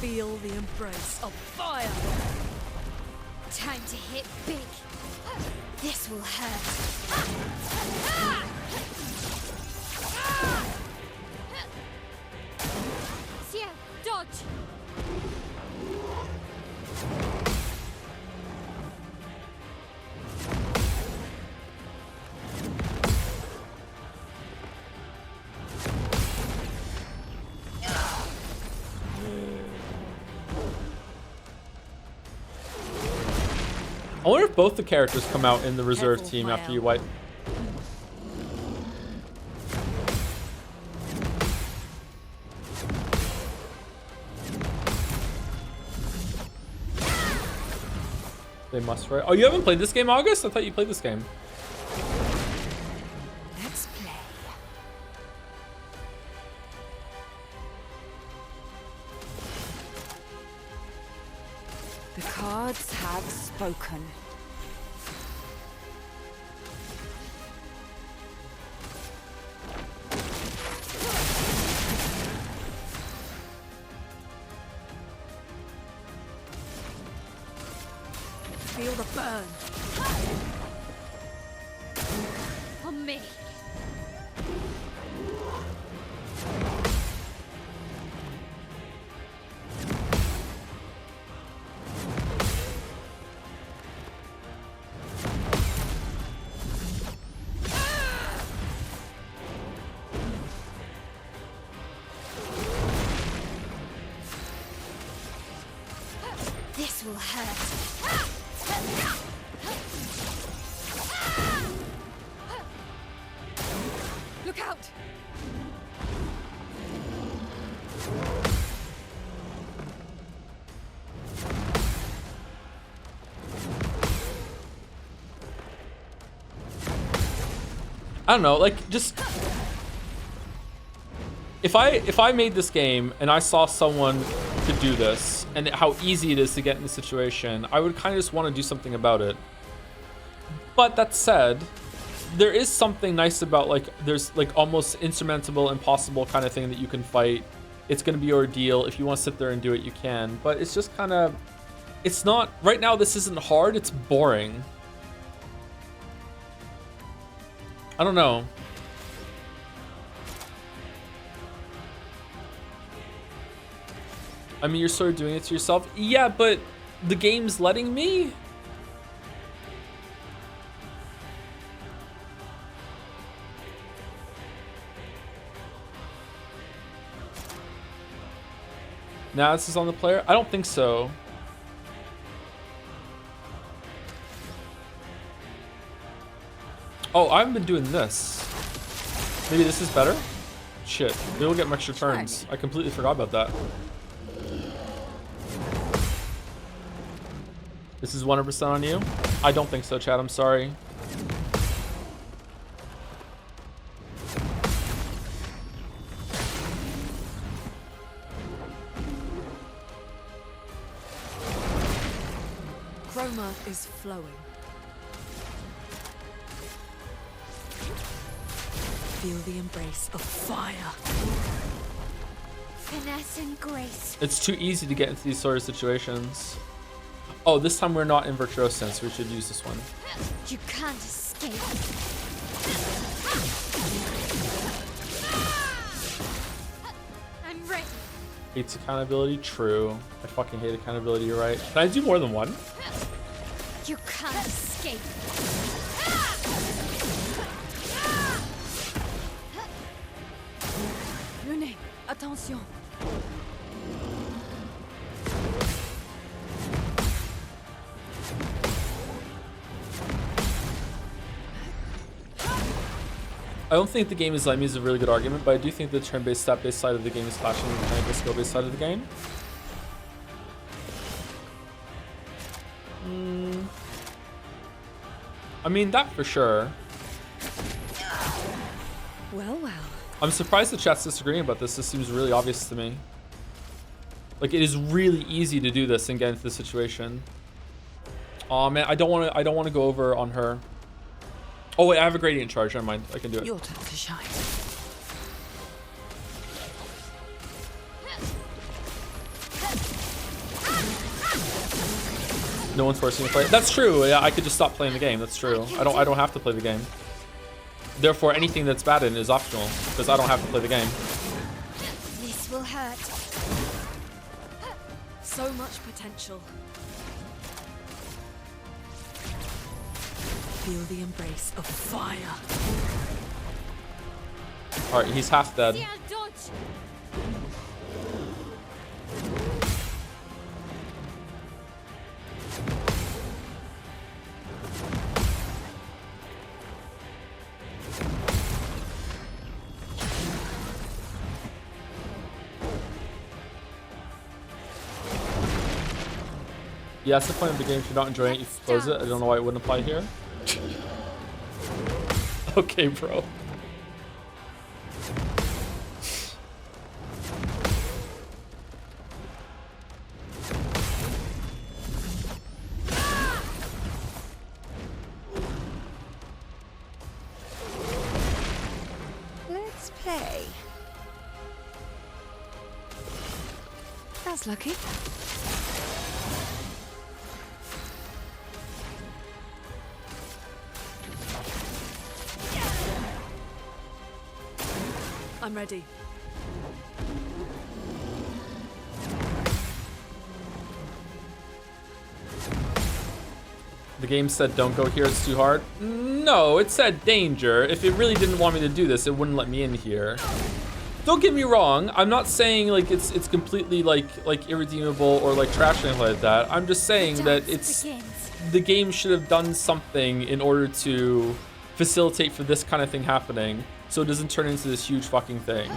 Feel the embrace of fire. Time to hit big. This will hurt. Sia, dodge. I wonder if both the characters come out in the reserve Careful, team after Maya. you wipe. They must, right? Oh, you haven't played this game, August? I thought you played this game. Let's play. The cards have spoken. Feel the burn. On me. This will hurt. Look out! I don't know, like, just if I made this game and I saw someone could do this and how easy it is to get in the situation, I would kind of just want to do something about it. But that said, there is something nice about, like, there's like almost insurmountable, impossible kind of thing that you can fight. It's going to be your ordeal. If you want to sit there and do it, you can. But it's just kind of, it's not, right now this isn't hard, it's boring. I don't know. I mean, you're sort of doing it to yourself. Yeah, but the game's letting me. Now this is on the player? I don't think so. Oh, I haven't been doing this. Maybe this is better? Shit, maybe we'll get extra turns. I completely forgot about that. This is 100% on you? I don't think so, Chad. I'm sorry. Chroma is flowing. Feel the embrace of fire. Finesse and grace. It's too easy to get into these sort of situations. Oh, this time we're not in Virtuoso, so we should use this one. You can't escape. I'm ready. Hates accountability? True. I fucking hate accountability, you're right. Can I do more than one? You can't escape. Lune, attention. I don't think the game is letting me is a really good argument, but I do think the turn-based, stat-based side of the game is clashing with the mechanical skill-based side of the game. I mean, that for sure. Well, well. I'm surprised the chat's disagreeing about this. This seems really obvious to me. Like, it is really easy to do this and get into this situation. Oh man, I don't want to go over on her. Oh wait, I have a gradient charge. Never mind, I can do it. Your turn to shine. No one's forcing me to play. That's true. Yeah, I could just stop playing the game. That's true. I don't have to play the game. Therefore, anything that's bad in is optional because I don't have to play the game. This will hurt. So much potential. Feel the embrace of fire. All right, he's half dead. Yeah, dodge. Yeah, that's the point of the game. If you're not enjoying it, you can close it. I don't know why it wouldn't apply here. Okay, bro. Let's play. That's lucky. I'm ready. The game said don't go here, it's too hard. No, it said danger. If it really didn't want me to do this, it wouldn't let me in here. Don't get me wrong, I'm not saying like it's completely like irredeemable or like trash or anything like that. I'm just saying that the game should have done something in order to facilitate for this kind of thing happening so it doesn't turn into this huge fucking thing.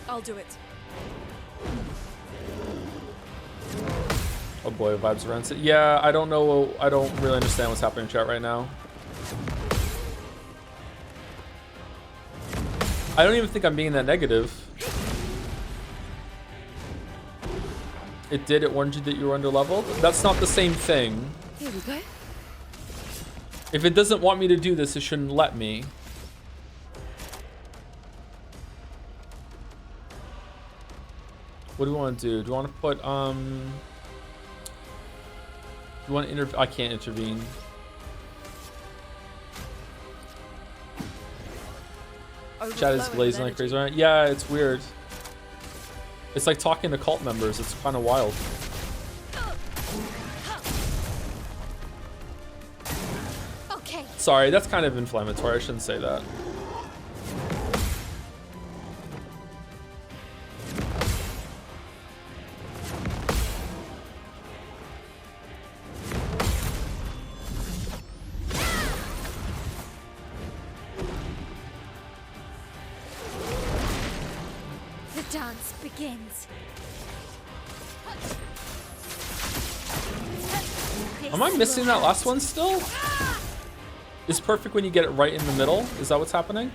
I'll do it. Oh boy, vibes around it. Yeah, I don't know. I don't really understand what's happening in chat right now. I don't even think I'm being that negative. It did. It warned you that you were underleveled. That's not the same thing. Here we go. If it doesn't want me to do this, it shouldn't let me. What do we want to do? Do you want to put do you want to intervene? I can't intervene. Chat is blazing like crazy right now. Yeah, it's weird. It's like talking to cult members. It's kind of wild. Okay. Sorry, that's kind of inflammatory. I shouldn't say that. The dance begins. Am I missing that last one still? Is perfect when you get it right in the middle? Is that what's happening?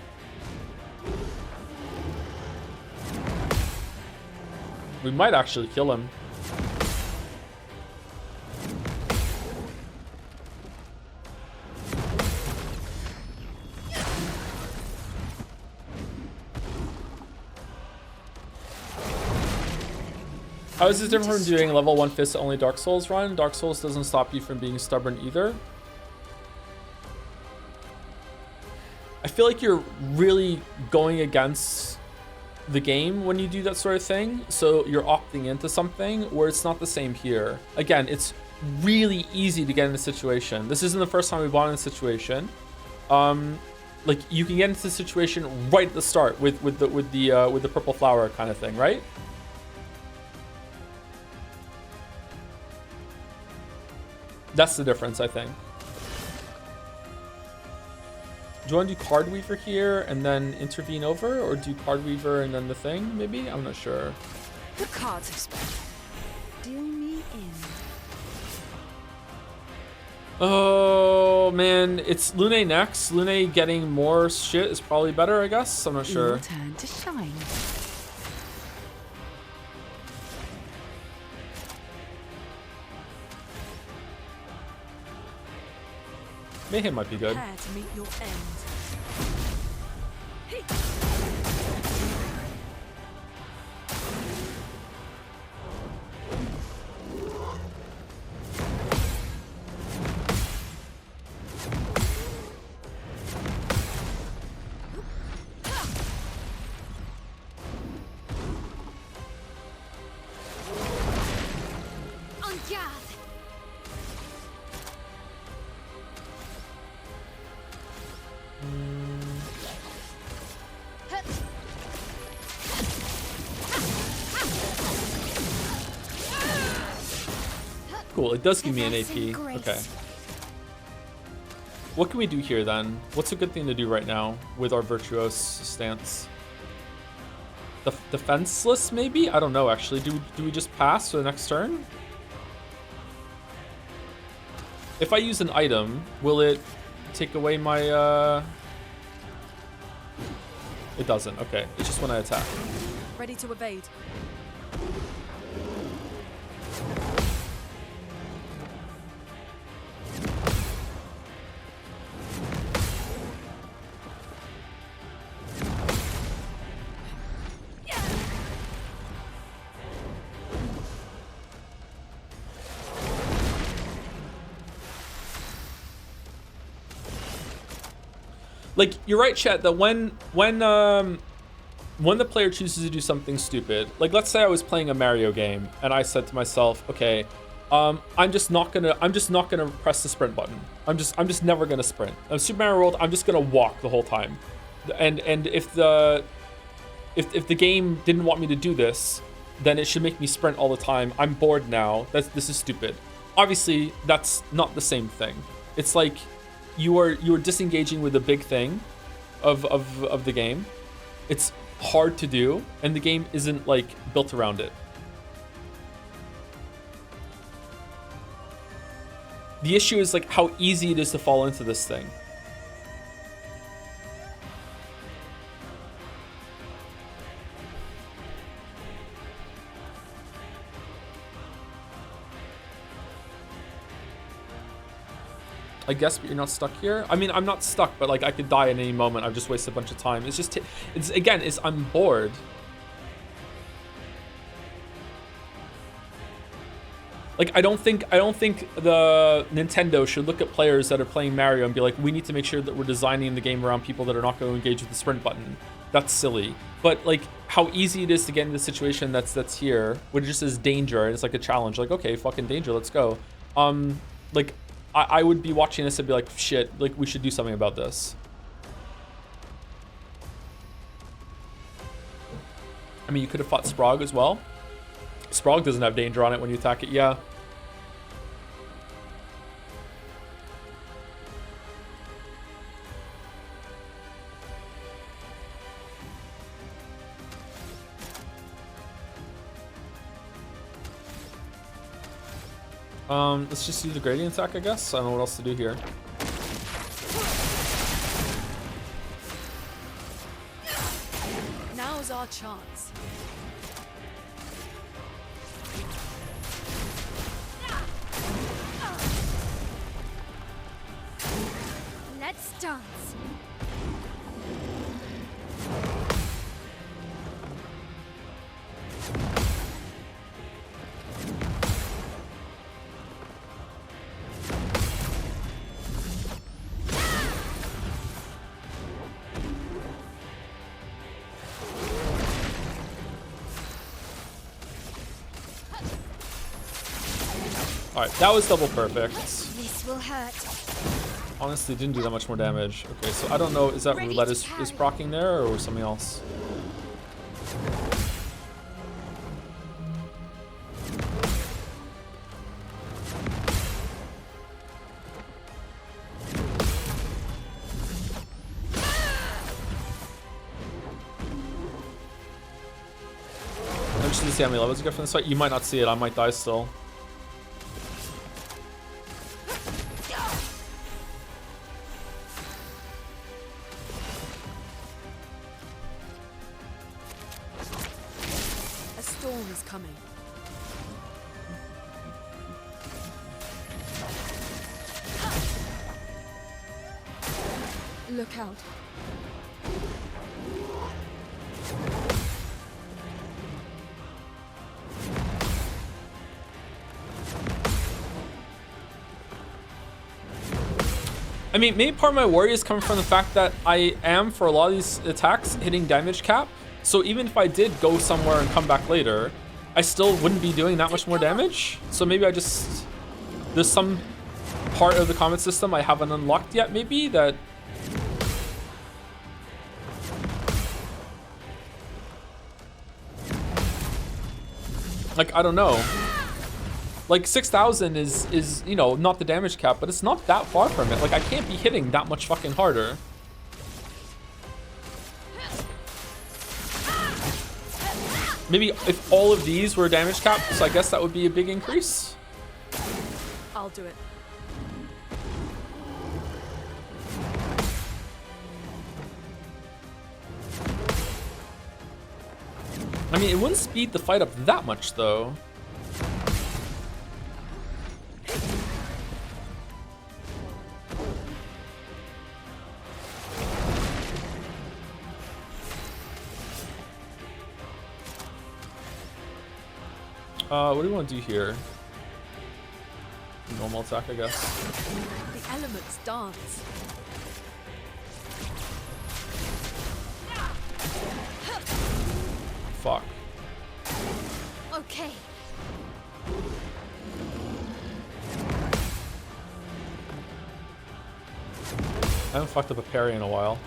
We might actually kill him. How is this different from doing level 1 fist only Dark Souls run? Dark Souls doesn't stop you from being stubborn either. I feel like you're really going against the game when you do that sort of thing. So you're opting into something where it's not the same here. Again, it's really easy to get in a situation. This isn't the first time we've been in a situation. Like you can get into the situation right at the start with the purple flower kind of thing, right? That's the difference, I think. Do you want to do Card Weaver here and then intervene over, or do Card Weaver and then the thing? Maybe? I'm not sure. The cards have spoken. Do me in. Oh man, it's Lune next. Lune getting more shit is probably better, I guess. I'm not sure. Your turn to shine. Mayhem might be good. Prepare to meet your end. On guard. Cool, it does give me an AP. Okay. What can we do here then? What's a good thing to do right now with our Virtuose stance? Defenseless maybe? I don't know actually. Do we just pass for the next turn? If I use an item, will it take away my It doesn't, okay. It's just when I attack. Ready to evade. Like, you're right, chat, that when the player chooses to do something stupid, like let's say I was playing a Mario game and I said to myself, okay, I'm just not gonna press the sprint button. I'm just never gonna sprint. On Super Mario World, I'm just gonna walk the whole time. And if the game didn't want me to do this, then it should make me sprint all the time. I'm bored now. This is stupid. Obviously, that's not the same thing. It's like you are disengaging with a big thing of the game. It's hard to do, and the game isn't like built around it. The issue is like how easy it is to fall into this thing. I guess, but you're not stuck here. I mean, I'm not stuck, but like I could die at any moment. I've just wasted a bunch of time. It's just, I'm bored. Like I don't think the Nintendo should look at players that are playing Mario and be like, we need to make sure that we're designing the game around people that are not going to engage with the sprint button. That's silly. But like how easy it is to get into the situation that's here, which just is danger, and it's like a challenge. Like, okay, fucking danger, let's go. Like I would be watching this and be like, shit, like we should do something about this. I mean, you could have fought Sprague as well. Sprague doesn't have danger on it when you attack it, yeah. Let's just use the gradient attack, I guess. I don't know what else to do here. Now's our chance. Let's dance. Alright, that was double perfect. This will hurt. Honestly, didn't do that much more damage. Okay, so I don't know, is that roulette is proccing there or something else? I'm just gonna see how many levels you get from this fight. You might not see it, I might die still. storm is coming. Look out. I mean, maybe part of my worry is coming from the fact that I am, for a lot of these attacks, hitting damage cap. So even if I did go somewhere and come back later, I still wouldn't be doing that much more damage. So maybe I just... There's some part of the combat system I haven't unlocked yet, maybe, that... Like, I don't know. Like 6,000 is, you know, not the damage cap, but it's not that far from it. Like, I can't be hitting that much fucking harder. Maybe if all of these were damage caps, I guess that would be a big increase. I'll do it. I mean, it wouldn't speed the fight up that much, though. What do we want to do here? Normal attack, I guess. The elements dance. Fuck. Okay. I haven't fucked up a parry in a while.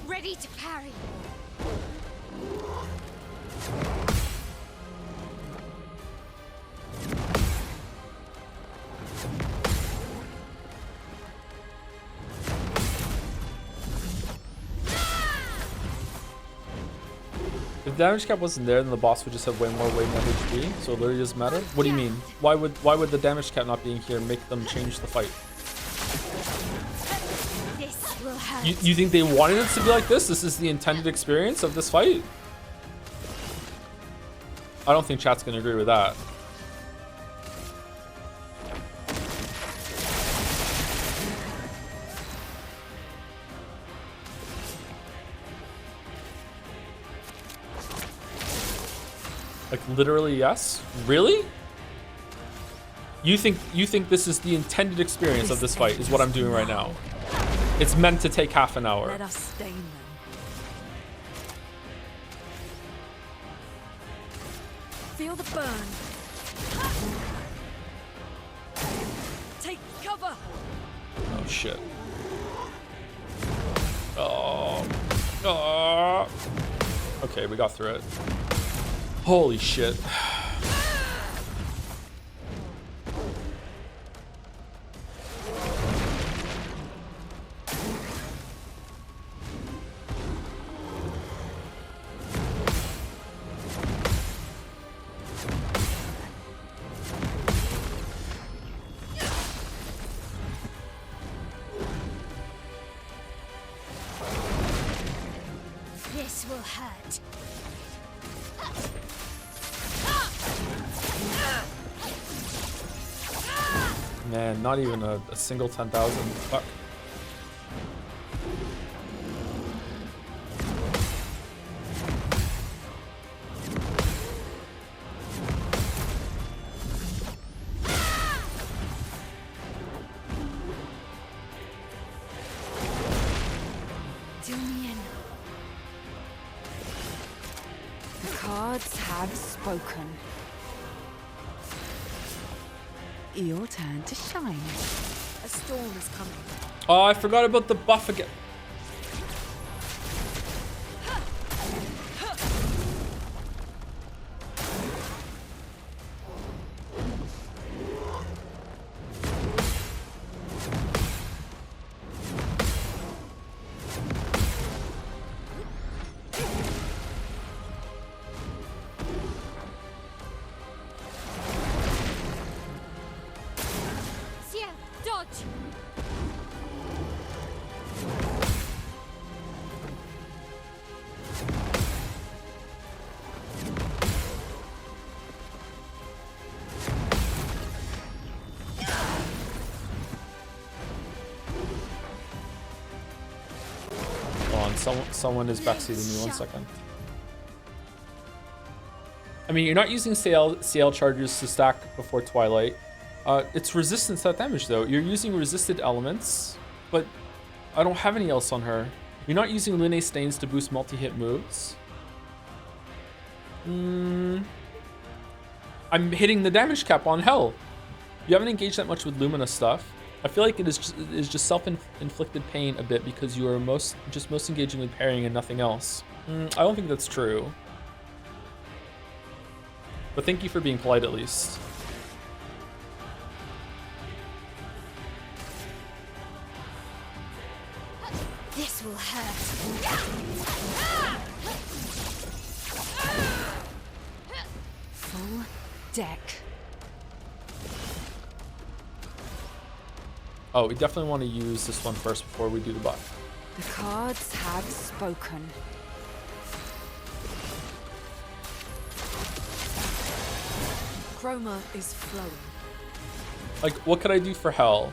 Ready to parry. If the damage cap wasn't there, then the boss would just have way more weight than HP, so it literally doesn't matter. What do you mean? Why would the damage cap not being here make them change the fight? This will hurt. You think they wanted it to be like this? This is the intended experience of this fight? I don't think chat's gonna agree with that. Like literally, yes? Really? You think this is the intended experience of this fight is what I'm doing right now? It's meant to take half an hour. Let us stain them. Feel the burn. Take cover. Oh shit. Oh. Oh. Okay, we got through it. Holy shit. This will hurt. Man, not even a single 10,000. Fuck. Do me in. The cards have spoken. Your turn to shine. A storm is coming. Oh, I forgot about the buff again. Charge! Hold on, someone is backseating me 1 second. I mean, you're not using CL charges to stack before Twilight. It's resistance to that damage though. You're using resisted elements, but I don't have any else on her. You're not using Lune stains to boost multi-hit moves. I'm hitting the damage cap on Hell. You haven't engaged that much with Lumina stuff. I feel like it is just self-inflicted pain a bit because you are most engaging with parrying and nothing else. I don't think that's true. But thank you for being polite at least. This will hurt. Full deck. Oh, we definitely want to use this one first before we do the buff. The cards have spoken. Chroma is flowing. Like, what could I do for Hell?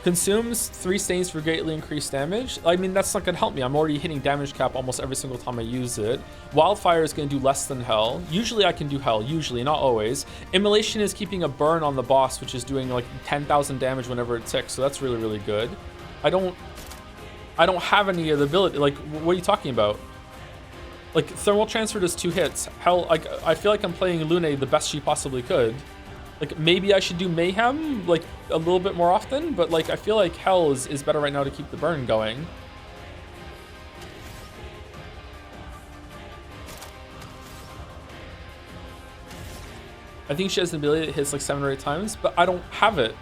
Consumes 3 stains for greatly increased damage. I mean, that's not gonna help me. I'm already hitting damage cap almost every single time I use it. Wildfire is gonna do less than Hell. Usually I can do Hell, usually, not always. Immolation is keeping a burn on the boss, which is doing like 10,000 damage whenever it ticks, so that's really, really good. I don't have any of the ability. Like, what are you talking about? Like, Thermal Transfer does 2 hits. Hell, like, I feel like I'm playing Lune the best she possibly could. Like, maybe I should do Mayhem, like, a little bit more often, but, like, I feel like Hell is better right now to keep the burn going. I think she has an ability that hits, like, 7 or 8 times, but I don't have it.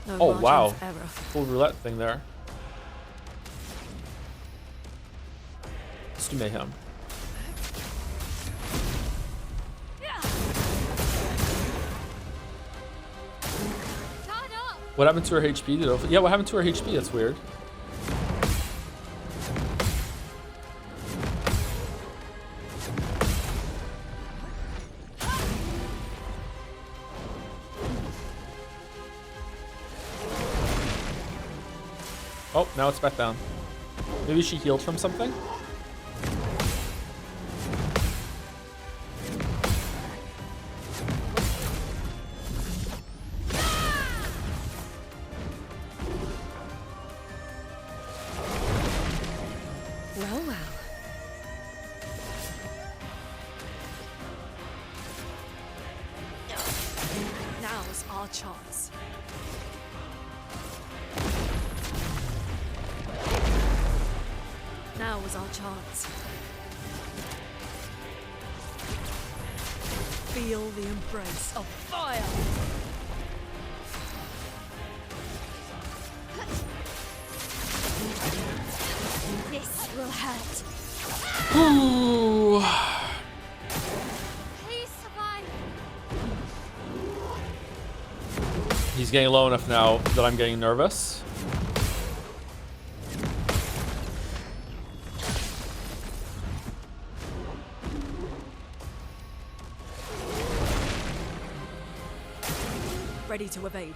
No Oh, margin wow. of error. Full roulette thing there. Let's do Mayhem. What happened to her HP? Yeah, what happened to her HP? That's weird. Oh, now it's back down. Maybe she healed from something? Well, well. Now's our chance. Now was our chance. Feel the embrace of fire. This will hurt. Ooh. Please survive. He's getting low enough now that I'm getting nervous. Ready to evade.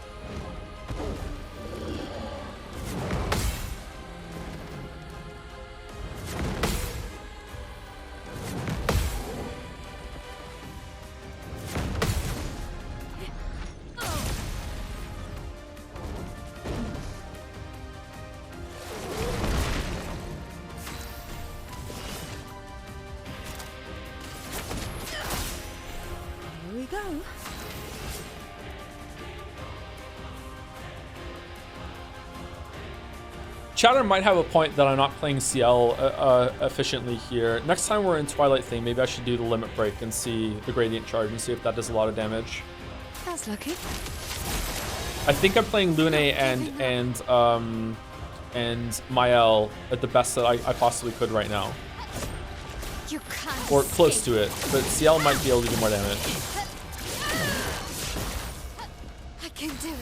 Here we go. Chatter might have a point that I'm not playing CL efficiently here. Next time we're in Twilight thing, maybe I should do the limit break and see the gradient charge and see if that does a lot of damage. That's lucky. I think I'm playing Lune and Mael at the best that I possibly could right now. You can't Or close escape. to it. But CL might be able to do more damage. I can do it.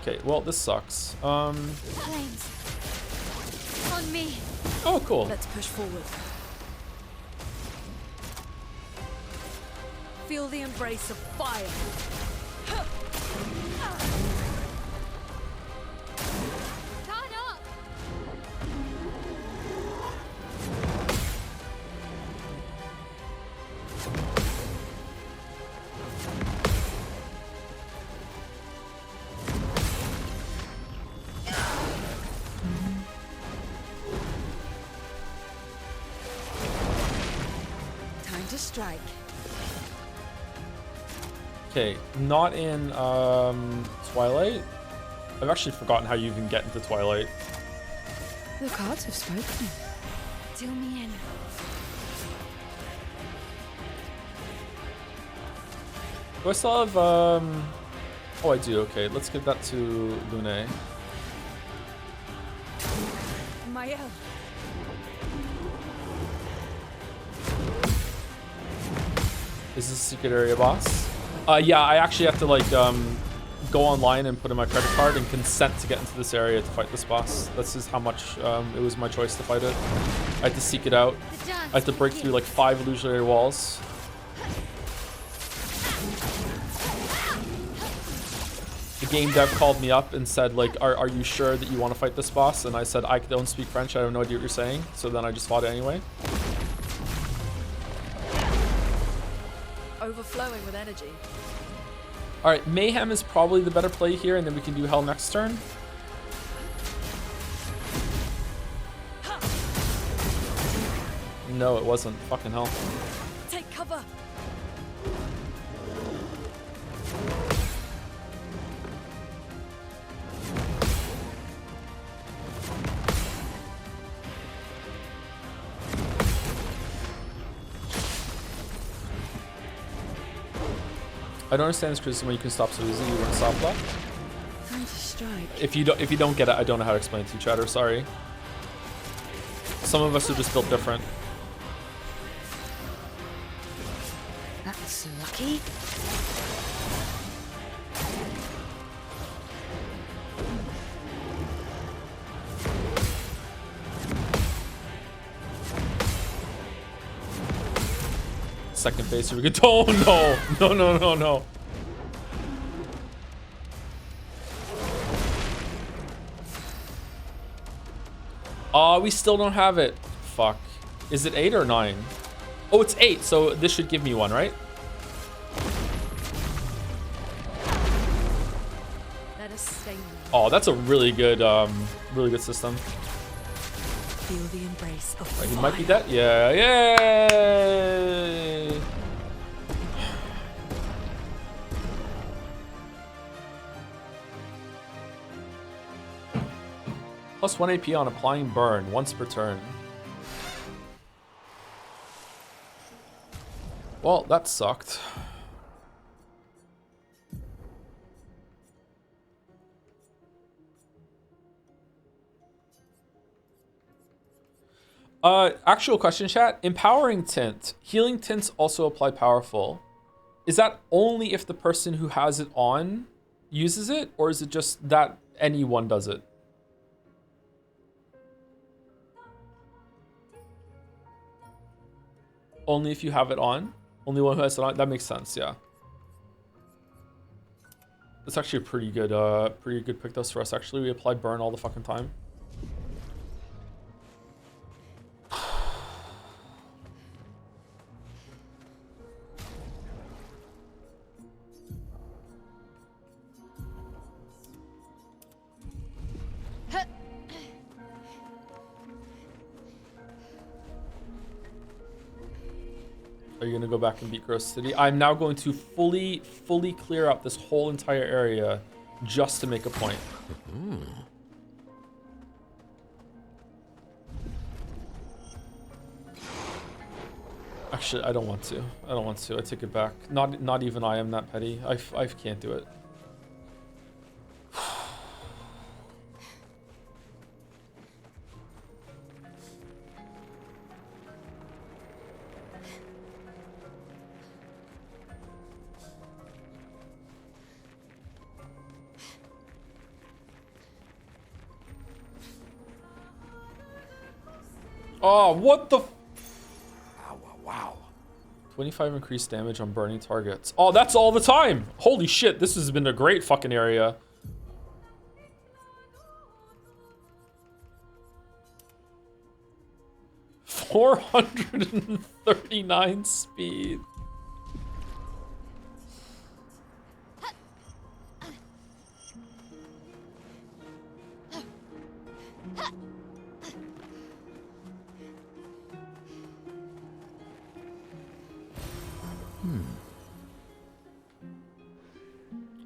Okay, well, this sucks. Flames. On me. Oh, cool. Let's push forward. Feel the embrace of fire. Guard up. Time to strike. Okay, not in Twilight. I've actually forgotten how you even get into Twilight. The cards have spoken. Deal me in. Do I still have oh, I do. Okay, let's give that to Lune. Mael. Is this a secret area boss? Yeah, I actually have to like go online and put in my credit card and consent to get into this area to fight this boss. This is how much it was my choice to fight it. I had to seek it out. I had to break through like 5 illusionary walls. The game dev called me up and said like, are you sure that you want to fight this boss? And I said, I don't speak French, I have no idea what you're saying. So then I just fought it anyway. Overflowing with energy. Alright, Mayhem is probably the better play here, and then we can do Hell next turn. No, it wasn't. Fucking hell. Take cover. I don't understand this criticism when you can stop so easily. You weren't stop that. Time to strike. If you don't get it, I don't know how to explain it to you, chatter. Sorry. Some of us are just built different. That's lucky. Second phase, here we go. Oh no! No, no, no, no. We still don't have it. Fuck. Is it 8 or 9? Oh, it's 8, so this should give me one, right? Let us stay now. Oh, that's a really good system. Feel the embrace of He fire. might be dead. Yeah, yay! Plus 1 AP on applying burn once per turn. Well, that sucked. Actual question, chat. Empowering tint. Healing tints also apply powerful. Is that only if the person who has it on uses it, or is it just that anyone does it? Only if you have it on? Only one who has it on? That makes sense, yeah. That's actually a pretty good pick dose for us, actually. We apply burn all the fucking time. Are you gonna go back and beat Gross City? I'm now going to fully clear up this whole entire area just to make a point. Actually, I don't want to. I don't want to. I take it back. Not even I am that petty. I can't do it. Oh, what the? Wow. 25 increased damage on burning targets. Oh, that's all the time. Holy shit, this has been a great fucking area. $439 speed.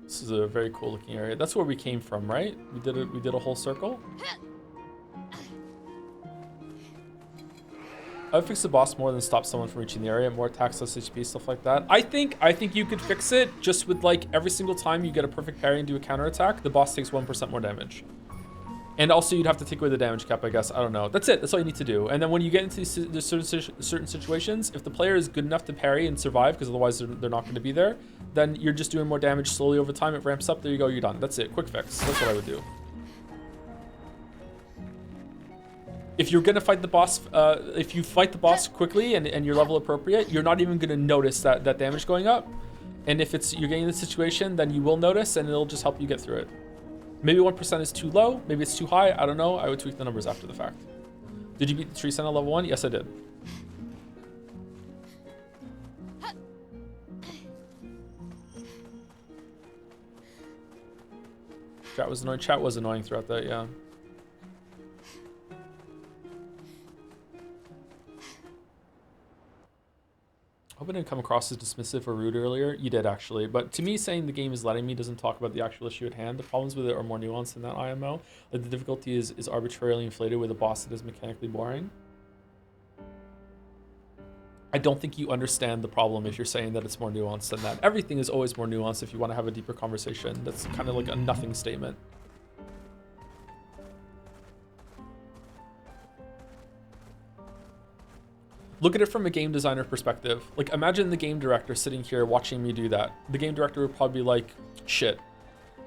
This is a very cool looking area. That's where we came from, right? We did a whole circle. I would fix the boss more than stop someone from reaching the area. More attacks, less HP, stuff like that. I think you could fix it just with like every single time you get a perfect parry and do a counter attack, the boss takes 1% more damage. And also you'd have to take away the damage cap, I guess. I don't know. That's it. That's all you need to do. And then when you get into these certain situations, if the player is good enough to parry and survive, because otherwise they're not going to be there, then you're just doing more damage slowly over time. It ramps up. There you go. You're done. That's it. Quick fix. That's what I would do. If you're going to fight the boss, if you fight the boss quickly and you're level appropriate, you're not even going to notice that damage going up. And if you're getting in the situation, then you will notice and it'll just help you get through it. Maybe 1% is too low. Maybe it's too high. I don't know. I would tweak the numbers after the fact. Did you beat the tree sentinel level 1? Yes, I did. Chat was annoying. Chat was annoying throughout that, yeah. I hope I didn't come across as dismissive or rude earlier. You did, actually. But to me, saying the game is letting me doesn't talk about the actual issue at hand. The problems with it are more nuanced than that IMO. Like the difficulty is arbitrarily inflated with a boss that is mechanically boring. I don't think you understand the problem if you're saying that it's more nuanced than that. Everything is always more nuanced if you want to have a deeper conversation. That's kind of like a nothing statement. Look at it from a game designer perspective. Like, imagine the game director sitting here watching me do that. The game director would probably be like, shit,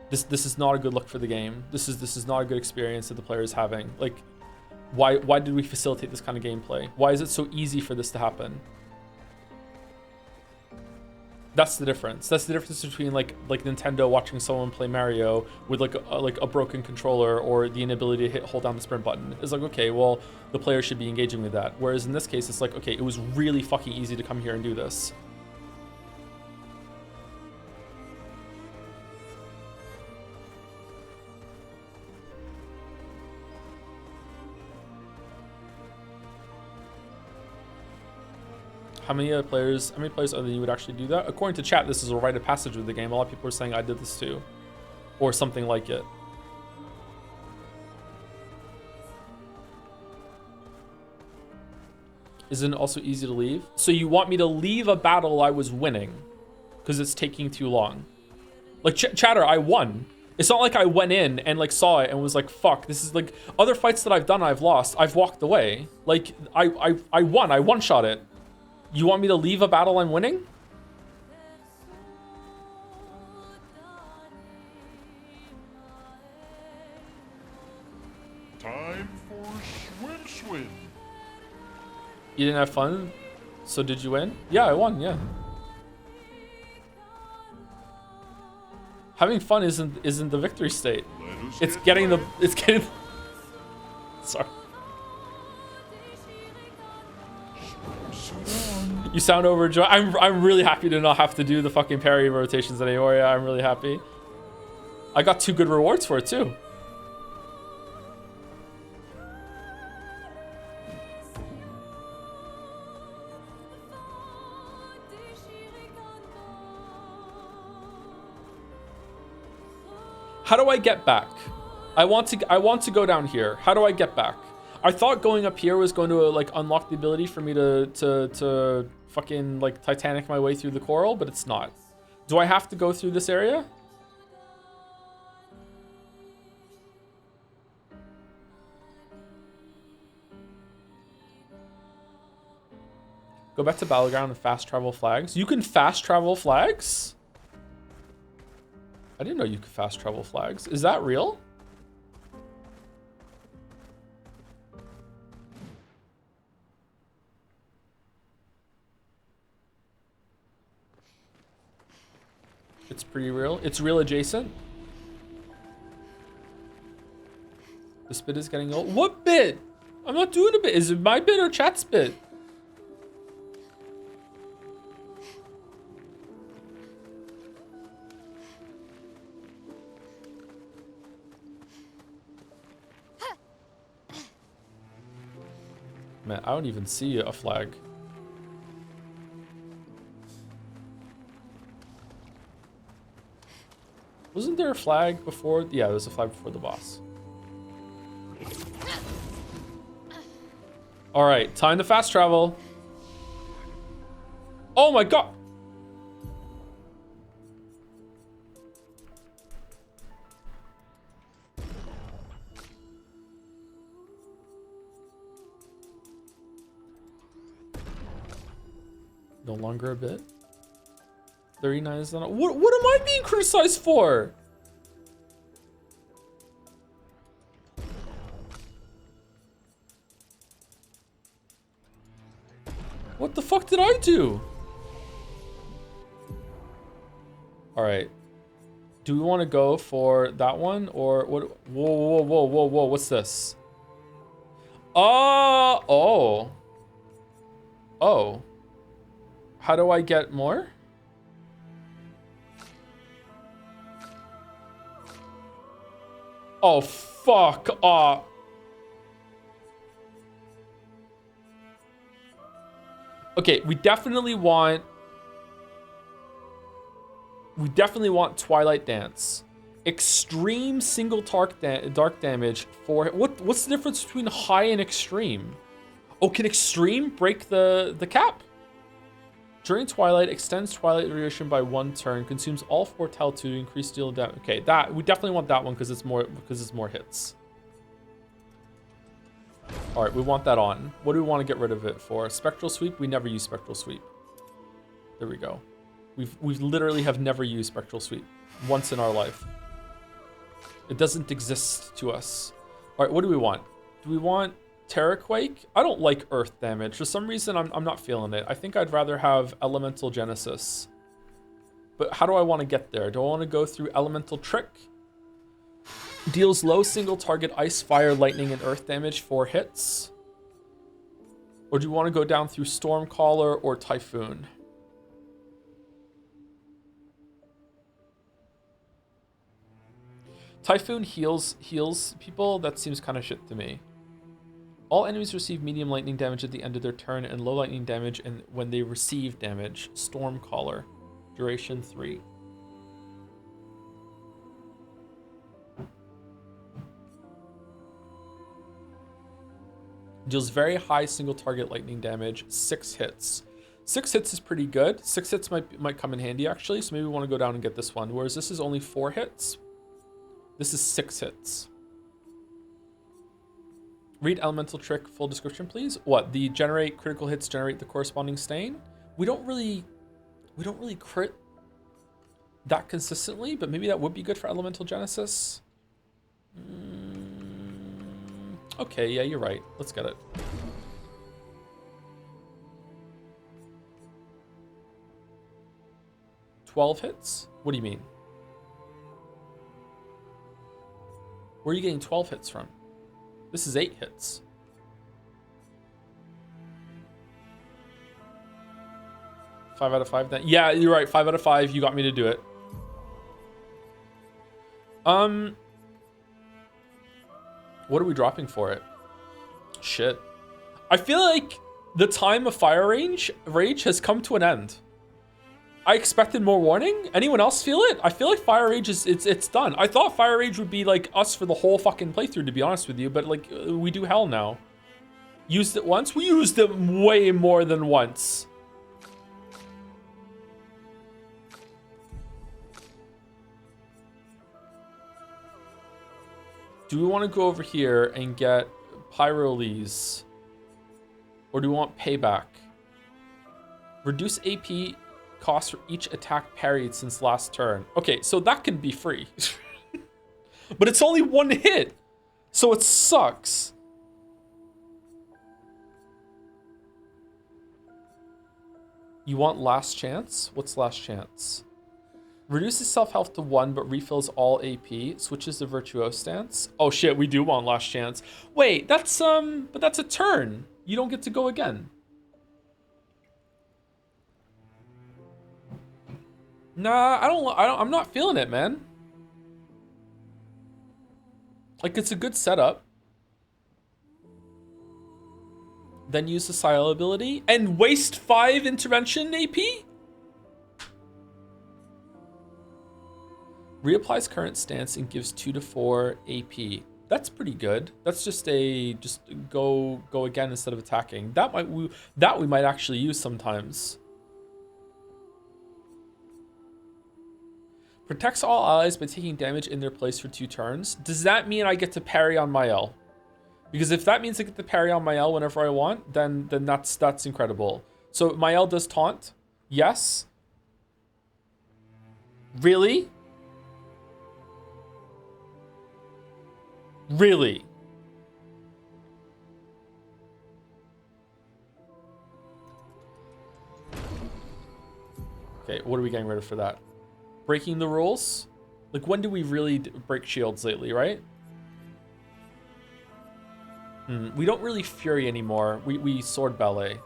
this is not a good look for the game. This is not a good experience that the player is having. Like, why did we facilitate this kind of gameplay? Why is it so easy for this to happen? That's the difference. That's the difference between like Nintendo watching someone play Mario with like a broken controller or the inability to hold down the sprint button. It's like, okay, well, the player should be engaging with that. Whereas in this case, it's like, okay, it was really fucking easy to come here and do this. How many players other than you would actually do that? According to chat, this is a rite of passage with the game. A lot of people are saying I did this too. Or something like it. Isn't it also easy to leave? So you want me to leave a battle I was winning because it's taking too long? Like, chatter, I won. It's not like I went in and like saw it and was like, fuck, this is like other fights that I've done, I've lost. I've walked away. Like, I won. I one-shot it. You want me to leave a battle I'm winning? Time for swim. You didn't have fun? So did you win? Yeah, I won, yeah. Having fun isn't the victory state. It's getting Sorry. You sound overjoyed. I'm really happy to not have to do the fucking parry rotations anymore. Yeah, I'm really happy. I got 2 good rewards for it too. How do I get back? I want to go down here. How do I get back? I thought going up here was going to like unlock the ability for me to fucking like Titanic my way through the coral, but it's not. Do I have to go through this area? Go back to Battleground and fast travel flags. You can fast travel flags? I didn't know you could fast travel flags. Is that real? It's pretty real. It's real adjacent. This bit is getting old. What bit? I'm not doing a bit. Is it my bit or chat's bit? Man, I don't even see a flag. Wasn't there a flag before? Yeah, there was a flag before the boss. All right, time to fast travel. Oh my god. No longer a bit. 39 is not. What am I being criticized for? What the fuck did I do? All right. Do we want to go for that one or what? Whoa, whoa, whoa, whoa, whoa. What's this? Oh. Oh. How do I get more? Oh, fuck off. Okay, we definitely want Twilight Dance. Extreme single dark damage for what's the difference between high and extreme? Oh, can extreme break the cap? During Twilight, extends Twilight duration by 1 turn, consumes all 4 Tal to increase deal damage. Okay, that we definitely want that one because it's more hits. All right, we want that on. What do we want to get rid of it for? Spectral Sweep. We never use Spectral Sweep. There we go. We've literally have never used Spectral Sweep once in our life. It doesn't exist to us. All right, what do we want? Do we want Terra Quake? I don't like earth damage. For some reason, I'm not feeling it. I think I'd rather have Elemental Genesis. But how do I want to get there? Do I want to go through Elemental Trick? Deals low single target ice, fire, lightning, and earth damage 4 hits. Or do you want to go down through Stormcaller or Typhoon? Typhoon heals people. That seems kind of shit to me. All enemies receive medium lightning damage at the end of their turn and low lightning damage and when they receive damage. Stormcaller. Duration 3. Deals very high single target lightning damage. 6 hits. 6 hits is pretty good. 6 hits might come in handy actually, so maybe we want to go down and get this one. Whereas this is only 4 hits. This is 6 hits. Read Elemental Trick full description, please. What? The generate critical hits generate the corresponding stain? We don't really crit that consistently, but maybe that would be good for Elemental Genesis. Okay, yeah, you're right. Let's get it. $12 hits? What do you mean? Where are you getting 12 hits from? This is 8 hits. Five out of 5 then? Yeah, you're right. 5 out of 5. You got me to do it. What are we dropping for it? Shit. I feel like the time of Fire Rage has come to an end. I expected more warning. Anyone else feel it? I feel like Fire Rage it's done. I thought Fire Rage would be like us for the whole fucking playthrough, to be honest with you, but like we do hell now. Used it once? We used it way more than once. Do we want to go over here and get Pyrolese? Or do we want Payback? Reduce AP cost for each attack parried since last turn. Okay, so that can be free. But it's only 1 hit. So it sucks. You want Last Chance? What's Last Chance? Reduces self-health to 1, but refills all AP. Switches to Virtuose stance. Oh shit, we do want Last Chance. Wait, that's but that's a turn. You don't get to go again. Nah, I'm not feeling it, man. Like, it's a good setup. Then use the Sile ability and waste 5 intervention AP? Reapplies current stance and gives 2 to 4 AP. That's pretty good. That's just go again instead of attacking. That we might actually use sometimes. Protects all allies by taking damage in their place for 2 turns. Does that mean I get to parry on Mael? Because if that means I get to parry on Mael whenever I want, then that's incredible. So Mael does taunt. Yes. Really? Really? Okay, what are we getting rid of for that? Breaking the rules? Like, when do we really break shields lately, right? We don't really Fury anymore. We Sword Ballet.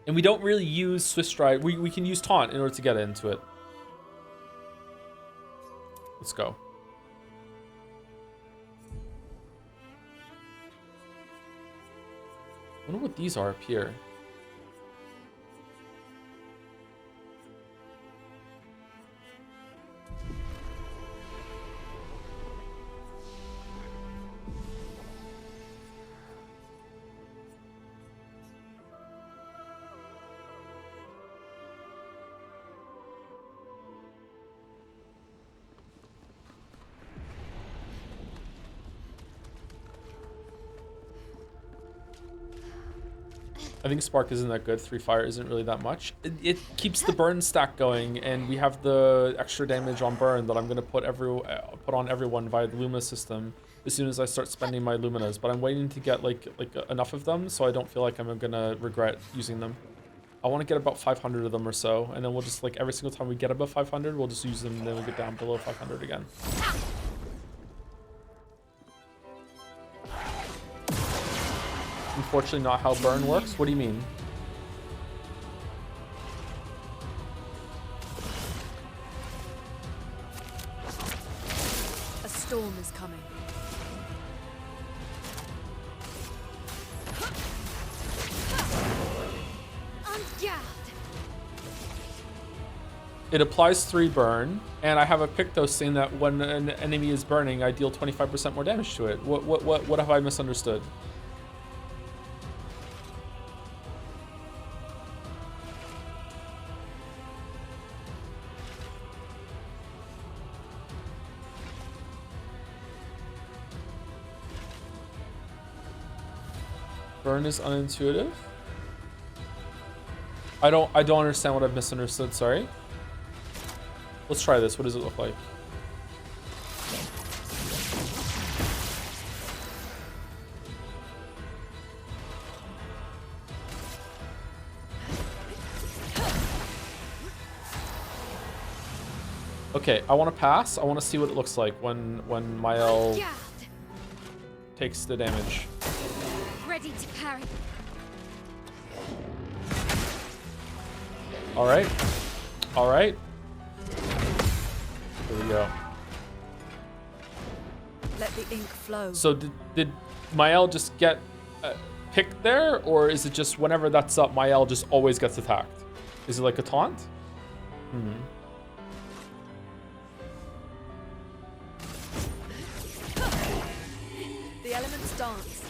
And we don't really use Swift Stride. We can use Taunt in order to get into it. Let's go. I wonder what these are up here. I think Spark isn't that good. 3 fire isn't really that much. It keeps the burn stack going, and we have the extra damage on burn that I'm gonna put on everyone via the Luma system as soon as I start spending my Luminas. But I'm waiting to get like enough of them so I don't feel like I'm gonna regret using them. I want to get about 500 of them or so, and then we'll just like every single time we get above 500, we'll just use them, and then we get down below 500 again. Unfortunately, not how burn works. What do you mean? A storm is coming. It applies 3 burn, and I have a Pictos saying that when an enemy is burning, I deal 25% more damage to it. What have I misunderstood? Burn is unintuitive. I don't understand what I've misunderstood, sorry. Let's try this. What does it look like? Okay, I want to pass. I want to see what it looks like when Mael takes the damage. Ready to parry. All right. All right. Here we go. Let the ink flow. So did Mael just get picked there, or is it just whenever that's up, Mael just always gets attacked? Is it like a taunt? The elements dance.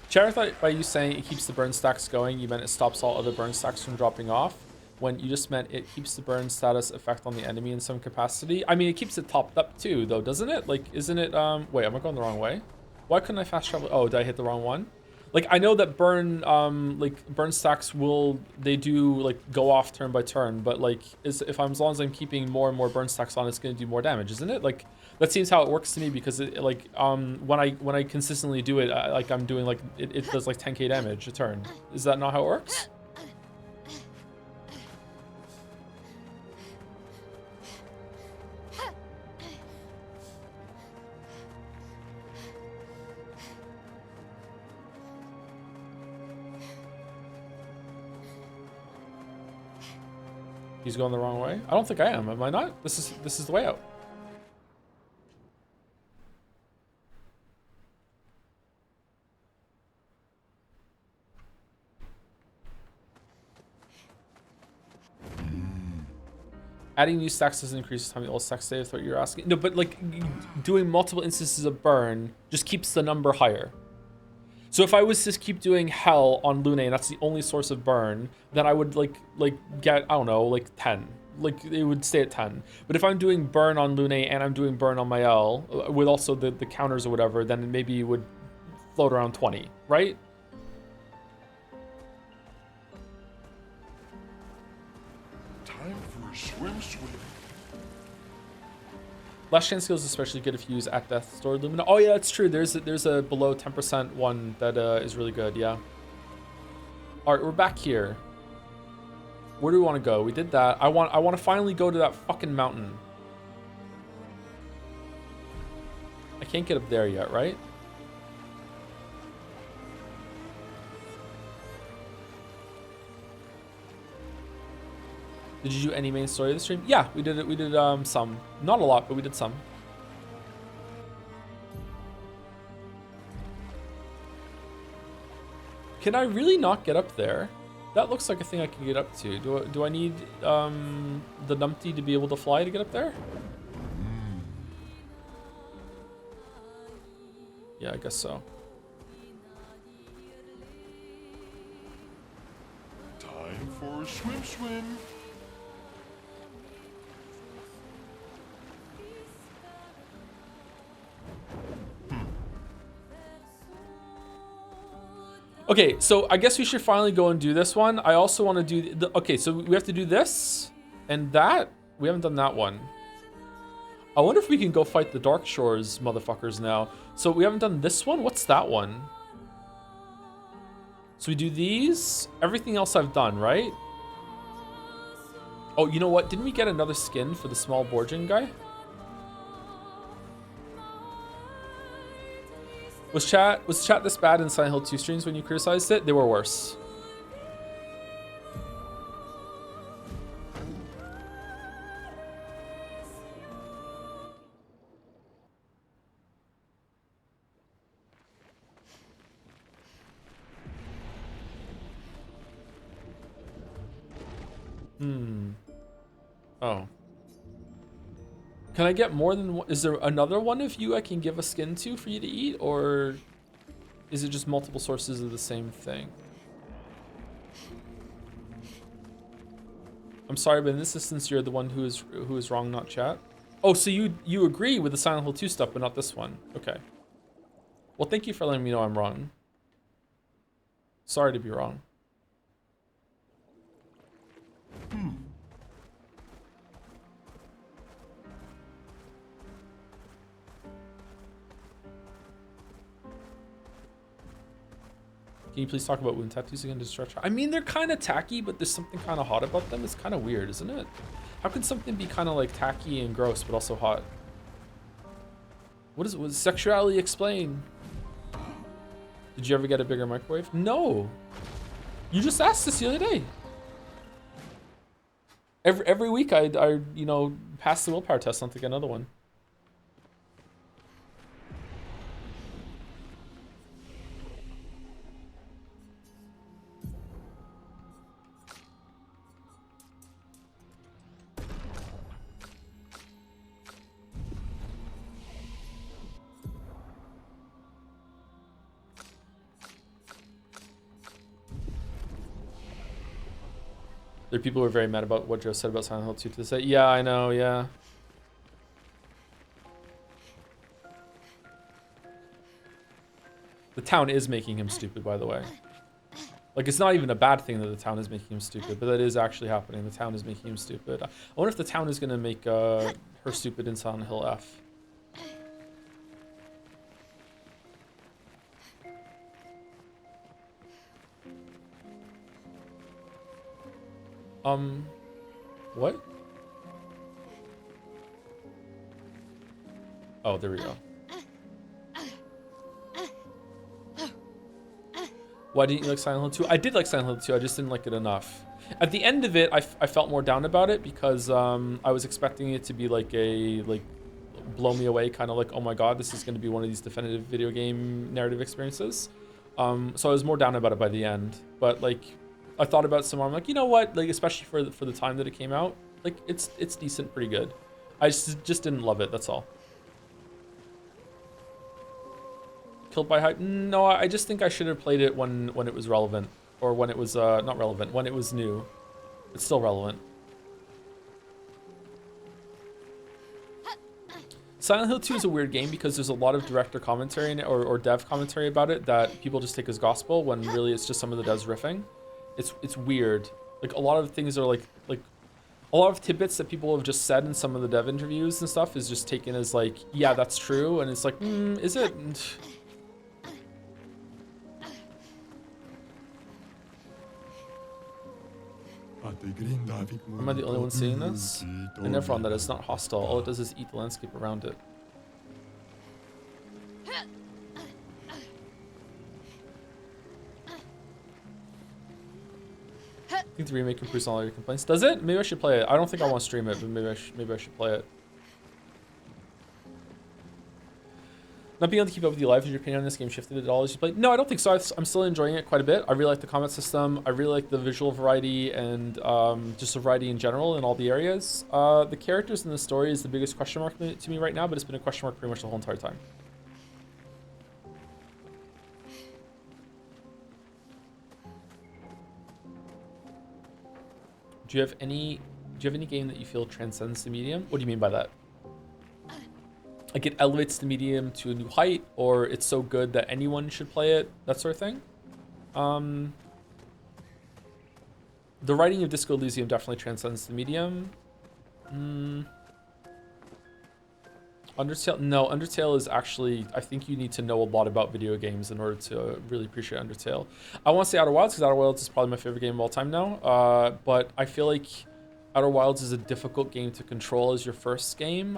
Chara thought by you saying it keeps the burn stacks going, you meant it stops all other burn stacks from dropping off. when you just meant it keeps the burn status effect on the enemy in some capacity. I mean, it keeps it topped up too, though, doesn't it? Like, isn't it, wait, am I going the wrong way? Why couldn't I fast travel? Oh, did I hit the wrong one? Like, I know that burn, like, burn stacks they do, like, go off turn by turn, but, like, as long as I'm keeping more and more burn stacks on, it's going to do more damage, isn't it? Like, that seems how it works to me, because, it, like, when I consistently do it, like, I'm doing, like, it does, like, 10k damage a turn. Is that not how it works? He's going the wrong way? I don't think I am I not? This is the way out. Adding new stacks doesn't increase the time the old stacks stay, is what you're asking. No, but like doing multiple instances of burn just keeps the number higher. So if I was to keep doing hell on Lune and that's the only source of burn, then I would like get, I don't know, like 10. Like it would stay at 10. But if I'm doing burn on Lune and I'm doing burn on my L with also the counters or whatever, then maybe it would float around 20, right? Time for a swim. Last chance skill is especially good if you use at death stored Lumina. Oh yeah, that's true. There's a below 10% one that is really good. Yeah. All right, we're back here. Where do we want to go? We did that. I want to finally go to that fucking mountain. I can't get up there yet, right? Did you do any main story of the stream? Yeah, we did it. We did some. Not a lot, but we did some. Can I really not get up there? That looks like a thing I can get up to. Do I need the numpty to be able to fly to get up there? Yeah, I guess so. Time for a swim. Okay, so I guess we should finally go and do this one. I also want to do okay, so we have to do this and that. We haven't done that one. I wonder if we can go fight the Dark Shores motherfuckers now. So we haven't done this one. What's that one? So we do these. Everything else I've done, right? Oh, you know what? Didn't we get another skin for the small Borgian guy? Was chat this bad in Silent Hill 2 streams when you criticized it? They were worse. Oh. Can I get more than one? Is there another one of you I can give a skin to for you to eat? Or is it just multiple sources of the same thing? I'm sorry, but in this instance, you're the one who is wrong, not chat. Oh, so you agree with the Silent Hill 2 stuff, but not this one. Okay. Well, thank you for letting me know I'm wrong. Sorry to be wrong. Can you please talk about wound tattoos again to stretch? I mean, they're kind of tacky, but there's something kind of hot about them. It's kind of weird, isn't it? How can something be kind of like tacky and gross, but also hot? What does sexuality explain? Did you ever get a bigger microwave? No. You just asked this the other day. Every week I you know, pass the willpower test on to get another one. There are people who are very mad about what Joe said about Silent Hill 2 to this day. Yeah, I know, yeah. The town is making him stupid, by the way. Like, it's not even a bad thing that the town is making him stupid, but that is actually happening. The town is making him stupid. I wonder if the town is going to make her stupid in Silent Hill F. What? Oh, there we go. Why didn't you like Silent Hill 2? I did like Silent Hill 2, I just didn't like it enough. At the end of it, I felt more down about it because I was expecting it to be like a, blow me away, kind of like, oh my god, this is going to be one of these definitive video game narrative experiences. So I was more down about it by the end. But, like, I thought about it some more. I'm like, you know what? Like, especially for the time that it came out, like, it's decent, pretty good. I just didn't love it, that's all. Killed by hype? No, I just think I should have played it when it was relevant. Or when it was, not relevant, when it was new. It's still relevant. Silent Hill 2 is a weird game because there's a lot of director commentary or dev commentary about it that people just take as gospel when really it's just some of the devs riffing. It's weird. Like, a lot of things are like a lot of tidbits that people have just said in some of the dev interviews and stuff is just taken as like, yeah, that's true. And it's like, is it? Am I the only one seeing this? And everyone that is not hostile. All it does is eat the landscape around it. I think the remake improves all your complaints. Does it? Maybe I should play it. I don't think I want to stream it, but maybe I should play it. Not being able to keep up with you live, has your opinion on this game shifted at all as you played? No, I don't think so. I'm still enjoying it quite a bit. I really like the combat system. I really like the visual variety and just the variety in general in all the areas. The characters in the story is the biggest question mark to me right now, but it's been a question mark pretty much the whole entire time. Do you have any game that you feel transcends the medium? What do you mean by that? Like it elevates the medium to a new height, or it's so good that anyone should play it, that sort of thing. The writing of Disco Elysium definitely transcends the medium. Undertale, no, Undertale is actually, I think you need to know a lot about video games in order to really appreciate Undertale. I want to say Outer Wilds, because Outer Wilds is probably my favorite game of all time now, but I feel like Outer Wilds is a difficult game to control as your first game.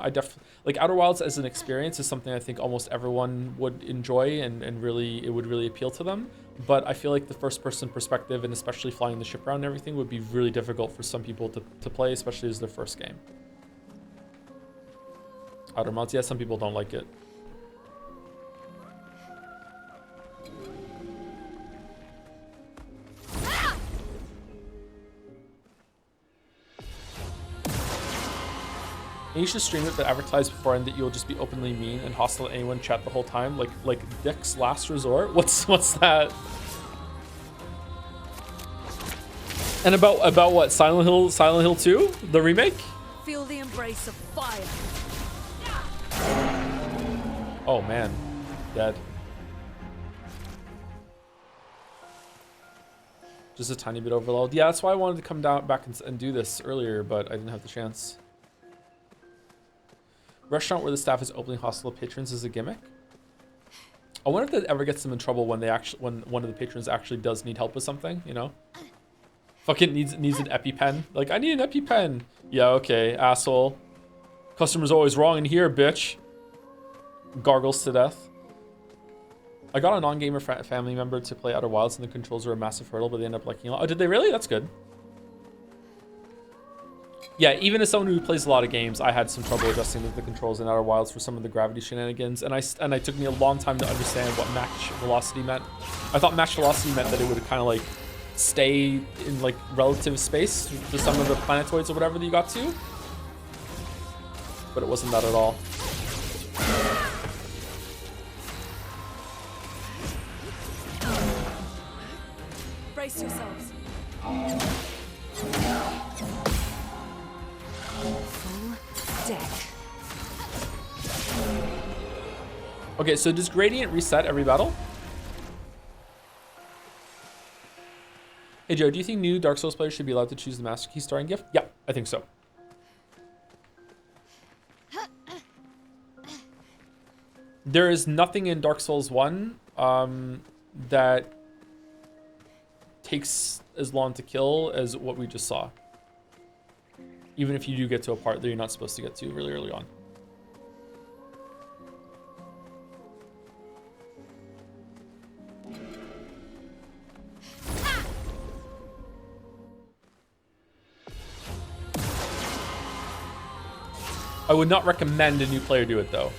Like Outer Wilds as an experience is something I think almost everyone would enjoy and really, it would really appeal to them. But I feel like the first person perspective and especially flying the ship around and everything would be really difficult for some people to play, especially as their first game. Outer Wilds, yeah, some people don't like it. And you should stream it, but advertise beforehand that you'll just be openly mean and hostile to anyone chat the whole time, like Dick's Last Resort. What's that? And about what? Silent Hill 2, the remake? Feel the embrace of fire. Oh man, dead. Just a tiny bit overload. Yeah, that's why I wanted to come back and do this earlier, but I didn't have the chance. Restaurant where the staff is openly hostile to patrons is a gimmick. I wonder if that ever gets them in trouble when one of the patrons actually does need help with something, you know? Fucking needs an EpiPen. Like, I need an EpiPen. Yeah, okay, asshole. Customer's always wrong in here, bitch. Gargles to death. I got a non-gamer family member to play Outer Wilds and the controls were a massive hurdle, but they ended up liking it a lot. Oh, did they really? That's good. Yeah, even as someone who plays a lot of games, I had some trouble adjusting the controls in Outer Wilds for some of the gravity shenanigans, and it took me a long time to understand what match velocity meant. I thought match velocity meant that it would kind of like stay in like relative space to some of the planetoids or whatever that you got to, but it wasn't that at all. Brace yourselves. Full deck. Okay, so does Gradient reset every battle? Hey Joe, do you think new Dark Souls players should be allowed to choose the Master Key starting gift? Yeah, I think so. There is nothing in Dark Souls 1 that takes as long to kill as what we just saw. Even if you do get to a part that you're not supposed to get to really early on. I would not recommend a new player do it though.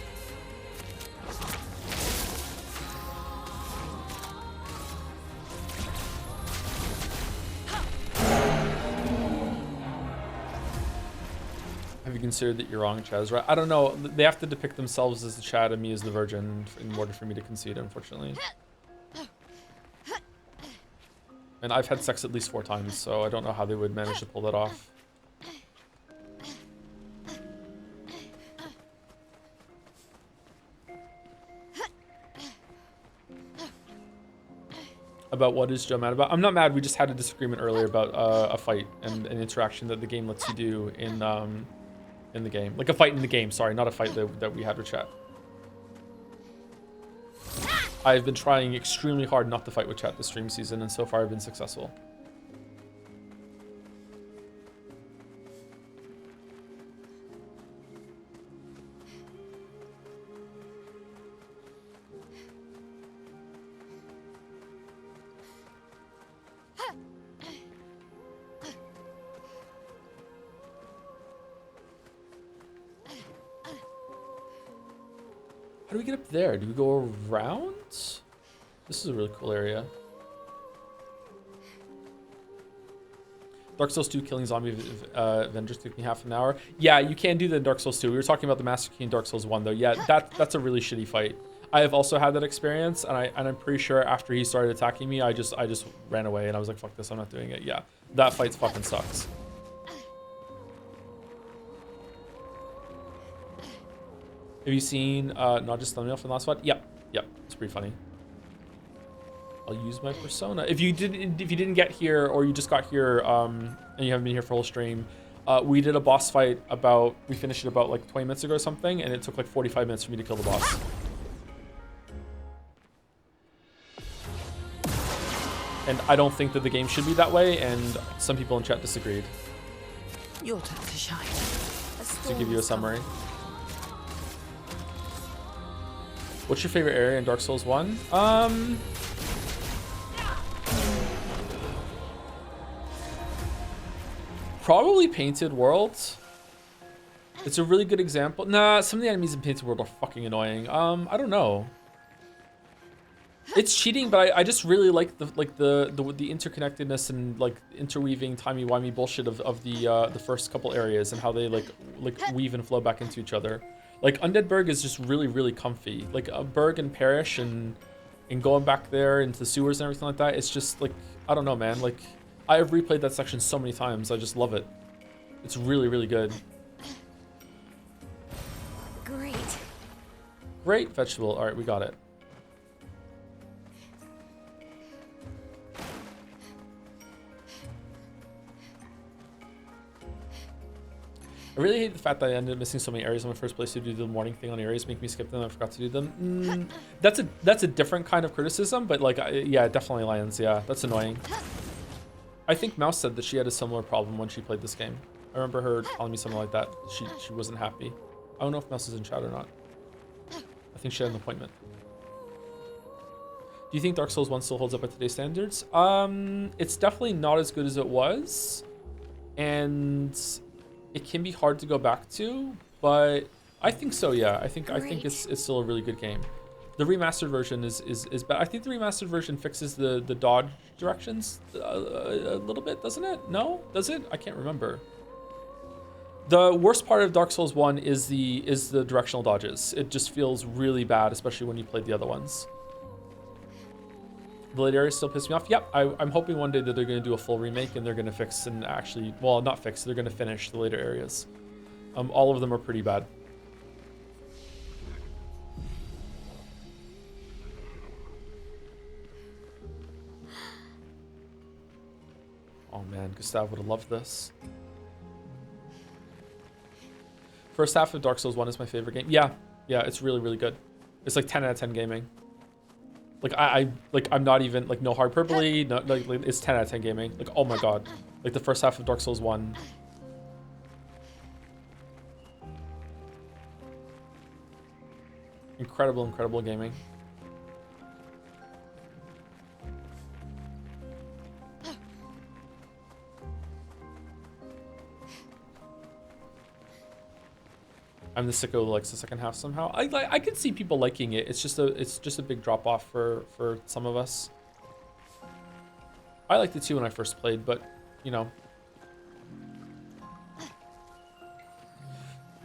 Have you considered that you're wrong, Chaz? Right? I don't know. They have to depict themselves as the Chad and me as the Virgin in order for me to concede, unfortunately. And I've had sex at least 4 times, so I don't know how they would manage to pull that off. About what is Joe mad about? I'm not mad. We just had a disagreement earlier about a fight and an interaction that the game lets you do in the game. Like a fight in the game, sorry, not a fight that we had with chat. I've been trying extremely hard not to fight with chat this stream season, and so far I've been successful. How do we get up there? Do we go around? This is a really cool area. Dark Souls 2 killing zombie Avengers took me half an hour. Yeah, you can do that in Dark Souls 2. We were talking about the Master Key in Dark Souls 1 though. Yeah, that's a really shitty fight. I have also had that experience, and I'm pretty sure after he started attacking me, I just ran away and I was like, fuck this, I'm not doing it. Yeah, that fight fucking sucks. Have you seen not just thumbnail from the last fight? Yep, it's pretty funny. I'll use my persona. If you didn't get here, or you just got here and you haven't been here for a whole stream, we did a boss fight we finished it about like 20 minutes ago or something, and it took like 45 minutes for me to kill the boss. And I don't think that the game should be that way, and some people in chat disagreed. Your turn to shine. To give you a summary. What's your favorite area in Dark Souls 1? Probably Painted World. It's a really good example. Nah, some of the enemies in Painted World are fucking annoying. I don't know. It's cheating, but I just really like the interconnectedness and like interweaving timey-wimey bullshit of the first couple areas and how they like weave and flow back into each other. Like Undead Burg is just really, really comfy. Like Burg and Parish and going back there into the sewers and everything like that. It's just like, I don't know, man. Like I have replayed that section so many times. I just love it. It's really, really good. Great vegetable. All right, we got it. I really hate the fact that I ended up missing so many areas in my first place to do the morning thing on areas, make me skip them. I forgot to do them. That's a different kind of criticism, but like, yeah, it definitely lands. Yeah, that's annoying. I think Mouse said that she had a similar problem when she played this game. I remember her telling me something like that. She wasn't happy. I don't know if Mouse is in chat or not. I think she had an appointment. Do you think Dark Souls 1 still holds up at today's standards? It's definitely not as good as it was, and it can be hard to go back to, but I think so. Yeah, I think it's still a really good game. The remastered version is bad. I think the remastered version fixes the dodge directions a little bit, doesn't it? No, does it? I can't remember. The worst part of Dark Souls 1 is the directional dodges. It just feels really bad, especially when you played the other ones. The later areas still piss me off. Yep, I'm hoping one day that they're going to do a full remake and they're going to fix and actually, well, not fix, they're going to finish the later areas. All of them are pretty bad. Oh man, Gustav would have loved this. First half of Dark Souls 1 is my favorite game. Yeah, it's really, really good. It's like 10 out of 10 gaming. Like I'm not even like no hyperbole, no, like it's 10 out of 10 gaming. Like oh my god. Like the first half of Dark Souls 1. Incredible, incredible gaming. I'm the sicko who likes the second half somehow. I can see people liking it. It's just a big drop off for some of us. I liked it too when I first played, but you know.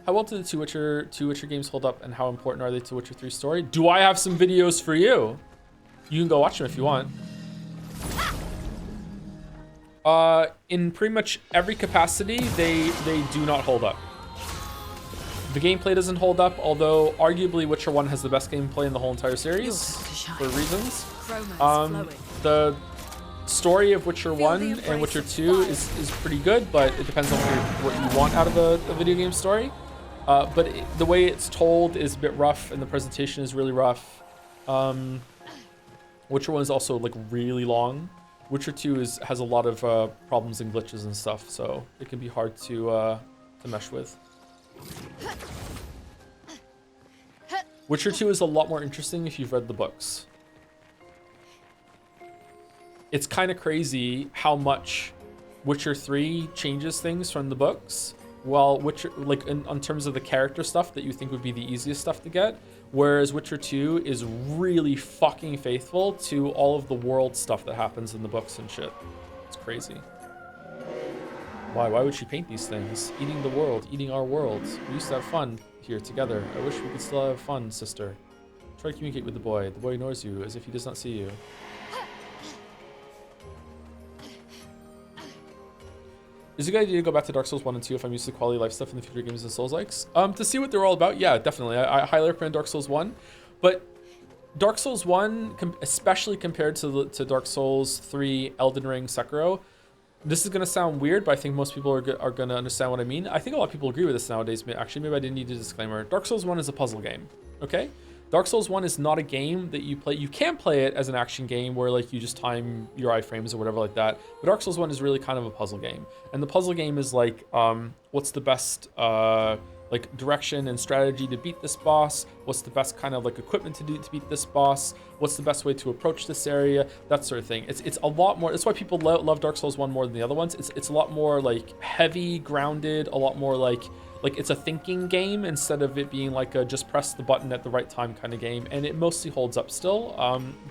How well do the two Witcher games hold up, and how important are they to Witcher 3 story? Do I have some videos for you? You can go watch them if you want. In pretty much every capacity, they do not hold up. The gameplay doesn't hold up, although arguably Witcher 1 has the best gameplay in the whole entire series for reasons. The story of Witcher 1 and Witcher 2 is pretty good, but it depends on what you want out of a video game story. But the way it's told is a bit rough, and the presentation is really rough. Witcher 1 is also like really long. Witcher 2 has a lot of problems and glitches and stuff, so it can be hard to mesh with. Witcher 2 is a lot more interesting if you've read the books. It's kind of crazy how much Witcher 3 changes things from the books, while Witcher, like in terms of the character stuff that you think would be the easiest stuff to get, whereas Witcher 2 is really fucking faithful to all of the world stuff that happens in the books and shit. It's crazy. Why would she paint these things? Eating the world, eating our world. We used to have fun here together. I wish we could still have fun, sister. Try to communicate with the boy. The boy ignores you as if he does not see you. Is it a good idea to go back to Dark Souls 1 and 2 if I'm used to quality life stuff in the future games and Souls-likes? To see what they're all about, yeah, definitely. I highly recommend Dark Souls 1. But Dark Souls 1, especially compared to Dark Souls 3, Elden Ring, Sekiro, this is going to sound weird, but I think most people are going to understand what I mean. I think a lot of people agree with this nowadays. Actually, maybe I didn't need a disclaimer. Dark Souls 1 is a puzzle game, okay? Dark Souls 1 is not a game that you play. You can play it as an action game where like you just time your iframes or whatever like that. But Dark Souls 1 is really kind of a puzzle game. And the puzzle game is like, what's the best like direction and strategy to beat this boss? What's the best kind of like equipment to do to beat this boss? What's the best way to approach this area? That sort of thing. It's a lot more. That's why people love Dark Souls 1 more than the other ones. It's a lot more like heavy, grounded, a lot more like it's a thinking game instead of it being like a just press the button at the right time kind of game. And it mostly holds up still.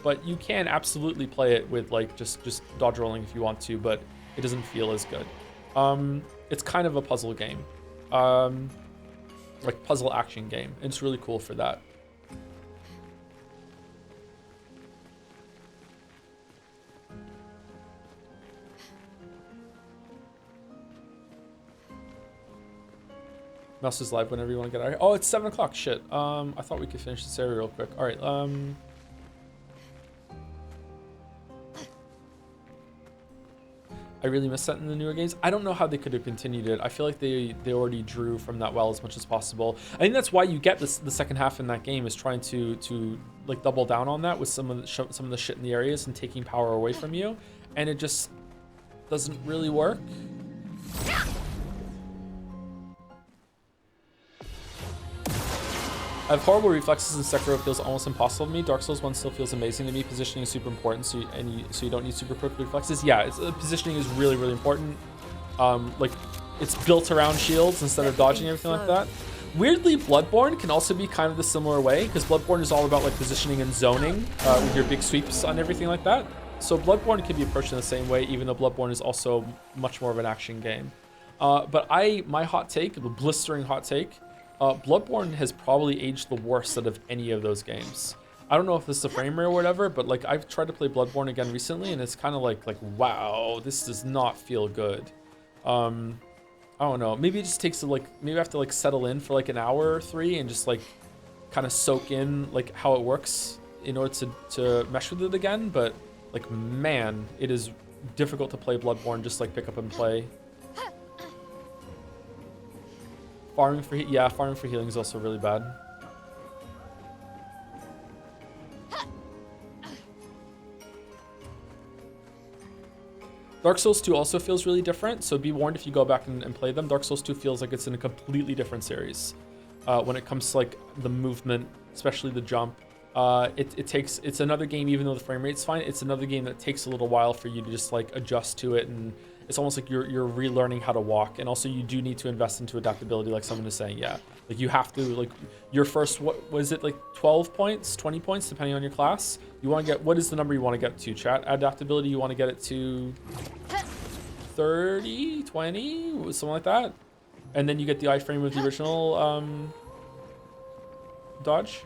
But you can absolutely play it with like just dodge rolling if you want to, but it doesn't feel as good. It's kind of a puzzle game. Like puzzle action game. And it's really cool for that. Mouse is live whenever you want to get out of here. Oh, it's 7 o'clock. Shit. I thought we could finish this area real quick. All right. I really miss that in the newer games. I don't know how they could have continued it. I feel like they already drew from that well as much as possible. I think that's why you get the second half in that game is trying to like double down on that with some of the shit in the areas and taking power away from you, and it just doesn't really work. I have horrible reflexes in Sekiro. Feels almost impossible to me. Dark Souls 1 still feels amazing to me. Positioning is super important, so you don't need super quick reflexes. Yeah, positioning is really, really important. Like, it's built around shields instead of dodging everything like that. Weirdly, Bloodborne can also be kind of the similar way, because Bloodborne is all about like positioning and zoning with your big sweeps on everything like that. So Bloodborne can be approached in the same way, even though Bloodborne is also much more of an action game. But my hot take, the blistering hot take, Bloodborne has probably aged the worst out of any of those games. I don't know if this is a frame rate or whatever, but like I've tried to play Bloodborne again recently, and it's kind of like wow, this does not feel good. I don't know. Maybe it just takes like maybe I have to like settle in for like an hour or 3 and just like kind of soak in like how it works in order to mesh with it again. But like man, it is difficult to play Bloodborne. Just like pick up and play. Farming for healing is also really bad. Dark Souls 2 also feels really different, so be warned if you go back and play them. Dark Souls 2 feels like it's in a completely different series when it comes to like the movement, especially the jump. It's another game, even though the frame rate's fine, it's another game that takes a little while for you to just like adjust to it, and it's almost like you're relearning how to walk. And also you do need to invest into adaptability, like someone is saying. Yeah, like you have to, like your first, what was it, like 12 points, 20 points, depending on your class. You want to get, what is the number you want to get to, chat? Adaptability, you want to get it to 30, 20, something like that. And then you get the iframe with the original dodge.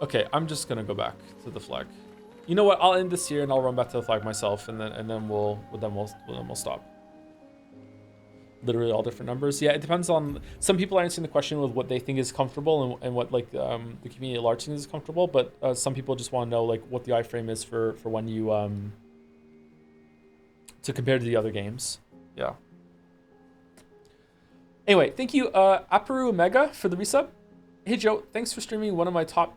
Okay, I'm just gonna go back to the flag. You know what? I'll end this here and I'll run back to the flag myself, and then we'll stop. Literally all different numbers. Yeah, it depends on, some people are answering the question with what they think is comfortable and what like the community at large thinks is comfortable, but some people just want to know like what the iframe is for when you to compare to the other games. Yeah. Anyway, thank you Aparu Mega for the resub. Hey Joe, thanks for streaming one of my 10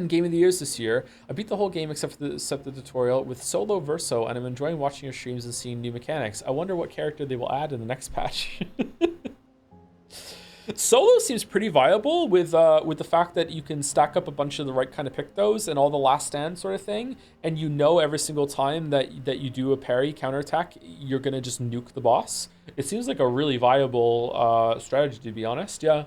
game of the years this year. I beat the whole game except the tutorial with solo verso, and I'm enjoying watching your streams and seeing new mechanics. I wonder what character they will add in the next patch. Solo seems pretty viable with the fact that you can stack up a bunch of the right kind of pictos and all the last stand sort of thing, and you know every single time that you do a parry counterattack, you're gonna just nuke the boss. It seems like a really viable strategy, to be honest. Yeah,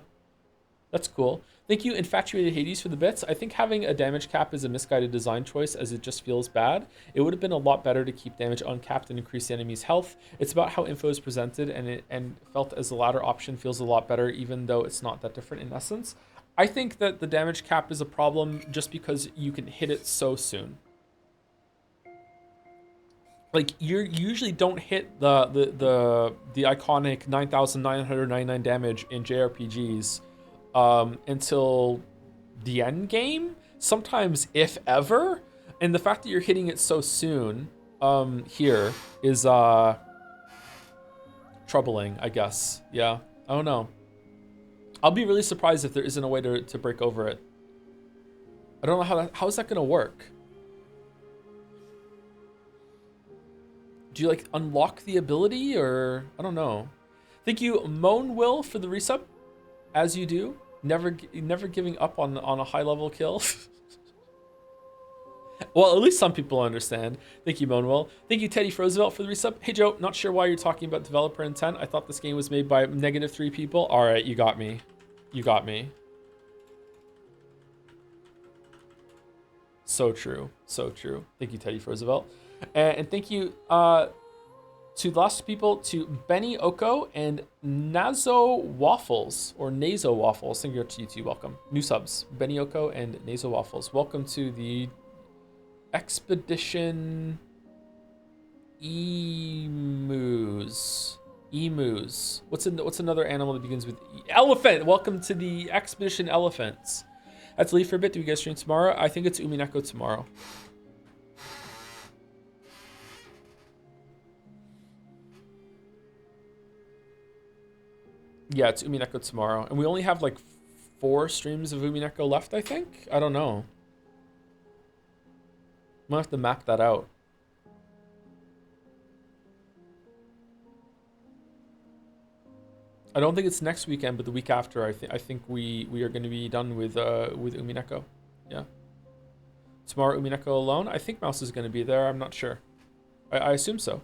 that's cool. Thank you, Infatuated Hades, for the bits. I think having a damage cap is a misguided design choice, as it just feels bad. It would have been a lot better to keep damage uncapped and increase the enemy's health. It's about how info is presented, and felt as the latter option feels a lot better, even though it's not that different in essence. I think that the damage cap is a problem just because you can hit it so soon. Like, you usually don't hit the iconic 9,999 damage in JRPGs until the end game, sometimes if ever. And the fact that you're hitting it so soon here is troubling, I guess. Yeah, I don't know. I'll be really surprised if there isn't a way to break over it. I don't know how is that gonna work. Do you like unlock the ability, or I don't know. Thank you, Moan Will, for the resub. As you do, never giving up on a high level kill. Well, at least some people understand. Thank you, Moanwell. Thank you, Teddy Roosevelt, for the resub. Hey Joe, not sure why you're talking about developer intent. I thought this game was made by -3 people. All right, you got me. You got me. So true. So true. Thank you, Teddy Roosevelt. And thank you to the last people, to Benny Oko and Nazo Waffles, or Nazo Waffles. Thank you to you two. Welcome. New subs. Benny Oko and Nazo Waffles. Welcome to the Expedition Emus. Emus. What's another animal that begins with E? Elephant. Welcome to the Expedition Elephants. That's leave for a bit. Do we guys stream tomorrow? I think it's Umineko tomorrow. Yeah, it's Umineko tomorrow. And we only have like 4 streams of Umineko left, I think? I don't know. Might have to map that out. I don't think it's next weekend, but the week after. I think we are going to be done with Umineko. Yeah. Tomorrow Umineko alone. I think Mouse is going to be there. I'm not sure. I assume so.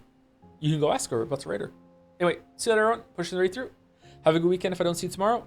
You can go ask her, but it's Raider. Anyway, see you later, everyone. Pushing the raid through. Have a good weekend if I don't see you tomorrow.